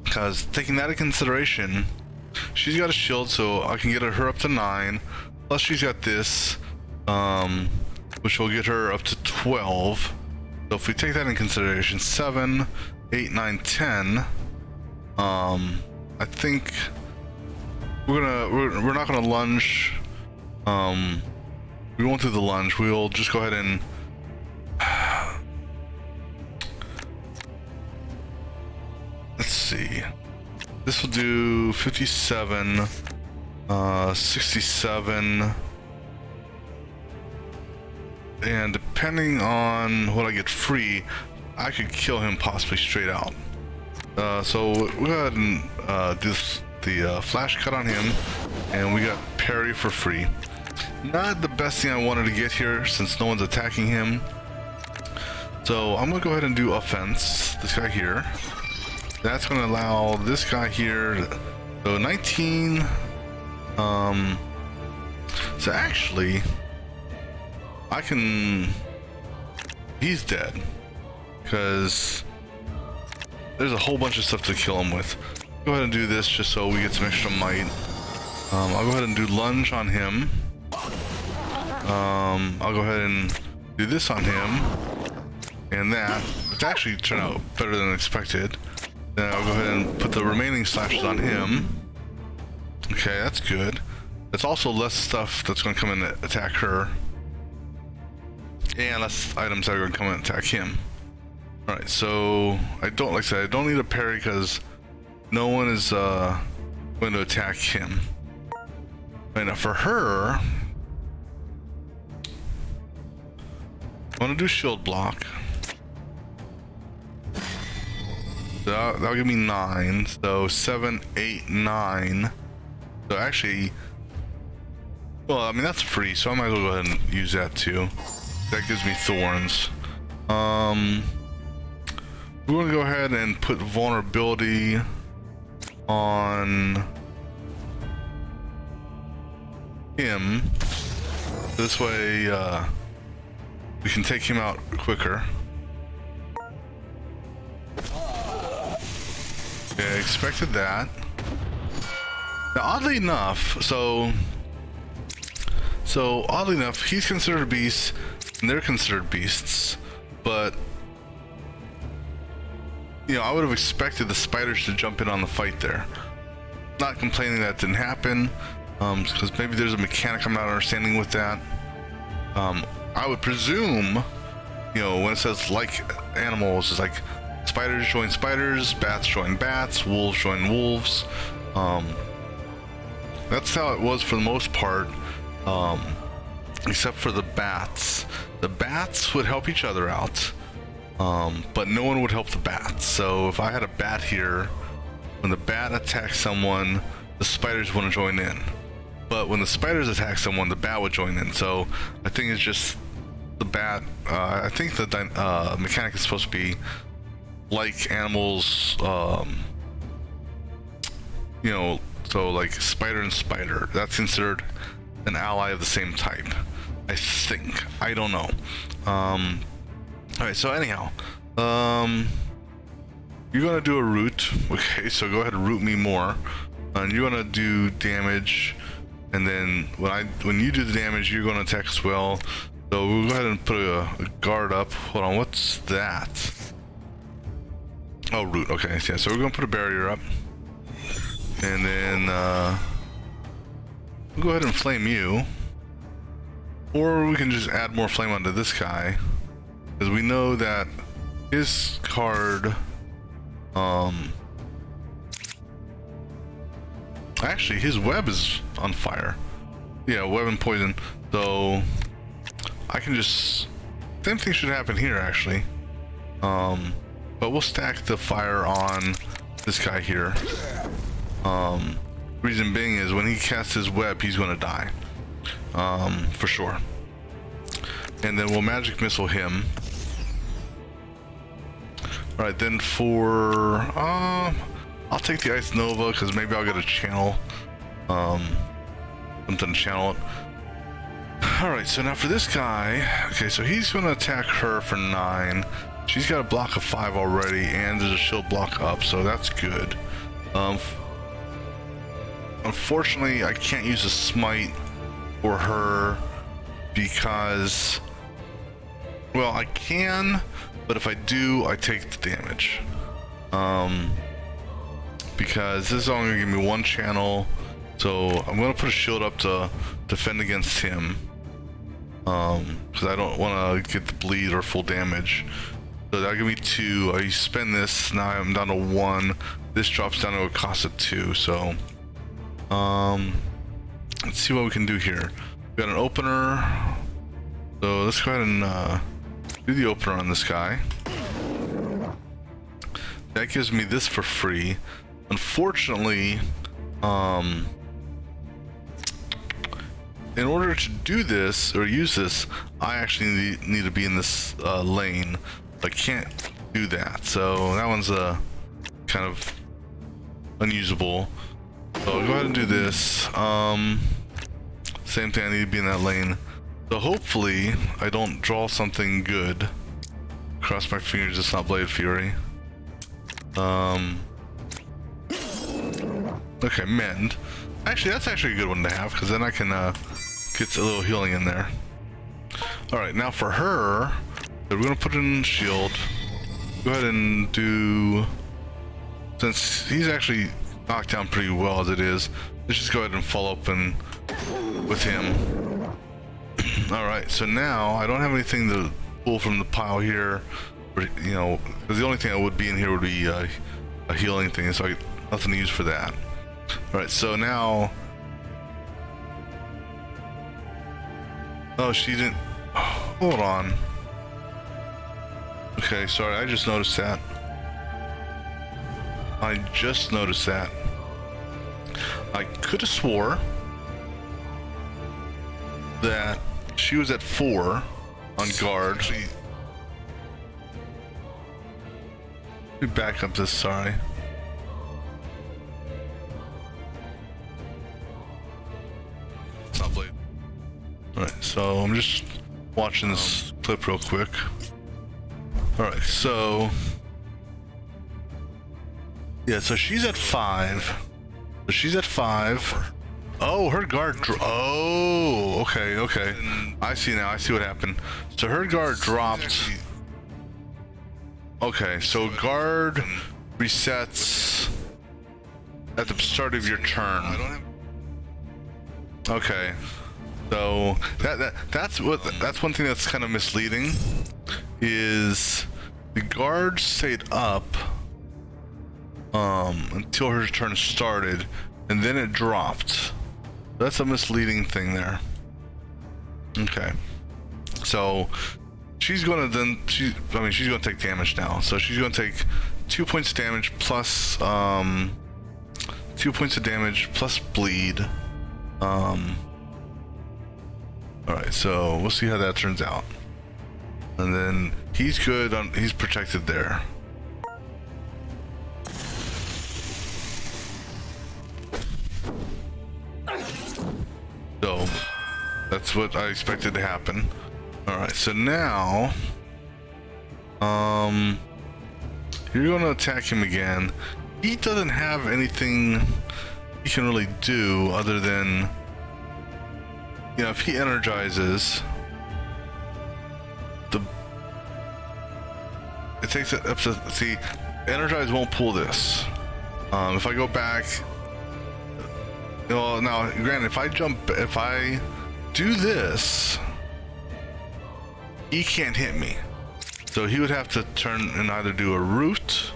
Because taking that into consideration, she's got a shield, so I can get her up to 9. Plus she's got this, which will get her up to 12. So if we take that in consideration, 7, 8, 9, 10. I think we're not gonna lunge. We won't do the lunge. We'll just go ahead and let's see. this will do 57, 67, and depending on what I get free, I could kill him possibly straight out. So we'll go ahead and do the flash cut on him, and we got parry for free. Not the best thing I wanted to get here since no one's attacking him. So I'm gonna go ahead and do offense, this guy here. That's gonna allow this guy here, so 19, so actually, I can, he's dead, because there's a whole bunch of stuff to kill him with. Go ahead and do this just so we get some extra might. I'll go ahead and do lunge on him. I'll go ahead and do this on him, and that. It's actually turned out better than expected. Then I'll go ahead and put the remaining slashes on him. Okay, that's good. It's also less stuff that's going to come in and attack her, and less items that are going to come in and attack him. All right, so I don't, like I said, I don't need a parry because no one is going to attack him. Right, now for her, I want to do shield block. So that'll give me 9. So 7, 8, 9. So actually, well, I mean that's free, so I might as well go ahead and use that too. That gives me thorns. We're going to go ahead and put vulnerability on him. This way we can take him out quicker. Okay, I expected that. Now oddly enough, so oddly enough, he's considered a beast and they're considered beasts, but you know, I would have expected the spiders to jump in on the fight there. Not complaining that didn't happen, because maybe there's a mechanic I'm not understanding with that. I would presume, you know, when it says like animals, it's like spiders join spiders, bats join bats, wolves join wolves. That's how it was for the most part, except for the bats. The bats would help each other out. But no one would help the bat. So if I had a bat here, when the bat attacks someone, the spiders wouldn't join in. But when the spiders attack someone, the bat would join in. So I think it's just the bat. I think the mechanic is supposed to be like animals, you know, so like spider and spider. That's considered an ally of the same type, I think. I don't know. Alright, so anyhow, you're gonna do a root. Okay, so go ahead and root me more. And you're gonna do damage, and then when you do the damage, you're gonna attack as well. So we'll go ahead and put a guard up. Hold on, what's that? Oh, root. Okay, yeah. So we're gonna put a barrier up, and then we'll go ahead and flame you, or we can just add more flame onto this guy. Because we know that his card, actually his web is on fire. Yeah, web and poison. So I can just, same thing should happen here actually. But we'll stack the fire on this guy here. Reason being is when he casts his web, he's gonna die, for sure. And then we'll magic missile him. All right, then for I'll take the Ice Nova because maybe I'll get a channel, something to channel it. All right, so now for this guy, okay, so he's gonna attack her for 9. She's got a block of 5 already, and there's a shield block up, so that's good. Unfortunately, I can't use a smite for her because, well, I can, but if I do, I take the damage. Because this is only gonna give me 1 channel, so I'm gonna put a shield up to defend against him. Because I don't want to get the bleed or full damage. So that'll give me 2. I spend this, now I'm down to 1. this drops down to a cost of 2. So let's see what we can do here. We got an opener, so let's go ahead and do the opener on this guy. That gives me this for free. Unfortunately, in order to do this or use this, I actually need to be in this lane. I can't do that, so that one's kind of unusable. So I'll go ahead and do this. Same thing, I need to be in that lane. So hopefully I don't draw something good. Cross my fingers it's not Blade Fury. Okay, Mend. Actually, that's actually a good one to have, because then I can get a little healing in there. Alright, now for her, we're going to put in shield. Go ahead and do... Since he's actually knocked down pretty well as it is, let's just go ahead and follow up and with him. Alright, so now I don't have anything to pull from the pile here. Or, you know, because the only thing that would be in here would be a healing thing, so nothing to use for that. Alright, so now... Oh, she didn't... Oh, hold on. Okay, sorry, I just noticed that. I just noticed that. I could have swore that she was at 4 on guard. Let me back up this, sorry. It's not Blade. Alright, so I'm just watching this clip real quick. Alright, so... Yeah, so she's at 5. So she's at 5. Oh, her guard oh, okay, okay. I see now, I see what happened. So her guard dropped. Okay, so guard resets at the start of your turn. Okay. So that's one thing that's kind of misleading, is the guard stayed up until her turn started, and then it dropped. That's a misleading thing there. Okay, so she's gonna she's gonna take damage now. So she's gonna take 2 points of damage plus 2 points of damage plus bleed. All right, so we'll see how that turns out. And then he's good on, he's protected there. So that's what I expected to happen. All right, so now you're going to attack him again. He doesn't have anything he can really do other than, you know, if he energizes, it takes it up to, see, energize won't pull this. If I go back, well, now granted, if I do this, he can't hit me. So he would have to turn and either do a root.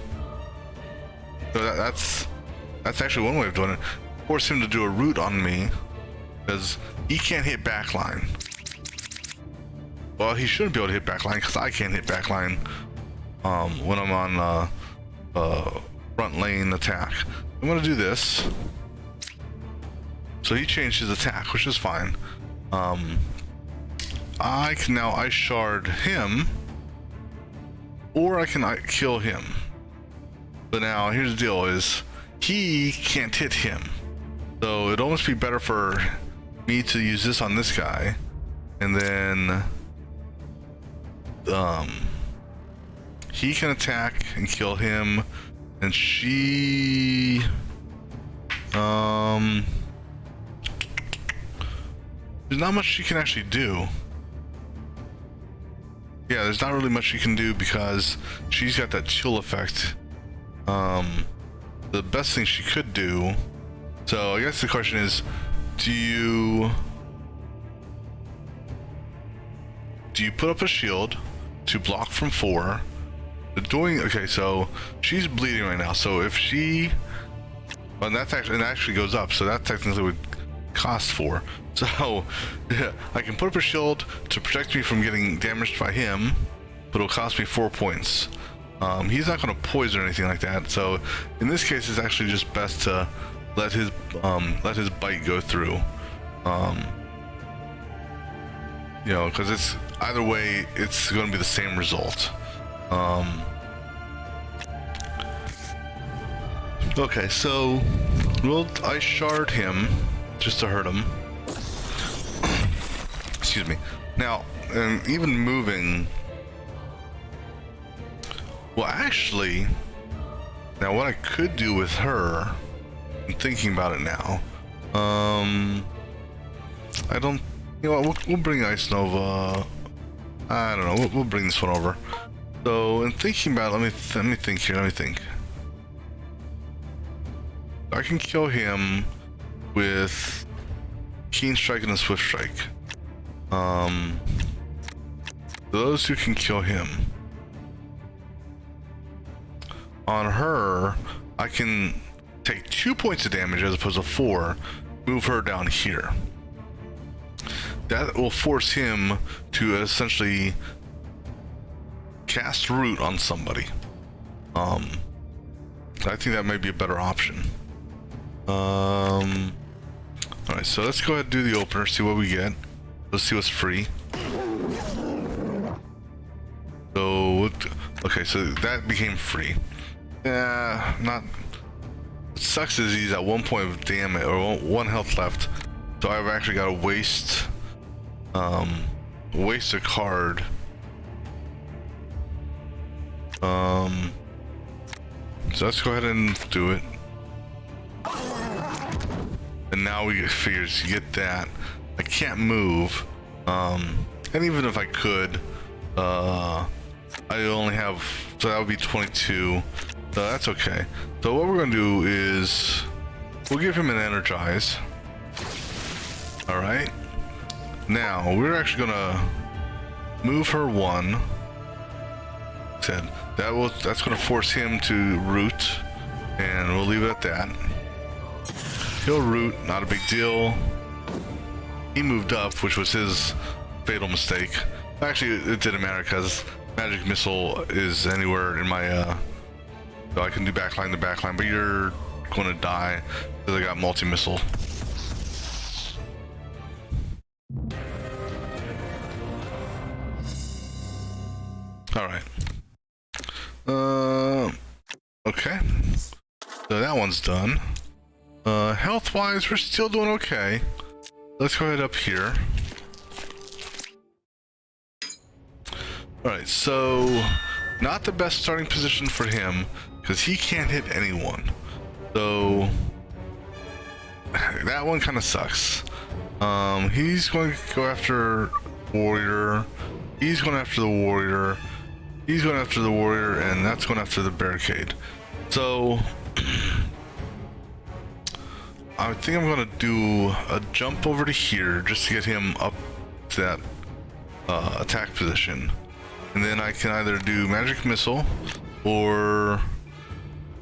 So that's actually one way of doing it. Force him to do a root on me, because he can't hit backline. Well, he shouldn't be able to hit backline because I can't hit backline when I'm on front lane attack. I'm gonna do this. So he changed his attack, which is fine. I can now ice shard him, or I can kill him. But now here's the deal: is he can't hit him. So it'd almost be better for me to use this on this guy, and then he can attack and kill him, and she there's not much she can actually do. Yeah, there's not really much she can do because she's got that chill effect. The best thing she could do, so I guess the question is, do you put up a shield to block from 4, doing, okay, so she's bleeding right now. So if she, well, that's actually, it actually goes up. So that technically would cost 4. So yeah, I can put up a shield to protect me from getting damaged by him, but it'll cost me 4 points. He's not going to poison or anything like that. So in this case, it's actually just best to let his bite go through. You know, because it's either way, it's going to be the same result. Okay, so we'll ice shard him just to hurt him. Excuse me. Now, and even moving. Well, actually, now what I could do with her, I'm thinking about it now. I don't. You know what? We'll bring Ice Nova. I don't know. We'll bring this one over. So, in thinking about it, let me think here. Let me think. I can kill him with Keen Strike and a Swift Strike. Those two can kill him. On her, I can take 2 points of damage as opposed to 4. Move her down here. That will force him to essentially cast Root on somebody. I think that might be a better option. Alright, so let's go ahead and do the opener, see what we get. Let's see what's free. So, okay, so that became free. Yeah, not. What sucks is he's at 1 point of damage, or 1 health left. So I've actually got to waste a card. So let's go ahead and do it. And now we figures get that. I can't move. And even if I could, I only have, so that would be 22. So that's okay. So what we're gonna do is we'll give him an energize. All right. Now we're actually gonna move her 1. Said that's gonna force him to root, and we'll leave it at that. He'll root, not a big deal. He moved up, which was his fatal mistake. Actually, it didn't matter because magic missile is anywhere in my so I can do backline to backline, but you're gonna die because I got multi-missile. Alright. Okay. So that one's done. Health-wise, we're still doing okay. Let's go ahead up here. Alright, so not the best starting position for him because he can't hit anyone. So that one kind of sucks. He's going to go after warrior. He's going after the warrior. He's going after the warrior, and that's going after the barricade. So I think I'm going to do a jump over to here just to get him up to that attack position. And then I can either do magic missile or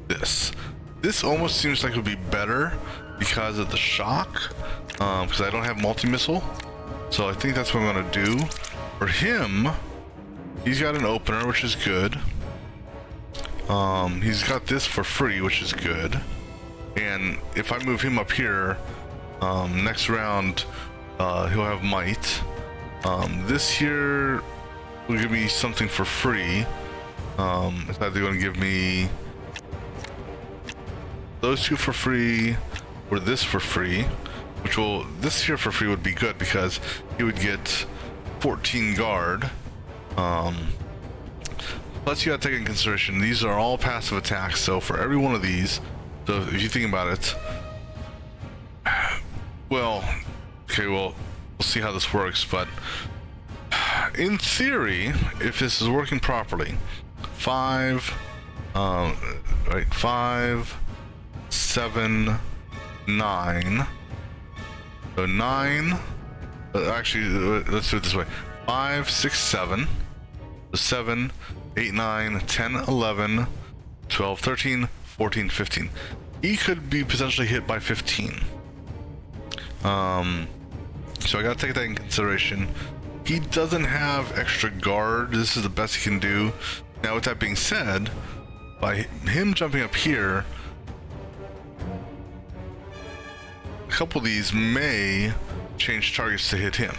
this. This almost seems like it would be better because of the shock, because I don't have multi-missile. So I think that's what I'm going to do. For him, he's got an opener, which is good. He's got this for free, which is good. And if I move him up here, next round, he'll have might. This here will give me something for free. It's either going to give me those two for free or this for free, which will, this here for free would be good because he would get 14 guard. Plus you gotta take into consideration these are all passive attacks, so for every one of these, so if you think about it, well, okay, well, we'll see how this works, but in theory, if this is working properly, 5, 7, 9, so 9, actually, let's do it this way, 5, 6, 7, so 7, 8, 9, 10, 11, 12, 13, 14, 15. He could be potentially hit by 15. So I gotta take that in consideration. He doesn't have extra guard. This is the best he can do. Now, with that being said, by him jumping up here, a couple of these may change targets to hit him.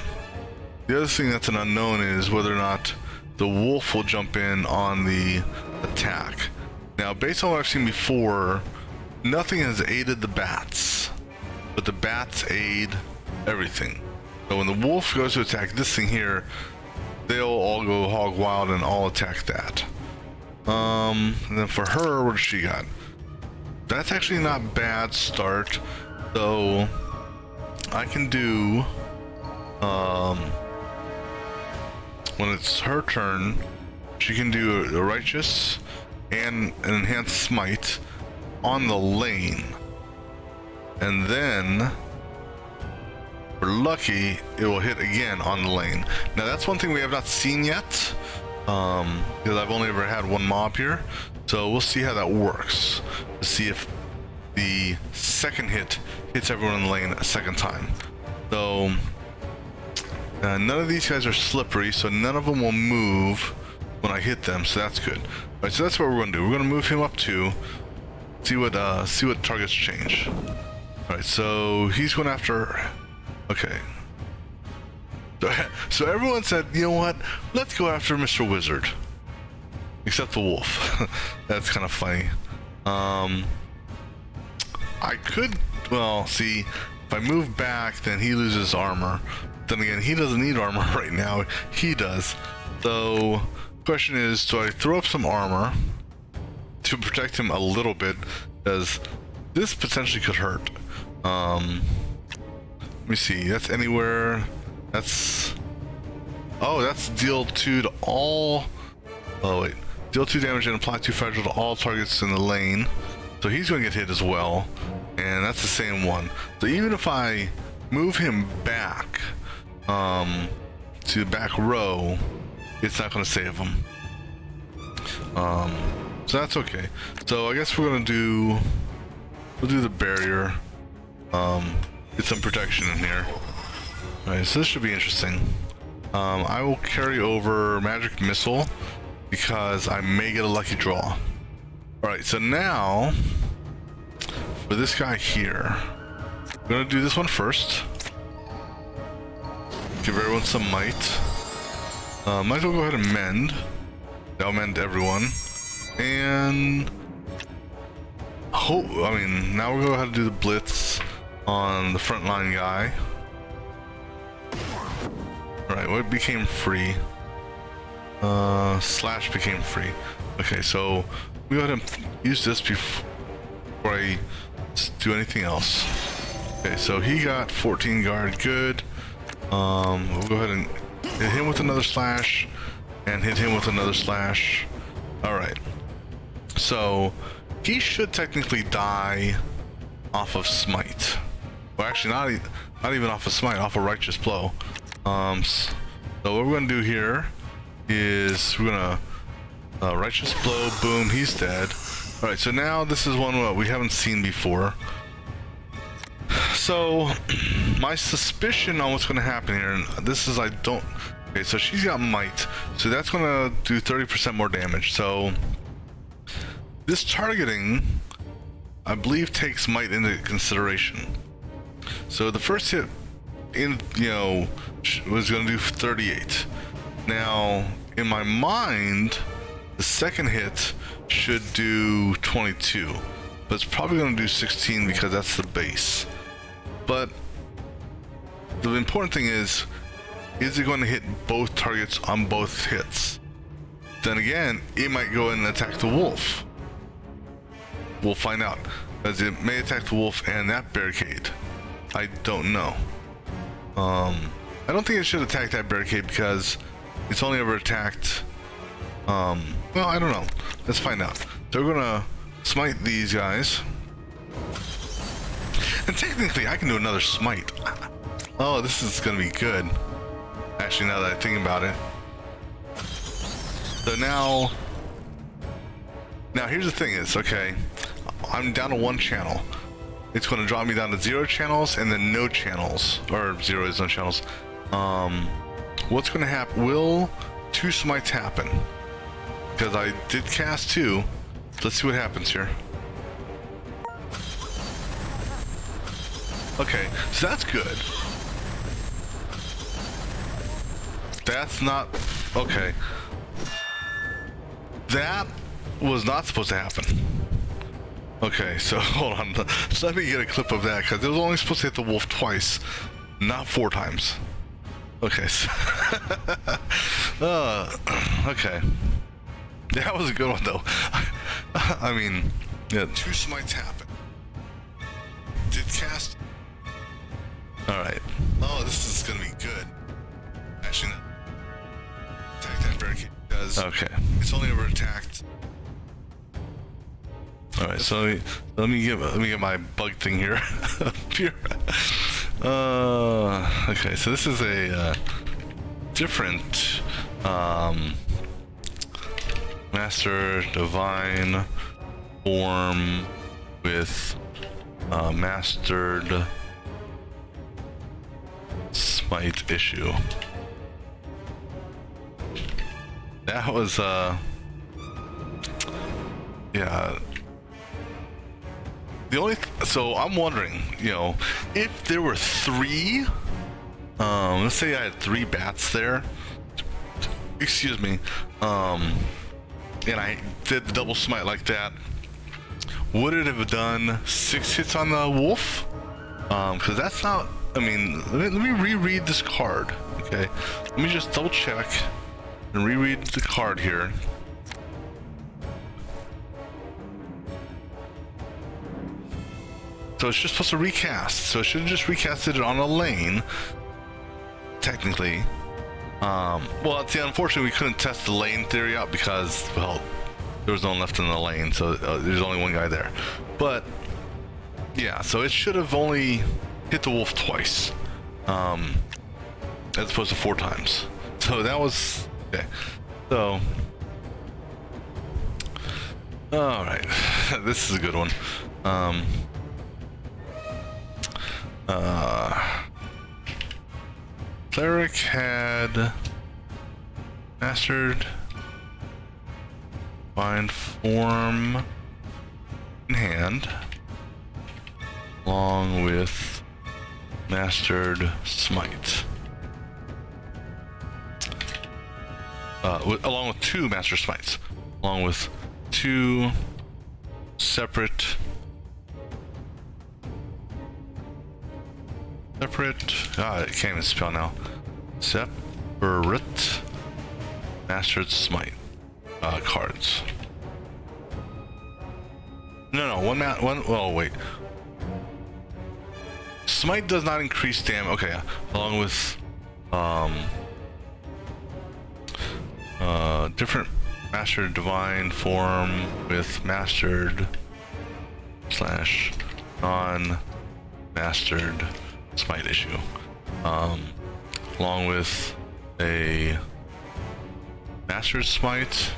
The other thing that's an unknown is whether or not the wolf will jump in on the attack. Now, based on what I've seen before, nothing has aided the bats, but the bats aid everything. So when the wolf goes to attack this thing here, they'll all go hog wild and all attack that. And then for her, what does she got? That's actually not bad start. So I can do, when it's her turn, she can do a righteous and an enhanced smite on the lane. And then, if we're lucky, it will hit again on the lane. Now that's one thing we have not seen yet, because I've only ever had one mob here. So we'll see how that works, to see if the second hit hits everyone in the lane a second time. So none of these guys are slippery, so none of them will move when I hit them, so that's good. All right, so that's what we're going to do. We're going to move him up to see what targets change. All right, so he's going after. Okay. So everyone said, you know what? Let's go after Mr. Wizard, except the wolf. That's kind of funny. I could, well, see, if I move back, then he loses armor. Then again, he doesn't need armor right now. He does. So, question is, do I throw up some armor to protect him a little bit? Because this potentially could hurt. Let me see. That's anywhere. That's. Oh, that's deal 2 to all. Oh wait, deal 2 damage and apply 2 fragile to all targets in the lane. So he's going to get hit as well, and that's the same one. So even if I move him back to the back row, it's not going to save him. So that's okay. So I guess we're going to we'll do the barrier. Get some protection in here. Alright, so this should be interesting. I will carry over magic missile because I may get a lucky draw. Alright, so now for this guy here, I'm gonna do this one first. Give everyone some might. Might as well go ahead and mend. That'll mend everyone. And now we'll go ahead and do the blitz on the frontline guy. Alright, what became free? Slash became free. Okay, so we go ahead and use this before I do anything else. Okay, so he got 14 guard, good. We'll go ahead and hit him with another slash, and hit him with another slash. Alright, so he should technically die off of smite. Well, actually, not even off of smite, off a righteous blow. So what we're gonna do here is we're gonna righteous blow, boom, he's dead. All right, so now this is one we haven't seen before. So my suspicion on what's gonna happen here, and this is okay, so she's got might, so that's gonna do 30% more damage. So this targeting, I believe, takes might into consideration. So the first hit was going to do 38. Now, in my mind, the second hit should do 22, but it's probably going to do 16 because that's the base. But the important thing is it going to hit both targets on both hits? Then again, it might go in and attack the wolf. We'll find out, as it may attack the wolf and that barricade. I don't know. I don't think it should attack that barricade because it's only ever attacked. Well, I don't know. Let's find out. So we're gonna smite these guys, and technically I can do another smite. Oh, this is gonna be good. Actually, now that I think about it. So now here's the thing is, okay, I'm down to 1 channel. It's going to drop me down to 0 channels and then no channels, or 0 is no channels. What's going to happen? Will 2 smites happen? Because I did cast 2. Let's see what happens here. Okay, so that's good. That's not... Okay. That was not supposed to happen. Okay, so hold on. So let me get a clip of that, because it was only supposed to hit the wolf twice, not 4 times. Okay, so okay. That was a good one, though. I mean, yeah. 2 smites happen. Did cast... Alright. Oh, this is gonna be good. Actually, no. Attack that barricade does. Okay. It's only ever attacked. Alright, so let me get my bug thing here. Pierre. Okay, so this is a different Master Divine form with mastered smite issue. That was yeah. The only so I'm wondering, you know, if there were 3, let's say I had 3 bats there, excuse me, and I did the double smite like that, would it have done 6 hits on the wolf? Because that's not, I mean, let me reread this card, okay? Let me just double check and reread the card here. So it's just supposed to recast, so it should have just recasted it on a lane, technically. Well, see, unfortunately, we couldn't test the lane theory out because, well, there was no one left in the lane, so there's only 1 guy there. But, yeah, so it should have only hit the wolf twice, as opposed to 4 times. So that was, okay. So, alright, this is a good one. Cleric had mastered Divine form in hand, along with mastered smite. Along with 2 master smites, along with 2 separate it can't even spell now. Separate mastered smite cards. No, one. Oh wait. Smite does not increase damage. Okay, along with different mastered divine form with mastered / non-mastered smite issue, along with a mastered smite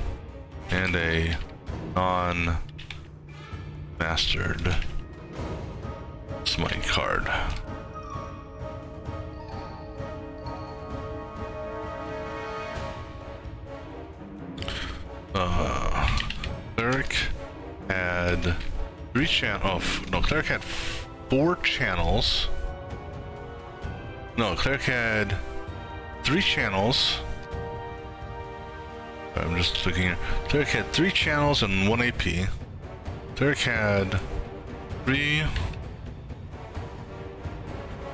and a non-mastered smite card. Cleric had 3 channels. Oh, no, Cleric had 4 channels. No, Cleric had 3 channels. I'm just looking here. Cleric had 3 channels and 1 AP. Cleric had 3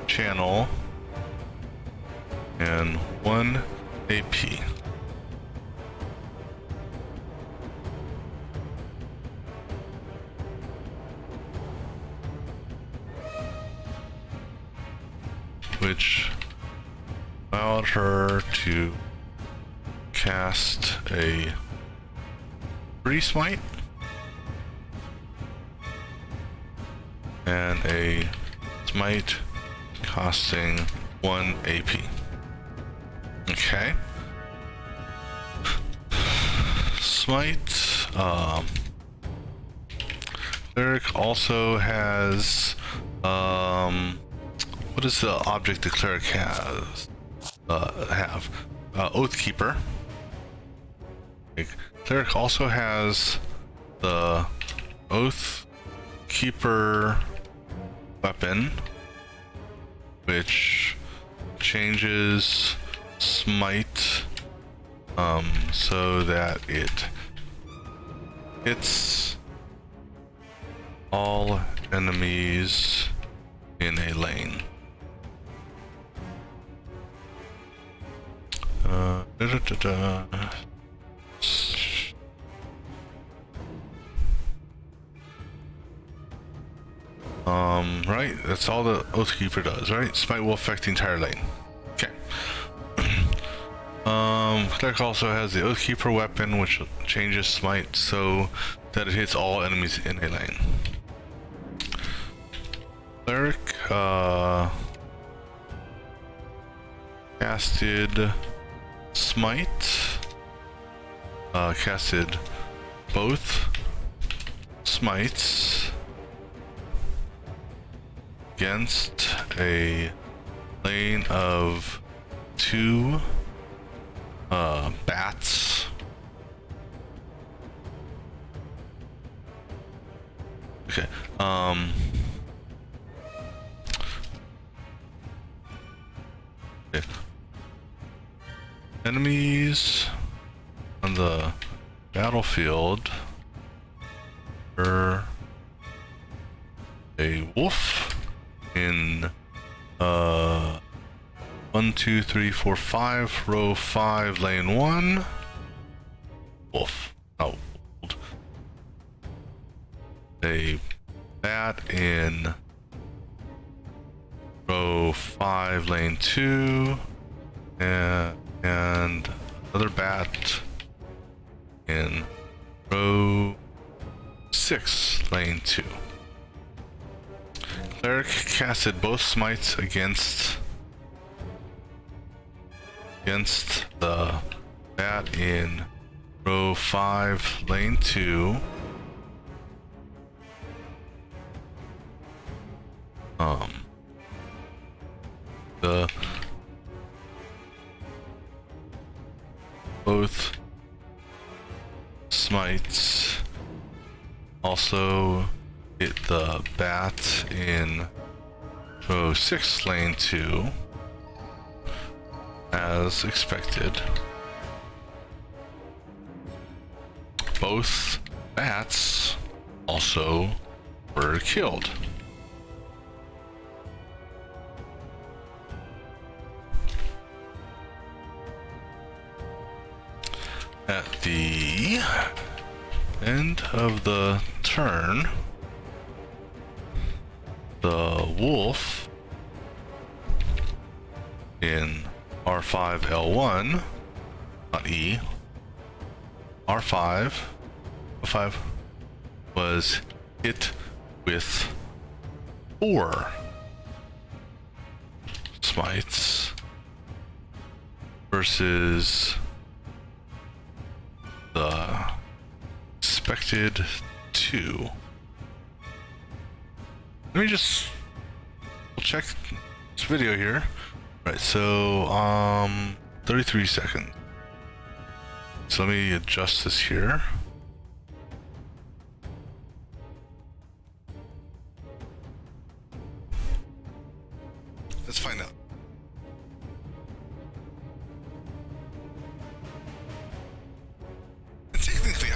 channel and 1 AP. Which allowed her to cast a free smite and a smite costing 1 AP. Okay. smite. Cleric also has what is the object the cleric has have? Oathkeeper. Okay. Cleric also has the Oathkeeper weapon, which changes smite so that it hits all enemies in a lane. Right, that's all the Oathkeeper does, right? Smite will affect the entire lane. Okay. Cleric also has the Oathkeeper weapon, which changes smite so that it hits all enemies in a lane. Cleric casted smite, casted both smites against a lane of 2 bats. Okay. Okay. Enemies on the battlefield are a wolf in 1, 2, 3, 4, 5, row 5, lane 1. Wolf. Oh, a bat in row 5, lane 2, and another bat in row 6, lane 2. Cleric casted both smites against the bat in row 5, lane 2. The both smites also hit the bat in row 6, lane 2, as expected. Both bats also were killed. At the end of the turn, the wolf in R5 L1, not E, R5 L5 was hit with 4 smites versus the expected 2. Let me just check this video here. Right, so 33 seconds. So let me adjust this here. Let's find out. Technically,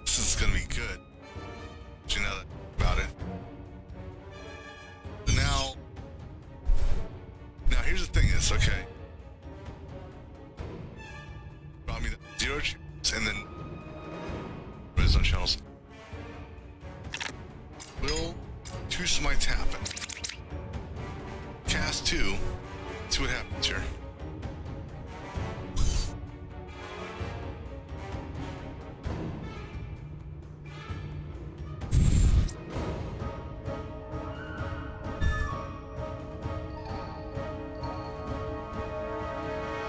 this is gonna be good. But you know that about it. Now here's the thing is, okay. Brought me the 0 channels and then wisdom channels. Will 2 smites happen? Cast 2. See what happens here.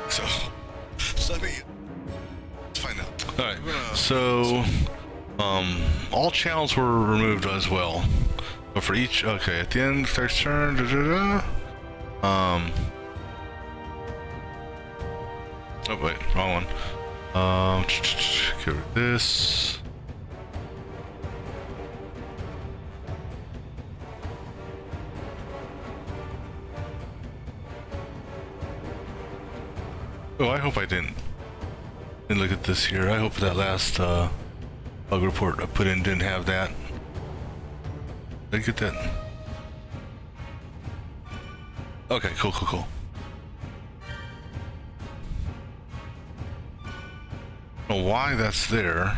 So let me Alright, so all channels were removed as well. But for each, okay, at the end, starts turn, oh wait, wrong one. Get rid of this. Oh, I hope I didn't look at this here. I hope that last bug report I put in didn't have that. Did I get that? Okay, cool. I don't know why that's there.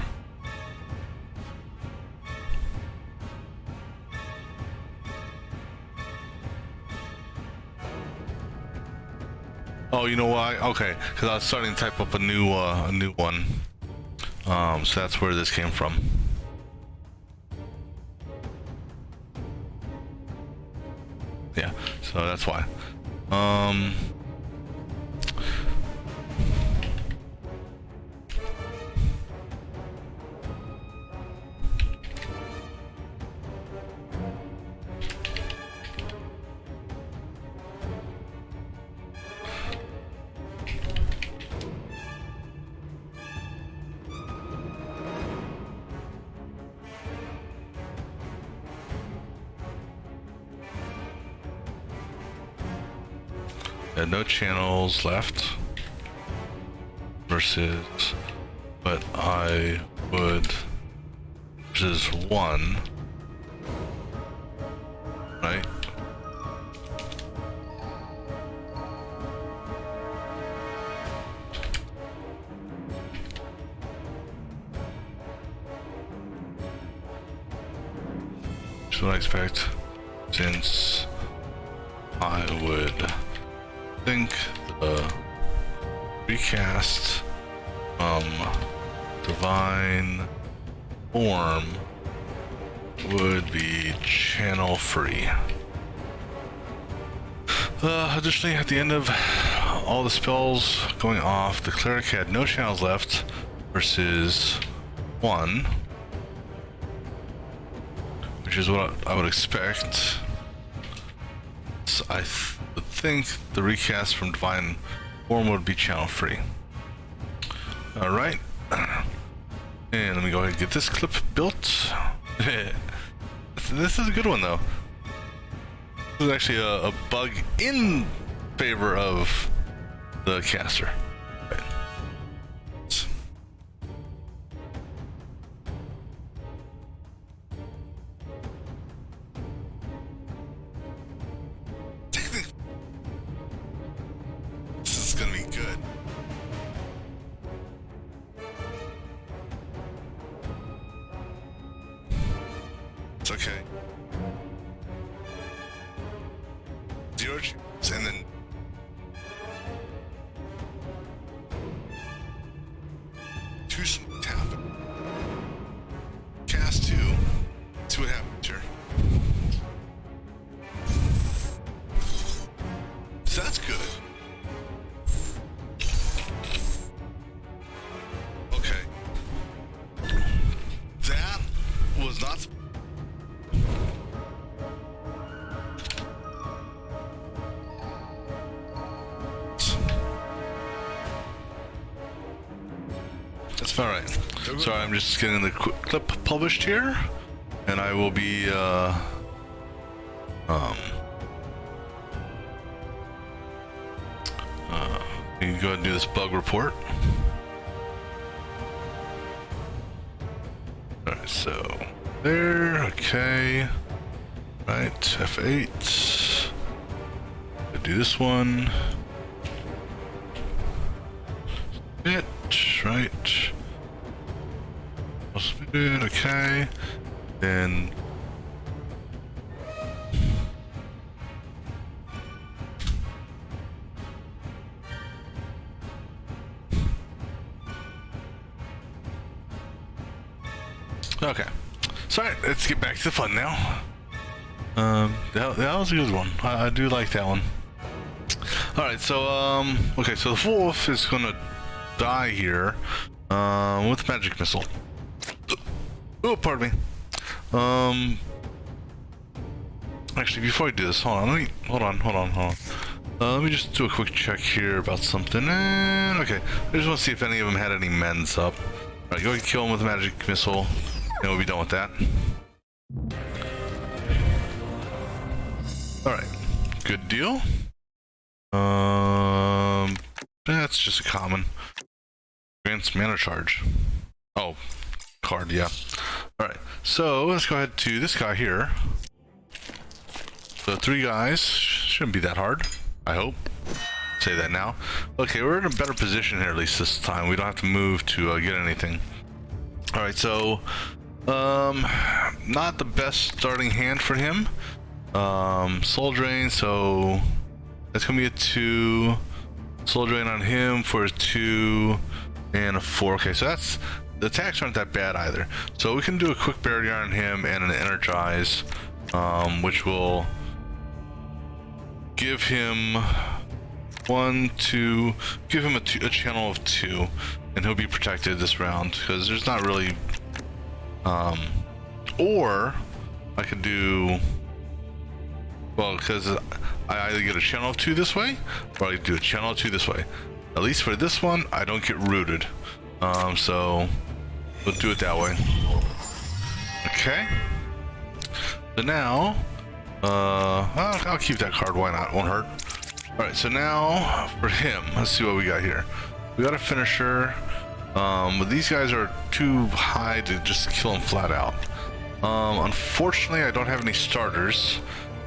Oh, you know why? Okay, because I was starting to type up a new one. So that's where this came from. Yeah, so that's why. No channels left versus, but I would versus 1, right? That's what I expect, since I would think the recast divine form would be channel free. Additionally, at the end of all the spells going off, the cleric had no channels left versus 1, which is what I would expect. So I would think the recast from divine form would be channel free. All right, and let me go ahead and get this clip built. This is a good one though. This is actually a bug in favor of the caster. Right. This is gonna be good. It's okay. 0 chance, and then two tap. Cast 2. See what happens here. So that's good. Okay. That was not. That's all right. Sorry, I'm just getting the clip published here, and I will be you can go ahead and do this bug report. All right, so there, okay, right, F8. Do this one. It right. Okay, then okay. So let's get back to the fun now. That was a good one. I do like that one. All right, so okay, so the wolf is gonna die here. With magic missile. Oh, pardon me. Actually, before I do this, hold on. Hold on. Let me just do a quick check here about something. And okay, I just want to see if any of them had any mends up. All right, go ahead and kill them with a magic missile, and we'll be done with that. All right, good deal. That's just a common. Advanced mana charge. Oh, card, yeah. All right, so let's go ahead to this guy here. So 3 guys shouldn't be that hard, I hope. Say that now. Okay, we're in a better position here, at least this time. We don't have to move to get anything. All right, so not the best starting hand for him. Soul Drain, so that's gonna be a 2. Soul Drain on him for a 2 and a 4. Okay, so that's, the attacks aren't that bad either. So we can do a quick barrier on him and an energize, which will give him give him a channel of 2, and he'll be protected this round because there's not really, or I could do, well, because I either get a channel of 2 this way, or I do a channel of 2 this way. At least for this one, I don't get rooted. So we'll do it that way. Okay. So now, I'll keep that card. Why not? Won't hurt. All right. So now for him, let's see what we got here. We got a finisher. But these guys are too high to just kill him flat out. Unfortunately, I don't have any starters.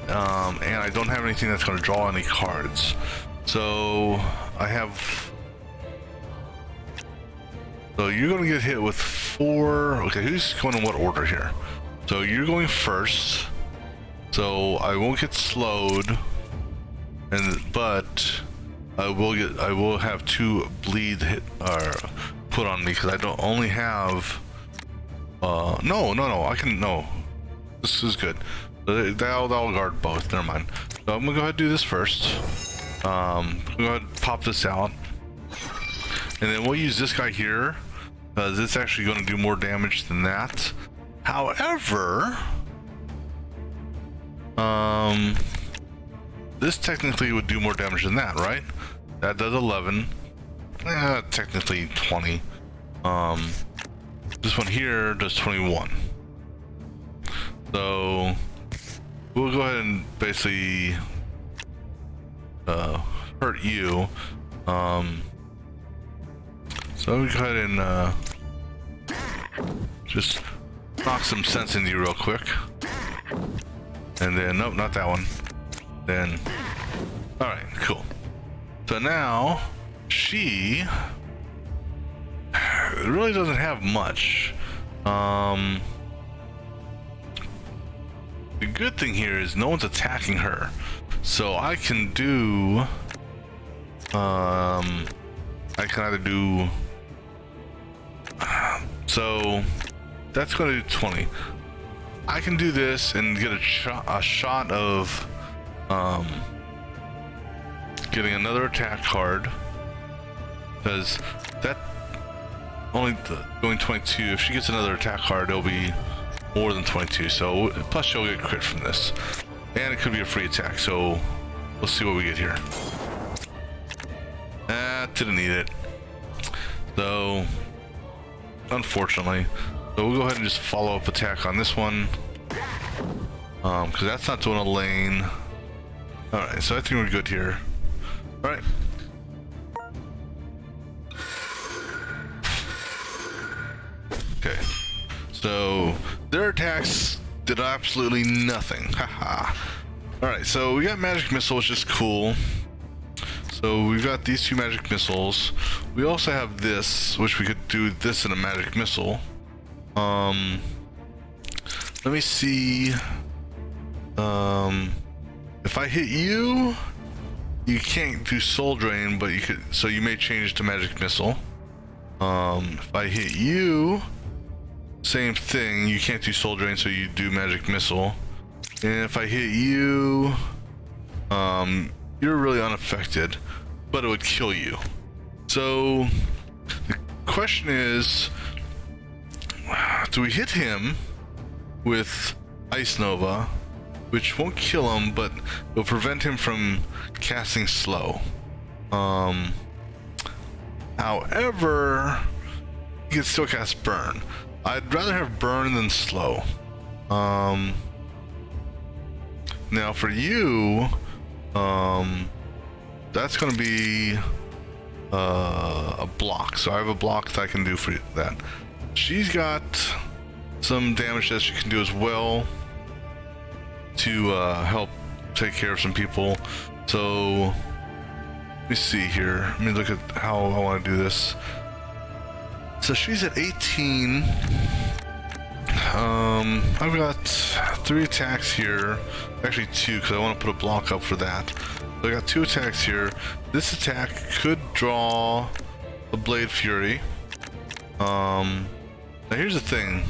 And I don't have anything that's going to draw any cards. So I have. So you're going to get hit with 4. Okay, who's going in what order here? So you're going first. So I won't get slowed, but I will have 2 bleed hit or put on me because I don't only have. No. I can no. This is good. That'll guard both. Never mind. So I'm gonna go ahead and do this first. Go ahead and pop this out, and then we'll use this guy here because it's actually going to do more damage than that. However, this technically would do more damage than that, right? That does 11. Technically 20. This one here does 21. So we'll go ahead and basically hurt you. So we go ahead and just knock some sense into you real quick. And then, nope, not that one. Then, alright, cool. So now, she really doesn't have much. The good thing here is no one's attacking her. So I can do, I can either do, so that's going to do 20. I can do this and get a shot of getting another attack card, because that only going 22. If she gets another attack card, it'll be more than 22. So plus she'll get crit from this, and it could be a free attack. So we'll see what we get here. Didn't need it. So unfortunately, so we'll go ahead and just follow up attack on this one, because that's not doing a lane. All right, so I think we're good here. All right. Okay, so their attacks did absolutely nothing. Haha. All right, so we got magic missile, which is cool. So we've got these 2 magic missiles. We also have this, which we could do this in a magic missile. Let me see. If I hit you, you can't do soul drain, but you could. So you may change to magic missile. If I hit you, same thing. You can't do soul drain, so you do magic missile. And if I hit you, you're really unaffected, but it would kill you. So the question is, do we hit him with Ice Nova, which won't kill him, but will prevent him from casting slow? However, he can still cast burn. I'd rather have burn than slow. Now for you, that's going to be a block. So I have a block that I can do for that. She's got some damage that she can do as well to help take care of some people. So let me see here. Let me look at how I want to do this. So she's at 18. I've got 3 attacks here. Actually 2, because I want to put a block up for that. So I got 2 attacks here. This attack could draw a Blade Fury. Now here's the thing.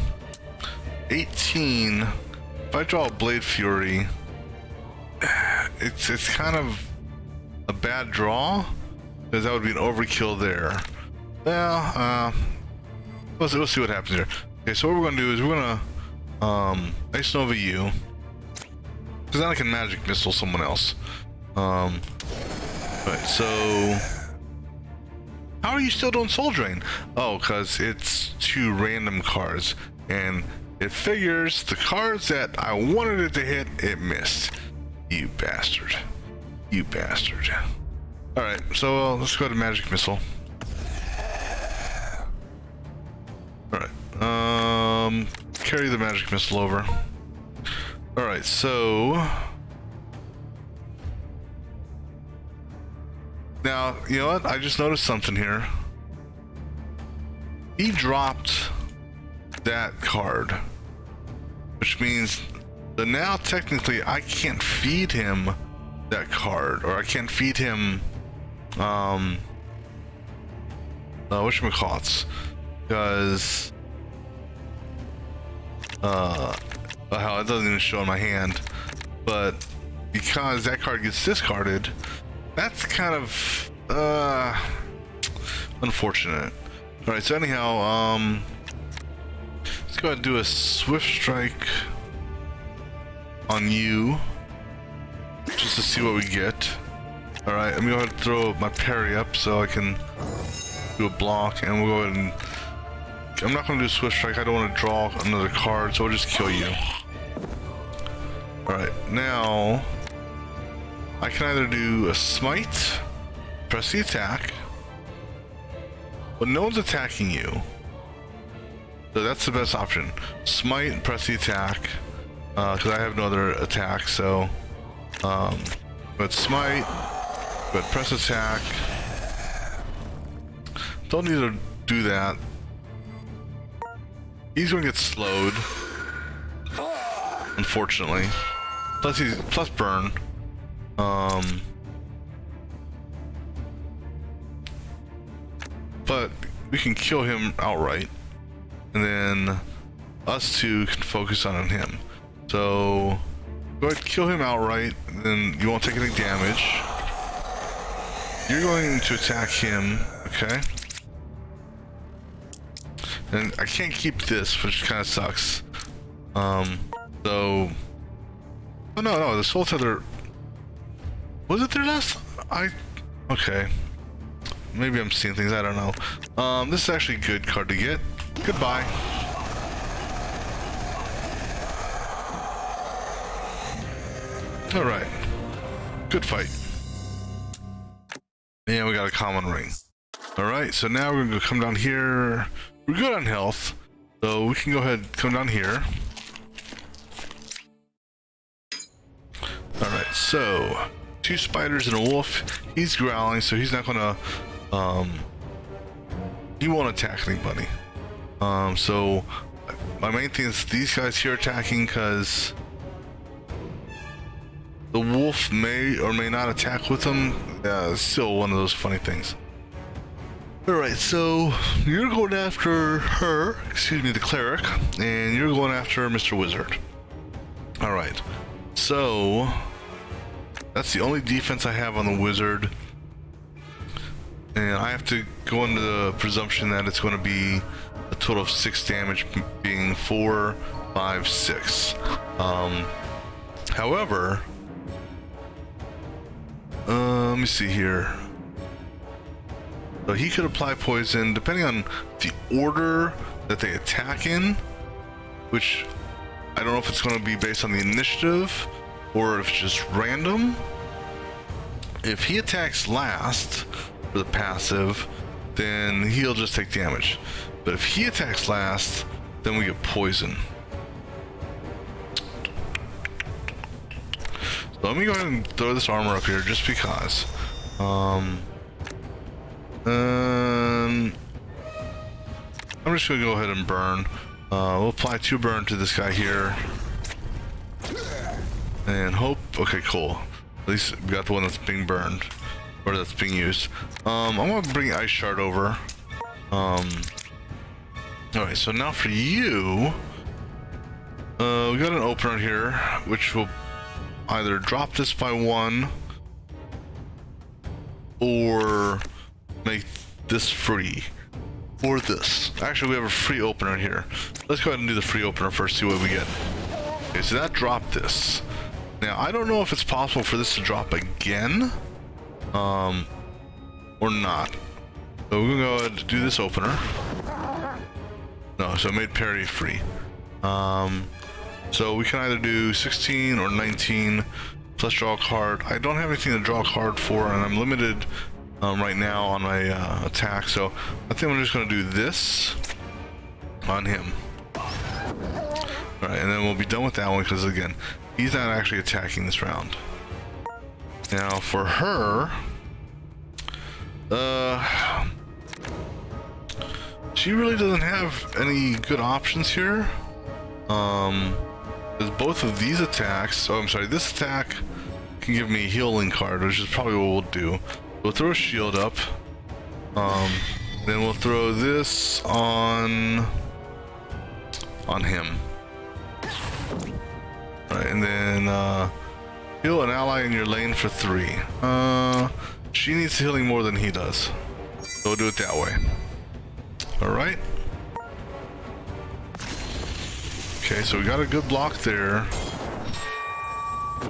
18. If I draw a Blade Fury, it's kind of a bad draw, because that would be an overkill there. Well, we'll see what happens here. Okay, so what we're gonna do is we're gonna Ice Nova you, because then I can Magic Missile someone else. Right, so how are you still doing Soul Drain? Oh, because it's 2 random cards, and it figures the cards that I wanted it to hit, it missed. You bastard. You bastard. Alright, so let's go to Magic Missile. Alright, carry the Magic Missile over. Alright, so now, you know what? I just noticed something here. He dropped that card, which means that now technically I can't feed him that card, or I can't feed him whatchamacallits, because hell, it doesn't even show in my hand, but because that card gets discarded, that's kind of unfortunate. All right, so anyhow, let's go ahead and do a Swift Strike on you, just to see what we get. All right, I'm gonna go ahead and throw my parry up so I can do a block, and we'll go ahead and I'm not gonna do a Swift Strike. I don't want to draw another card, so I'll just kill you. All right, now I can either do a Smite, press the attack, but no one's attacking you, so that's the best option. Smite and press the attack, because I have no other attack. So but Smite, but press attack. Don't need to do that. He's gonna get slowed, unfortunately. Plus burn. But we can kill him outright, and then us 2 can focus on him. So go ahead and kill him outright, and then you won't take any damage. You're going to attack him, okay? And I can't keep this, which kind of sucks. So oh no, the Soul Tether, was it there last? Okay, maybe I'm seeing things, I don't know. This is actually a good card to get. Goodbye. All right, good fight. And we got a common ring. All right, so now we're gonna come down here. We're good on health, so we can go ahead and come down here. All right, so 2 spiders and a wolf. He's growling, so he's not gonna he won't attack anybody. So my main thing is these guys here attacking, because the wolf may or may not attack with them. It's still one of those funny things. Alright, so you're going after her, excuse me, the cleric, and you're going after Mr. Wizard. Alright, so that's the only defense I have on the wizard. And I have to go into the presumption that it's going to be a total of 6 damage, being 4, 5, 6. However, let me see here. So he could apply poison depending on the order that they attack in, which I don't know if it's going to be based on the initiative or if it's just random. If he attacks last for the passive, then he'll just take damage. But if he attacks last, then we get poison. So let me go ahead and throw this armor up here just because. I'm just gonna go ahead and burn. We'll apply 2 burn to this guy here. And hope, okay, cool. At least we got the one that's being burned, or that's being used. I'm gonna bring Ice Shard over. Alright, so now for you, we got an opener here, which will either drop this by 1 or make this free, or this. Actually, we have a free opener here. Let's go ahead and do the free opener first, see what we get. Okay, so that dropped this. Now, I don't know if it's possible for this to drop again, or not. So we're gonna go ahead and do this opener. No, so it made parry free. So we can either do 16 or 19 plus draw a card. I don't have anything to draw a card for, and I'm limited right now on my attack, so I think I'm just going to do this on him. Alright, and then we'll be done with that one because, again, he's not actually attacking this round. Now, for her, she really doesn't have any good options here. Because both of these attacks, oh, I'm sorry, this attack can give me a healing card, which is probably what we'll do. We'll throw a shield up. Then we'll throw this on him. Alright, and then heal an ally in your lane for 3. She needs healing more than he does, so we'll do it that way. Alright. Okay, so we got a good block there.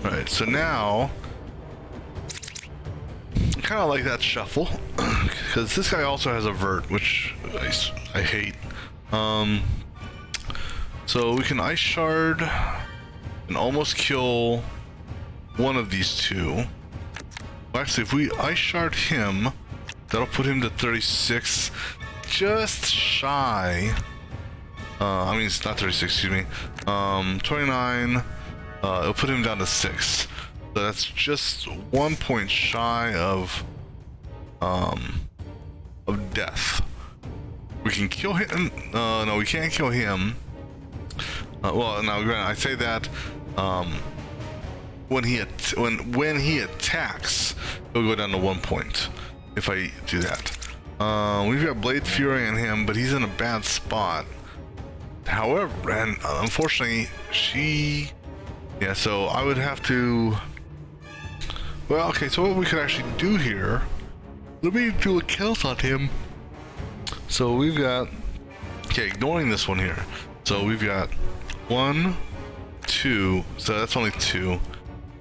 Alright, so now I kind of like that shuffle because this guy also has a vert, which I hate. So we can Ice Shard and almost kill one of these two. Well, actually, if we Ice Shard him, that'll put him to 36, just shy. I mean, it's not 36, excuse me. 29. It'll put him down to 6. So that's just 1 point shy of death. We can kill him. No, we can't kill him. Well, now granted, I say that when he attacks, he'll go down to 1 point if I do that. We've got Blade Fury on him, but he's in a bad spot. However, and unfortunately, yeah, so I would have to, well, okay, so what we could actually do here, let me do a count on him. So we've got, okay, ignoring this one here. So we've got 1, 2, so that's only 2.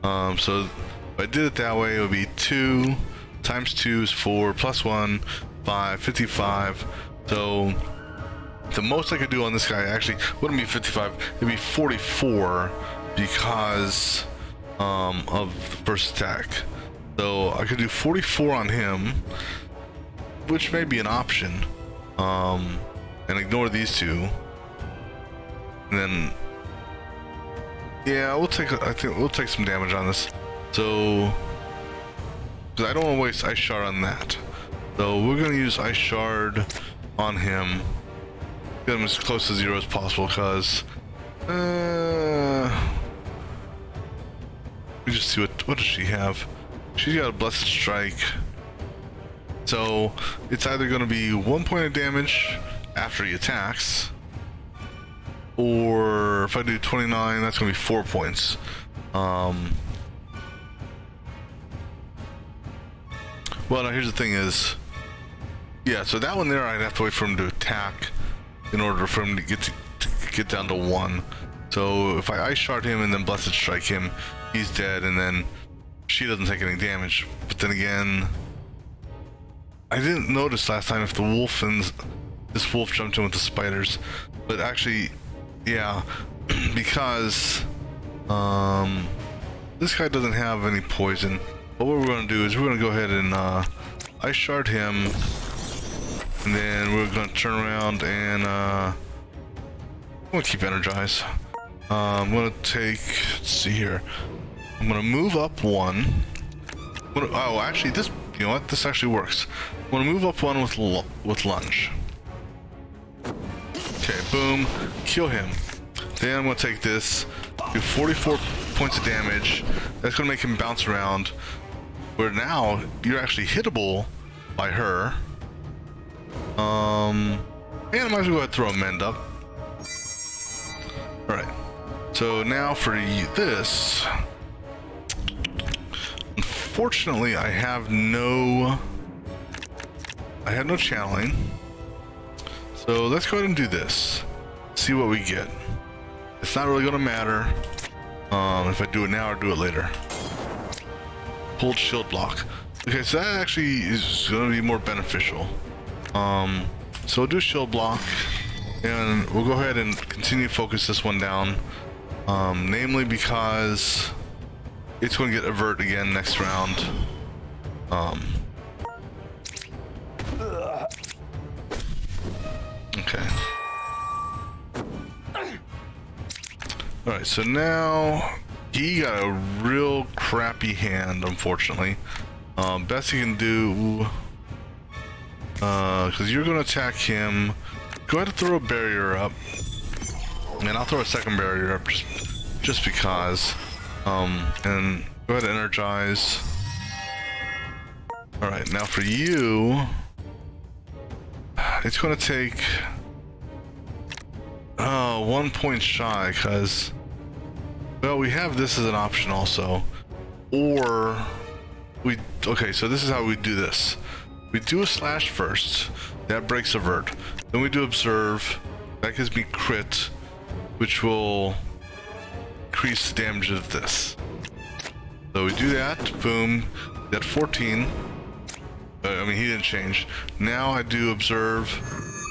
So if I did it that way, it would be 2 times 2 is 4, plus 1, 5, 55. So the most I could do on this guy actually wouldn't be 55, it'd be 44 because of the first attack. So I could do 44 on him, which may be an option, and ignore these two. And then, yeah, I think we'll take some damage on this. So, because I don't want to waste Ice Shard on that. So we're going to use Ice Shard on him. Get him as close to 0 as possible, because we just see what does she have. She's got a Blessed Strike. So it's either going to be 1 point of damage after he attacks, or if I do 29, that's going to be 4 points. Well, now here's the thing is, Yeah, so that one there, I'd have to wait for him to attack in order for him to get down to 1. So if I ice shard him and then blessed strike him, he's dead, and then she doesn't take any damage. But then again, I didn't notice last time if the wolf and this wolf jumped in with the spiders, but actually, yeah, because this guy doesn't have any poison. But what we're going to do is we're going to go ahead and ice shard him, and then we're going to turn around and I'm going to keep energize. I'm going to take, let's see here, I'm going to move up 1. Oh, actually, this, you know what, this actually works. I'm going to move up 1 with lunge. Okay, boom, kill him. Then I'm going to take this, do 44 points of damage. That's going to make him bounce around, where now you're actually hittable by her. And I might as well go ahead and throw a mend up. Alright, so now for this, unfortunately I have no channeling. So let's go ahead and do this. See what we get. It's not really gonna matter if I do it now or do it later. Hold shield block. Okay, so that actually is gonna be more beneficial. So we'll do shield block, and we'll go ahead and continue to focus this one down. Namely because it's gonna get avert again next round. Okay. Alright, so now he got a real crappy hand, unfortunately. Best he can do, because you're going to attack him, go ahead and throw a barrier up. And I'll throw a second barrier up just because. And go ahead and energize. Alright, now for you, it's going to take 1 point shy, because, well, we have this as an option also. Or okay, so this is how we do this. We do a slash first, that breaks avert. Then we do observe, that gives me crit, which will increase the damage of this. So we do that, boom, that 14. I mean, he didn't change. Now I do observe,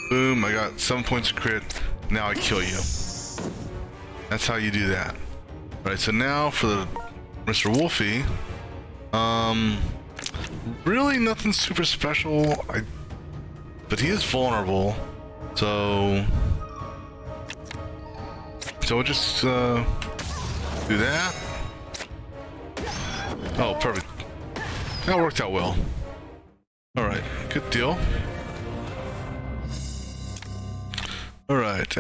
boom, I got 7 points of crit. Now I kill you. That's how you do that. Right, so now for the Mr. Wolfie, really nothing super special, but he is vulnerable, so we'll just do that. Oh, perfect. That worked out well. Alright, good deal. Alright,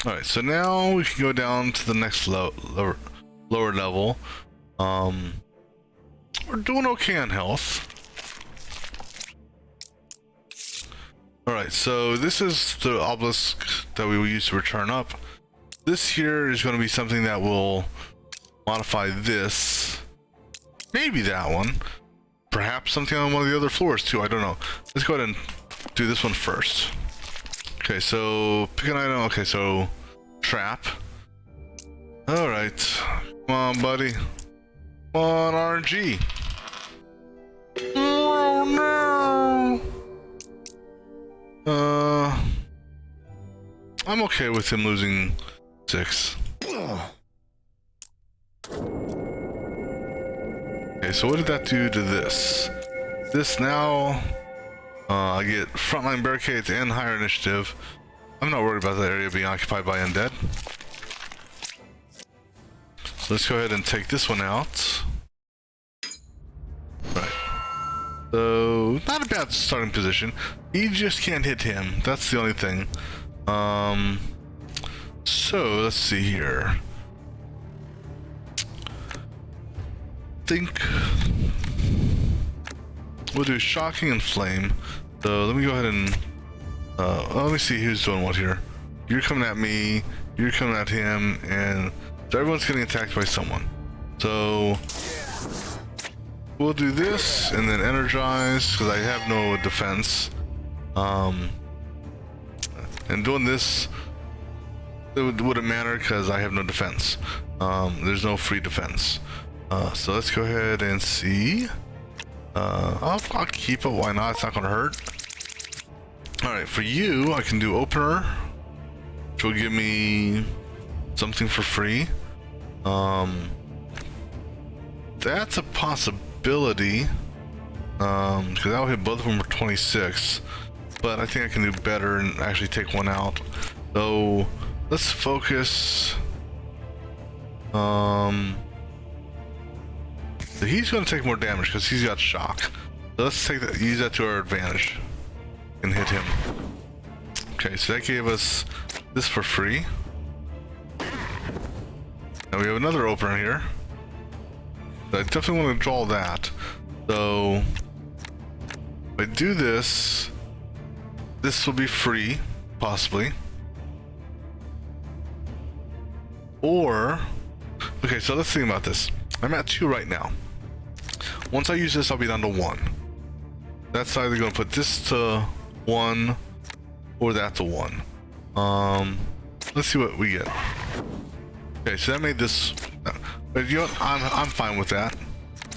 alright, so now we can go down to the next lower level. We're doing okay on health. Alright, so this is the obelisk that we will use to return up. This here is going to be something that will modify this. Maybe that one. Perhaps something on one of the other floors too, I don't know. Let's go ahead and do this one first. Okay, so pick an item. Okay, so trap. Alright. Come on, buddy. Come on, RNG. Oh no! I'm okay with him losing 6. Okay, so what did that do to this? This now, I get frontline barricades and higher initiative. I'm not worried about that area being occupied by undead. So let's go ahead and take this one out. Right. So, not a bad starting position. You just can't hit him. That's the only thing. So, let's see here. Think we'll do shocking and flame. So let me go ahead and let me see who's doing what here. You're coming at me, you're coming at him, and so everyone's getting attacked by someone. So we'll do this and then energize because I have no defense. And doing this, it wouldn't matter because I have no defense. There's no free defense. So let's go ahead and see. I'll keep it. Why not? It's not gonna hurt. All right, for you, I can do opener, which will give me something for free. That's a possibility. Because that'll hit both of them for 26. But I think I can do better and actually take one out. So let's focus. He's going to take more damage because he's got shock. So let's take that, use that to our advantage, and hit him. Okay, so that gave us this for free. Now we have another opener here. I definitely want to draw that. So if I do this, this will be free, possibly. Or, okay, so let's think about this. I'm at 2 right now. Once I use this, I'll be down to 1. That's either going to put this to 1 or that to 1. Let's see what we get. Okay, so that made this. But you know what? I'm fine with that.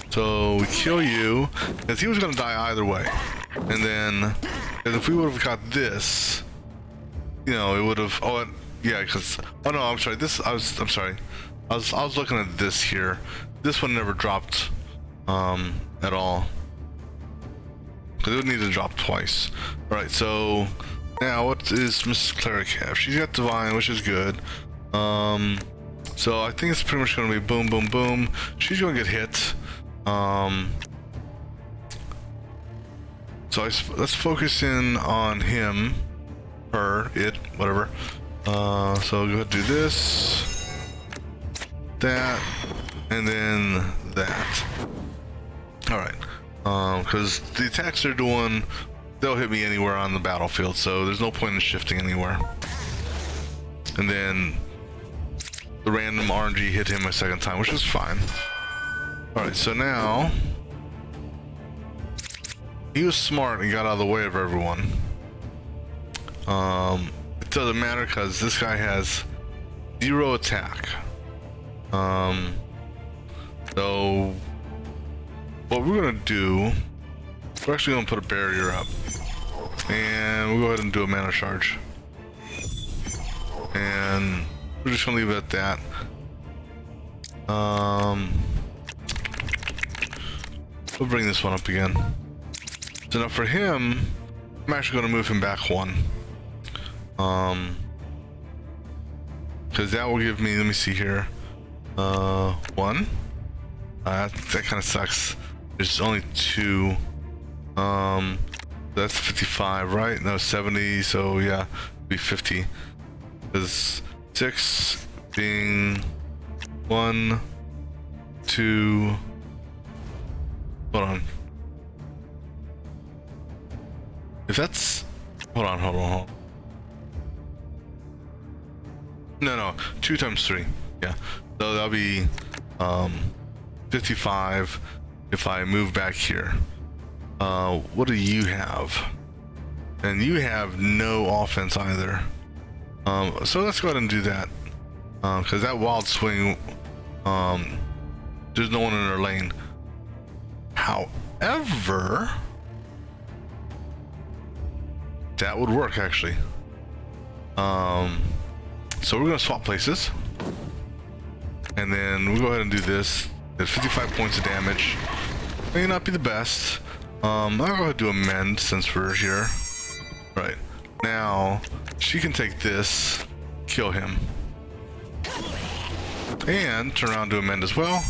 So we kill you, because he was going to die either way. And then, if we would have got this, you know, it would have. Oh, yeah, because. Oh no, I'm sorry. I'm sorry. I was looking at this here. This one never dropped, at all. Because it would need to drop twice. All right. So now, what is Mrs. Cleric have? She's got Divine, which is good. So I think it's pretty much going to be boom, boom, boom. She's going to get hit. So let's focus in on him, her, it, whatever. So go ahead and do this, that, and then that. All right. Because the attacks they're doing, they'll hit me anywhere on the battlefield, so there's no point in shifting anywhere. And then the random RNG hit him a second time, which is fine. Alright, so now he was smart and got out of the way of everyone. It doesn't matter because this guy has 0 attack. So what we're gonna do, we're actually gonna put a barrier up, and we'll go ahead and do a mana charge, and we're just gonna leave it at that. We'll bring this one up again. So now for him, I'm actually going to move him back 1. Because that will give me, let me see here, 1. That kind of sucks. There's only 2. That's 55, right? No, 70, so yeah, it'd be 50. Because 6 being 1, 2, hold on. If that's, hold on. No, 2 times 3, yeah. So that'll be 55 if I move back here. What do you have? And you have no offense either. So let's go ahead and do that. Because that wild swing, there's no one in our lane. However, that would work actually. So we're gonna swap places, and then we'll go ahead and do this at 55 points of damage. May not be the best. I'll go ahead and do amend since we're here. Right now, she can take this, kill him, and turn around to amend as well.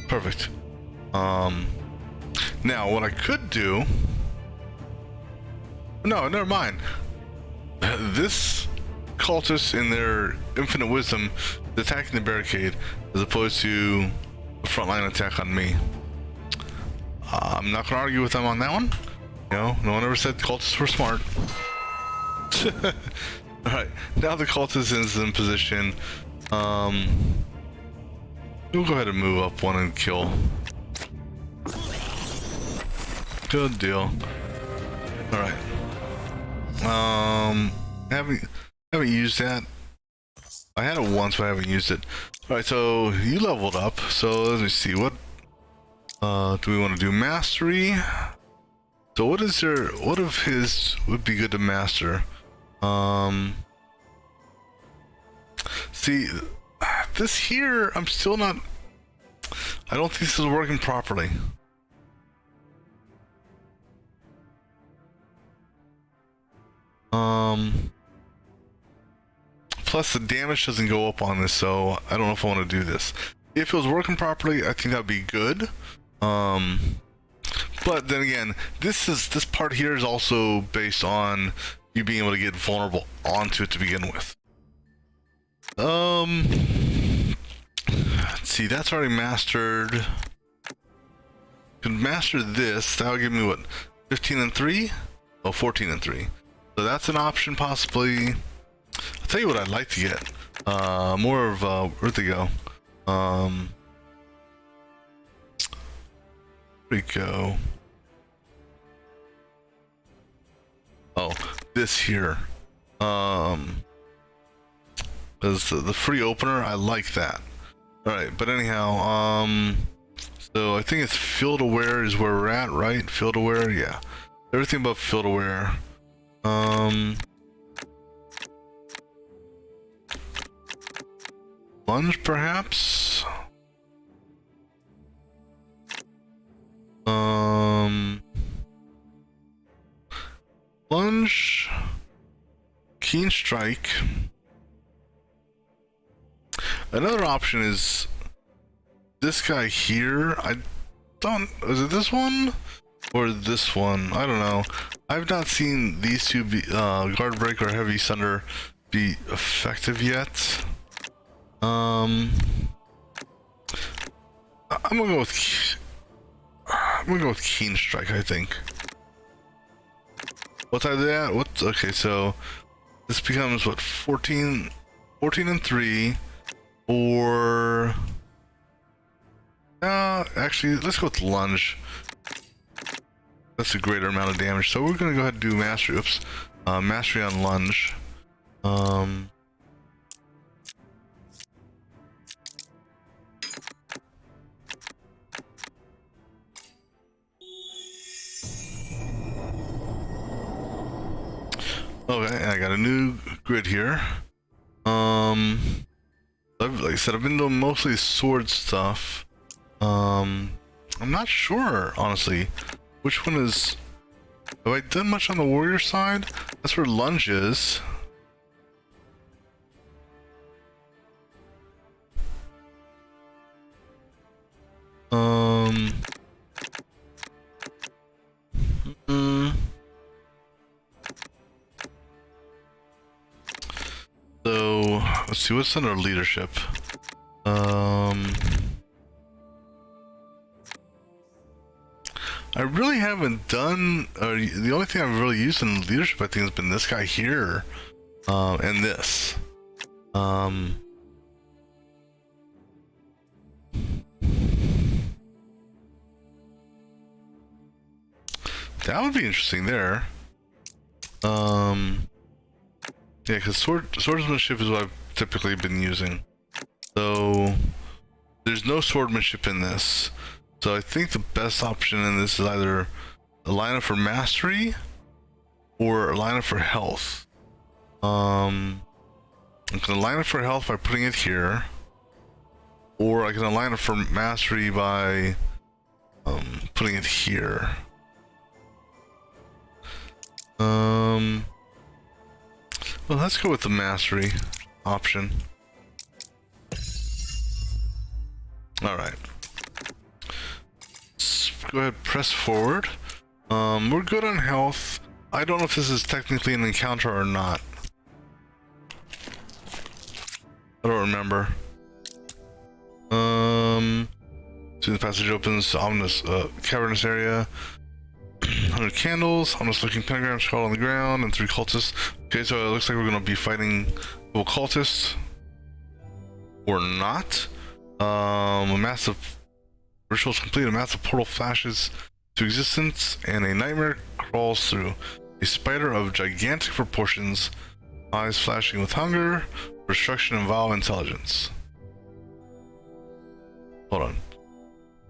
Perfect. Now what I could do, no, never mind. This cultist in their infinite wisdom is attacking the barricade as opposed to a frontline attack on me. I'm not gonna argue with them on that one. You know, no one ever said cultists were smart. Alright, now the cultist is in position. We'll go ahead and move up 1 and kill. Good deal. All right. Haven't used that. I had it once, but I haven't used it. All right, so you leveled up. So let me see. What do we want to do? Mastery. So what is there? What of his would be good to master? See, this here, I'm still not. I don't think this is working properly. Plus the damage doesn't go up on this, so I don't know if I want to do this. If it was working properly, I think that'd be good. But then again, this part here is also based on you being able to get vulnerable onto it to begin with. Let's see, that's already mastered. Can master this, that'll give me what, 15 and 3? Oh, 14 and 3. So that's an option possibly. I'll tell you what I'd like to get. More of, where'd they go? Where'd we go? Oh, this here. As the free opener, I like that. Alright, but anyhow, so I think it's field aware is where we're at, right? Field aware, yeah. Everything above field aware. Lunge, perhaps? Lunge. Keen strike. Another option is this guy here. Is it this one? Or this one? I don't know. I've not seen these two be, guard break or heavy sunder be effective yet. I'm gonna go with keen strike, I think. What's I that? What's okay, so this becomes what, 14 and 3, or actually let's go with lunge. That's a greater amount of damage. So we're gonna go ahead and do mastery. Oops. Mastery on lunge. Okay, and I got a new grid here. Like I said, I've been doing mostly sword stuff. I'm not sure, honestly, which one is. Have I done much on the warrior side? That's where lunge is. So let's see what's under leadership. I really haven't done. The only thing I've really used in leadership, I think, has been this guy here, and this. That would be interesting there. Yeah, because swordsmanship is what I've typically been using. So there's no swordsmanship in this. So I think the best option in this is either a lineup for mastery or a lineup for health. I'm gonna line up for health by putting it here, or I can align it for mastery by putting it here. Well, let's go with the mastery option. All right. Let's go ahead, press forward. We're good on health. I don't know if this is technically an encounter or not. I don't remember. See, the passage opens, ominous, cavernous area. 100 candles, ominous looking pentagram scrawled on the ground, and 3 cultists. Okay, so it looks like we're gonna be fighting cultists. Or not. A massive rituals complete, a massive portal flashes to existence and a nightmare crawls through. A spider of gigantic proportions, eyes flashing with hunger, destruction, and vile intelligence. Hold on.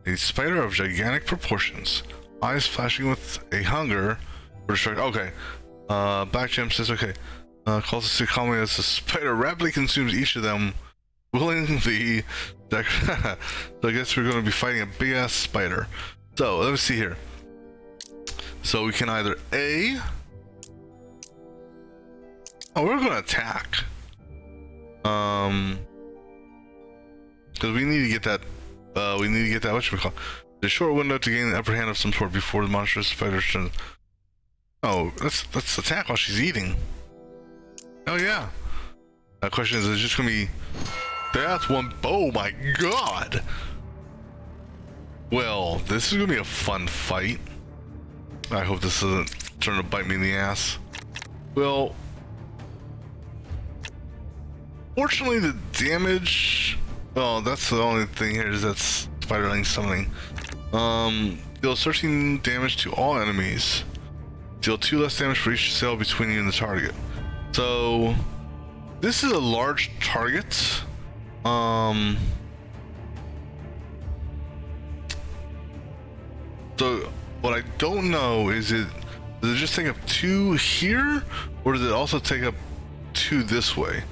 A spider of gigantic proportions, eyes flashing with a hunger for destruction. Okay. Black Gem says, okay. Calls us to calmly as the spider rapidly consumes each of them, willingly. So I guess we're going to be fighting a big ass spider. So let me see here. So we can either A. Oh, we're going to attack. Because we need to get that. Whatchamacallit. The short window to gain the upper hand of some sort before the monstrous spider turns. Oh, let's attack while she's eating. Oh yeah. The question is it just gonna be? That's one. Oh my god. Well, this is gonna be a fun fight. I hope this doesn't turn to bite me in the ass. Well, fortunately, the damage. Oh, that's the only thing here is that spiderling summoning. Deals 13 damage to all enemies. Deal 2 less damage for each cell between you and the target. So this is a large target. So what I don't know is does it just take up 2 here, or does it also take up 2 this way?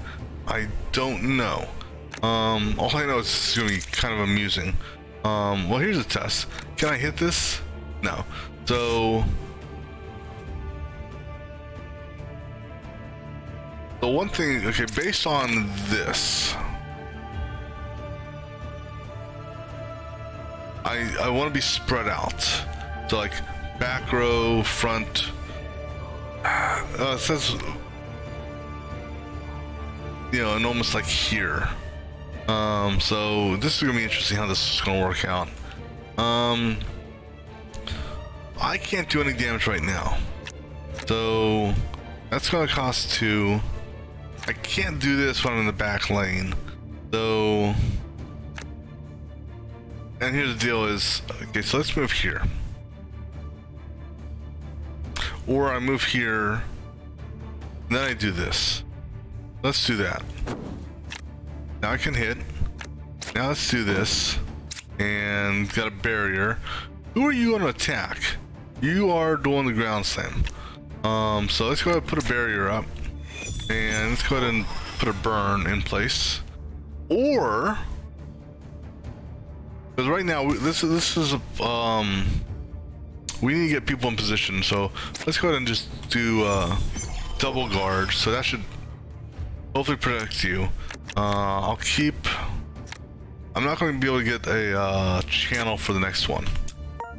I don't know. All I know is it's gonna be kind of amusing. Well, here's a test. Can I hit this? No. So the one thing, okay, based on this, I want to be spread out. So like back row, front. It says, you know, and almost like here. So this is gonna be interesting how this is gonna work out. I can't do any damage right now, so that's gonna cost 2. I can't do this when I'm in the back lane, so. And here's the deal is, okay, so let's move here. Or I move here, then I do this. Let's do that. Now I can hit. Now let's do this. And got a barrier. Who are you going to attack? You are doing the ground slam. So let's go ahead and put a barrier up. And let's go ahead and put a burn in place. Or, because right now this is we need to get people in position. So let's go ahead and just do double guard. So that should hopefully protect you. I'll keep. I'm not going to be able to get a channel for the next one.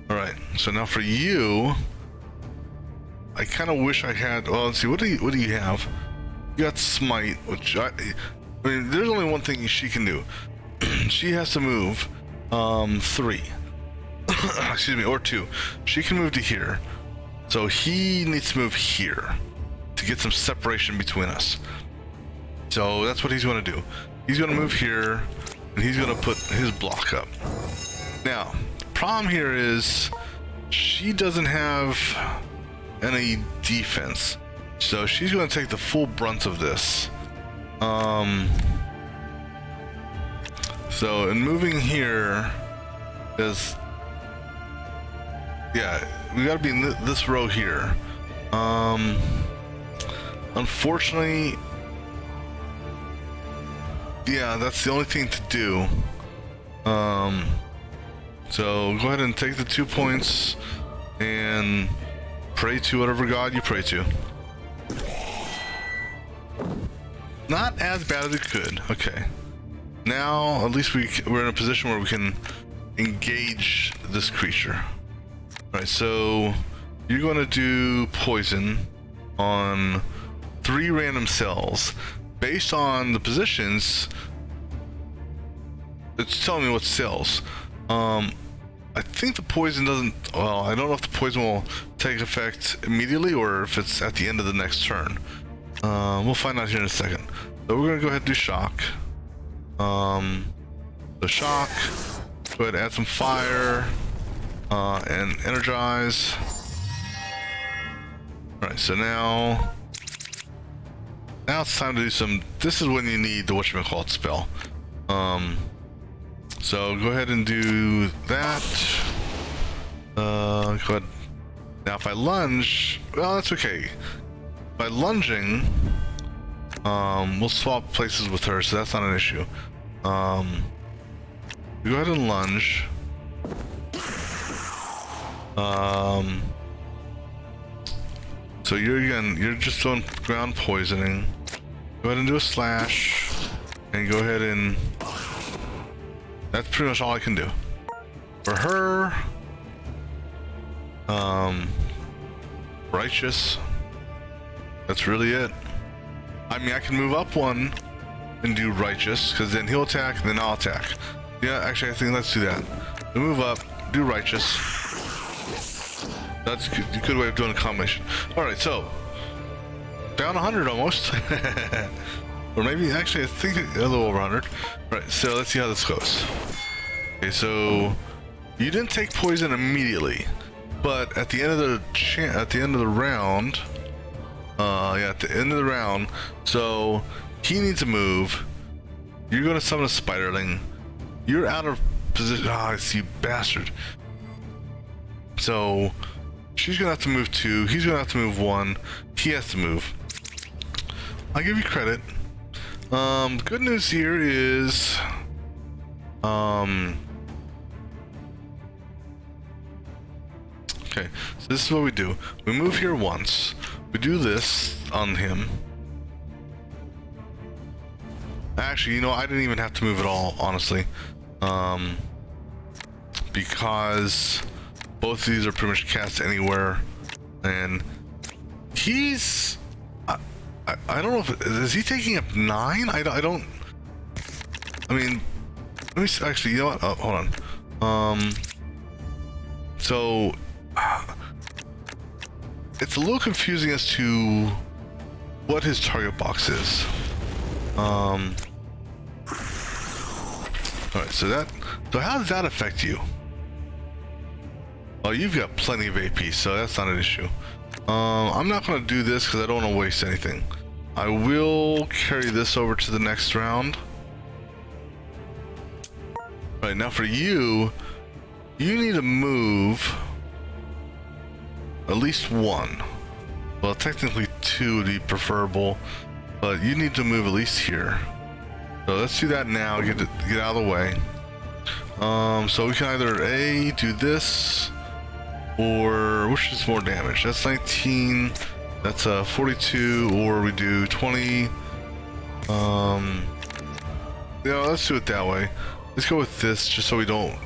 All right. So now for you, I kind of wish I had. Well, let's see. What do you have? You got smite, which I mean, there's only one thing she can do. She has to move 3. Excuse me, or 2. She can move to here. So he needs to move here to get some separation between us. So that's what he's going to do. He's going to move here, and he's going to put his block up. Now, the problem here is she doesn't have any defense, so she's going to take the full brunt of this. So in moving here is, yeah, we got to be in this row here. Unfortunately, yeah, that's the only thing to do. So go ahead and take the 2 points and pray to whatever god you pray to. Not as bad as it could. Okay. Now, at least we're in a position where we can engage this creature. Alright, so you're going to do poison on 3 random cells. Based on the positions, it's telling me what cells. I think the poison doesn't, well, I don't know if the poison will take effect immediately or if it's at the end of the next turn. We'll find out here in a second. So we're gonna go ahead and do shock. The shock, go ahead and add some fire. and energize. All right, so now it's time to do some. This is when you need the whatchamacallit spell. So go ahead and do that. Go ahead. Now if I lunge, well, that's okay. By lunging, we'll swap places with her, so that's not an issue. Go ahead and lunge. So you're just doing ground poisoning. Go ahead and do a slash, and go ahead and that's pretty much all I can do. For her, righteous. That's really it. I mean, I can move up one and do righteous, because then he'll attack, and then I'll attack. Yeah, actually, I think let's do that. We move up, do righteous. That's a good way of doing a combination. All right, so down 100 almost, or maybe actually I think a little over 100. All right, so let's see how this goes. Okay, so you didn't take poison immediately, but at the end of the round, at the end of the round, so he needs to move. You're gonna summon a spiderling. You're out of position. Ah, oh, you bastard. So she's gonna have to move 2. He's gonna have to move 1. He has to move. I'll give you credit. Good news here is, okay, so this is what we do. We move here once. We do this on him. Actually, you know, I didn't even have to move at all, honestly. Because both of these are pretty much cast anywhere. And he's... I don't know if... Is he taking up 9? I don't... I mean... Let me... Actually, you know what? Oh, hold on. So... It's a little confusing as to what his target box is. Alright, so how does that affect you? Oh, you've got plenty of AP, so that's not an issue. I'm not going to do this because I don't want to waste anything. I will carry this over to the next round. Alright, now for you need to move at least 1. Well, technically 2 would be preferable, but you need to move at least here. So let's do that now, get out of the way. So we can either A, do this, or which is more damage? That's 19, that's 42, or we do 20. Yeah, let's do it that way. Let's go with this, just so we don't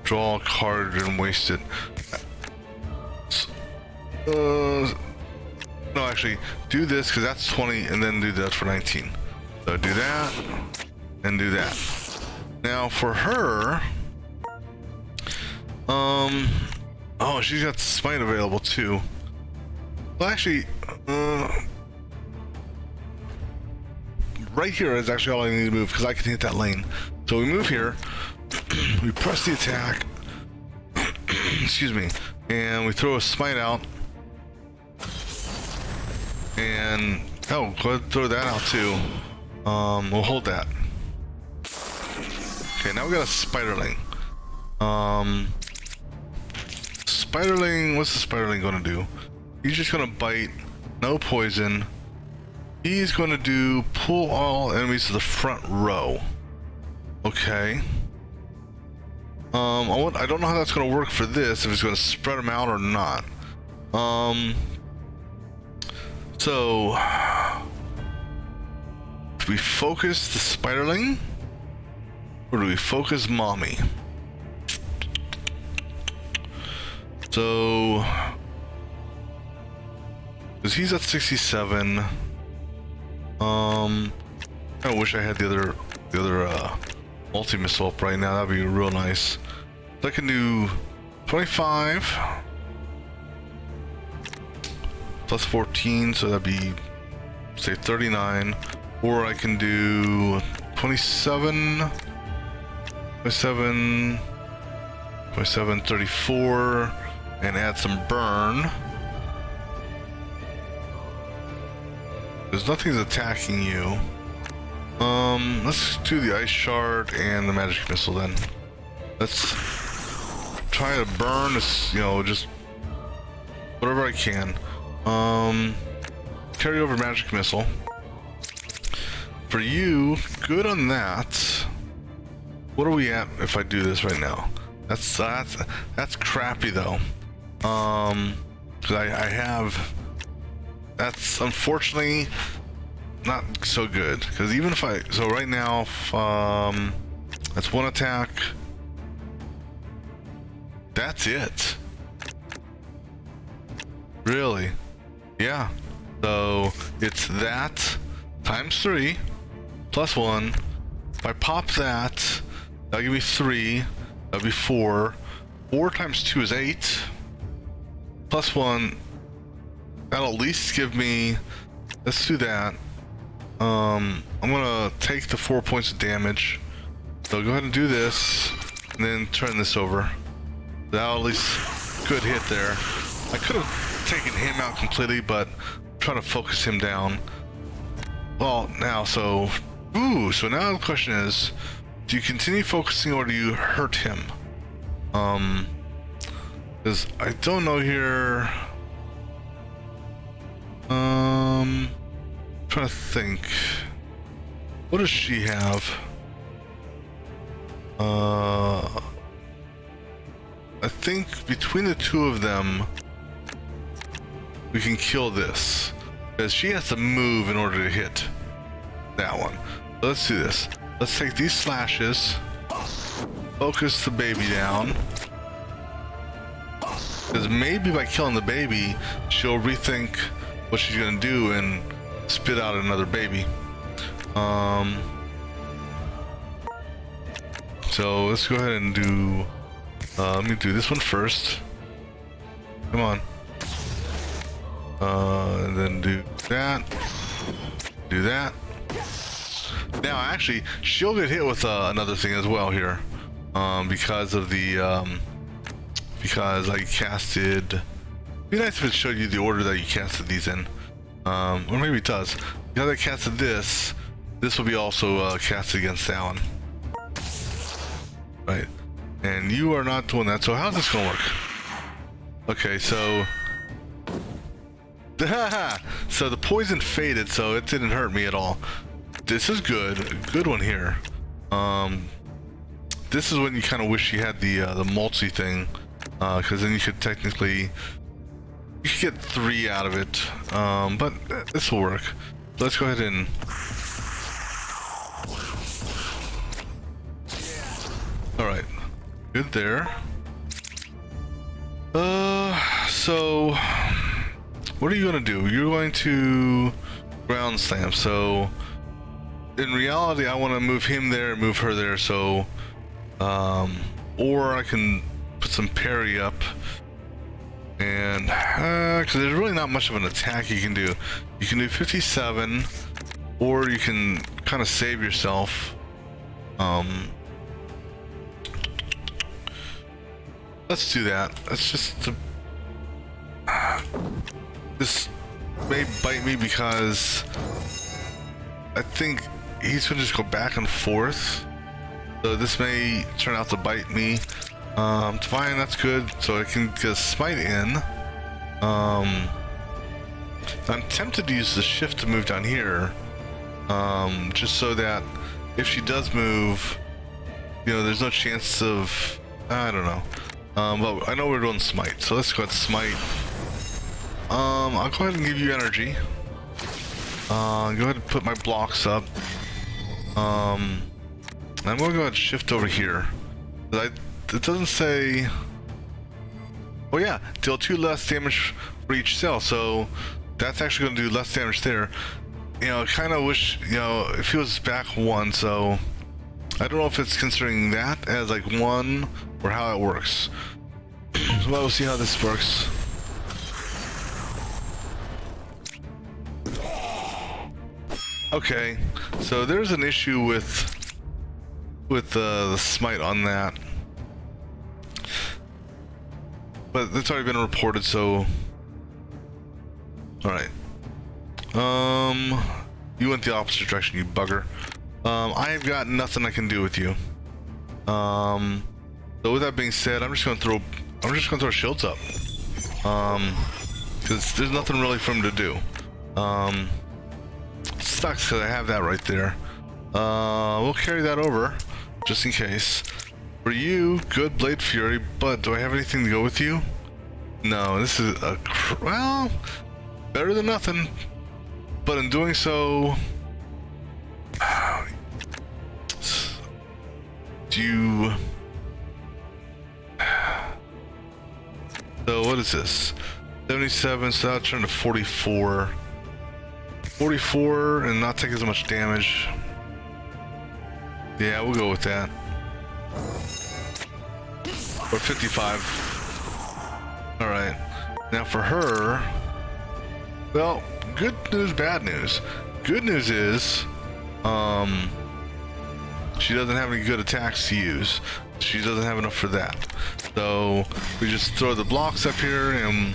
draw a card and waste it. No, actually, do this, because that's 20, and then do that for 19. So do that, and do that. Now, for her... Oh, she's got smite available, too. Well, actually, right here is actually all I need to move, because I can hit that lane. So we move here, we press the attack, excuse me, and we throw a smite out. And oh, go ahead and throw that out too. We'll hold that. Okay, now we got a spiderling. Spiderling, what's the spiderling gonna do? He's just gonna bite, no poison. He's gonna do pull all enemies to the front row. Okay. I don't know how that's gonna work for this, if it's gonna spread them out or not. So, do we focus the spiderling, or do we focus mommy? So, because he's at 67. I wish I had the other multi-missile up right now. That'd be real nice. So I can do 25. Plus 14, so that'd be, say, 39. Or I can do 27, 27, 34, and add some burn. Because nothing's attacking you. Let's do the ice shard and the magic missile then. Let's try to burn this, you know, just whatever I can. Carry over magic missile. For you, good on that. What are we at if I do this right now? That's crappy though. Cause I have, that's unfortunately not so good. Cause even if so right now, that's one attack. That's it. Really? Yeah. So it's that times 3 plus 1. If I pop that, that'll give me 3. That'll be 4. 4 times 2 is 8. Plus 1. That'll at least give me. Let's do that. I'm gonna take the 4 points of damage. So go ahead and do this, and then turn this over. That'll at least good hit there. I could have taken him out completely, but I'm trying to focus him down. Well, now so now the question is, do you continue focusing or do you hurt him? Because I don't know here. Trying to think. What does she have? I think between the two of them, we can kill this. Because she has to move in order to hit that one. So let's do this. Let's take these slashes. Focus the baby down. Because maybe by killing the baby, she'll rethink what she's gonna do and spit out another baby. So let's go ahead and do. Let me do this one first. Come on. And then do that. Do that. Now, actually, she'll get hit with another thing as well here, because of the because I casted. It'd be nice if it showed you the order that you casted these in, or maybe it does. Because I casted this, this will be also casted against that one, right? And you are not doing that. So how's this gonna work? Okay, so. So the poison faded, so it didn't hurt me at all. This is good. Good one here. This is when you kind of wish you had the multi thing, because then you could technically get 3 out of it. But this will work. Let's go ahead and. All right, good there. So what are you gonna do? You're going to ground slam. So in reality, I want to move him there and move her there. So, or I can put some parry up, and because there's really not much of an attack you can do. You can do 57, or you can kind of save yourself. Let's do that. Let's just. This may bite me because I think he's gonna just go back and forth. So this may turn out to bite me. Fine, that's good. So I can get a smite in. I'm tempted to use the shift to move down here. Just so that if she does move, you know, there's no chance of, I don't know. But I know we're doing smite, so let's go ahead and smite. I'll go ahead and give you energy. Go ahead and put my blocks up. I'm gonna go ahead and shift over here. It doesn't say. Oh yeah, deal 2 less damage for each cell, so that's actually gonna do less damage there. You know, kind of wish, you know, if he was back 1, so I don't know if it's considering that as like 1 or how it works. So we'll see how this works. Okay, so there's an issue with the smite on that. but that's already been reported, so... Alright. You went the opposite direction, you bugger. I've got nothing I can do with you. So with that being said, I'm just gonna throw shields up. Because there's nothing really for him to do. Sucks because I have that right there. We'll carry that over, just in case. For you, good Blade Fury, but do I have anything to go with you? No, this is a... well, better than nothing. But in doing so... do you... So what is this? 77, so that'll turn to 44. 44 and not take as much damage. Yeah, we'll go with that. Or 55. Alright. Now for her... well, good news, bad news. Good news is... she doesn't have any good attacks to use. She doesn't have enough for that. So we just throw the blocks up here, and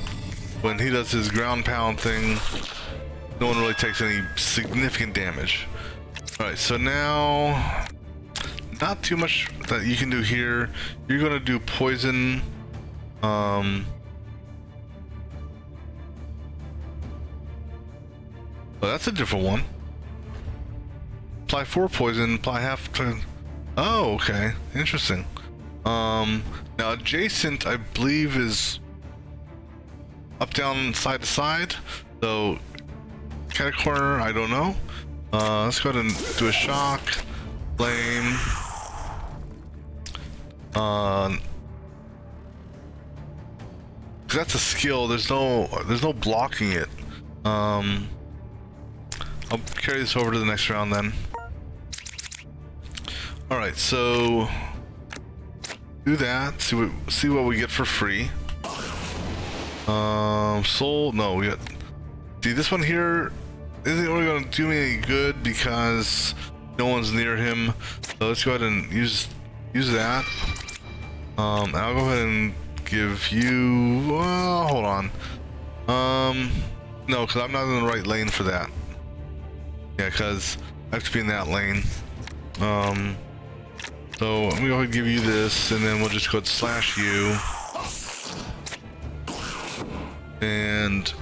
when he does his ground pound thing, no one really takes any significant damage. Alright, so now not too much that you can do here. You're gonna do poison. Well, that's a different one. Apply 4 poison, apply half to... oh, okay. Interesting. Now adjacent, I believe, is up, down, side to side. So, cat corner, I don't know. Let's go ahead and do a shock, flame. Cause that's a skill. There's no blocking it. I'll carry this over to the next round then. All right, so do that. See what we get for free. Soul. No, we got. See, this one here isn't really going to do me any good because no one's near him. So let's go ahead and use that. I'll go ahead and give you. Well, hold on. No, because I'm not in the right lane for that. Yeah, because I have to be in that lane. So I'm gonna go ahead and give you this, and then we'll just go ahead and slash you. And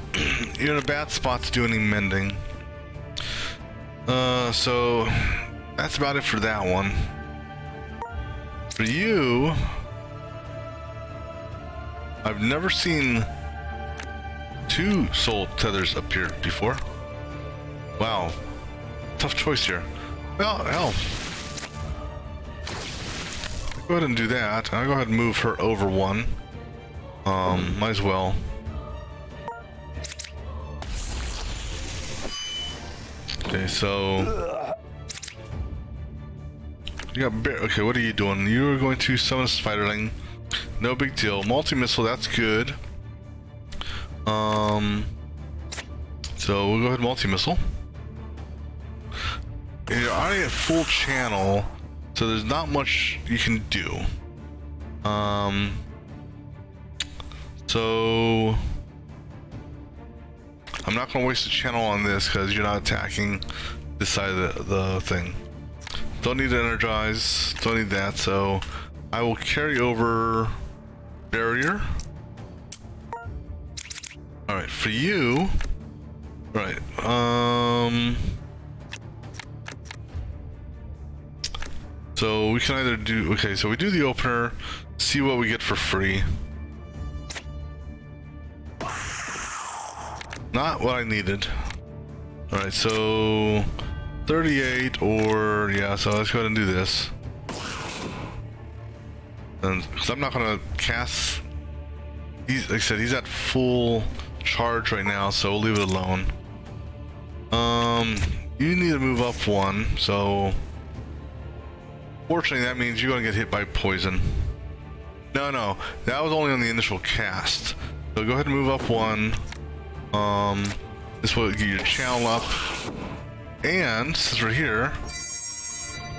you're in a bad spot to do any mending. So that's about it for that one. For you, I've never seen 2 soul tethers appear before. Wow. Tough choice here. Well, hell. Go ahead and do that. I'll go ahead and move her over 1. Might as well. Okay, so... you got Bear. Okay, what are you doing? You're going to summon a spiderling. No big deal. Multi-missile, that's good. So we'll go ahead and multi-missile. You're already at full channel, so there's not much you can do. So I'm not gonna waste a channel on this because you're not attacking this side of the thing. Don't need to energize, don't need that, so I will carry over barrier. Alright, for you, right, so we can either do, okay, so we do the opener, see what we get for free. Not what I needed. Alright, so 38 or, yeah, so let's go ahead and do this. And, because I'm not gonna cast, like I said, he's at full charge right now, so we'll leave it alone. You need to move up 1, so fortunately that means you're gonna get hit by poison. No, that was only on the initial cast. So go ahead and move up 1. This will get your channel up, and since we're here,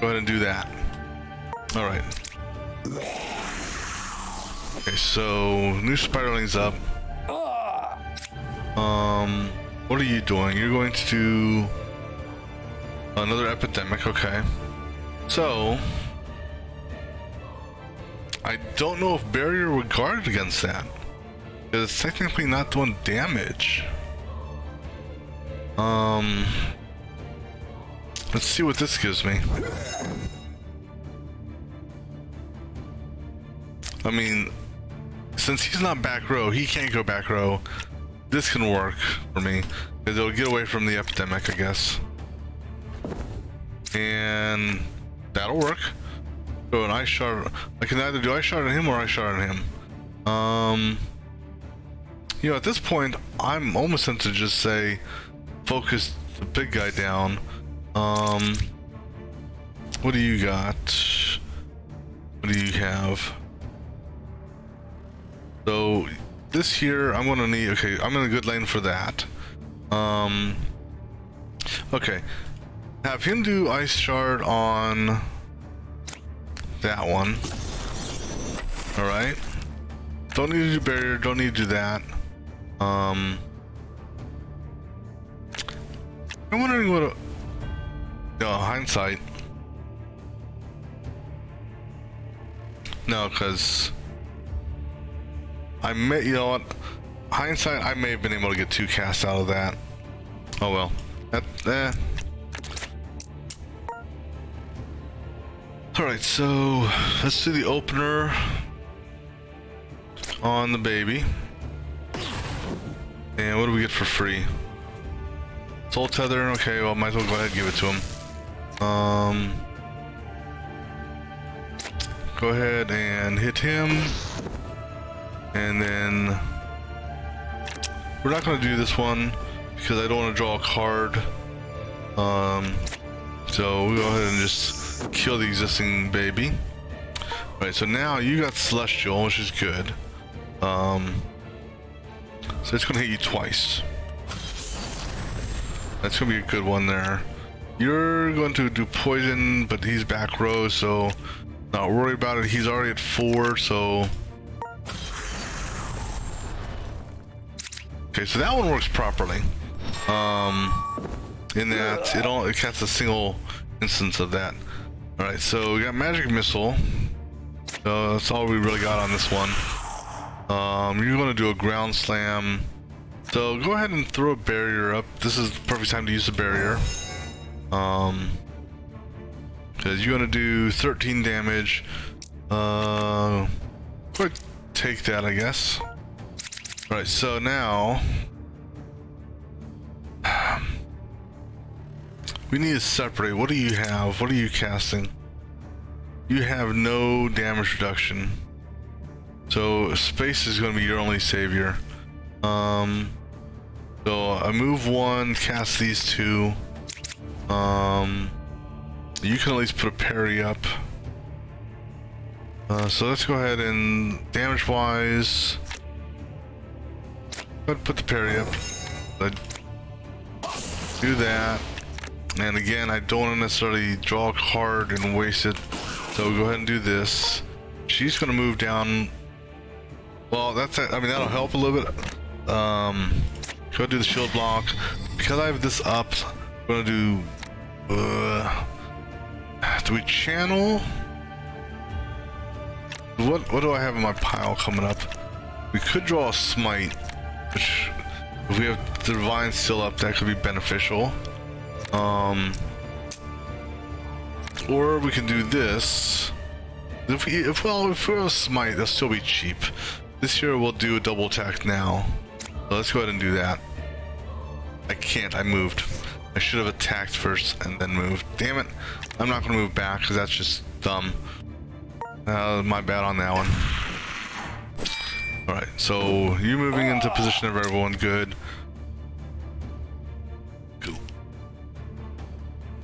go ahead and do that. All right. Okay, so new spiderling's up. What are you doing? You're going to do another epidemic, okay. So I don't know if barrier would guard against that, because it's technically not doing damage. Let's see what this gives me. I mean, since he's not back row, he can't go back row. This can work for me, because it'll get away from the epidemic, I guess. And that'll work. So an ice shard, I can either do ice shard on him or ice shard on him. You know, at this point, I'm almost tempted to just say, focus the big guy down. What do you got? What do you have? So this here, I'm gonna need, okay, I'm in a good lane for that. Okay, have him do ice shard on that one. All right, don't need to do barrier, don't need to do that. I'm wondering what hindsight. No, because I may, you know what? Hindsight, I may have been able to get 2 casts out of that. Oh well. Alright, so let's do the opener on the baby. And what do we get for free? Soul tether, okay, well, might as well go ahead and give it to him. Go ahead and hit him. And then we're not going to do this one because I don't want to draw a card. So we'll go ahead and just kill the existing baby. Alright, so now you got Celestial, which is good. So it's going to hit you twice. That's going to be a good one there. You're going to do poison, but he's back row, so not worry about it. He's already at 4, so... Okay, so that one works properly. In that it casts a single instance of that. Alright, so we got Magic Missile. So that's all we really got on this one. You're going to do a Ground Slam. So go ahead and throw a barrier up. This is the perfect time to use the barrier. Because you're going to do 13 damage. Go ahead, take that, I guess. Alright, so now we need to separate. What do you have? What are you casting? You have no damage reduction. So space is going to be your only savior. So I move 1, cast these 2. You can at least put a parry up. So let's go ahead and damage wise, put the parry up. Do that. And again, I don't want to necessarily draw a card and waste it. So go ahead and do this. She's going to move down. Well, that's it. I mean, that'll help a little bit. Go do the shield block. Because I have this up, I'm going to do... do we channel? What do I have in my pile coming up? We could draw a smite, which if we have the divine still up, that could be beneficial. Or we can do this. If we have a smite, that'll still be cheap. This year we'll do a double attack now. So let's go ahead and do that. I can't, I moved. I should have attacked first and then moved. Damn it. I'm not gonna move back because that's just dumb. My bad on that one. Alright, so you moving into position of everyone, good. Cool.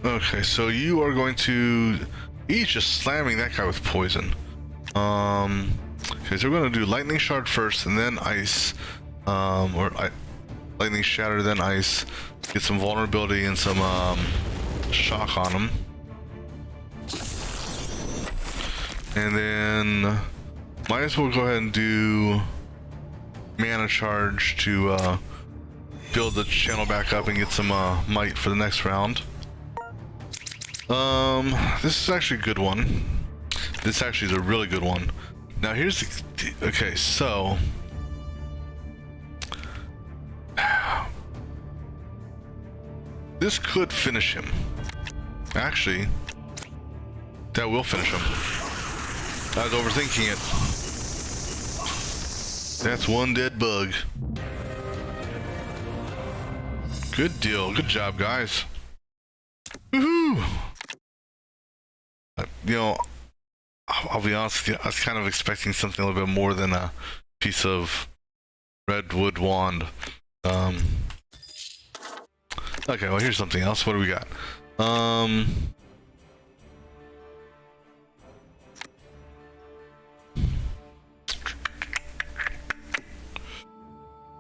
Okay, so you are going to... He's just slamming that guy with poison. Okay, so we're gonna do lightning shard first and then ice. Lightning shatter, then ice. Get some vulnerability and some shock on him. And then Might as well go ahead and do mana charge to build the channel back up and get some might for the next round. This is actually a good one. This actually is a really good one. Now here's the, okay, so this could finish him. Actually, that will finish him. I was overthinking it. That's one dead bug. Good deal. Good job, guys. Woohoo! You know, I'll be honest with you, I was kind of expecting something a little bit more than a piece of redwood wand. Okay, well, here's something else. What do we got?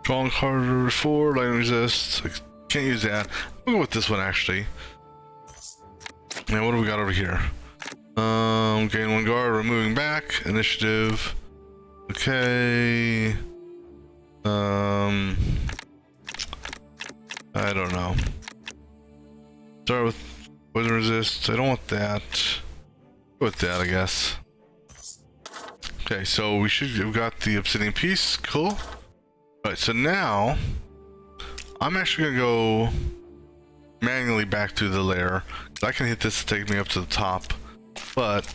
Strong card 4, lightning resist. Can't use that. I'll go with this one actually. Now what do we got over here? Gain 1 guard, removing back, initiative. Okay. I don't know. Start with poison resist. I don't want that. Go with that, I guess. Okay, so we've got the obsidian piece. Cool. Alright, so now I'm actually gonna go manually back to the lair. I can hit this to take me up to the top, but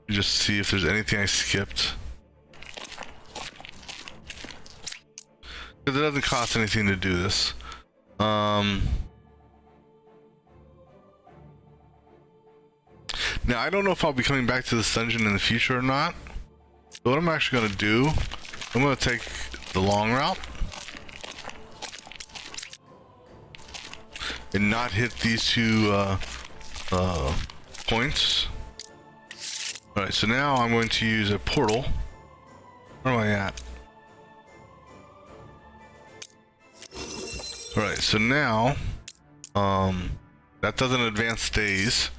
just see if there's anything I skipped. Because it doesn't cost anything to do this. Now I don't know if I'll be coming back to this dungeon in the future or not. So what I'm actually gonna do, I'm gonna take the long route and not hit these two points. Alright, so now I'm going to use a portal. Where am I at? Alright, so now that doesn't advance days.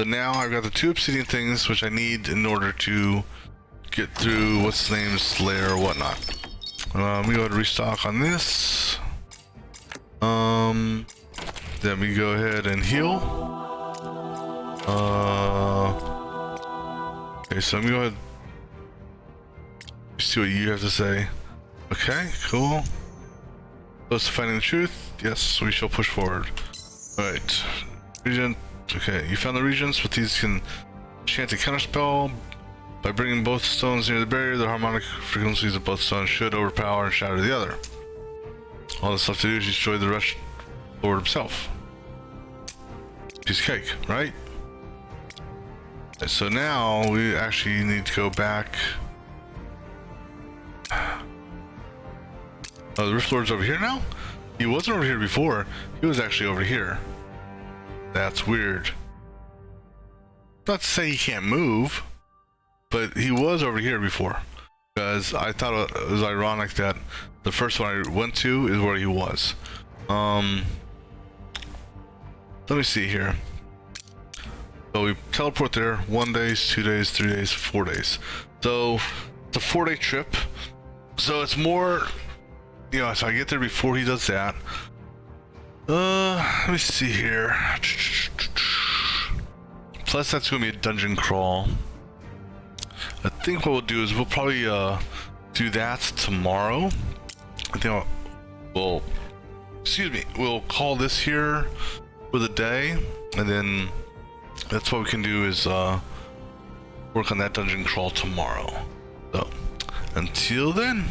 So now I've got the 2 obsidian things which I need in order to get through what's the name's lair or whatnot. Let me go ahead and restock on this. Then we go ahead and heal. Okay, so I'm gonna go ahead and see what you have to say. Okay, cool. Close to finding the truth. Yes, we shall push forward. Alright. Regent. Okay, you found the regents. With these can chant a counterspell. By bringing both stones near the barrier, the harmonic frequencies of both stones should overpower and shatter the other. All that's left to do is destroy the Rush Lord himself. Piece of cake, right? So now we actually need to go back. Oh, the Rift Lord's over here now? He wasn't over here before. He was actually over here. That's weird. Not to say he can't move, but he was over here before. Because I thought it was ironic that the first one I went to is where he was. Let me see here. So we teleport there 1 day, 2 days, 3 days, 4 days. So it's a 4-day trip. So it's more, you know, so I get there before he does that. Let me see here. Plus that's gonna be a dungeon crawl. I think what we'll do is we'll probably do that tomorrow. I think we'll we'll call this here for the day, and then that's what we can do is work on that dungeon crawl tomorrow. So until then.